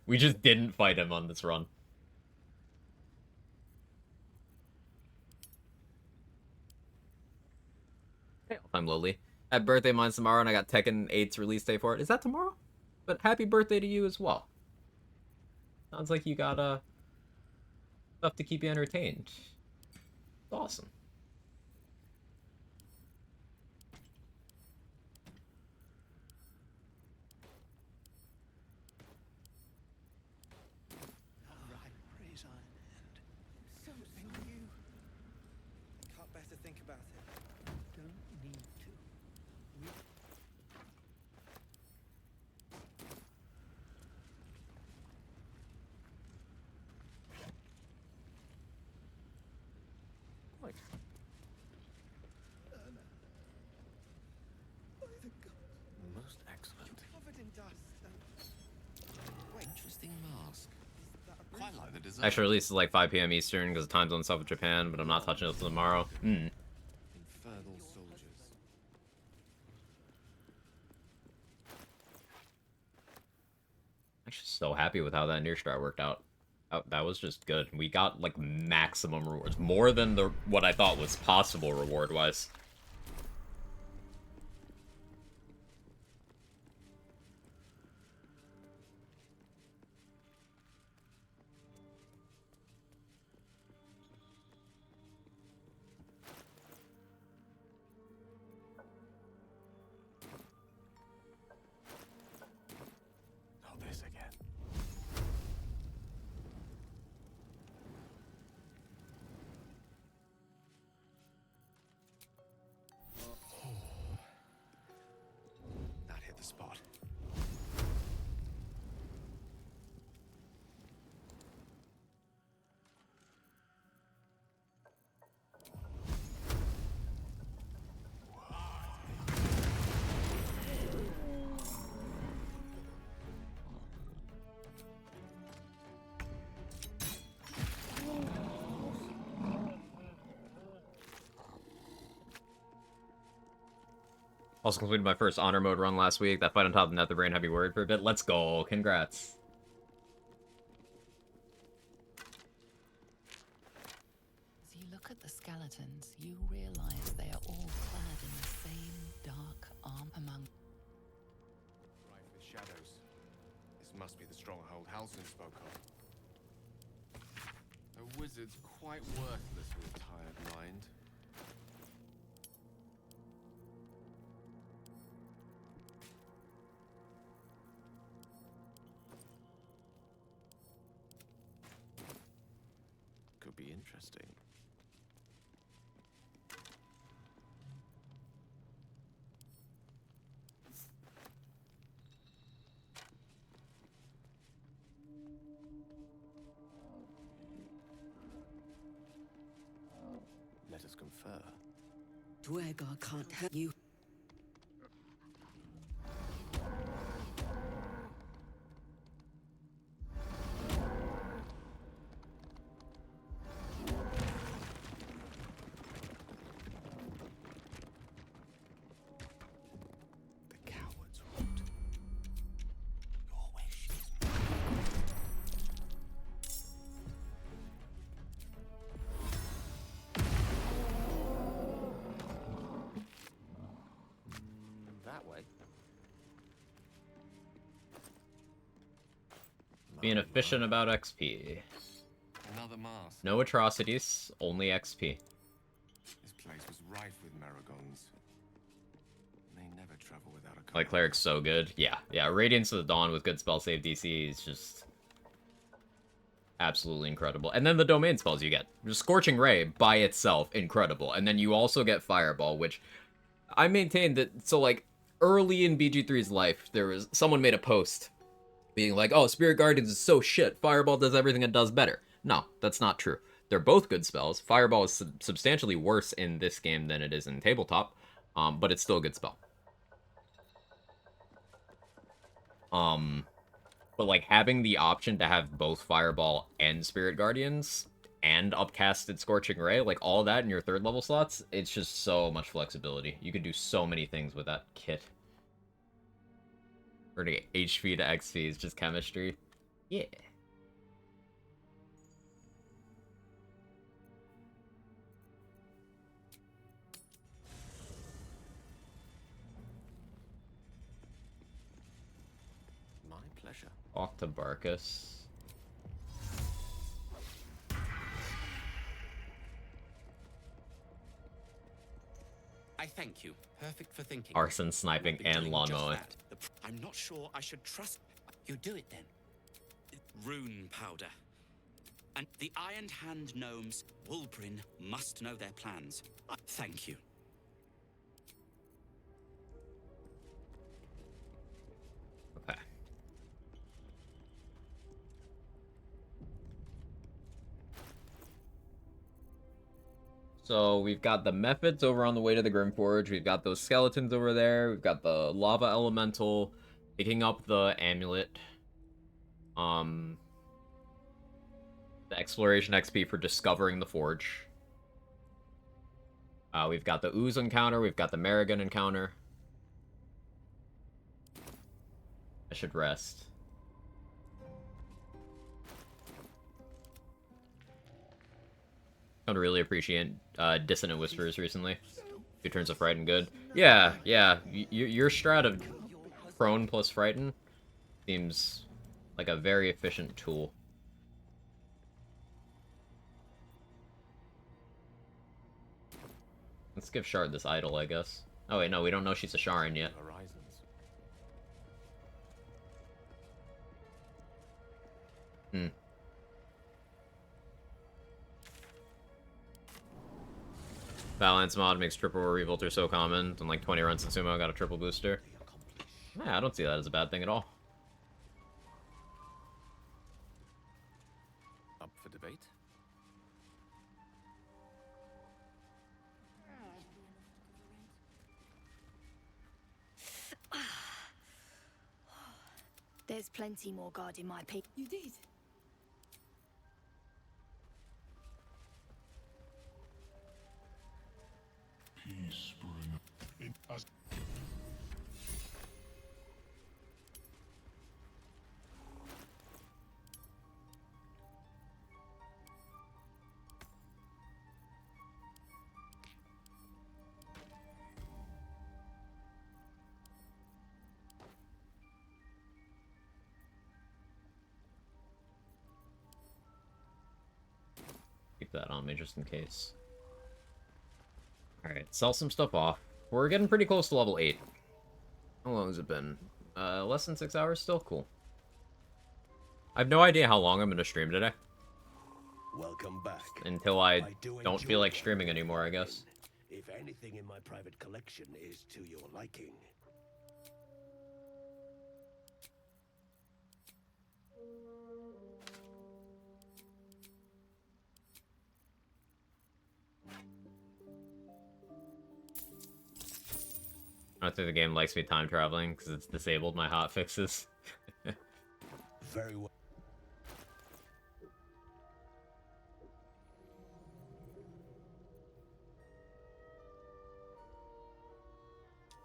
We just didn't fight him on this run. Hey, I'm Lily. Happy birthday, mine's tomorrow, and I got Tekken 8's release day for it. Is that tomorrow? But happy birthday to you as well. Sounds like you got stuff to keep you entertained. It's awesome. Alright, praise Iron Hand. So thank you. Can't bear to think about it. Don't need to. We... What? By the gods. Most excellent. You're covered in dust and... Wait. Interesting mask. Quite like the design. Actually, release is like 5 p.m. Eastern because the time zone stuff with Japan, but I'm not touching it until tomorrow. Infernal soldiers. Actually, so happy with how that near strat worked out. That was just good. We got like maximum rewards, more than what I thought was possible reward wise. Not this again. That hit the spot. Also completed my first honor mode run last week. That fight on top of Nether Brain had me worried for a bit. Let's go. Congrats. As you look at the skeletons, you realize they are all clad in the same dark armor among... Right with shadows. This must be the stronghold Halsin spoke of. A wizard's quite worthless with a tired mind. Could be interesting. Let us confer. Dwergar can't help you. Being efficient about XP. Another mask. No atrocities, only XP. This place was rife with Maragons. They never travel without a Like, Cleric's so good. Yeah, yeah. Radiance of the Dawn with good spell save DC is just absolutely incredible. And then the domain spells you get. Just Scorching Ray by itself, incredible. And then you also get Fireball, which I maintain that, so like, early in BG3's life, there was, someone made a post being like, oh, Spirit Guardians is so shit, Fireball does everything it does better. No, that's not true. They're both good spells. Fireball is substantially worse in this game than it is in Tabletop, but it's still a good spell. But like having the option to have both Fireball and Spirit Guardians and upcasted Scorching Ray, like all that in your 3rd level slots, it's just so much flexibility. You can do so many things with that kit. Or to get HP to XP is just chemistry. Yeah. My pleasure. Octobarcus. I thank you. Perfect for thinking. Arson, sniping, and lawn mowing. I'm not sure I should trust. You do it then. Rune powder. And the Ironed Hand gnomes, Wulbrin, must know their plans. Thank you. Okay. So we've got the methods over on the way to the Grimforge. We've got those skeletons over there. We've got the lava elemental, picking up the amulet. The exploration XP for discovering the forge. We've got the ooze encounter. We've got the Maragon encounter. I should rest. Come to really appreciate Dissonant Whispers recently. 2 turns of Frighten good. Yeah, yeah. Your strat of Prone plus Frighten seems like a very efficient tool. Let's give Shard this idol, I guess. Oh wait, no, we don't know she's a Sharon yet. Hmm. Balance mod makes triple Revolter so common, and like 20 runs in Sumo got a triple booster. Yeah, I don't see that as a bad thing at all. Up for debate? There's plenty more guarding my peak. You did? Peace spring in us. Keep that on me just in case. Alright, sell some stuff off. We're getting pretty close to level 8. How long has it been? Less than 6 hours still? Cool. I have no idea how long I'm going to stream today. Welcome back. Until I don't feel like streaming anymore, I guess. If anything in my private collection is to your liking. I don't think the game likes me time traveling because it's disabled my hotfixes. Very well.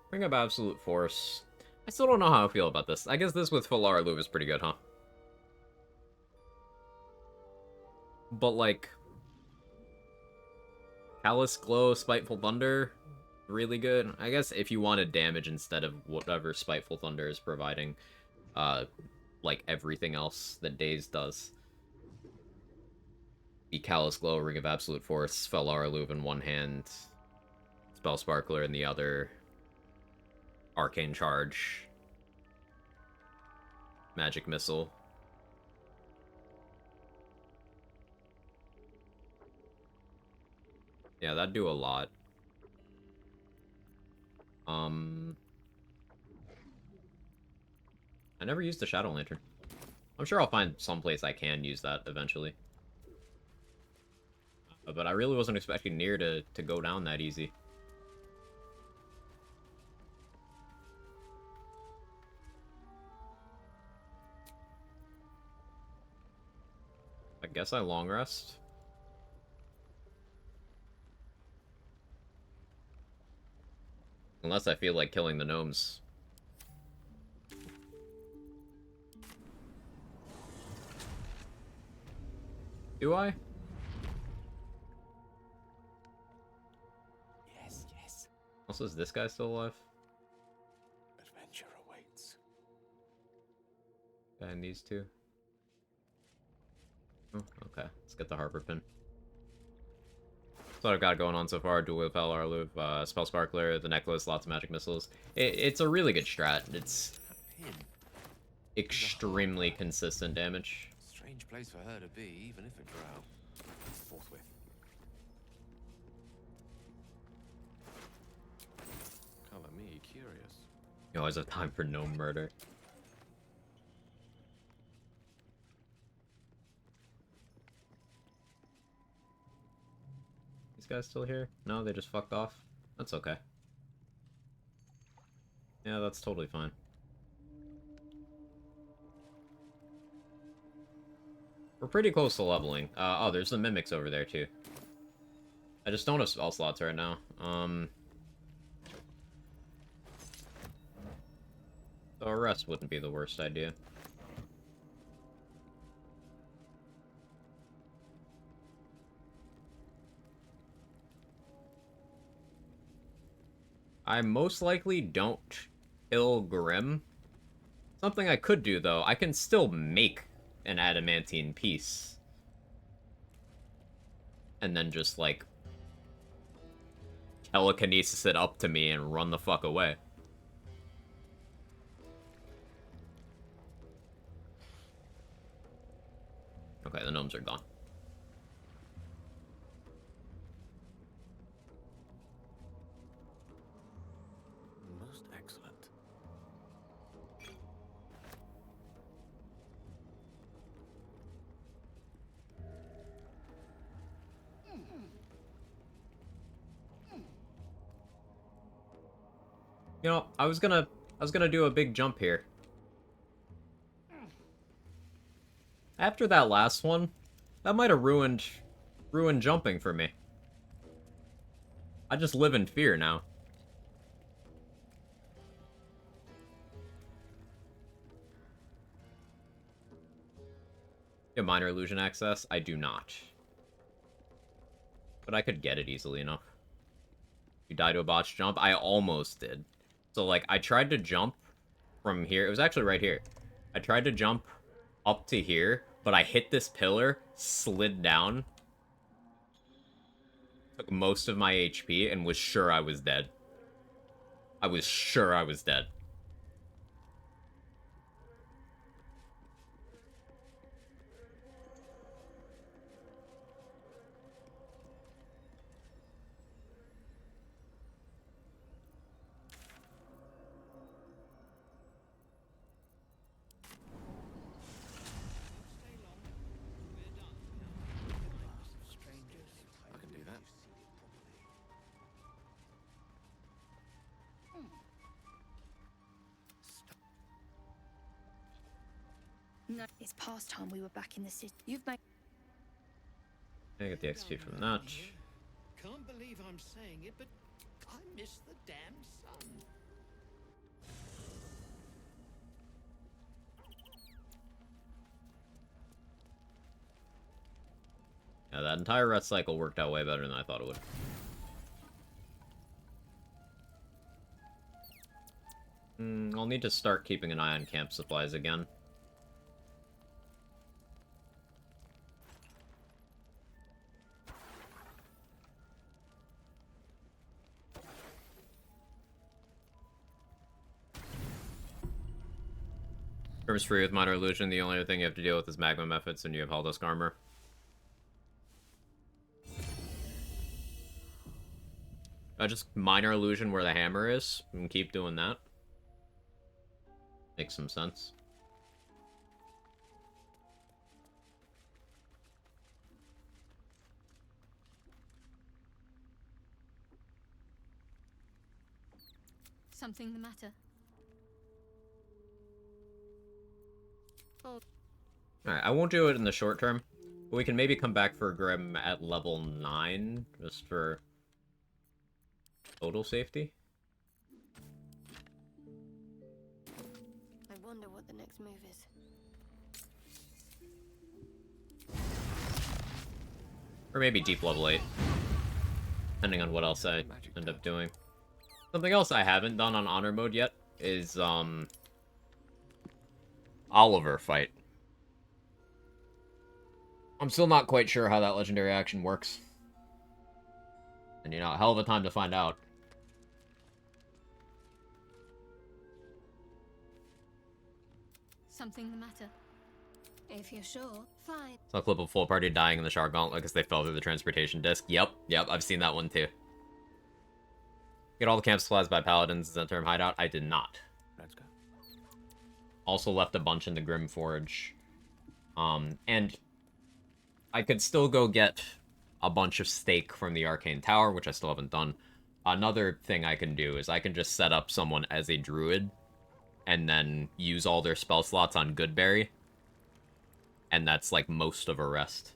Bring up Absolute Force. I still don't know how I feel about this. I guess this with Falar Loop is pretty good, huh? But like, Callous Glow, Spiteful Thunder, really good. I guess if you wanted damage instead of whatever Spiteful Thunder is providing, like, everything else that Daze does. Be Callous Glow, Ring of Absolute Force, Fellar Alluve in one hand, Spell Sparkler in the other, Arcane Charge, Magic Missile. Yeah, that'd do a lot. I never used the Shadow Lantern. I'm sure I'll find someplace I can use that eventually. But I really wasn't expecting Nier to go down that easy. I guess I long rest. Unless I feel like killing the gnomes. Do I? Yes, yes. Also, is this guy still alive? Adventure awaits. And these two? Oh, okay. Let's get the Harbor Pin. That's what I've got going on so far. Dual Wield Fellar Alluve, Spell Sparkler, the necklace, lots of magic missiles. It's a really good strat. It's extremely consistent damage. Strange place for her to be, even if a drow. Forthwith. Color me curious. You always have time for gnome murder. These guys still here? No, they just fucked off? That's okay. Yeah, that's totally fine. We're pretty close to leveling. Oh, there's the mimics over there, too. I just don't have spell slots right now. So a rest wouldn't be the worst idea. I most likely don't kill Grim. Something I could do, though, I can still make an adamantine piece. And then just, like, telekinesis it up to me and run the fuck away. Okay, the gnomes are gone. Most excellent. You know, I was gonna do a big jump here. After that last one, that might have ruined jumping for me. I just live in fear now. You have minor illusion access? I do not. But I could get it easily enough. You die to a botched jump? I almost did. So, like, I tried to jump from here. It was actually right here. I tried to jump up to here, but I hit this pillar, slid down, took most of my HP, and was sure I was dead. I was sure I was dead. I can do that. No, it's past time we were back in the city. You've made. I get the XP from that. Can't believe I'm saying it, but I miss the damn sun. Yeah, that entire rest cycle worked out way better than I thought it would. I'll need to start keeping an eye on camp supplies again. Grim's free with minor illusion. The only other thing you have to deal with is magma methods, and you have Helldusk armor. Just minor illusion where the hammer is, and keep doing that. Makes some sense. Something the matter? Oh. Alright, I won't do it in the short term. But we can maybe come back for Grim at level 9, just for total safety. I wonder what the next move is. Or maybe deep level 8. Depending on what else I end up doing. Something else I haven't done on honor mode yet is, Oliver fight. I'm still not quite sure how that legendary action works. And, you know, a hell of a time to find out. Something the matter? If you're sure, fine. Saw a clip of full party dying in the Shard Gauntlet because they fell through the transportation disc. Yep, I've seen that one too. Get all the camp supplies by Paladins in the term hideout. I did not. Let's go. Also left a bunch in the Grim Forge. And I could still go get a bunch of steak from the Arcane Tower, which I still haven't done. Another thing I can do is I can just set up someone as a druid and then use all their spell slots on Goodberry. And that's like most of a rest.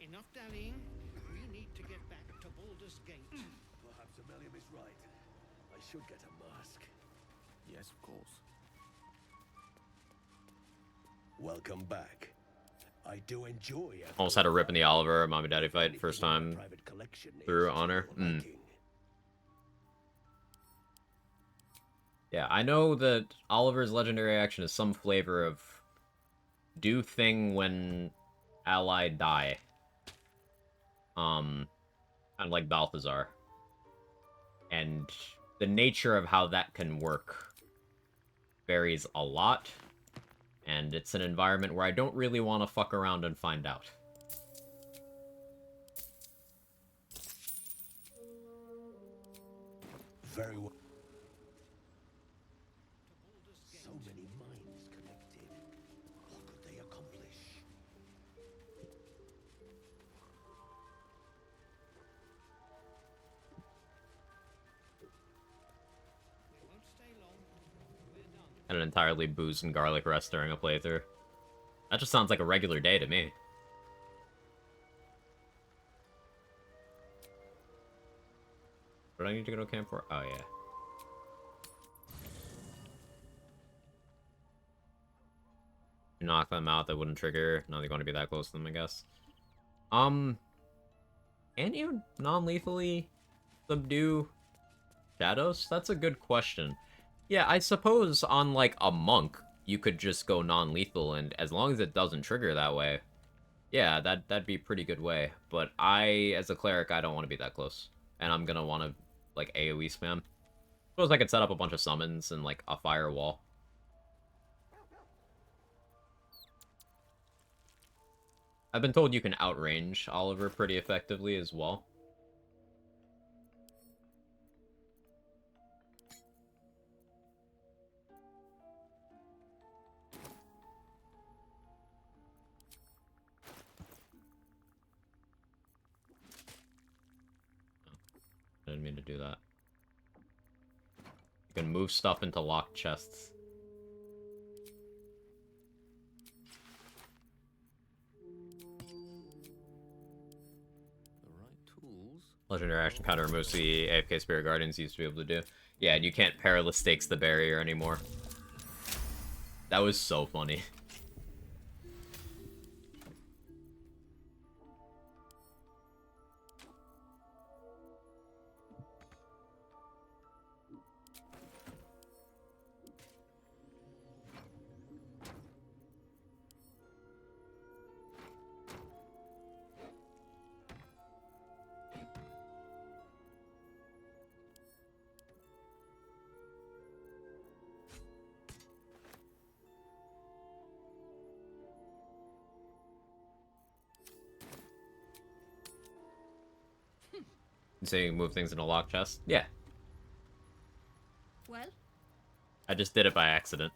Enough dallying. We need to get back to Baldur's Gate. Perhaps Amelia is right. I should get a mask. Yes, of course. Welcome back. I do enjoy it. Almost had a rip in the Oliver Mommy Daddy fight first time through honor. Yeah, I know that Oliver's legendary action is some flavor of do thing when ally die. Kind of like Balthazar. And the nature of how that can work varies a lot. And it's an environment where I don't really want to fuck around and find out. Very well. So many minds connected. What could they accomplish? And an entirely booze and garlic rest during a playthrough. That just sounds like a regular day to me. What do I need to go to camp for? Oh, yeah. You knock them out, that wouldn't trigger. No, they're going to be that close to them, I guess. Can you non-lethally subdue shadows? That's a good question. Yeah, I suppose on, like, a monk, you could just go non-lethal, and as long as it doesn't trigger that way, yeah, that'd be a pretty good way. But as a cleric, I don't want to be that close. And I'm gonna want to, like, AoE spam. Suppose I could set up a bunch of summons and, like, a firewall. I've been told you can outrange Oliver pretty effectively as well. I didn't mean to do that. You can move stuff into locked chests. Legendary action counter removes the AFK Spirit Guardians used to be able to do. Yeah, and you can't Perilous Stakes the barrier anymore. That was so funny. So you move things in a lock chest? Yeah. Well? I just did it by accident.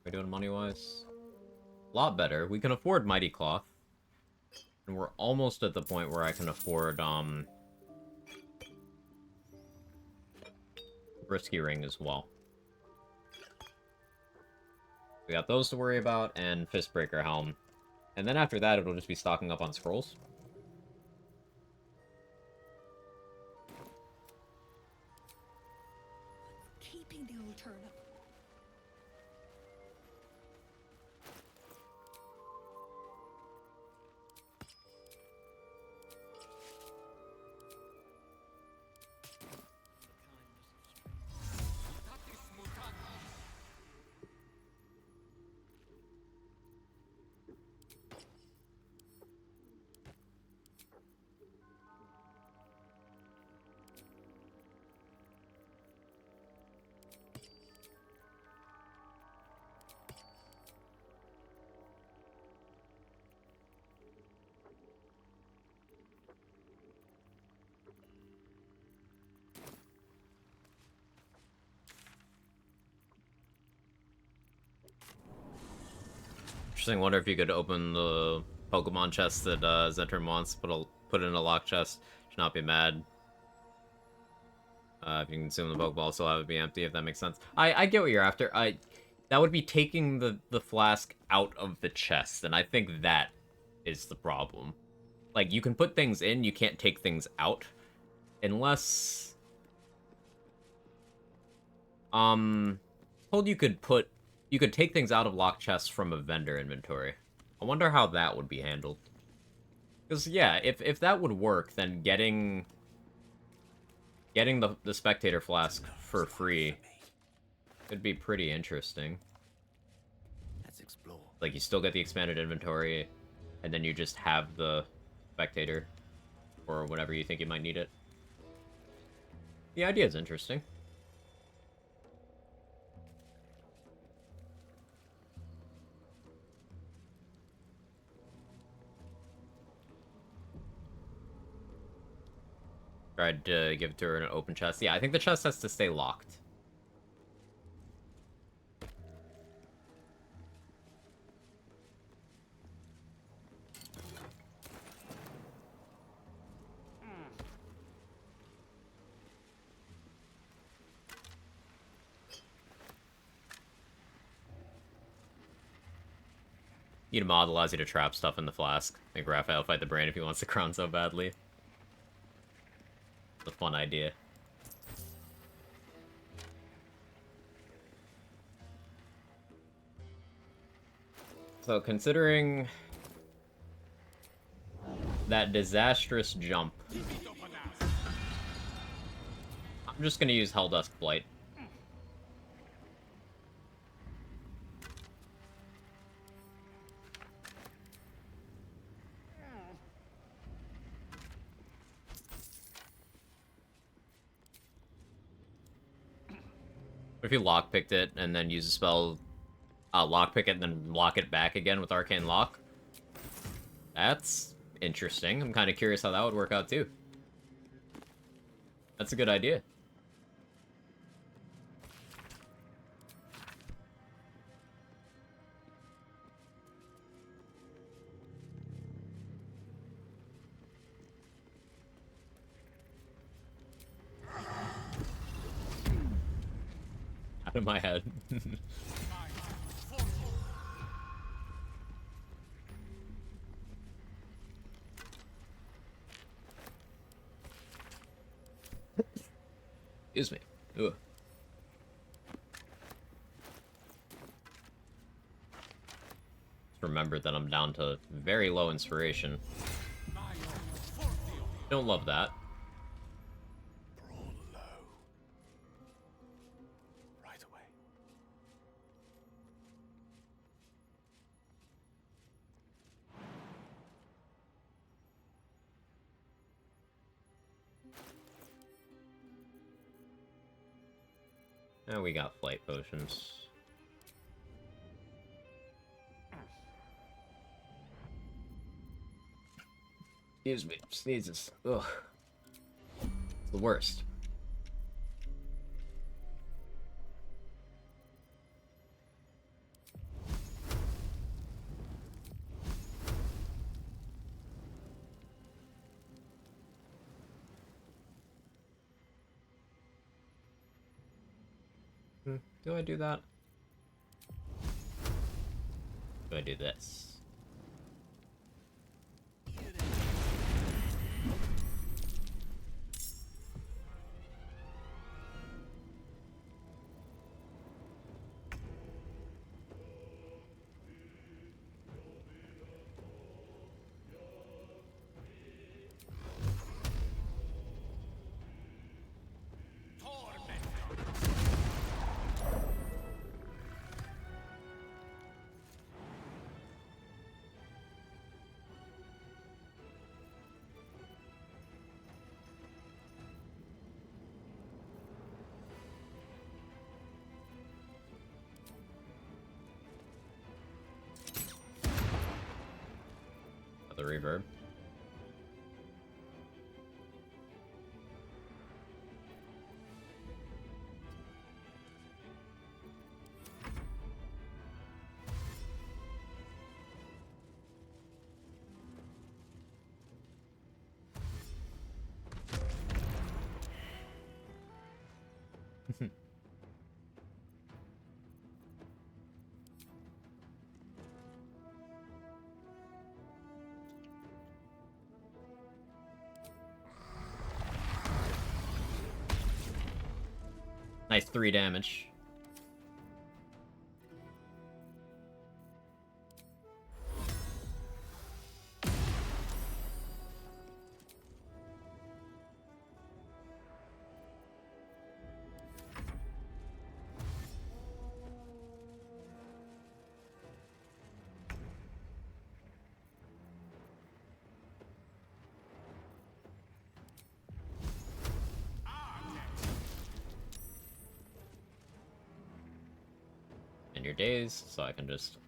We're doing money-wise? A lot better. We can afford Mighty Cloth. And we're almost at the point where I can afford, Risky Ring as well. We got those to worry about, and Fistbreaker Helm. And then after that, it'll just be stocking up on scrolls. Keeping the old turnip. Interesting. Wonder if you could open the Pokemon chest that Zentrum wants, put it in a lock chest. Should not be mad. If you consume the Pokeball, still have it be empty, if that makes sense. I get what you're after. That would be taking the flask out of the chest, and I think that is the problem. Like, you can put things in, you can't take things out. Unless... Told you could take things out of lock chests from a vendor inventory. I wonder how that would be handled. Because, yeah, if that would work, then getting the Spectator Flask for free could be pretty interesting. Let's explore. Like, you still get the expanded inventory, and then you just have the Spectator for whenever you think you might need it. The idea is interesting. Tried to give it to her in an open chest. Yeah, I think the chest has to stay locked. Need a mod that allows you to trap stuff in the flask. Make Raphael fight the brain if he wants the crown so badly. It's a fun idea. So, considering that disastrous jump, I'm just gonna use Helldusk Blight. If you lockpicked it and then use a spell, lockpick it and then lock it back again with Arcane Lock, that's interesting. I'm kind of curious how that would work out too. That's a good idea. Out of my head. Excuse me. Ugh. remembered that I'm down to very low inspiration. Don't love that. Brawl low. Right away. And we got flight potions. Excuse me, sneezes. Ugh. It's the worst. Do I do that? Do I do this? The reverb. Nice 3 damage. Your days, so I can just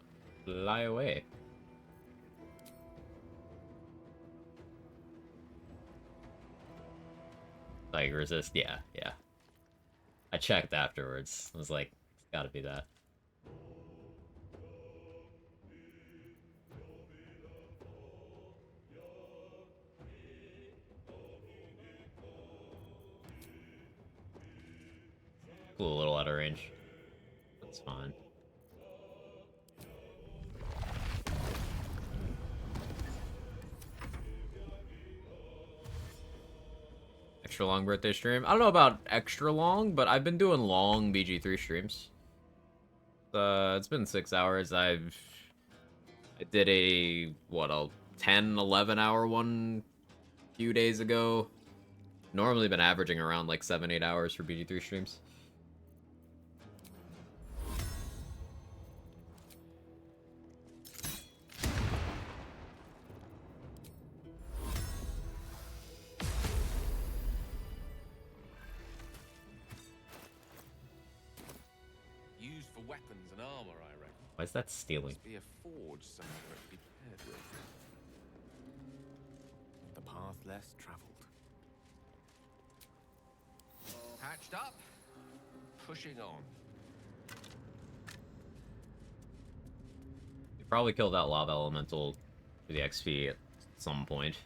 fly away. Like, resist? Yeah. I checked afterwards. I was like, it's gotta be that. Cool, a little out of range. That's fine. Extra long birthday stream. I don't know about extra long, but I've been doing long BG3 streams. It's been 6 hours. I did a 10, 11 hour one a few days ago. Normally been averaging around like 7, 8 hours for BG3 streams. Used for weapons and armor, I reckon. Why is that stealing? Must be a forge somewhere to be paired with. The path less traveled. Hatched up, pushing on. You probably killed that lava elemental for the XP at some point.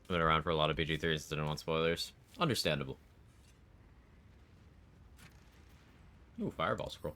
Been around for a lot of BG3s, didn't want spoilers. Understandable. Ooh, fireball scroll.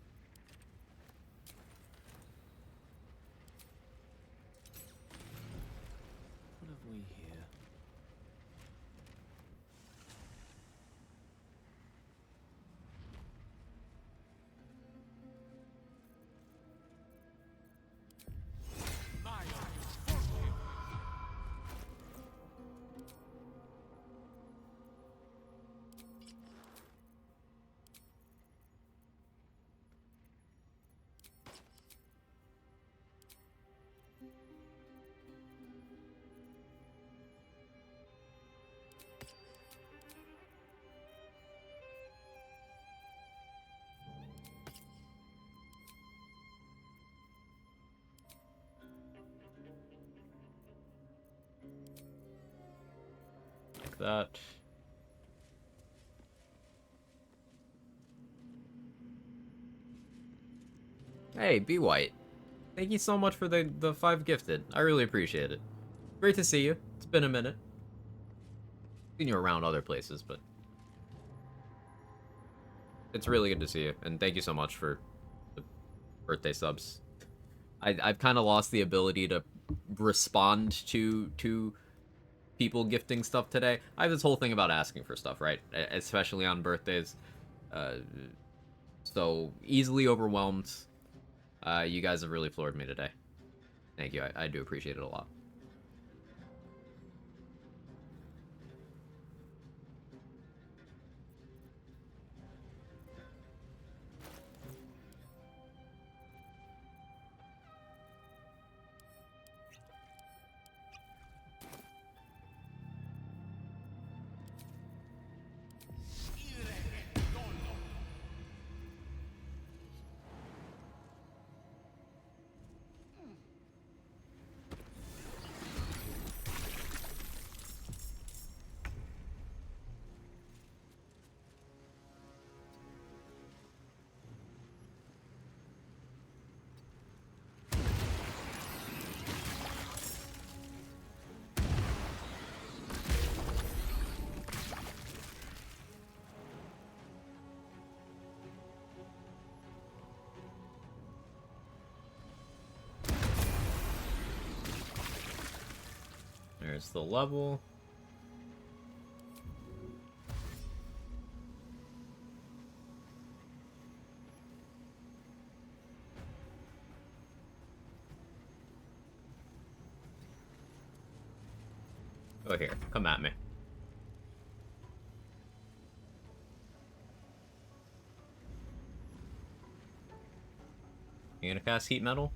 that. Hey, Be White. Thank you so much for the 5 gifted. I really appreciate it. Great to see you. It's been a minute. Seen you around other places, but it's really good to see you. And thank you so much for the birthday subs. I've kind of lost the ability to respond to people gifting stuff today. I have this whole thing about asking for stuff, right? Especially on birthdays. So easily overwhelmed. You guys have really floored me today. Thank you. I do appreciate it a lot. There's the level. Oh, here. Come at me. You gonna cast Heat Metal?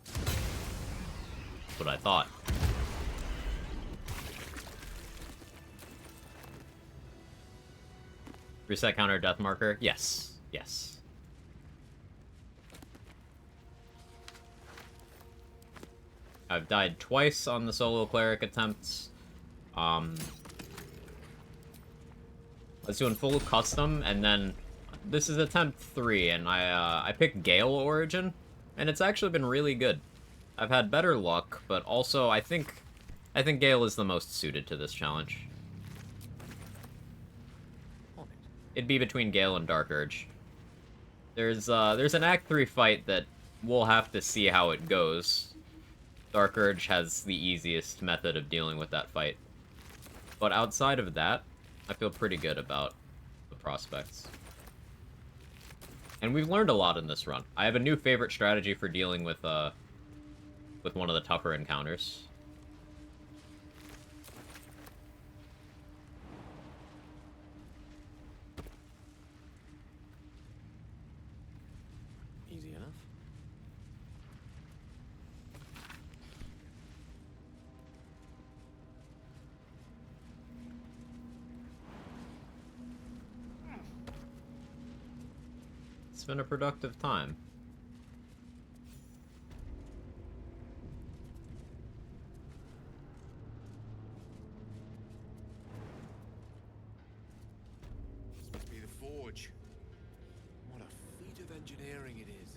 That's what I thought. Reset counter death marker? Yes. Yes. I've died twice on the solo cleric attempts. Let's do in full custom, and then this is attempt 3, and I picked Gale Origin, and it's actually been really good. I've had better luck, but also I think Gale is the most suited to this challenge. It'd be between Gale and Dark Urge. There's an Act 3 fight that we'll have to see how it goes. Dark Urge has the easiest method of dealing with that fight. But outside of that, I feel pretty good about the prospects. And we've learned a lot in this run. I have a new favorite strategy for dealing with one of the tougher encounters. Easy enough. It's been a productive time. This must be the forge. What a feat of engineering it is.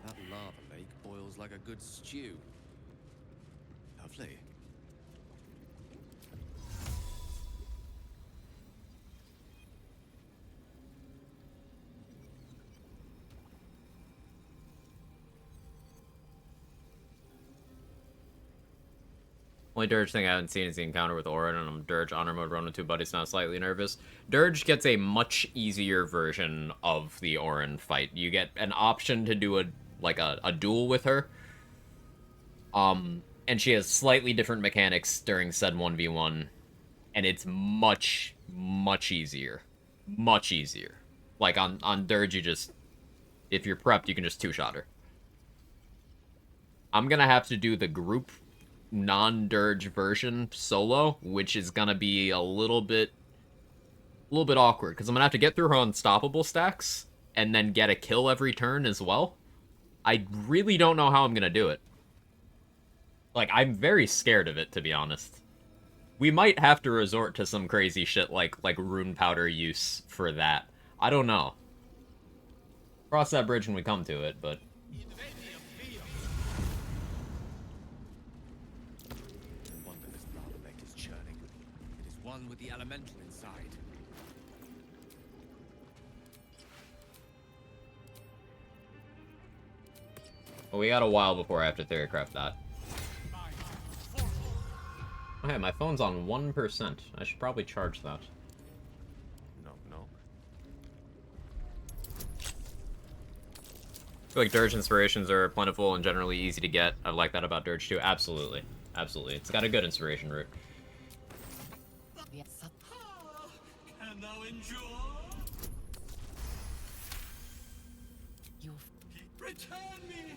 That lava lake boils like a good stew. Lovely. Only Dirge thing I haven't seen is the encounter with Orin, and I'm Dirge honor mode run with 2 buddies, now slightly nervous. Dirge gets a much easier version of the Orin fight. You get an option to do a duel with her. And she has slightly different mechanics during said 1v1, and it's much, much easier. Much easier. Like, on Dirge, you just... If you're prepped, you can just 2-shot her. I'm gonna have to do the group non-Dirge version solo, which is gonna be a little bit awkward, because I'm gonna have to get through her unstoppable stacks, and then get a kill every turn as well, I really don't know how I'm gonna do it. Like, I'm very scared of it, to be honest. We might have to resort to some crazy shit like rune powder use for that. I don't know. Cross that bridge when we come to it, but... No wonder this lava lake is churning. It is one with the elemental inside. Well, we got a while before I have to theorycraft that. Okay, my phone's on 1%. I should probably charge that. Knock, knock. I feel like Dirge inspirations are plentiful and generally easy to get. I like that about Dirge too. Absolutely. Absolutely. It's got a good inspiration route. Can thou endure? Return me!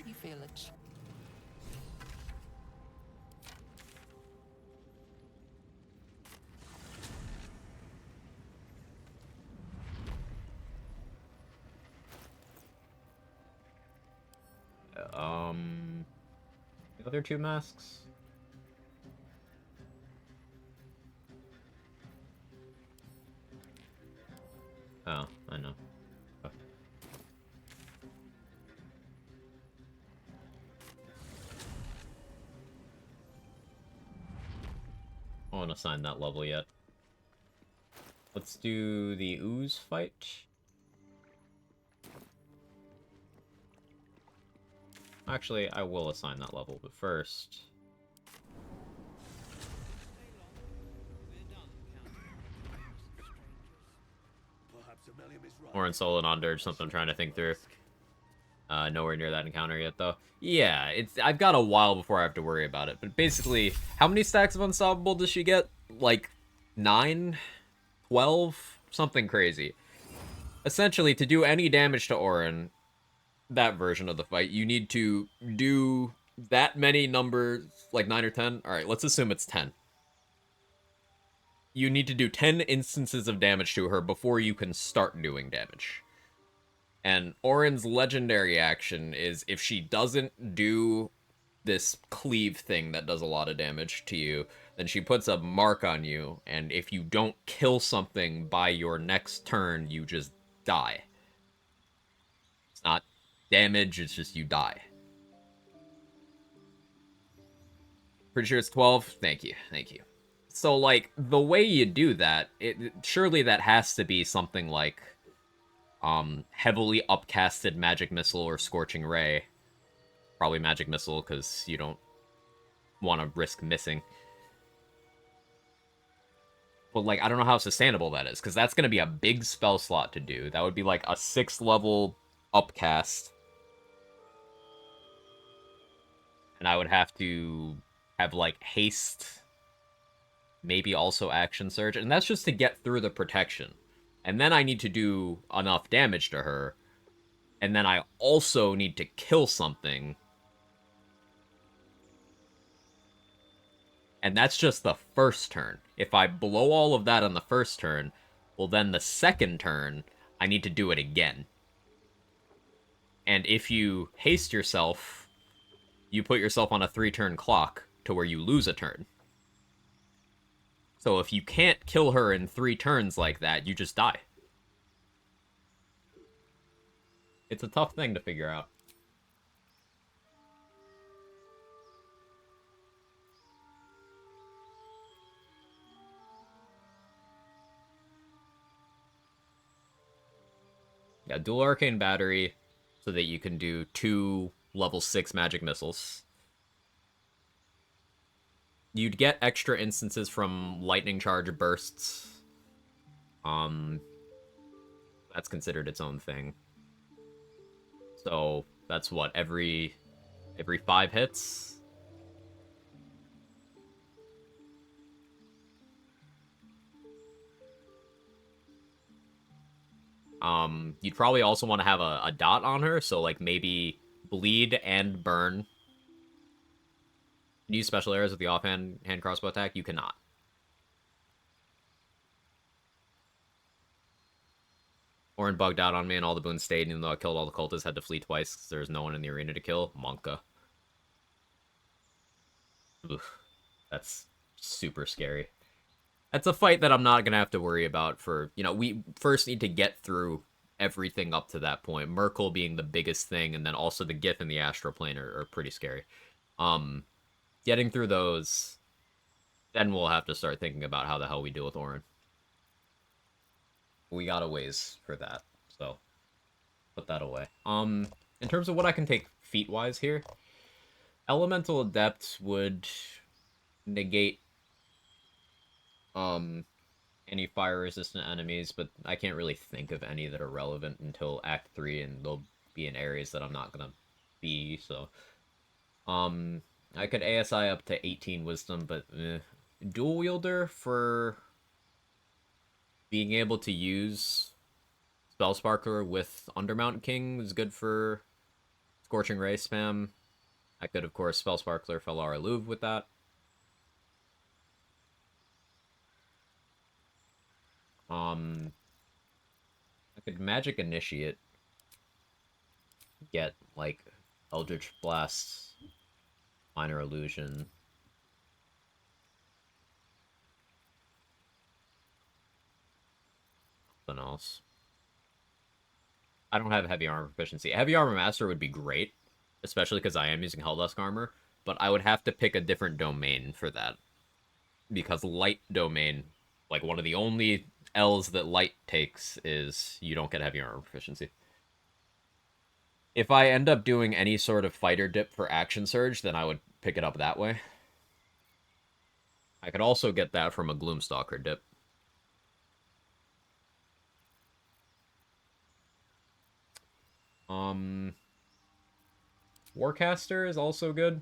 You feel it. The other two masks? Oh, I know. Oh. I won't assign that level yet. Let's do the ooze fight. Actually, I will assign that level, but first... More in solo non-dirge, something I'm trying to think through. Nowhere near that encounter yet, though. Yeah, I've got a while before I have to worry about it. But basically, how many stacks of Unstoppable does she get? Like, 9? 12? Something crazy. Essentially, to do any damage to Orin, that version of the fight, you need to do that many numbers, like 9 or 10? Alright, let's assume it's 10. You need to do 10 instances of damage to her before you can start doing damage. And Orin's legendary action is if she doesn't do this cleave thing that does a lot of damage to you, then she puts a mark on you, and if you don't kill something by your next turn, you just die. It's not damage, it's just you die. Pretty sure it's 12? Thank you, thank you. So, like, the way you do that, surely that has to be something like, heavily upcasted Magic Missile or Scorching Ray. Probably Magic Missile, because you don't want to risk missing. But, like, I don't know how sustainable that is, because that's going to be a big spell slot to do. That would be, like, a 6th level upcast. And I would have to have, like, haste... Maybe also Action Surge, and that's just to get through the protection. And then I need to do enough damage to her, and then I also need to kill something. And that's just the first turn. If I blow all of that on the first turn, well then the second turn, I need to do it again. And if you haste yourself, you put yourself on a 3-turn clock to where you lose a turn. So if you can't kill her in 3 turns like that, you just die. It's a tough thing to figure out. Yeah, dual arcane battery so that you can do 2 level 6 magic missiles. You'd get extra instances from lightning charge bursts. That's considered its own thing. So that's what, every 5 hits? You'd probably also want to have a dot on her, so like maybe bleed and burn. Can you use special arrows with the offhand hand crossbow attack? You cannot. Orin bugged out on me and all the boons stayed, even though I killed all the cultists, had to flee twice because there's no one in the arena to kill. Monka. Oof. That's super scary. That's a fight that I'm not going to have to worry about for, you know, we first need to get through everything up to that point. Merkel being the biggest thing, and then also the Gith and the Astral Plane are pretty scary. Getting through those, then we'll have to start thinking about how the hell we deal with Orin. We got a ways for that, so put that away. In terms of what I can take feat-wise here, Elemental Adept would negate any fire-resistant enemies, but I can't really think of any that are relevant until Act 3, and they'll be in areas that I'm not gonna be, so... I could ASI up to 18 Wisdom, but Dual Wielder for being able to use Spellsparkler with Undermount King is good for Scorching Ray spam. I could, of course, Spellsparkler Felara Louvre with that. I could Magic Initiate. Get, like, Eldritch Blast, Minor Illusion. Something else. I don't have Heavy Armor proficiency. Heavy Armor Master would be great, especially because I am using Helldusk Armor, but I would have to pick a different domain for that. Because Light Domain, like, one of the only L's that Light takes is you don't get Heavy Armor proficiency. If I end up doing any sort of fighter dip for Action Surge, then I would pick it up that way. I could also get that from a Gloomstalker dip. Warcaster is also good.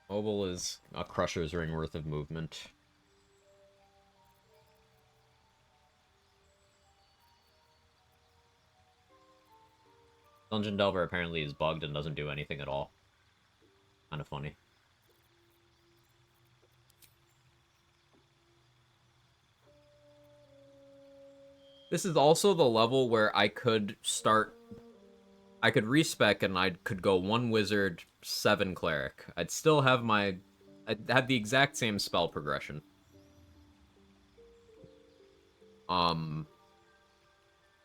Mobile is a Crusher's Ring worth of movement. Dungeon Delver apparently is bugged and doesn't do anything at all. Kind of funny. This is also the level where I could respec and I could go 1 Wizard, 7 Cleric. I'd still have I'd have the exact same spell progression.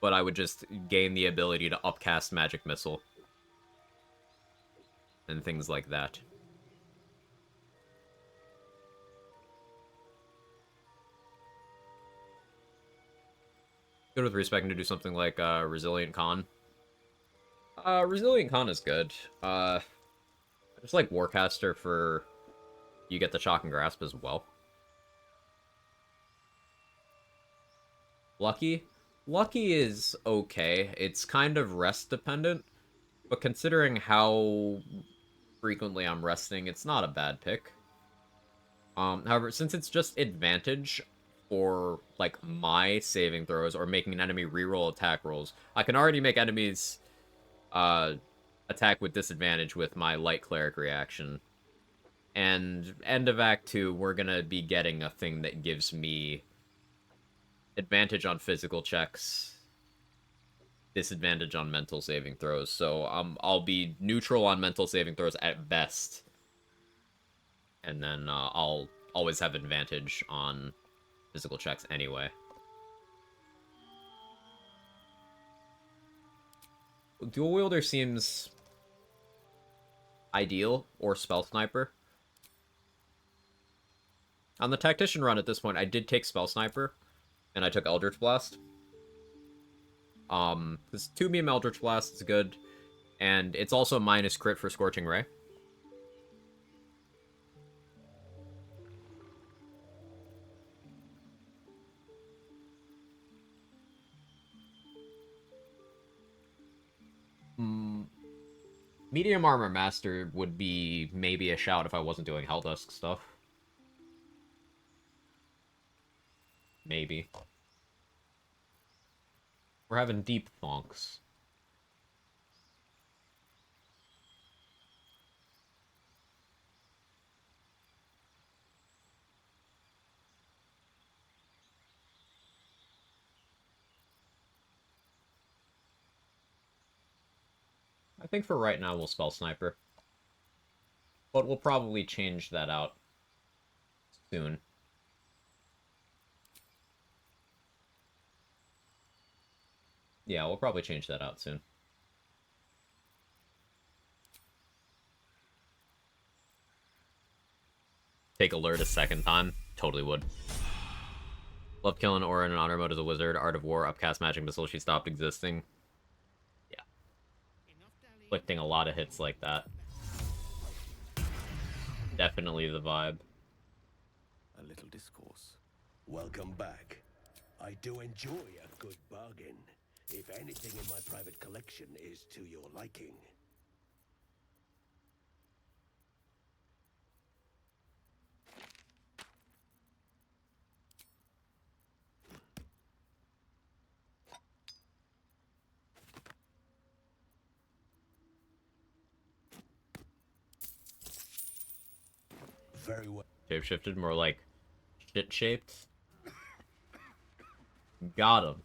But I would just gain the ability to upcast Magic Missile. And things like that. Good with respecting to do something like Resilient Con. Resilient Con is good. I just like Warcaster for you get the Shock and Grasp as well. Lucky? Lucky is okay. It's kind of rest dependent, but considering how frequently I'm resting, it's not a bad pick. However, since it's just advantage for, like, my saving throws or making an enemy reroll attack rolls, I can already make enemies attack with disadvantage with my Light Cleric reaction. And end of Act 2, we're gonna be getting a thing that gives me advantage on physical checks, disadvantage on mental saving throws. So I'll be neutral on mental saving throws at best. And then I'll always have advantage on physical checks anyway. Dual Wielder seems ideal, or Spell Sniper. On the Tactician run at this point, I did take Spell Sniper, and I took Eldritch Blast. This 2-beam Eldritch Blast is good, and it's also minus crit for Scorching Ray. Medium Armor Master would be maybe a shout if I wasn't doing Helldusk stuff. Maybe. We're having deep thonks. I think for right now we'll spell Sniper. But we'll probably change that out soon. Yeah, we'll probably change that out soon. Take alert a second time? Totally would. Love killing Aura in honor mode as a wizard. Art of War, upcast magic missile, she stopped existing. Yeah. Inflicting a lot of hits like that. Definitely the vibe. A little discourse. Welcome back. I do enjoy a good bargain. If anything in my private collection is to your liking. Very well. Shapeshifted, more like shit-shaped. Got him.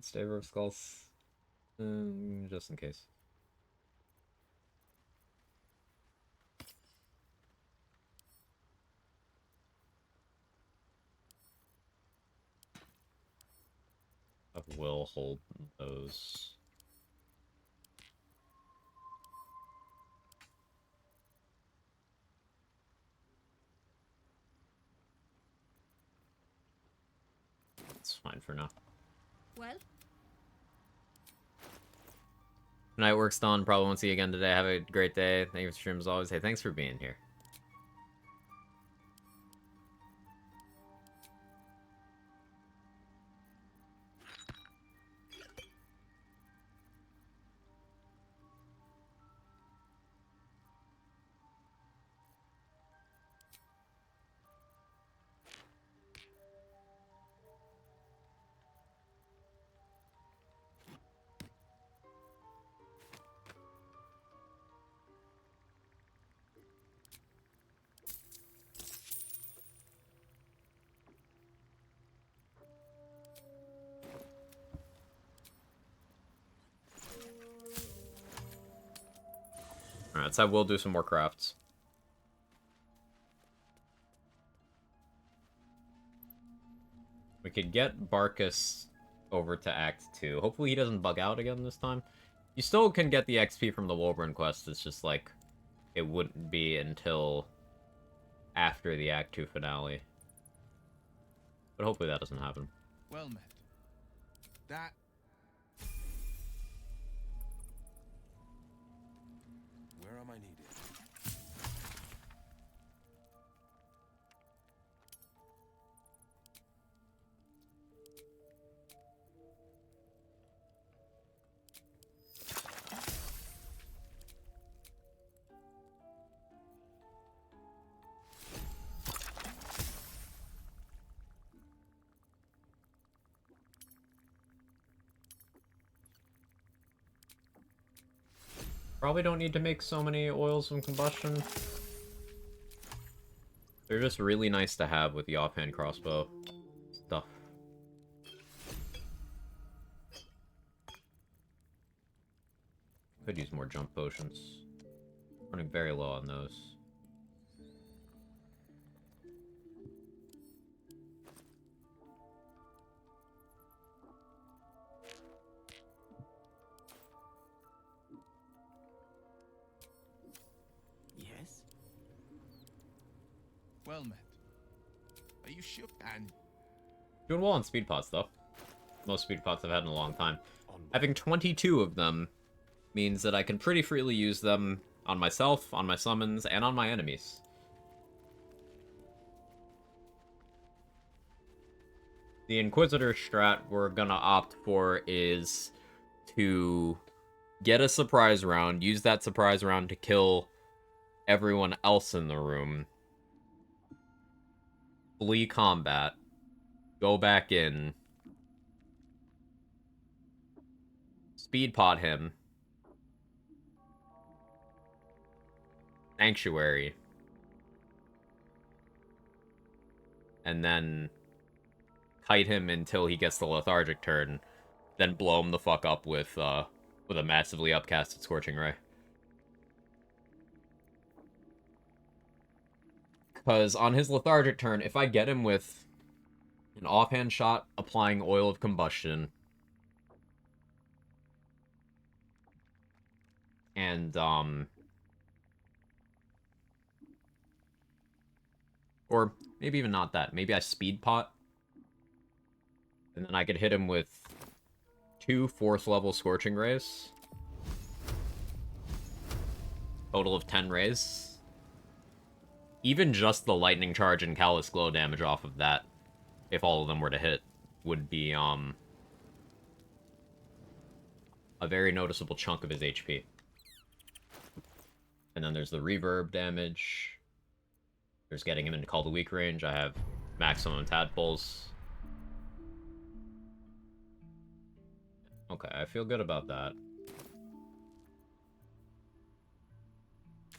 Staver of Skulls. Just in case. I will hold those. It's fine for now. Well? Night work's done. Probably won't see you again today. Have a great day. Thank you for stream as always. Hey, thanks for being here. Alright, so I will do some more crafts. We could get Barkus over to Act 2. Hopefully he doesn't bug out again this time. You still can get the XP from the Wolverine quest, it's just like, it wouldn't be until after the Act 2 finale. But hopefully that doesn't happen. Well met. That... Where am I needed? Probably don't need to make so many oils from combustion. They're just really nice to have with the offhand crossbow stuff. Could use more jump potions. Running very low on those. Yes? Well met. Are you sure? And Doing well on speed pots, though. Most speed pots I've had in a long time. Having 22 of them means that I can pretty freely use them on myself, on my summons, and on my enemies. The Inquisitor strat we're gonna opt for is to get a surprise round, use that surprise round to kill everyone else in the room, flee combat, go back in, speed pot him, sanctuary, and then kite him until he gets the lethargic turn, then blow him the fuck up with a massively upcasted Scorching Ray. Because on his lethargic turn, if I get him with an offhand shot applying Oil of Combustion, and, or maybe even not that. Maybe I speed pot, and then I could hit him with 2 4th level Scorching Rays. Total of 10 rays. Even just the Lightning Charge and Callous Glow damage off of that, if all of them were to hit, would be, a very noticeable chunk of his HP. And then there's the reverb damage. There's getting him into Call the Weak range. I have maximum tadpoles. Okay, I feel good about that.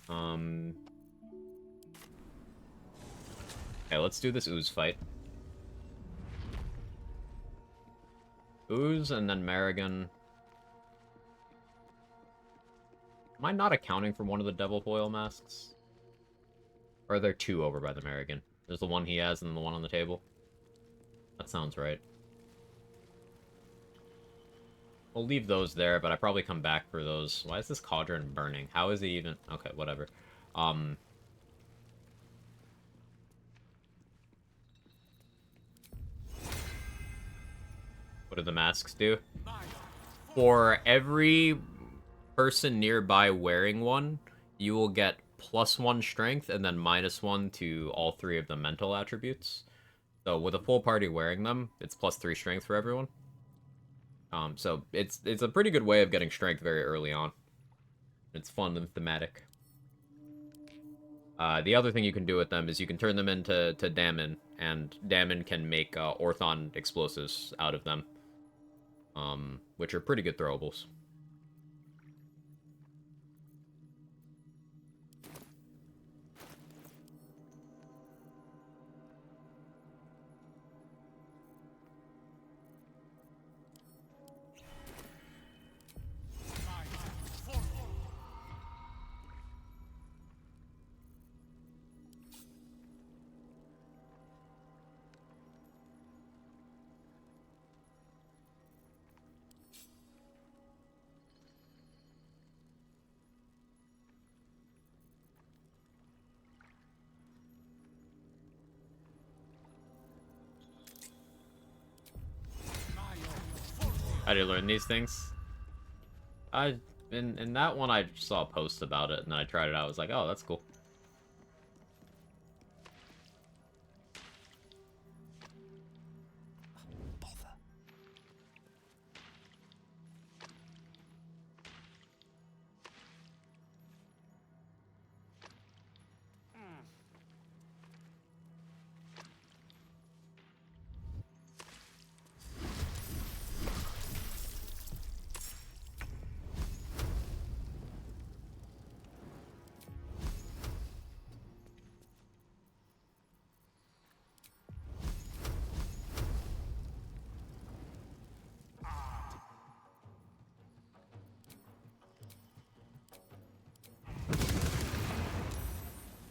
Okay, let's do this Ooze fight. Ooze and then Marigan. Am I not accounting for one of the Devil Foil masks? Or are there 2 over by the Marigan? There's the one he has and the one on the table. That sounds right. We'll leave those there, but I probably come back for those. Why is this cauldron burning? How is he even... Okay, whatever. What do the masks do? For every person nearby wearing one, you will get +1 strength and then -1 to all 3 of the mental attributes. So with a full party wearing them, it's +3 strength for everyone. So it's a pretty good way of getting strength very early on. It's fun and thematic. The other thing you can do with them is you can turn them into Dammon, and Dammon can make Orthon explosives out of them, which are pretty good throwables. How do you learn these things? In that one I saw a post about it, and then I tried it out. I was like, oh, that's cool.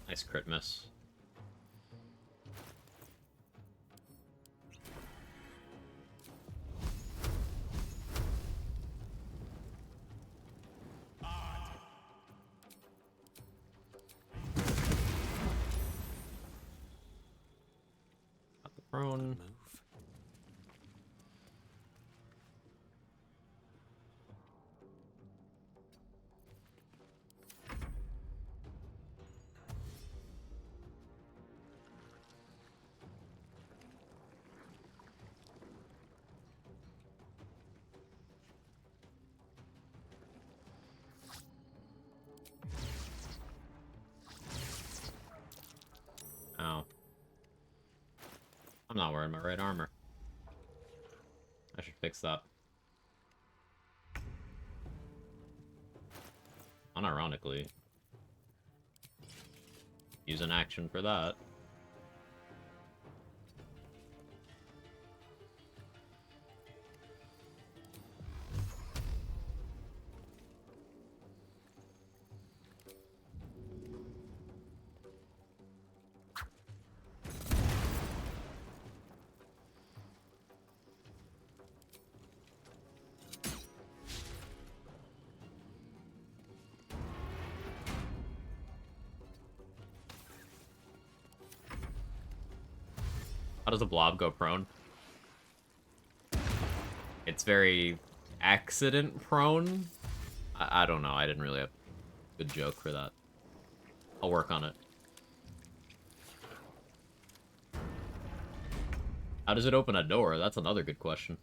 Nice crit miss. Got the prone. I'm not wearing my right armor. I should fix that. Unironically. Use an action for that. How does a blob go prone? It's very accident prone. I don't know. I didn't really have a good joke for that. I'll work on it. How does it open a door? That's another good question.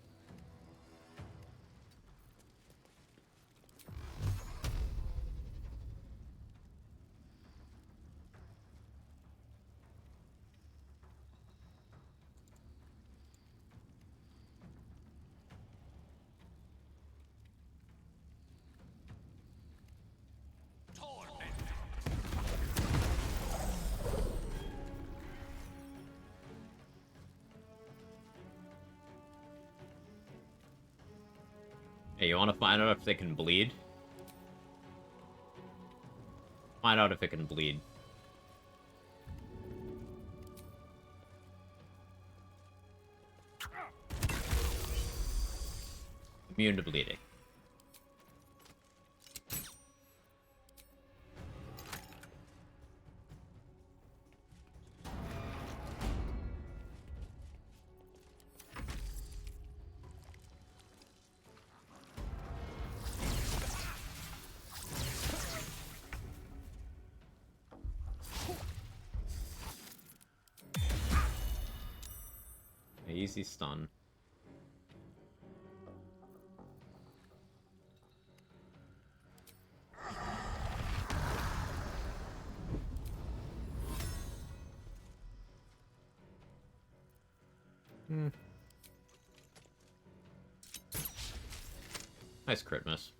Hey, you want to find out if they can bleed? Find out if it can bleed. Immune to bleeding. Easy stun. Nice crit miss.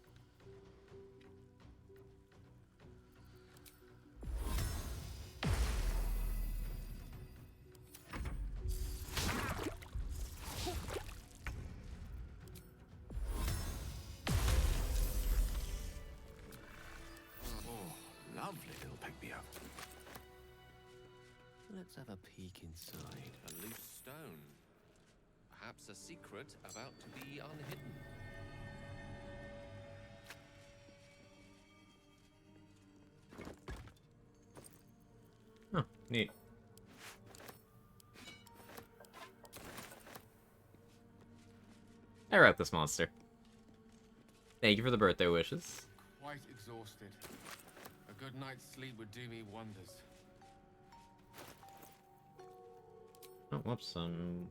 Lovely little pick-me-up. Let's have a peek inside. A loose stone. Perhaps a secret about to be unhidden. Huh, neat. I wrote this monster. Thank you for the birthday wishes. Quite exhausted. A good night's sleep would do me wonders. Oh, whoops, I'm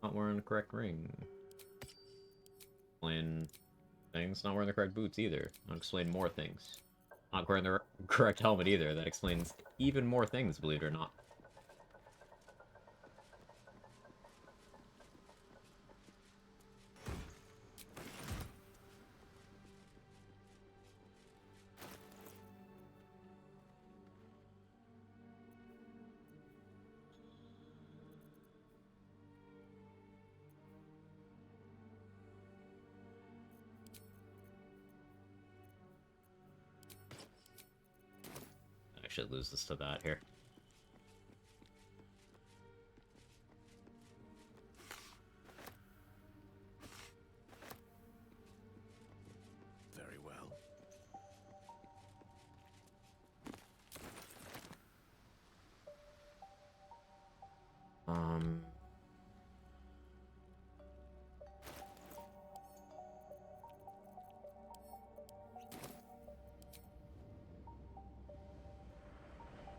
not wearing the correct ring. Explain things. Not wearing the correct boots either. I'll explain more things. Not wearing the correct helmet either. That explains even more things, believe it or not. I should lose this to that here. Very well.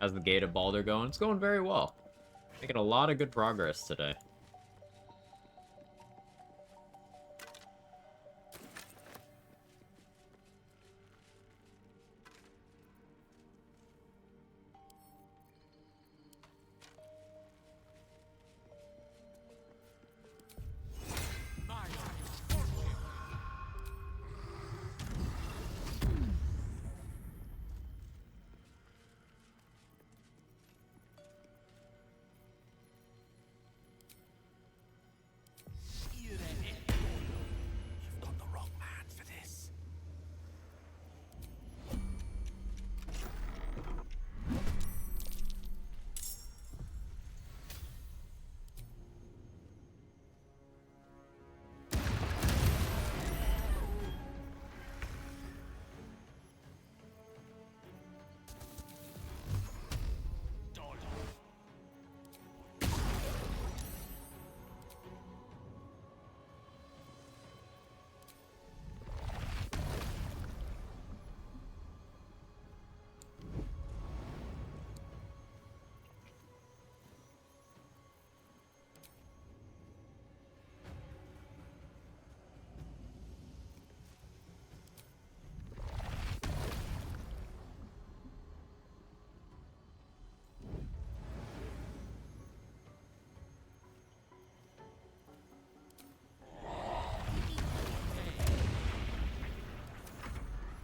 How's the Gate of Baldur going? It's going very well. Making a lot of good progress today.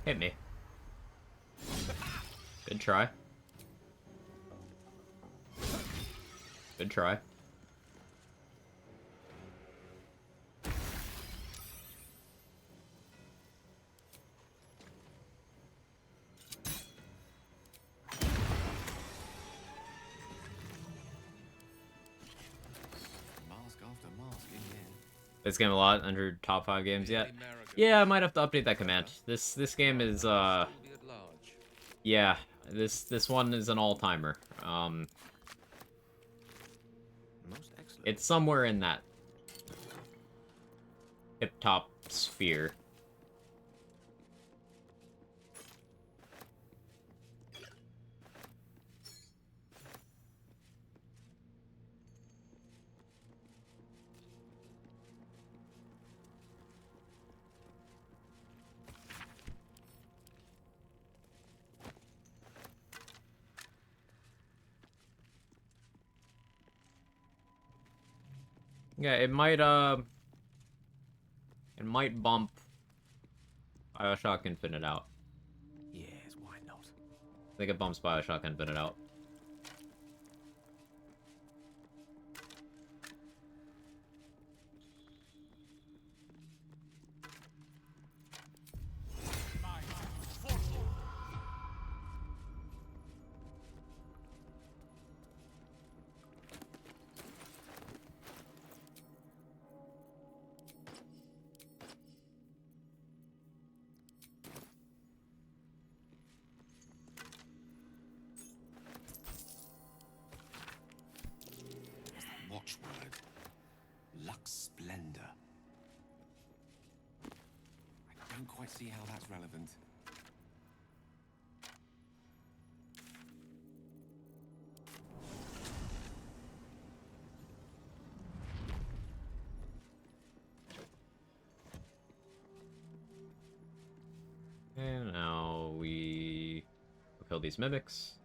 Hit me. Good try. Good try. This game a lot under top 5 games yet. Yeah, I might have to update that command. This game is yeah, this one is an all-timer. It's somewhere in that tip-top sphere. Yeah, it might bump BioShock Infinite out. Yes, why not? I think it bumps BioShock Infinite out. Watchword. Lux Splendor. I don't quite see how that's relevant. And now we kill these mimics.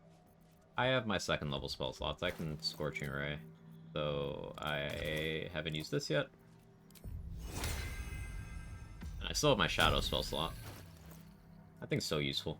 I have my 2nd level spell slots. I can Scorching Ray. So I haven't used this yet. And I still have my Shadow spell slot. I think it's so useful.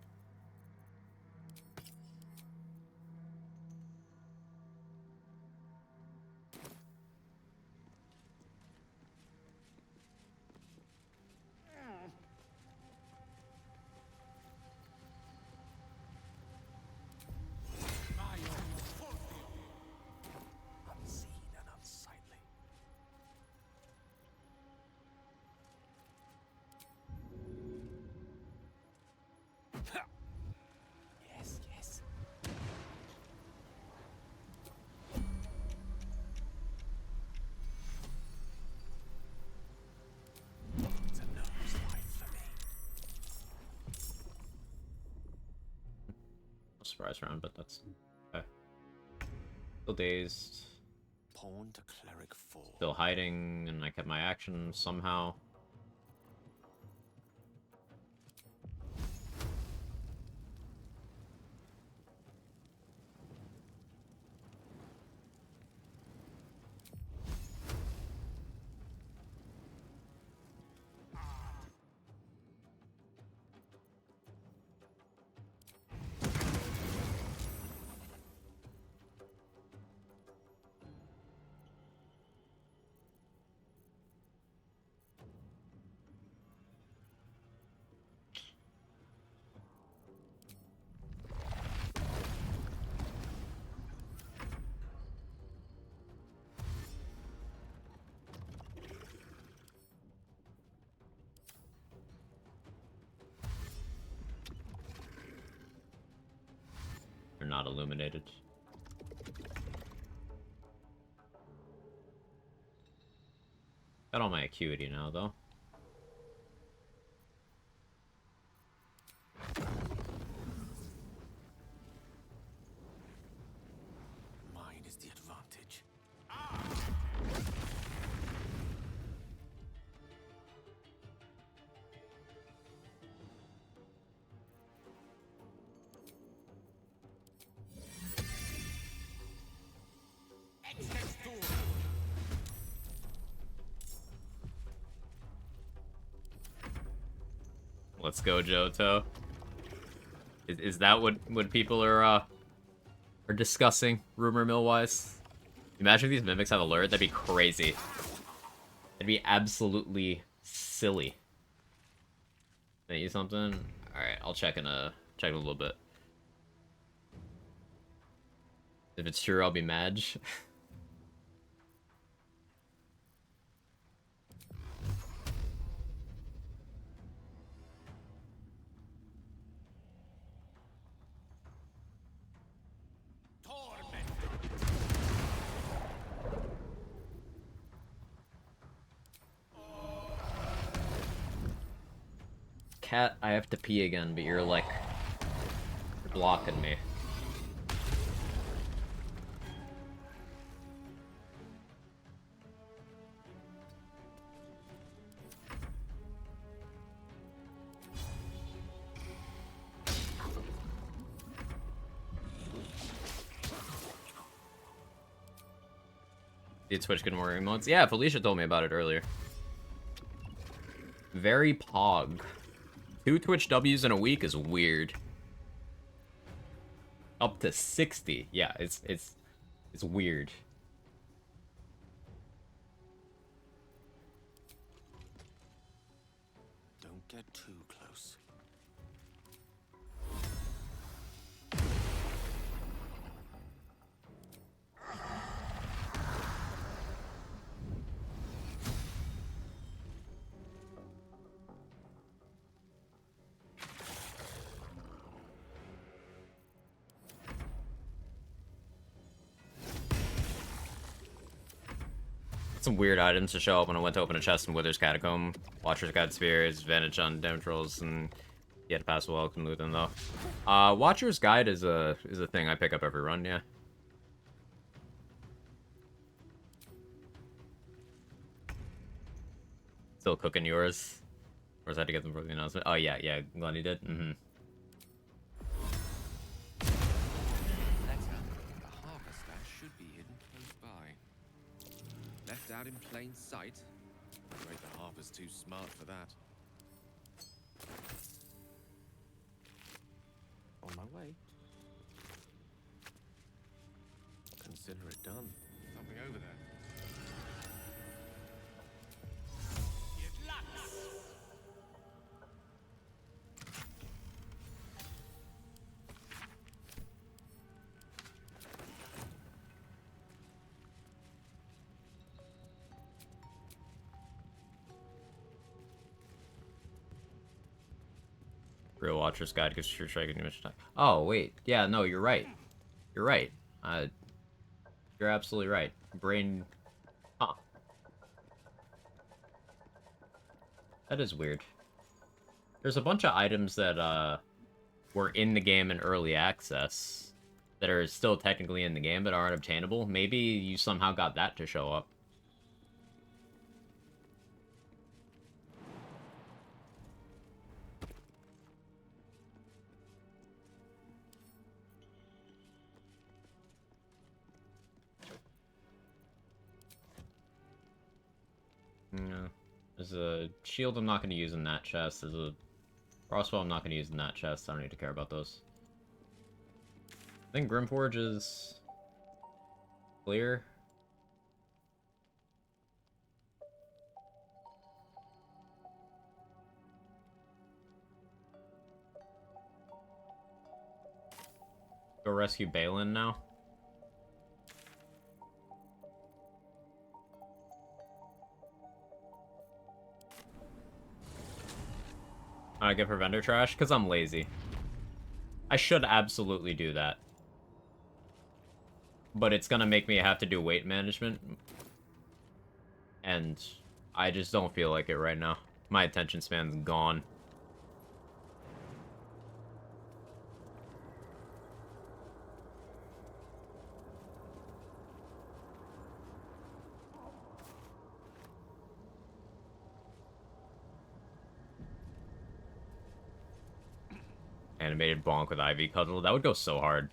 Unseen and unsightly. Yes, yes. It's a nose line for me. No surprise round, but that's okay. Still dazed. Pawn to Cleric 4. Still hiding, and I kept my action somehow. They're not illuminated. Got all my acuity now, though. Mine is the advantage. Let's go, Johto. Is that what people are discussing, rumor mill-wise? Imagine if these mimics have alert, that'd be crazy. That'd be absolutely silly. Can I use something? Alright, I'll check in a little bit. If it's true, I'll be mad. Cat, I have to pee again, but you're like blocking me. Did Twitch get more emotes? Yeah, Felicia told me about it earlier. Very pog. 2 Twitch W's in a week is weird. Up to 60. Yeah, it's weird. Don't get too close. Some weird items to show up when I went to open a chest in Wither's Catacomb. Watcher's Guide Sphere is advantage on damage rolls, and you had to pass well, can loot them though. Watcher's Guide is a thing I pick up every run, yeah. Still cooking yours? Or was I had to get them for the announcement? Oh yeah, Glenny did. Mm-hmm. The harvester should be hidden close by. Left out in plain sight. Afraid the harbor's too smart for that. On my way. Consider it done. Something over there. Real Watcher's Guide gives True Strike an image time. Oh, wait. Yeah, no, you're right. You're right. You're absolutely right. Brain... Huh. That is weird. There's a bunch of items that, were in the game in early access that are still technically in the game but aren't obtainable. Maybe you somehow got that to show up. Yeah. There's a shield I'm not going to use in that chest. There's a crossbow I'm not going to use in that chest. I don't need to care about those. I think Grimforge is clear. Go rescue Balin now. I get for vendor trash? Because I'm lazy. I should absolutely do that. But it's gonna make me have to do weight management. And I just don't feel like it right now. My attention span's gone. Animated bonk with Ivy Cuddle. That would go so hard.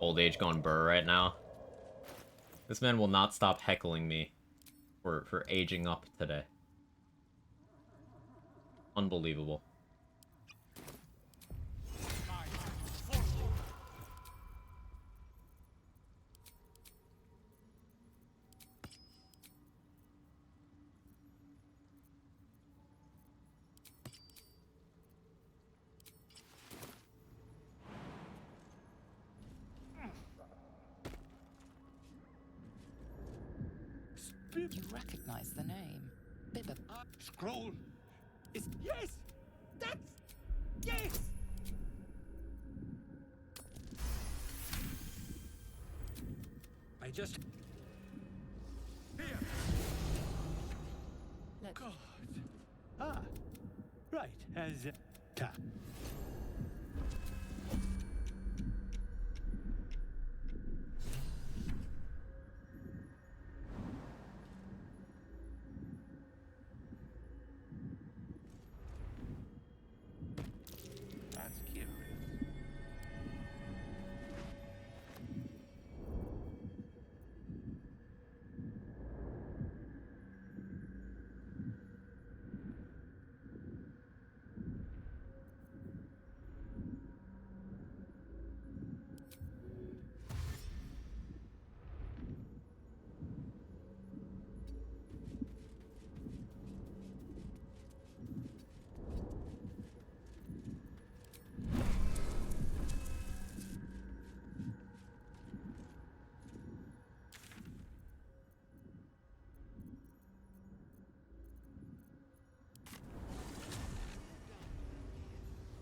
Old age gone burr right now. This man will not stop heckling me for aging up today. Unbelievable. You recognize the name. Bibba. Scroll. Is yes. That's yes. I just here. God. Ah, right. As ta. That's curious.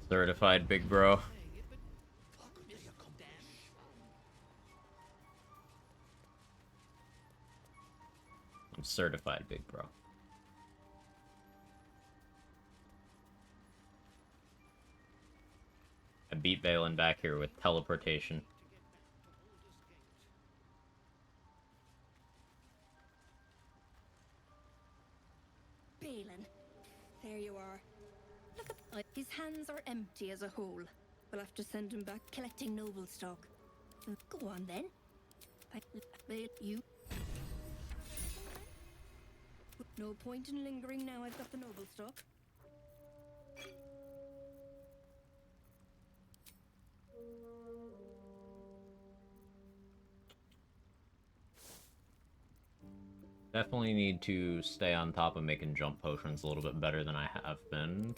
Certified big bro. I'm certified big bro. I beat Valen back here with teleportation. Balin, there you are. Look at his hands are empty as a whole. We'll have to send him back collecting noble stock. Go on then. You. No point in lingering now I've got the noble stock. Definitely need to stay on top of making jump potions a little bit better than I have been.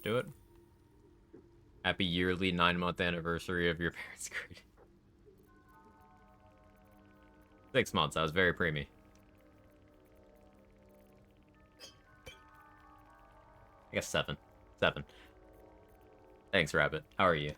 Do it. Happy yearly 9-month anniversary of your parents' grade. 6 months, I was very preemie. I guess 7. 7. Thanks, Rabbit. How are you?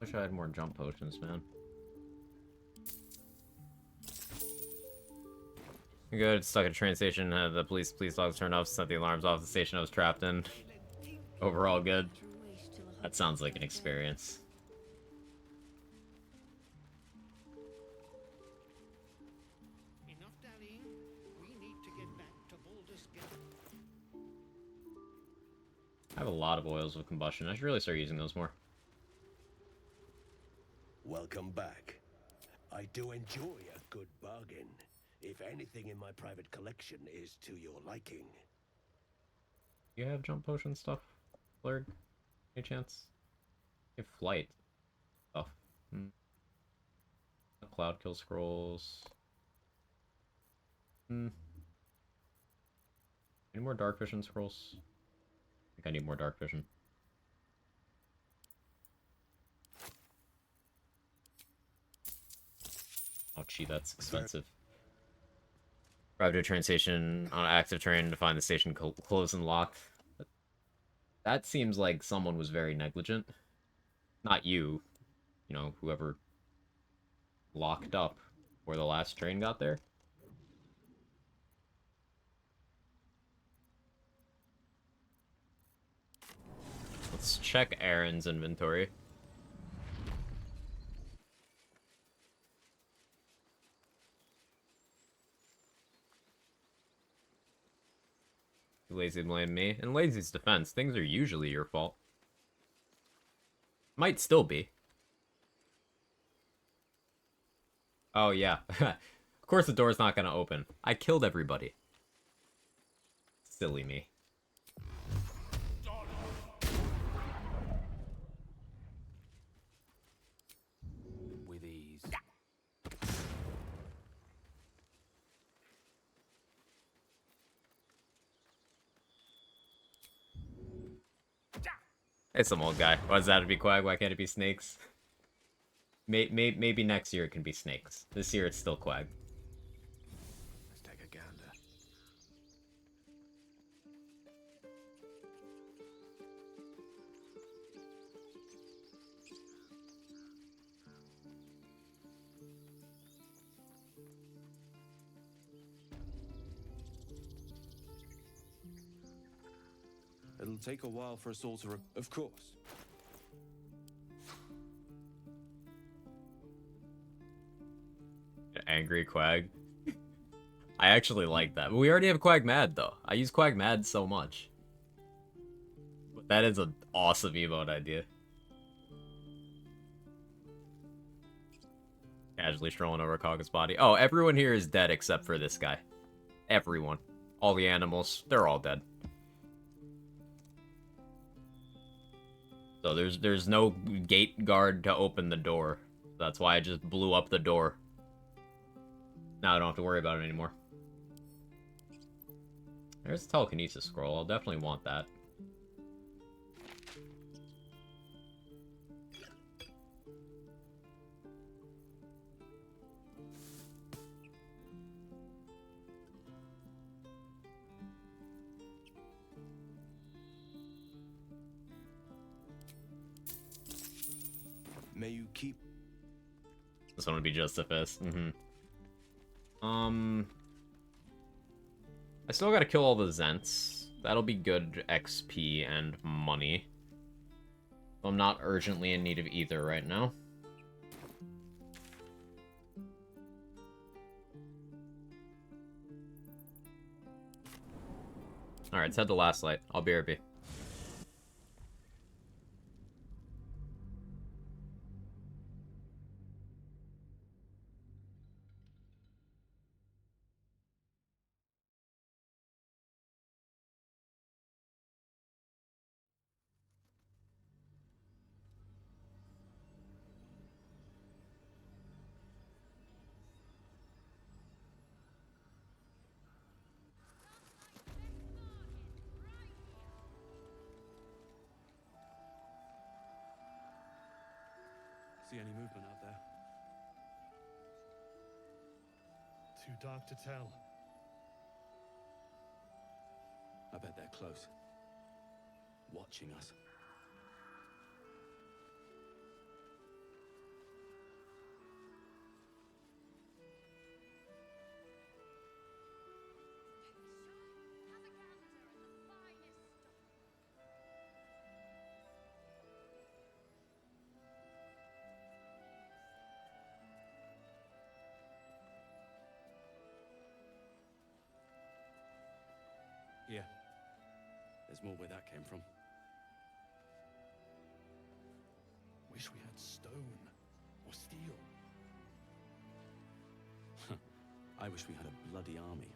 Wish I had more jump potions, man. Good, stuck at a train station, had the police logs turned off, set the alarms off the station I was trapped in. Overall good. That sounds like an experience. Enough dallying. We need to get back to Baldur's Gate. I have a lot of oils of combustion. I should really start using those more. Welcome back. I do enjoy a good bargain. If anything in my private collection is to your liking. You have jump potion stuff, Cleric? Any chance? You have flight stuff. Cloud kill scrolls. Any more dark vision scrolls? I think I need more dark vision. Oh, gee, that's expensive. Arrive to a train station on an active train to find the station closed and locked. That seems like someone was very negligent. Not you. You know, whoever locked up where the last train got there. Let's check Aaron's inventory. Lazy blame me. In Lazy's defense, things are usually your fault. Might still be. Oh, yeah. Of course the door's not gonna open. I killed everybody. Silly me. With ease. It's some old guy. Why does that have to be Quag? Why can't it be snakes? Maybe next year it can be snakes. This year it's still Quag. Let's take a gander. It'll take a while for us all to of course. Angry Quag. I actually like that. But we already have Quag Mad, though. I use Quag Mad so much. But that is an awesome emote idea. Casually strolling over Kaga's body. Oh, everyone here is dead except for this guy. Everyone. All the animals. They're all dead. So there's no gate guard to open the door. That's why I just blew up the door. Now I don't have to worry about it anymore. There's a telekinesis scroll. I'll definitely want that. May you keep. This one would be just a fist. I still gotta kill all the Zents. That'll be good XP and money. I'm not urgently in need of either right now. Alright, let's head to Last Light. I'll be RB. See any movement out there? Too dark to tell. I bet they're close. Watching us. Yeah. There's more where that came from. Wish we had stone or steel. I wish we had a bloody army.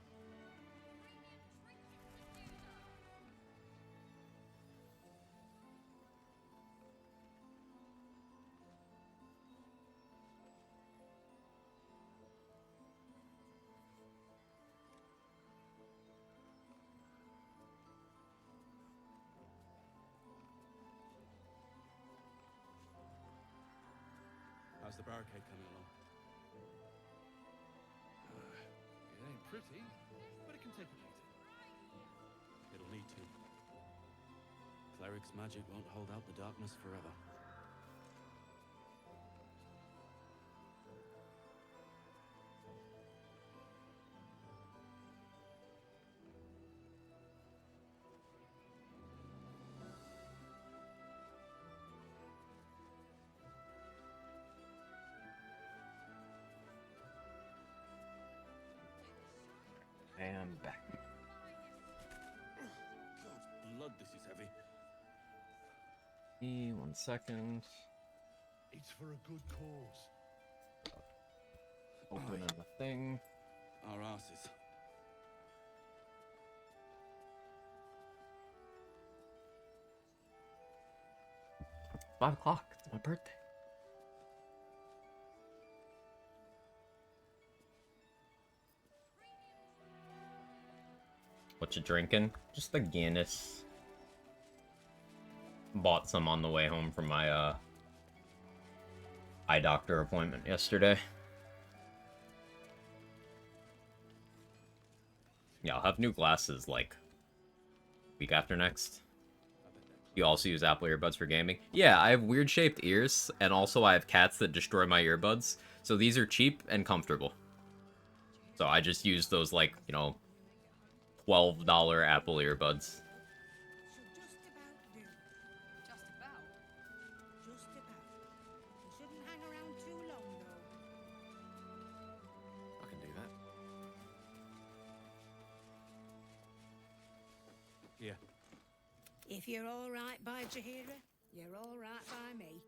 How's the barricade coming along? It ain't pretty, but it can take a beating. It'll need to. Cleric's magic won't hold out the darkness forever. And back. God's blood, this is heavy. 1 second. It's for a good cause. Open the thing. Our asses. It's 5 o'clock. It's my birthday. What you drinking? Just the Guinness. Bought some on the way home from my eye doctor appointment yesterday. Yeah, I'll have new glasses like week after next. You also use Apple earbuds for gaming? Yeah, I have weird shaped ears, and also I have cats that destroy my earbuds. So these are cheap and comfortable. So I just use those, like, you know, $12 Apple earbuds. I can do that. Yeah. If you're all right by Jahira, you're all right by me.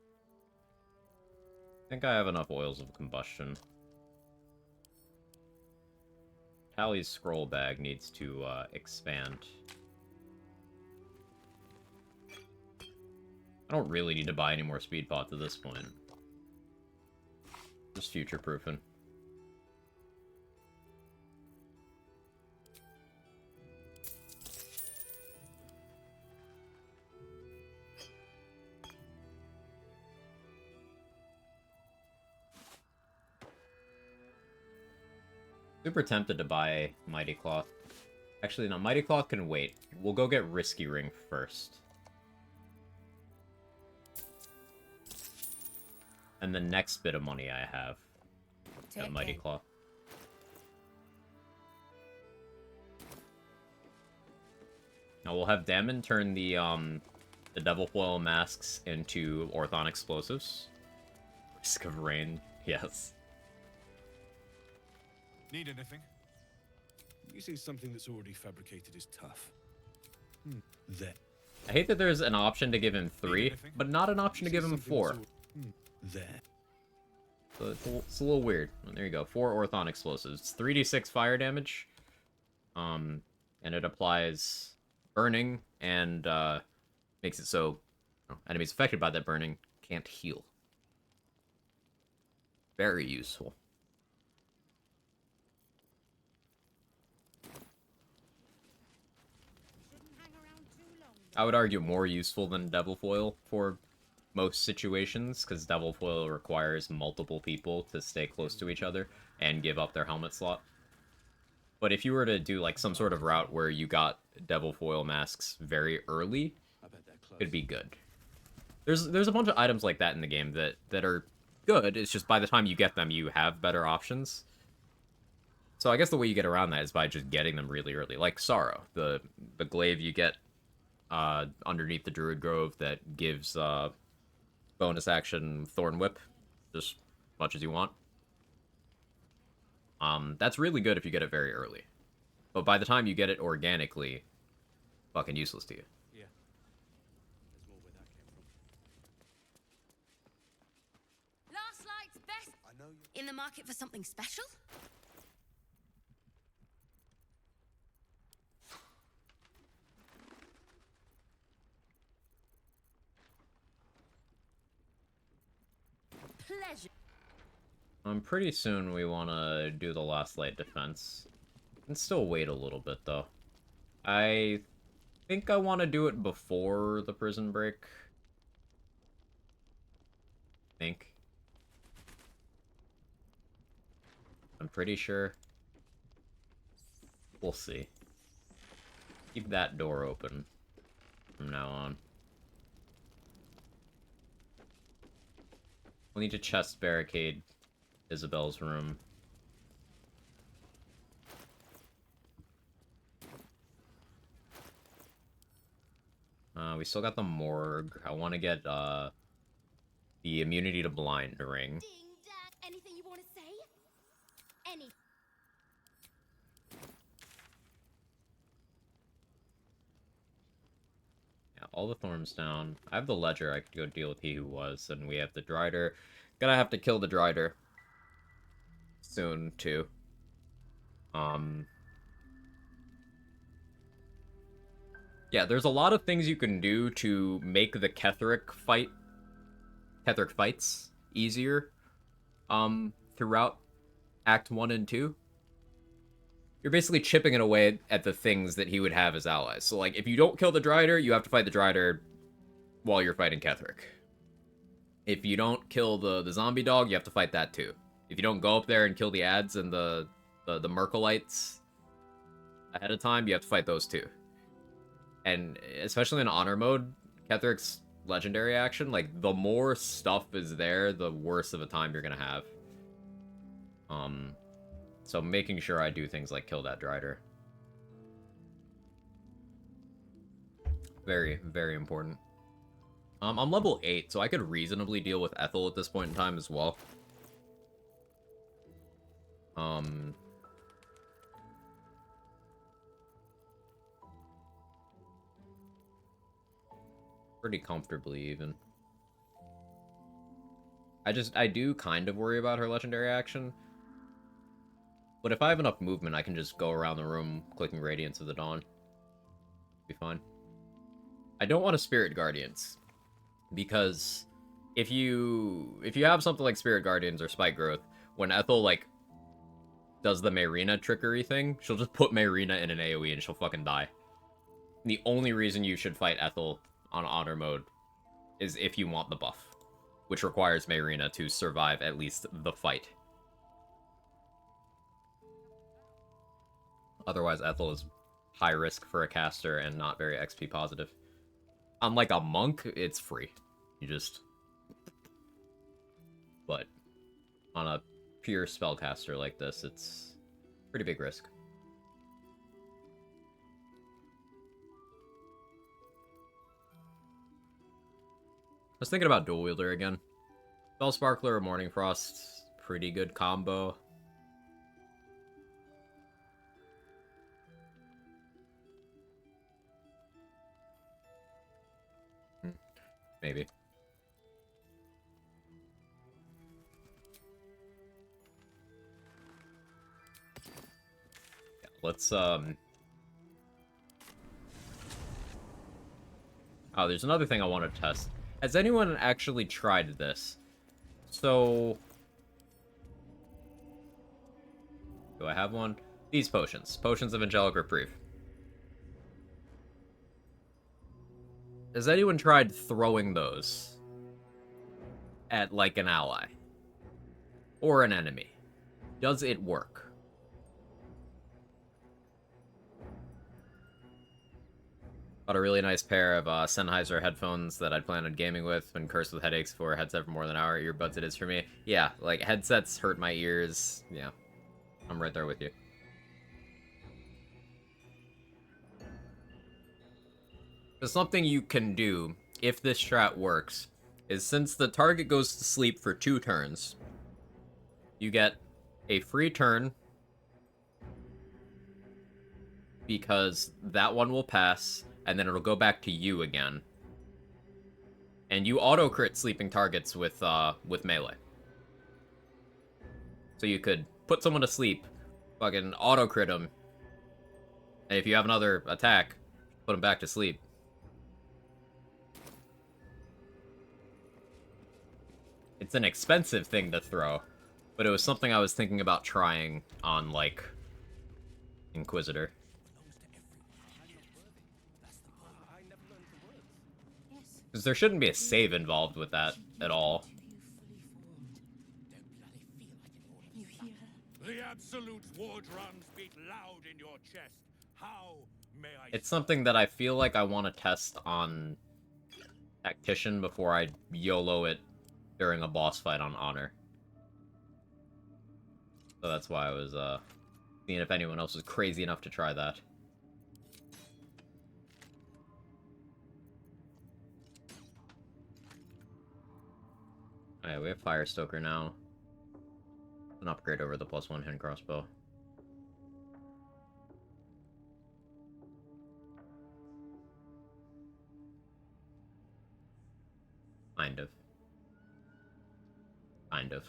I think I have enough oils of combustion. Tallie's scroll bag needs to expand. I don't really need to buy any more speed pots at this point. Just future-proofing. Super tempted to buy Mighty Cloth. Actually, no, Mighty Cloth can wait. We'll go get Risky Ring first. And the next bit of money I have. Got Mighty Cloth. Now we'll have Damon turn the Devil Foil masks into Orthon explosives. Risk of rain, yes. Need anything? Using something that's already fabricated is tough. There. I hate that there's an option to give him 3, but not an option to give him 4. There. So it's a little weird. There you go. 4 Orthon explosives. It's 3d6 fire damage. And it applies burning and makes it so enemies affected by that burning can't heal. Very useful. I would argue more useful than Devil Foil for most situations, because Devil Foil requires multiple people to stay close to each other and give up their helmet slot. But if you were to do like some sort of route where you got Devil Foil masks very early, it'd be good. There's a bunch of items like that in the game that are good. It's just by the time you get them, you have better options. So I guess the way you get around that is by just getting them really early. Like Sorrow, the glaive you get underneath the Druid Grove that gives bonus action Thorn Whip, just as much as you want. That's really good if you get it very early. But by the time you get it organically, fucking useless to you. Yeah. There's more where that came from. Last light's best. I know you. In the market for something special? Pleasure. Pretty soon we want to do the last light defense. And still wait a little bit, though. I think I want to do it before the prison break. I'm pretty sure. We'll see. Keep that door open from now on. We'll need to chest barricade Isabel's room. We still got the morgue. I want to get the immunity to blind ring. Anything you want to say? Any. Yeah, all the Thorns down. I have the Ledger. I could go deal with He Who Was, and we have the Drider. Gonna have to kill the Drider soon too. Yeah, there's a lot of things you can do to make the Cleric fights easier throughout Act 1 and 2. You're basically chipping it away at the things that he would have as allies. So, like, if you don't kill the Drider, you have to fight the Drider while you're fighting Cleric. If you don't kill the zombie dog, you have to fight that too. If you don't go up there and kill the ads and the Merkelites ahead of time, you have to fight those too. And especially in honor mode, Kethric's legendary action, like, the more stuff is there, the worse of a time you're gonna have. So making sure I do things like kill that Drider. Very, very important. I'm level 8, so I could reasonably deal with Ethel at this point in time as well. Pretty comfortably, even. I do kind of worry about her legendary action. But if I have enough movement, I can just go around the room clicking Radiance of the Dawn. Be fine. I don't want a Spirit Guardians. Because if you have something like Spirit Guardians or Spike Growth, when Ethel, like, does the Mayrina trickery thing, she'll just put Mayrina in an AoE and she'll fucking die. The only reason you should fight Ethel on honor mode is if you want the buff, which requires Mayrina to survive at least the fight. Otherwise, Ethel is high risk for a caster and not very XP positive. Unlike a monk, it's free. You just... But on a pure spellcaster like this, it's pretty big risk. I was thinking about Dual Wielder again. Spell Sparkler or Morning Frost, pretty good combo. Maybe. Yeah, let's, Oh, there's another thing I want to test. Has anyone actually tried this? So... Do I have one? These potions. Potions of Angelic Reprieve. Has anyone tried throwing those at, like, an ally? Or an enemy? Does it work? Got a really nice pair of Sennheiser headphones that I'd planned on gaming with. Been cursed with headaches for headset for more than an hour. Earbuds it is for me. Yeah, like, headsets hurt my ears. Yeah, I'm right there with you. There's something you can do, if this strat works, is since the target goes to sleep for 2 turns, you get a free turn, because that one will pass, and then it'll go back to you again. And you auto-crit sleeping targets with melee. So you could put someone to sleep, fucking auto-crit them, and if you have another attack, put them back to sleep. It's an expensive thing to throw, but it was something I was thinking about trying on, like, Inquisitor. Because there shouldn't be a save involved with that at all. The absolute war drums beat loud in your chest. How may I... It's something that I feel like I want to test on Tactician before I YOLO it during a boss fight on Honor. So that's why I was seeing if anyone else was crazy enough to try that. Alright, we have Firestoker now. An upgrade over the +1 hand crossbow. Kind of. Kind of.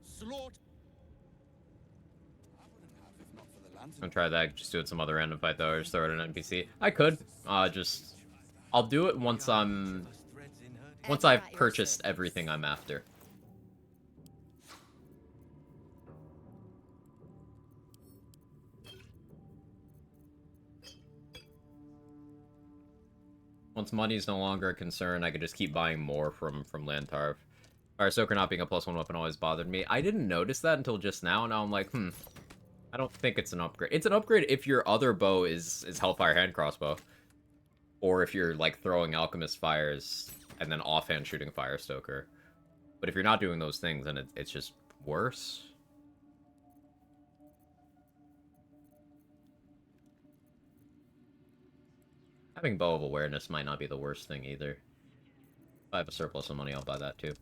Slaughter. I'm gonna try that, just do it some other random fight though, or just throw it in an NPC. I could. I'll do it once I've purchased everything I'm after. Once money's no longer a concern, I could just keep buying more from Lantarv. Firestoker not being a +1 weapon always bothered me. I didn't notice that until just now. Now I'm like, I don't think it's an upgrade. It's an upgrade if your other bow is Hellfire hand crossbow. Or if you're, like, throwing Alchemist Fires and then offhand shooting Firestoker. But if you're not doing those things, then it's just worse. Having Bow of Awareness might not be the worst thing either. If I have a surplus of money, I'll buy that too.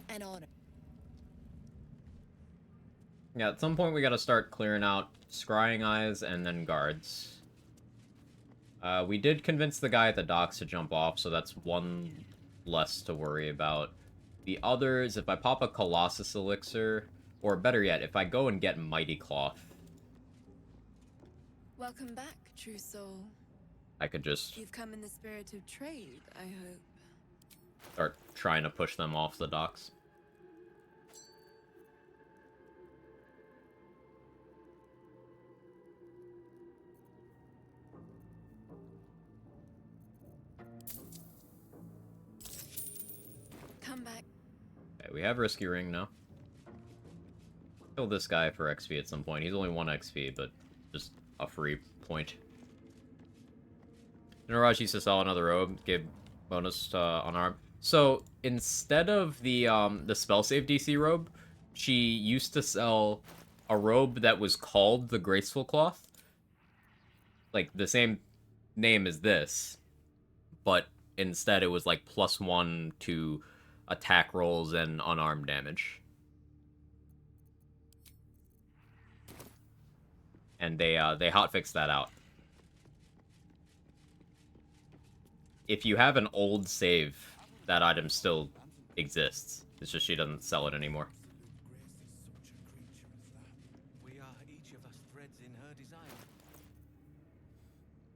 An honor. Yeah, at some point we gotta start clearing out Scrying Eyes and then guards. We did convince the guy at the docks to jump off, so that's one less to worry about. The others, if I pop a Colossus Elixir, or better yet, if I go and get Mighty Cloth, Welcome back, true soul. I could just You've come in the spirit of trade, I hope. start trying to push them off the docks. Come back. Okay, we have Risky Ring now. Kill this guy for XP at some point. He's only 1 XP, but just a free point. Niraj used to sell another robe, gave bonus to unarmed. So instead of the spell save DC robe, she used to sell a robe that was called the Graceful Cloth. Like the same name as this, but instead it was like +1 to attack rolls and unarmed damage. And they hotfixed that out. If you have an old save, that item still exists. It's just she doesn't sell it anymore. We are each of us threads in her desire.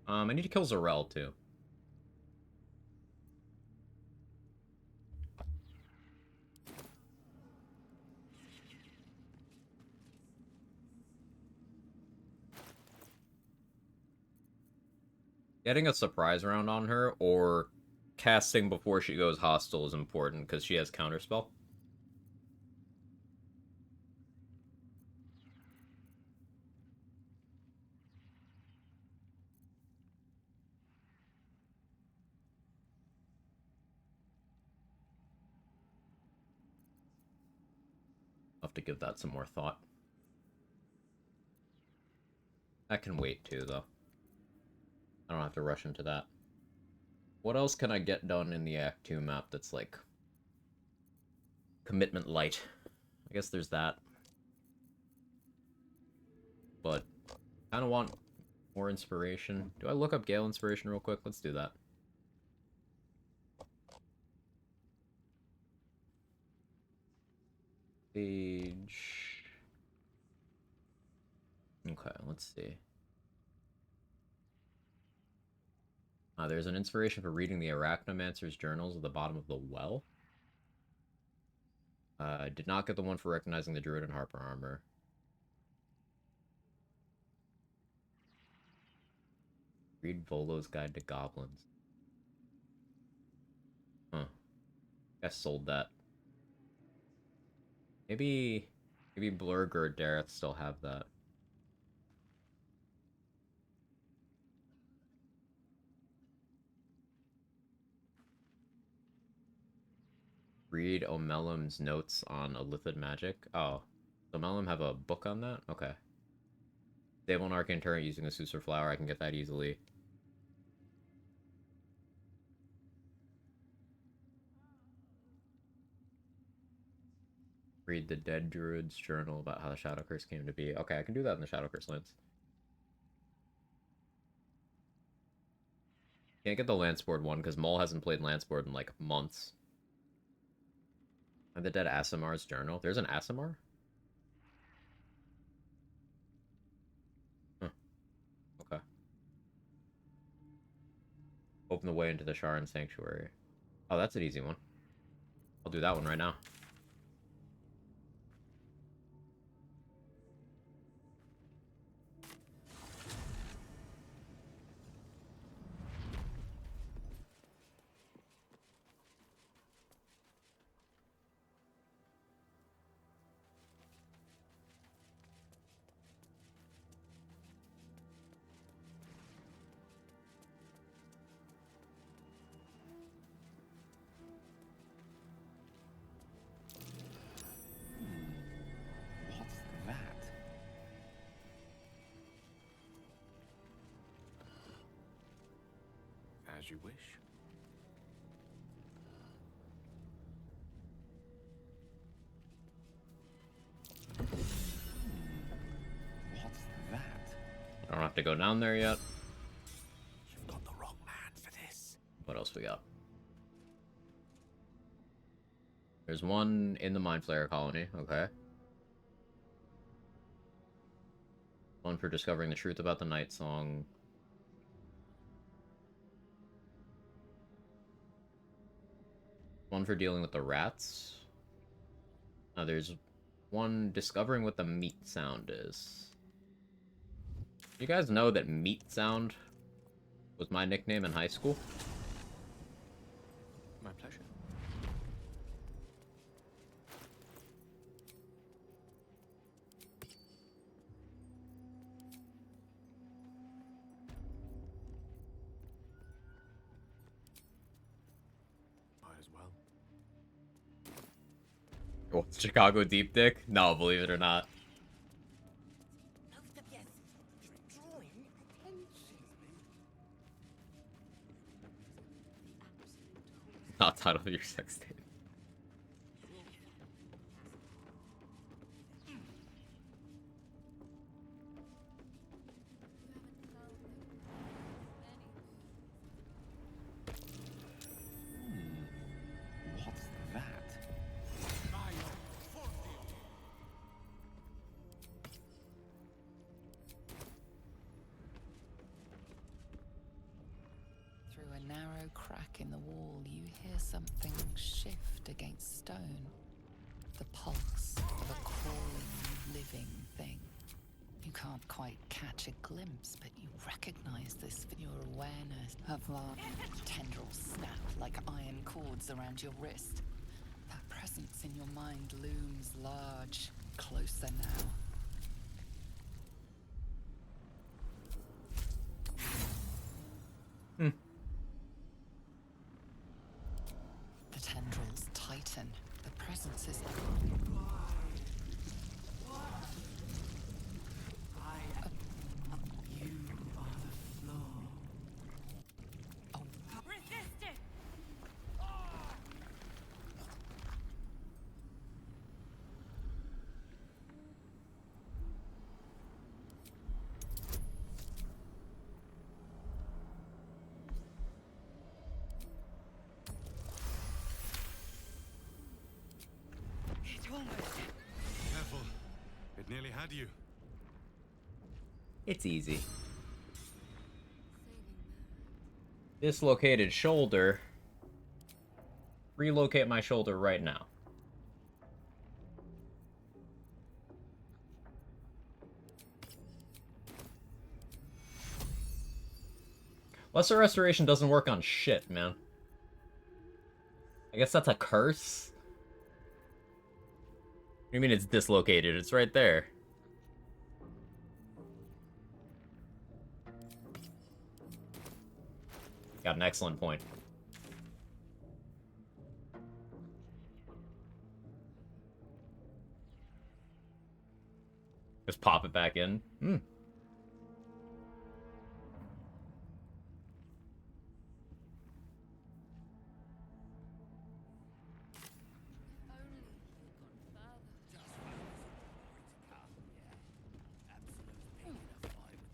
I need to kill Zarel too. Getting a surprise round on her or casting before she goes hostile is important because she has counterspell. I'll have to give that some more thought. That can wait too, though. I don't have to rush into that. What else can I get done in the Act 2 map that's, like, commitment light? I guess there's that. But, kind of want more inspiration. Do I look up Gale inspiration real quick? Let's do that. Page... Okay, let's see. There's an inspiration for reading the Arachnomancer's journals at the bottom of the well. Did not get the one for recognizing the Druid and Harper armor. Read Volo's Guide to Goblins. Huh. I sold that. Maybe Blurg or Dareth still have that. Read Omelum's notes on Illithid magic. Oh. Does Omelum have a book on that? Okay. Stable an arcane turret using a Susur flower. I can get that easily. Read the Dead Druid's journal about how the Shadow Curse came to be. Okay, I can do that in the Shadow Curse lands. Can't get the Lanceboard one because Mole hasn't played Lanceboard in like months. And the Dead Asimar's journal. There's an Asimar? Huh. Okay. Open the way into the Sharan Sanctuary. Oh, that's an easy one. I'll do that one right now. What's that? As you wish. What's that? I don't have to go down there yet. You've got the wrong man for this. What else we got? There's one in the Mind Flayer colony. Okay. One for discovering the truth about the Night Song. One for dealing with the rats. There's one discovering what the meat sound is. You guys know that meat sound was my nickname in high school? My pleasure. Might as well. Oh, Chicago Deep Dick? No, believe it or not. Not title of your sex tape. What's that? Through a narrow crack in the wall, you hear something shift against stone. The pulse of a crawling, living thing. You can't quite catch a glimpse, but you recognize this for your awareness of tendrils snap like iron cords around your wrist. That presence in your mind looms large, closer now. The tendrils tighten. The presence is... Resist it! It almost... Careful. It nearly had you. It's easy. Dislocated shoulder. Relocate my shoulder right now. Lesser Restoration doesn't work on shit, man. I guess that's a curse? What do you mean it's dislocated? It's right there. Got an excellent point. pop it back in. Hmm.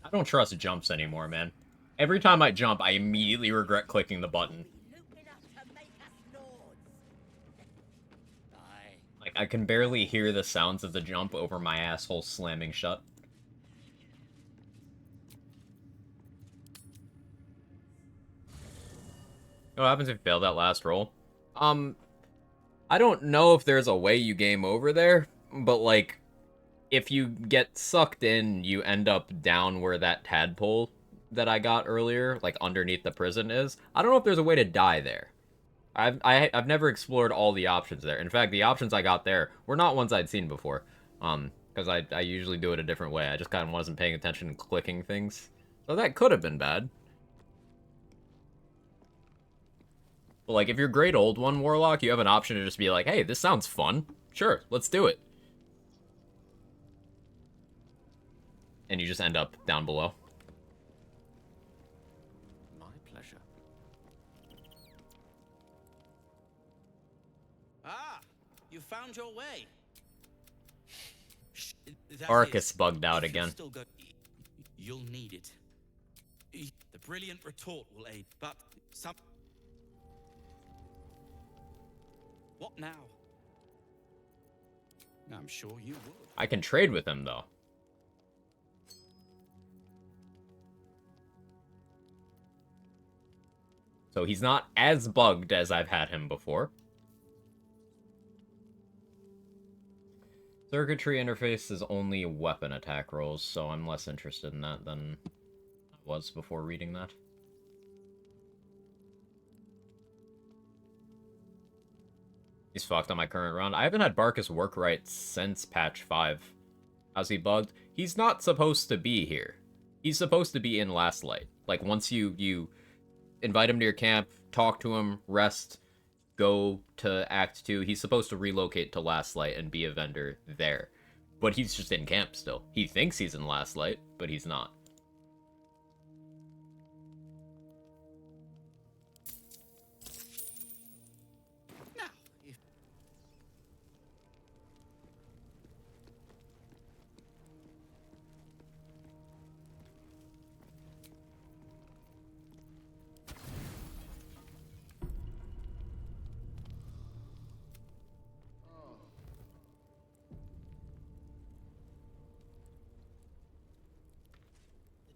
I don't trust jumps anymore, man. Every time I jump, I immediately regret clicking the button. Like, I can barely hear the sounds of the jump over my asshole slamming shut. What happens if you fail that last roll? I don't know if there's a way you game over there, but, like, if you get sucked in, you end up down where that tadpole that I got earlier, like, underneath the prison is. I don't know if there's a way to die there. I've never explored all the options there. In fact, the options I got there were not ones I'd seen before. Because I usually do it a different way. I just kind of wasn't paying attention and clicking things. So that could have been bad. But, like, if you're Great Old One Warlock, you have an option to just be like, hey, this sounds fun. Sure, let's do it. And you just end up down below. My pleasure. Ah, you found your way. Arcus bugged out again. You'll need it. The brilliant retort will aid, but some... What now? I'm sure you would. I can trade with him, though. So he's not as bugged as I've had him before. Circuitry interface is only weapon attack rolls, so I'm less interested in that than I was before reading that. He's fucked on my current run. I haven't had Barcus work right since patch 5. How's he bugged? He's not supposed to be here. He's supposed to be in Last Light. Like, once you invite him to your camp, talk to him, rest, go to Act 2, he's supposed to relocate to Last Light and be a vendor there. But he's just in camp still. He thinks he's in Last Light, but he's not.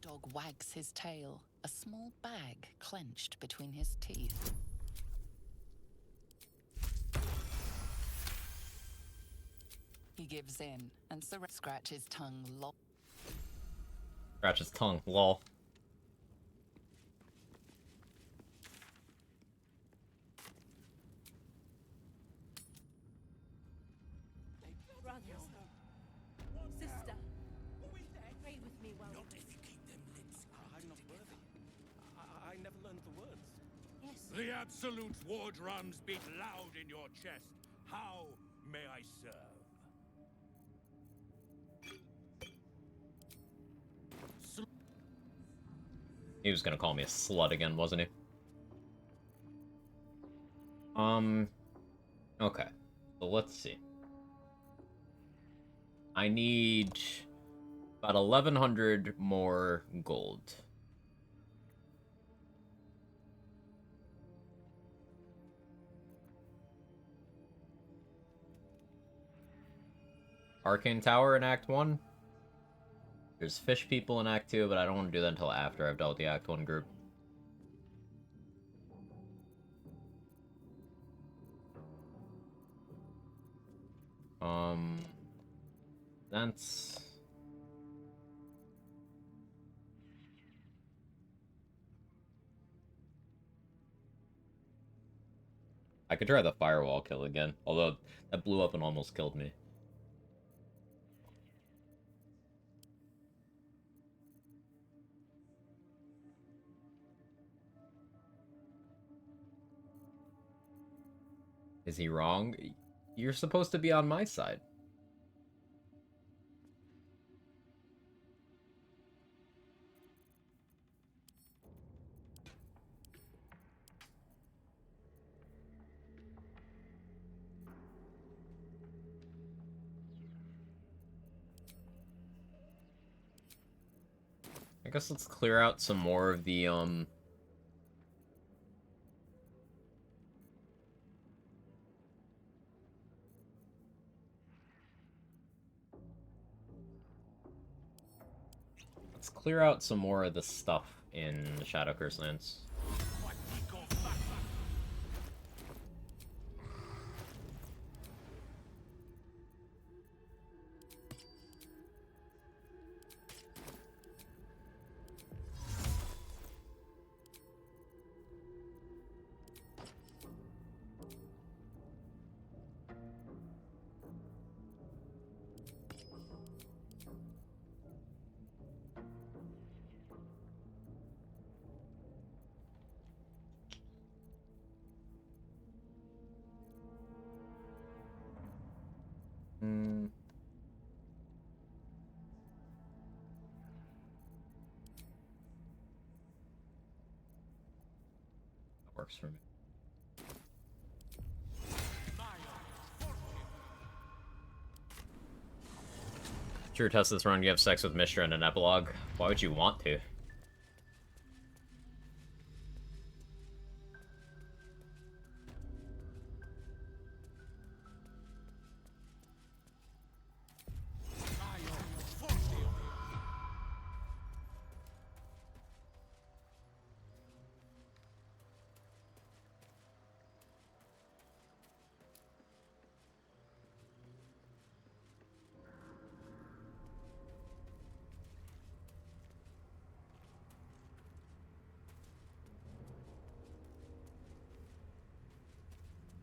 The dog wags his tail, a small bag clenched between his teeth. He gives in and scratches tongue. Scratch his tongue, lol. Brothers, sister, pray with me while Not if you keep them lips. I'm not worthy. I never learned the words. Yes. The Absolute war drums beat loud in your chest. How may I serve? He was gonna call me a slut again, wasn't he? Okay. So let's see. I need about 1,100 more gold. Arcane Tower in Act 1. There's fish people in Act 2, but I don't want to do that until after I've dealt with the Act 1 group. That's... I could try the firewall kill again, although that blew up and almost killed me. Is he wrong? You're supposed to be on my side. guess let's clear out some more of the, let's clear out some more of the stuff in the Shadow Curse lands. That works for me. True test this run, you have sex with Mishra in an epilogue. Why would you want to?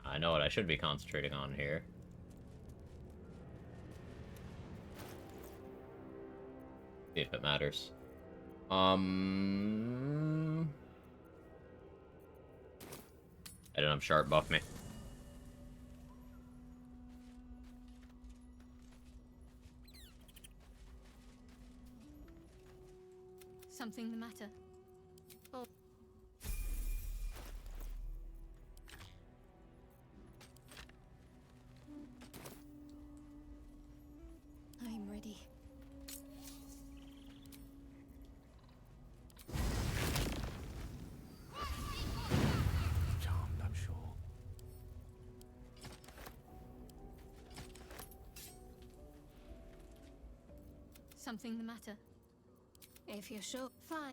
I know what I should be concentrating on here. See if it matters. I didn't have Sharp buff me. Something the matter? Oh. I'm ready. Charmed, I'm sure. Something the matter? If you're sure, fine.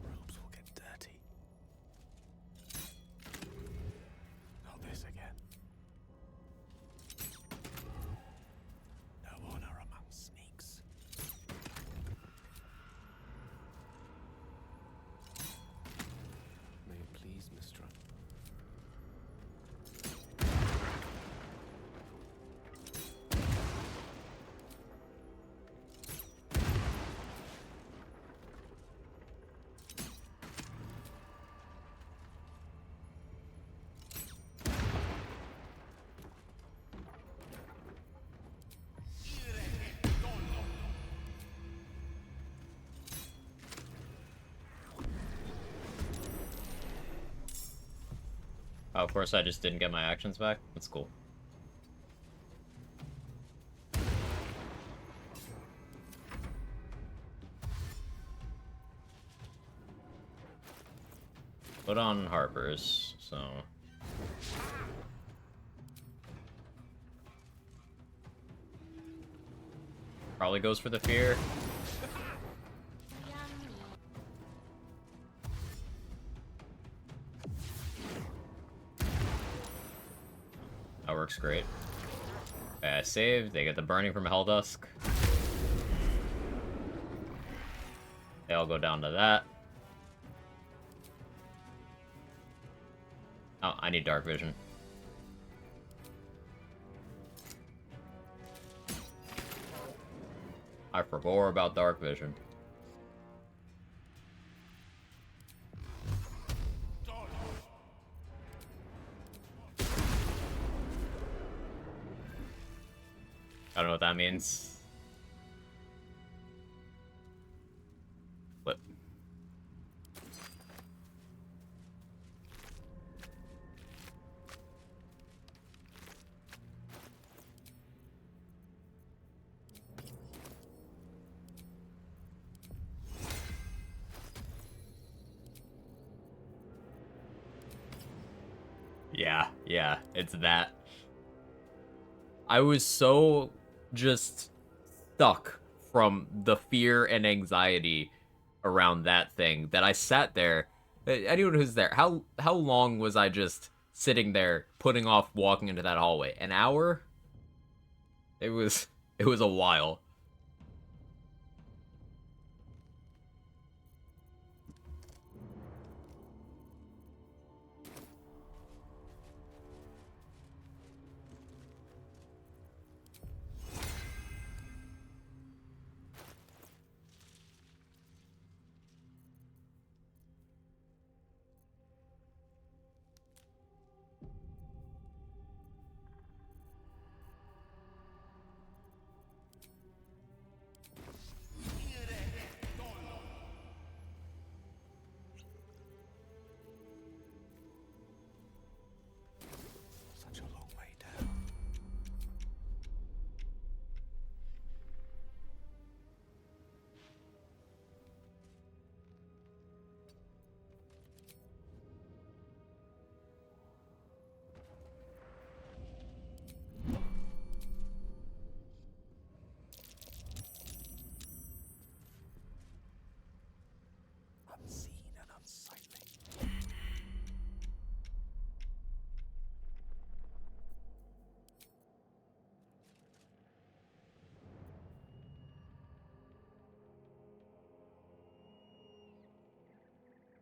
Robes will get dirty. Not this again. No honor among sneaks. May it please, Mistra. Oh, of course I just didn't get my actions back. That's cool. Put on Harper's, so... Probably goes for the fear. That works great. Okay, I saved. They get the burning from Helldusk. They all go down to that. Oh, I need dark vision. I forgot about dark vision. I don't know what that means. Flip. Yeah, it's that. I was so just stuck from the fear and anxiety around that thing that I sat there. Anyone who's there, how long was I just sitting there putting off walking into that hallway? An hour? It was a while. Such a long way down. Unseen and unsightly.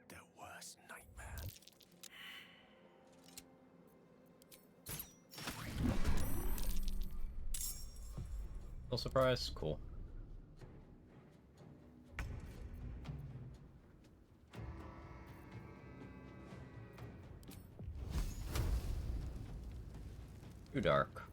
Their worst nightmare. No surprise? Cool. Too dark.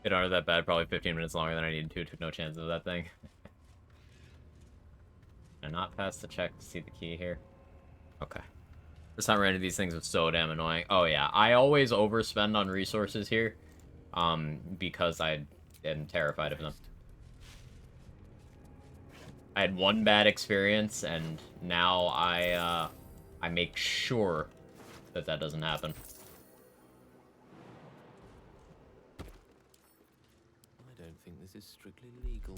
It aren't that bad, probably 15 minutes longer than I needed to. Took no chance of that thing. And not pass the check to see the key here. Okay. First time ran into these things was so damn annoying. Oh yeah, I always overspend on resources here. Because I am terrified of them. I had one bad experience, and now I make sure that that doesn't happen. I don't think this is strictly legal.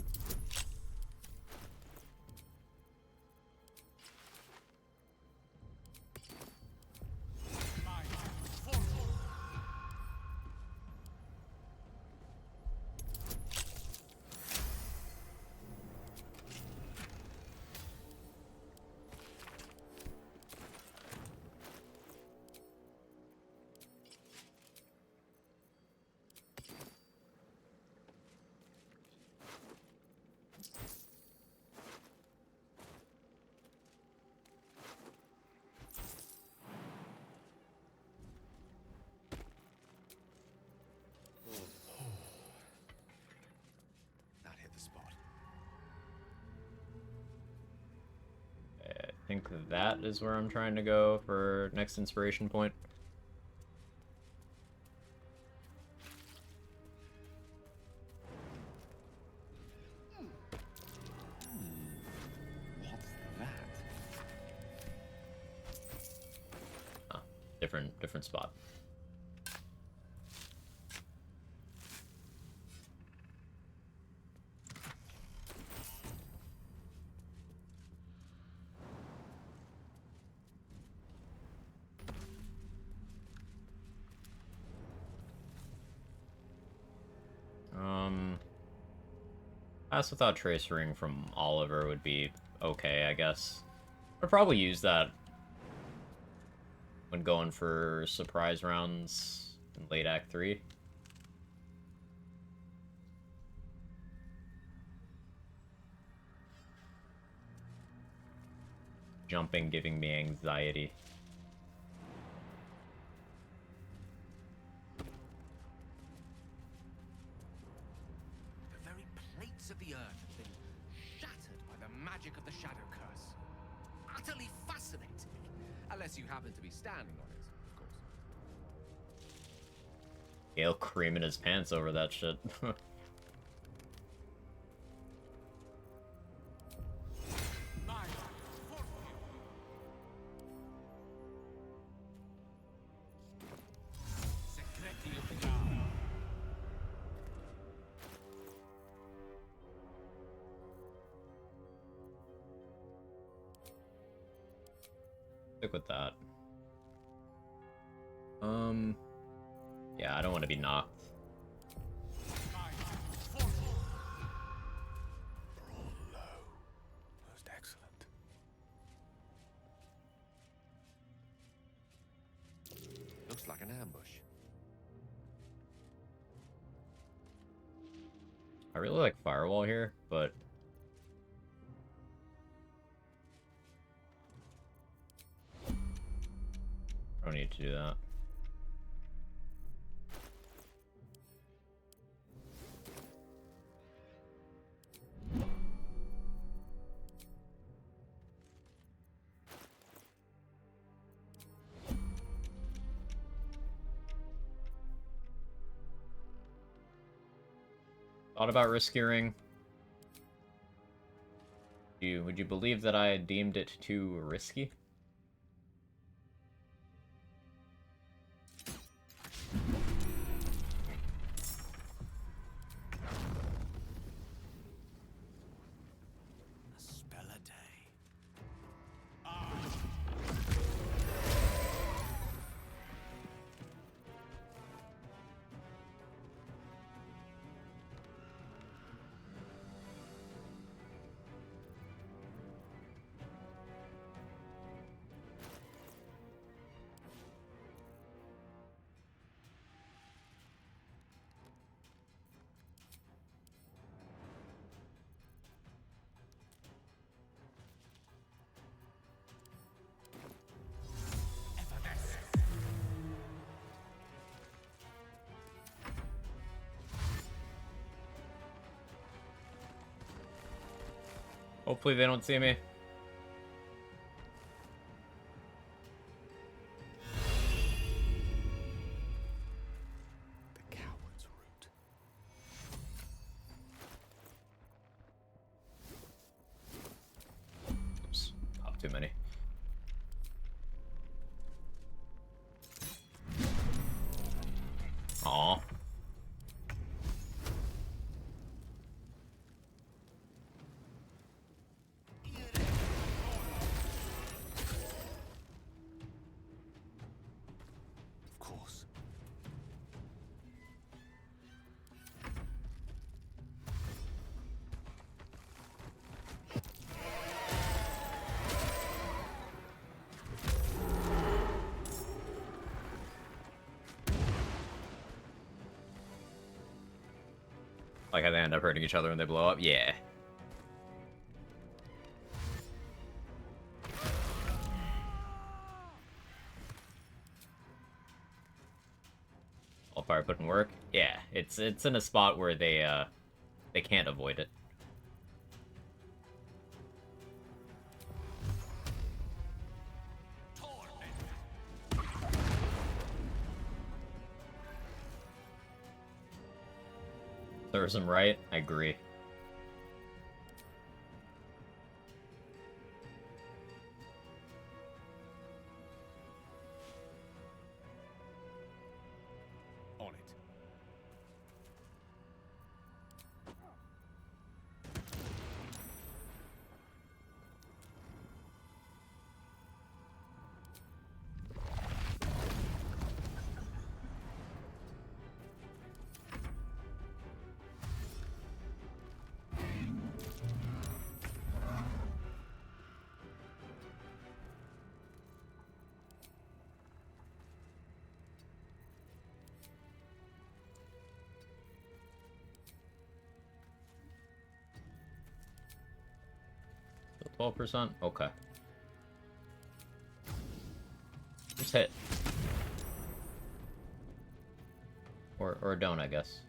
That hit the spot. I think that is where I'm trying to go for next inspiration point. What's that? Oh, different spot. Pass without trace ring from Oliver would be okay, I guess. I'd probably use that when going for surprise rounds in late Act 3. Jumping giving me anxiety. The very plates of the earth have been shattered by the magic of the Shadow Curse. Utterly fascinating. Unless you happen to be standing on it, of course. Gale creaming his pants over that shit. Stick with that. Yeah, I don't want to be knocked. Most excellent. Looks like an ambush. I really like Firewall here, but I don't need to do that. Thought about rescuing. Would you believe that I deemed it too risky? A spell a day. Hopefully they don't see me. The coward's root. Oops, up too many. Aw. Of course. Like how they end up hurting each other when they blow up? Yeah. All fire put in work? Yeah, it's in a spot where they can't avoid it. Serves him right? I agree. On it. Still 12%? Okay. Just hit. Or don't, I guess.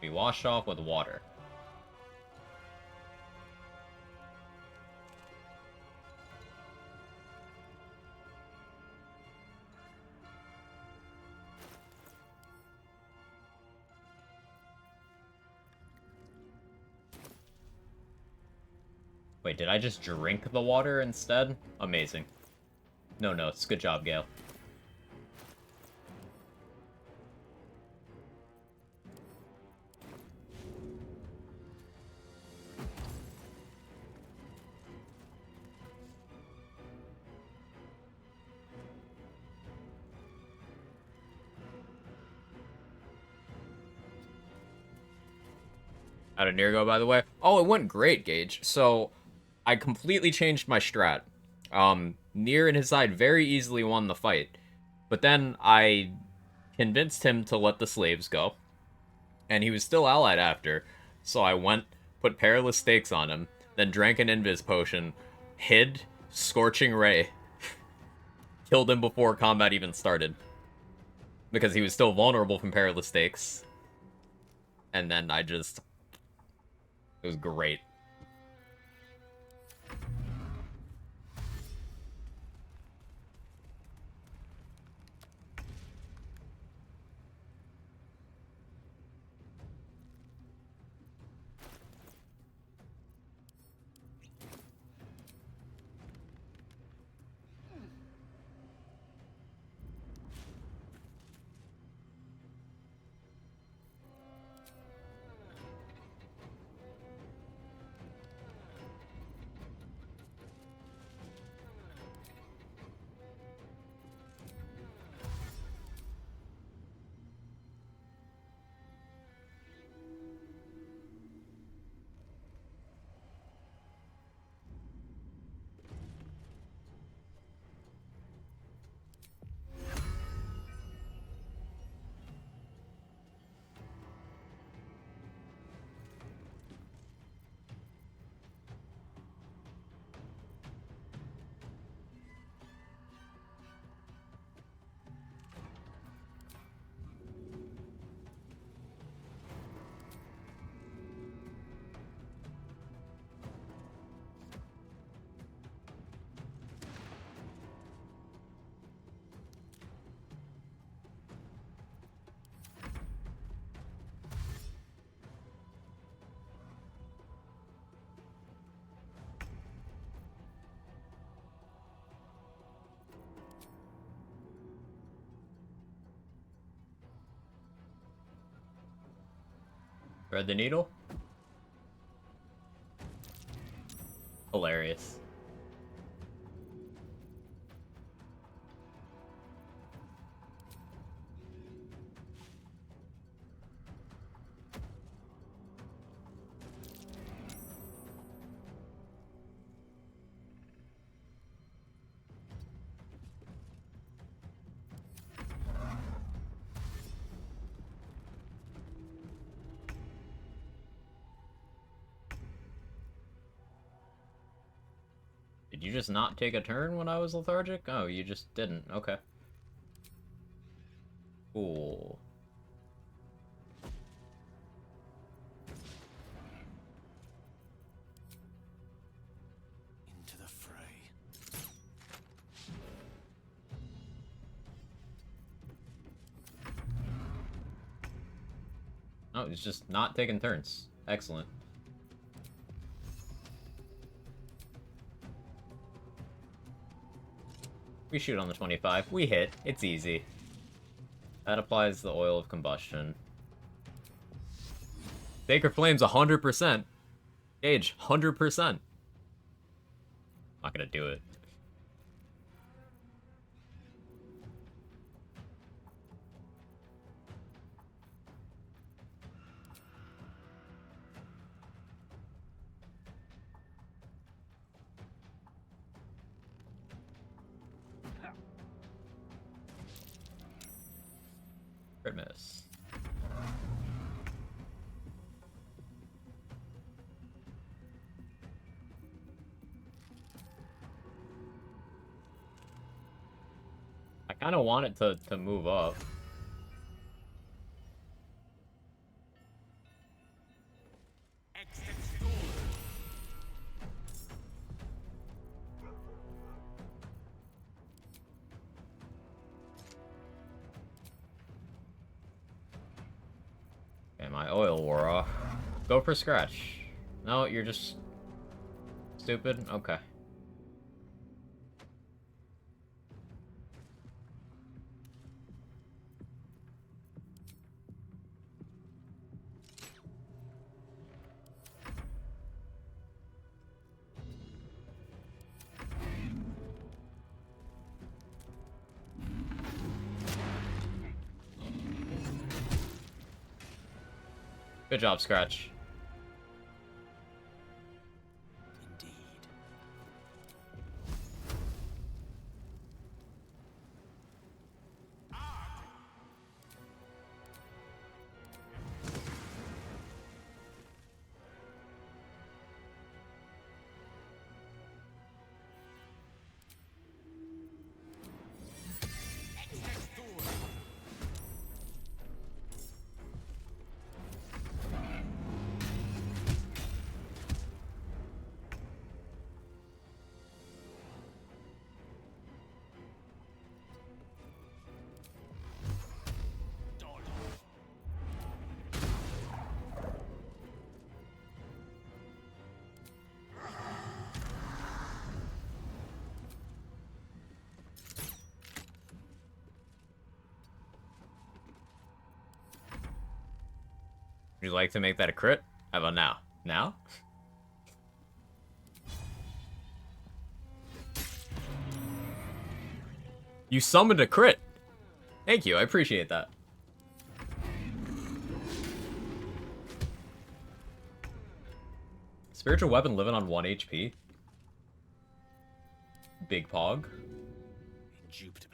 Be washed off with water. Wait, did I just drink the water instead? Amazing. No notes. Good job, Gale. How did Nier go, by the way? Oh, it went great, Gage. So, I completely changed my strat. Nier and his side very easily won the fight. But then I convinced him to let the slaves go. And he was still allied after. So I went, put Perilous Stakes on him, then drank an Invis potion, hid, Scorching Ray. Killed him before combat even started. Because he was still vulnerable from Perilous Stakes. And then I just... It was great. Thread the needle? Hilarious. Did you just not take a turn when I was lethargic? Oh, you just didn't. Okay. Cool. Into the fray. Oh, he's just not taking turns. Excellent. We shoot on the 25. We hit. It's easy. That applies the oil of combustion. Sacred Flames 100%. Gauge 100%. Not gonna do it. Crit miss. I kind of want it to move up. Okay, my oil wore off. Go for scratch. No, you're just stupid? Okay. Good job, Scratch. Would you like to make that a crit? How about now? Now? You summoned a crit! Thank you, I appreciate that. Spiritual weapon living on 1 HP? Big Pog. Indubitably.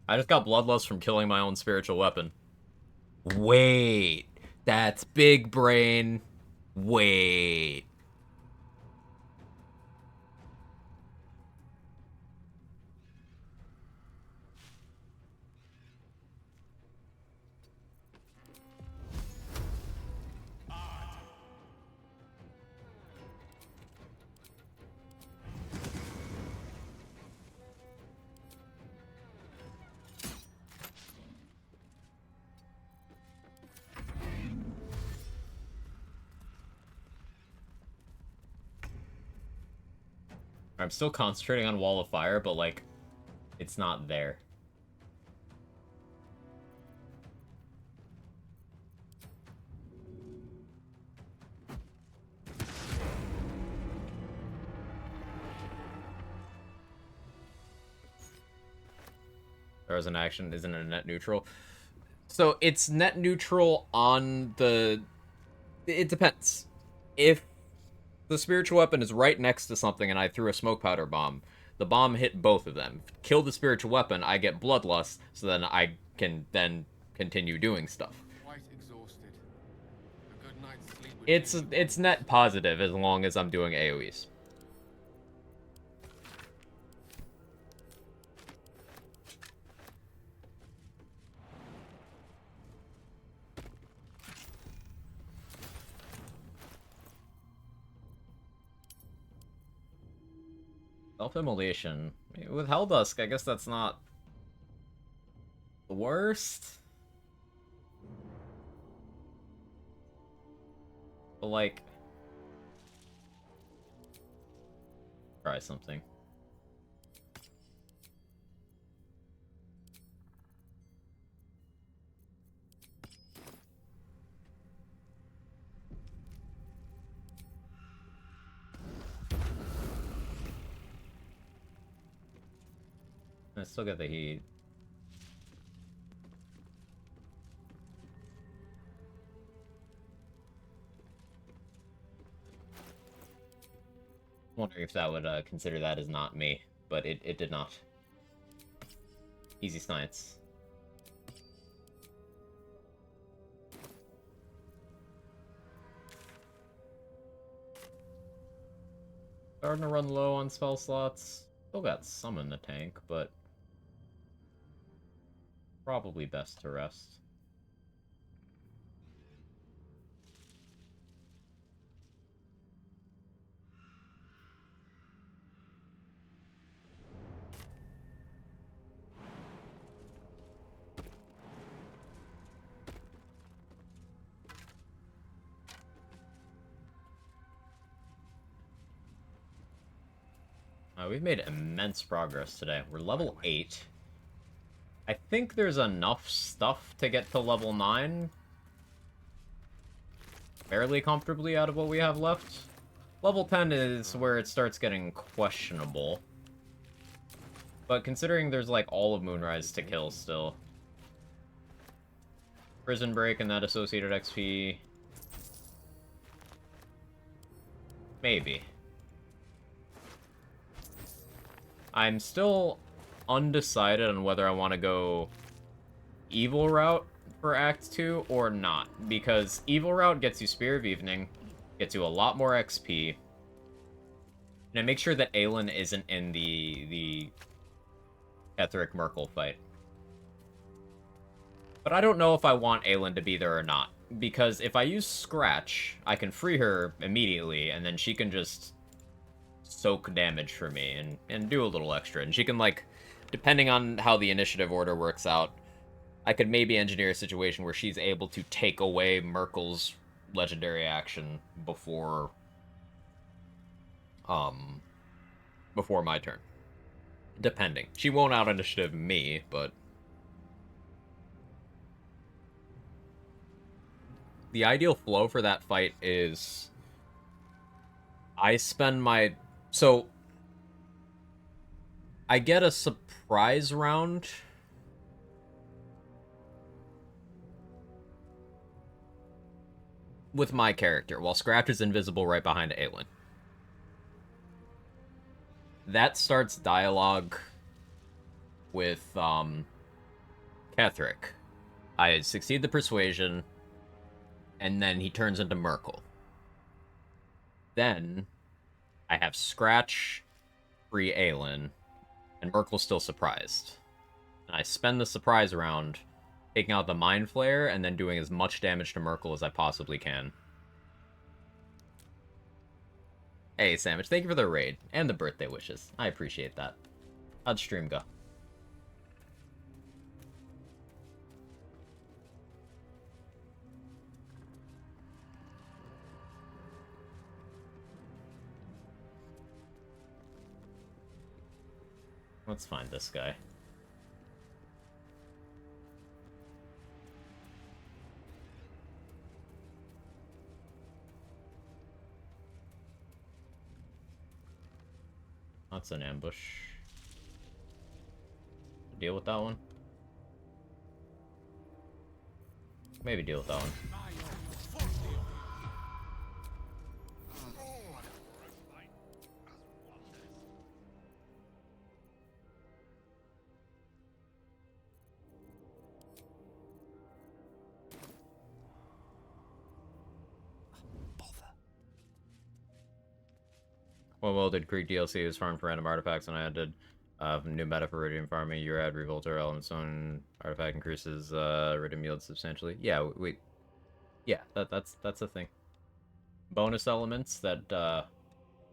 I just got bloodlust from killing my own spiritual weapon. Wait. That's big brain. Wait. I'm still concentrating on Wall of Fire, but, like, it's not there. Stars in action isn't a net neutral. So it's net neutral on the... It depends. If the spiritual weapon is right next to something and I threw a smoke powder bomb, the bomb hit both of them. Kill the spiritual weapon, I get bloodlust, so then I can then continue doing stuff. Quite exhausted. A good night's sleep would It's net positive as long as I'm doing AoEs. Self-immolation. With Helldusk, I guess that's not the worst. But, like... Try something. I still get the heat. Wondering if that would consider that as not me, but it did not. Easy science. Starting to run low on spell slots. Still got some in the tank, but probably best to rest. We've made immense progress today. We're level 8. I think there's enough stuff to get to level 9 fairly comfortably out of what we have left. Level 10 is where it starts getting questionable. But considering there's like all of Moonrise to kill still. Prison Break and that associated XP. Maybe. I'm still undecided on whether I want to go Evil Route for Act 2 or not. Because Evil Route gets you Spear of Evening, gets you a lot more XP. And it makes sure that Aelin isn't in the Cleric Merkel fight. But I don't know if I want Aelin to be there or not. Because if I use Scratch, I can free her immediately, and then she can just soak damage for me and do a little extra. And she can, like, depending on how the initiative order works out, I could maybe engineer a situation where she's able to take away Merkel's legendary action before my turn. Depending. She won't out-initiative me, but the ideal flow for that fight is I spend my... So, I get a surprise round. With my character, while Scratch is invisible right behind Aelin. That starts dialogue with, Cleric. I succeed the persuasion, and then he turns into Merkel. Then, I have Scratch free Aelin, and Merkel's still surprised. And I spend the surprise round taking out the Mind Flayer and then doing as much damage to Merkel as I possibly can. Hey, Sandwich, thank you for the raid and the birthday wishes. I appreciate that. How'd stream go? Let's find this guy. That's an ambush. Deal with that one. Maybe deal with that one. When Welded Creek DLC is farmed for random artifacts, and I added new meta for Iridium farming. Your add Revolter Element's own artifact increases Iridium yield substantially. Yeah, yeah, that's a thing. Bonus elements that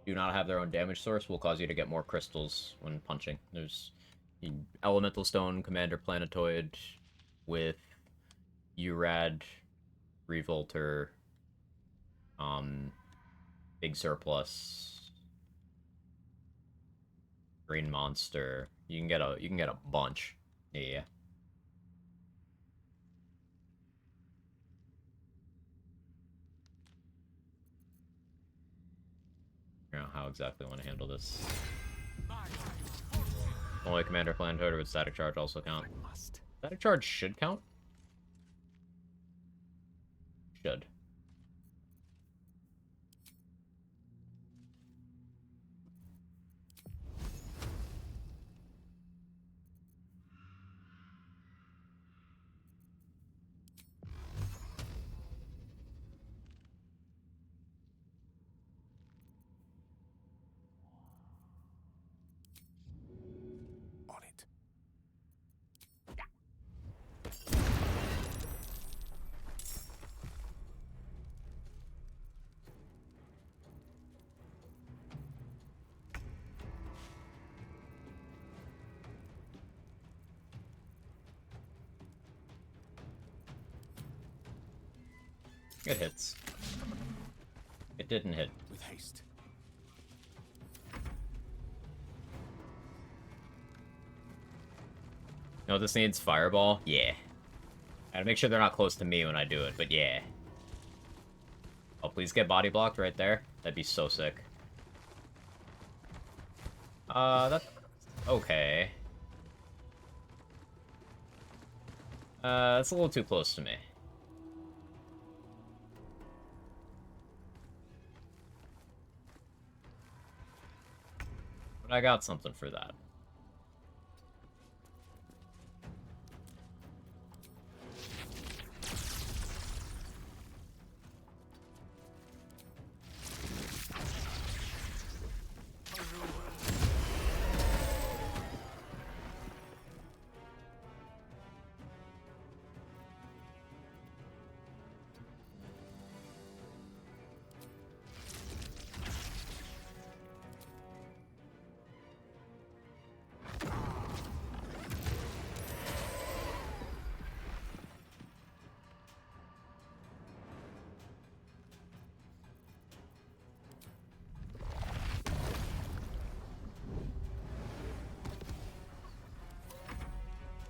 do not have their own damage source will cause you to get more crystals when punching. There's Elemental Stone, Commander Planetoid, with Urad, Revolter, Big Surplus, Green Monster. You can get a bunch. Yeah. I don't know how exactly I want to handle this. Only Commander Planetoid with Static Charge also count. Static Charge should count? Should. On it. It hits. It didn't hit. With haste. No, this needs Fireball? Yeah. I gotta make sure they're not close to me when I do it, but yeah. Oh, please get body blocked right there. That'd be so sick. That's... okay. That's a little too close to me. But I got something for that.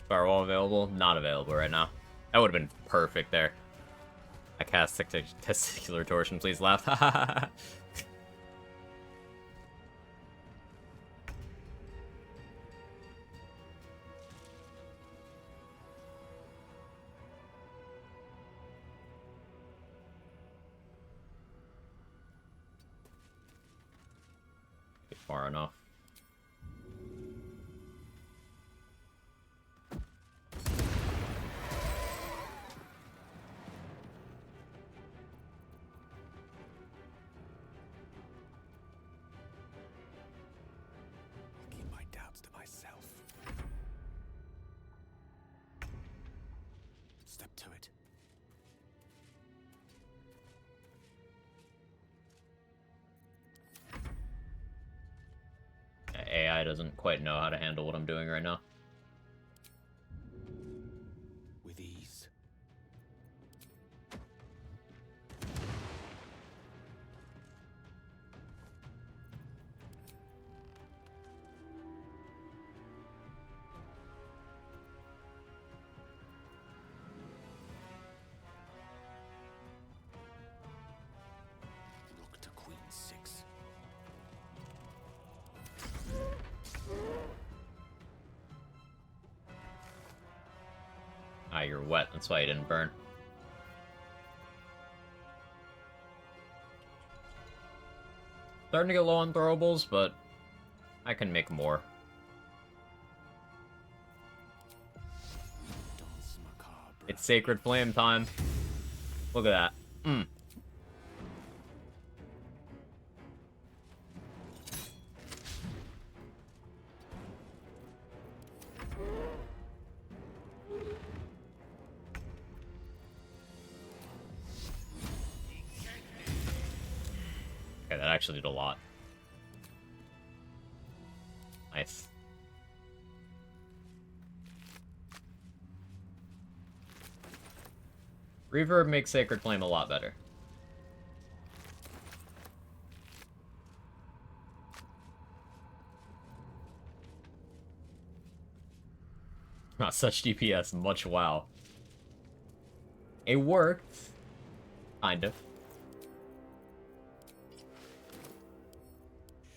Firewall available? Not available right now. That would have been perfect there. I cast Testicular Torsion, please laugh. Get far enough. Keep my doubts to myself. Step to it. AI doesn't quite know how to handle what I'm doing right now. With ease. Rook to Queen 6. Ah, you're wet. That's why you didn't burn. Starting to get low on throwables, but I can make more. It's Sacred Flame time. Look at that. Mm. Okay, that actually did a lot. Nice. Reverb makes Sacred Flame a lot better. Not such DPS, much WoW. It worked. Kind of.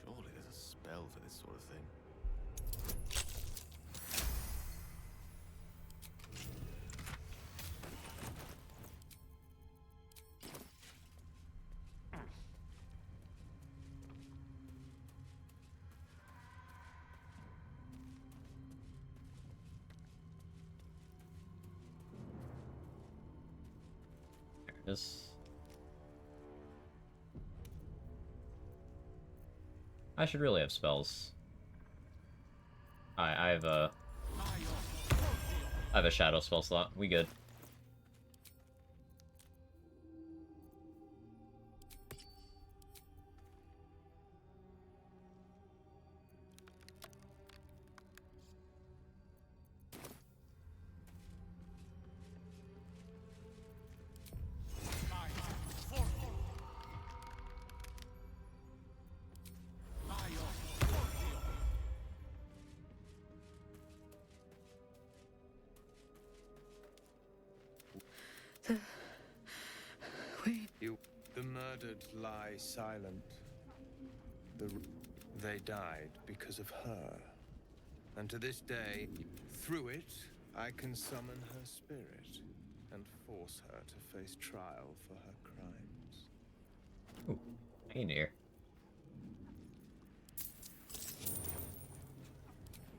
Surely there's a spell for this sort of thing. There it is. I should really have spells. I have a shadow spell slot. We good. The murdered lie silent. They died because of her. And to this day, through it, I can summon her spirit and force her to face trial for her crimes. Ooh, hey near.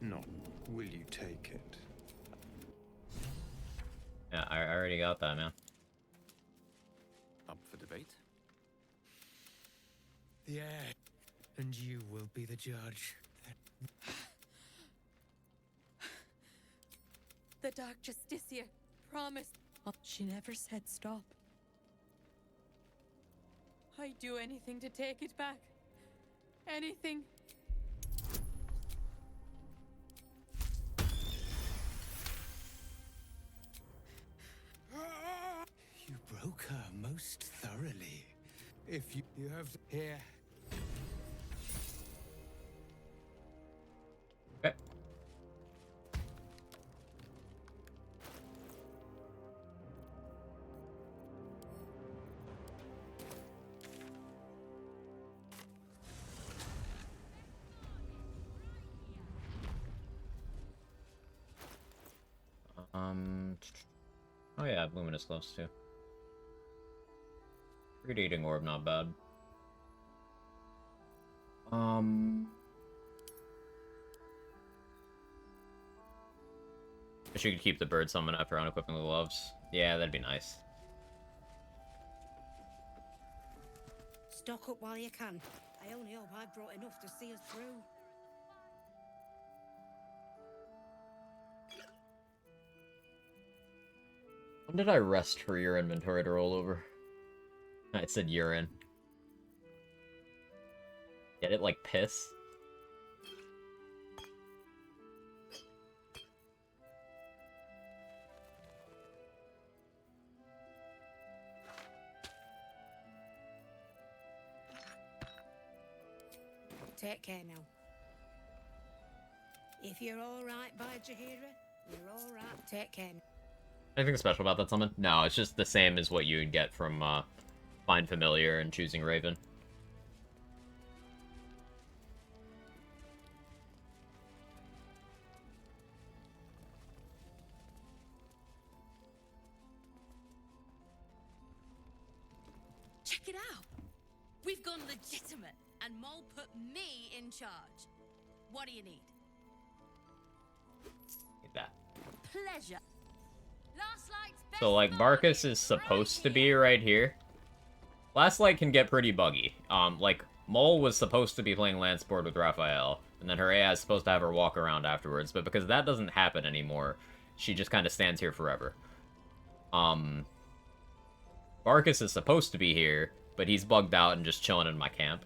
No. Will you take it? Yeah, I already got that, man. Up for debate? Yeah, and you will be the judge. The Dark Justicia promised. She never said stop. I'd do anything to take it back. Anything. You broke her most thoroughly. If you have here. Okay. Oh yeah, Luminous close too. Great Eating Orb, not bad. Wish you could keep the bird summon after unequipping the gloves. Yeah, that'd be nice. Stock up while you can. I only hope I've brought enough to see us through. When did I rest for your inventory to roll over? I said urine. Get it like piss? Take care now. If you're all right by Jahira, you're all right. Take care. Anything special about that summon? No, it's just the same as what you would get from Find Familiar and choosing Raven. Check it out. We've gone legitimate. and Mole put me in charge. What do you need? Need that. Pleasure. Last light's best So, like, Barkus is supposed to be right here. Last Light can get pretty buggy. Like, Mole was supposed to be playing Lanceport with Raphael, and then her AI is supposed to have her walk around afterwards, but because that doesn't happen anymore, she just kind of stands here forever. Barkus is supposed to be here, but he's bugged out and just chilling in my camp.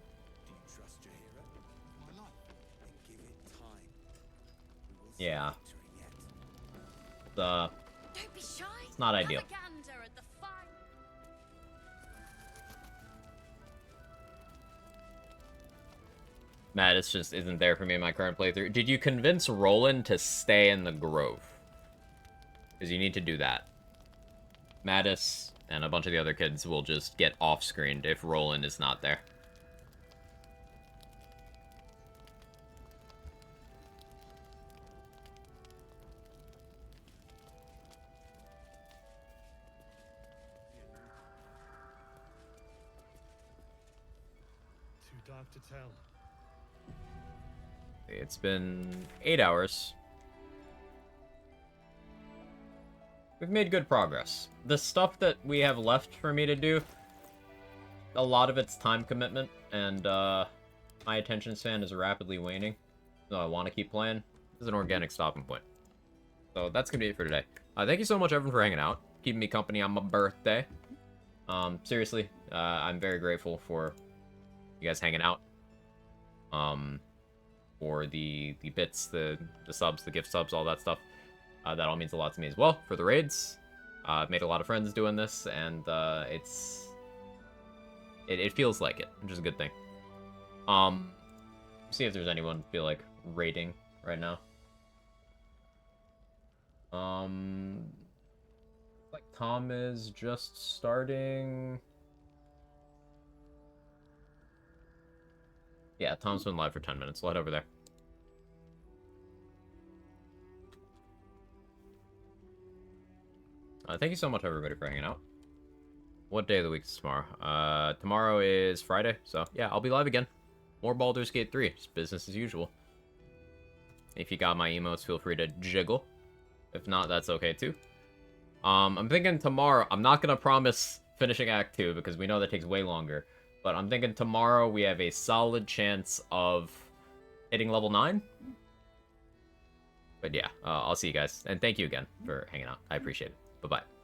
Yeah. Don't be shy. It's not ideal. Have a gander at the fire. Mattis just isn't there for me in my current playthrough. Did you convince Roland to stay in the Grove? Because you need to do that. Mattis and a bunch of the other kids will just get off-screened if Roland is not there. Too dark to tell. It's been 8 hours. We've made good progress. The stuff that we have left for me to do, a lot of it's time commitment, and my attention span is rapidly waning. So I want to keep playing. This is an organic stopping point. So that's going to be it for today. Thank you so much, everyone, for hanging out, keeping me company on my birthday. Seriously, I'm very grateful for you guys hanging out. For the bits, the subs, the gift subs, all that stuff. That all means a lot to me as well. For the raids, I've made a lot of friends doing this, and it feels like it, which is a good thing. See if there's anyone feel like raiding right now. Like Tom is just starting. Yeah, Tom's been live for 10 minutes. We'll head over there. Thank you so much, everybody, for hanging out. What day of the week is tomorrow? Tomorrow is Friday, so yeah, I'll be live again. More Baldur's Gate 3. Just business as usual. If you got my emotes, feel free to jiggle. If not, that's okay, too. I'm thinking tomorrow... I'm not going to promise finishing Act 2, because we know that takes way longer. But I'm thinking tomorrow we have a solid chance of hitting level 9. But yeah, I'll see you guys. And thank you again for hanging out. I appreciate it. Bye-bye.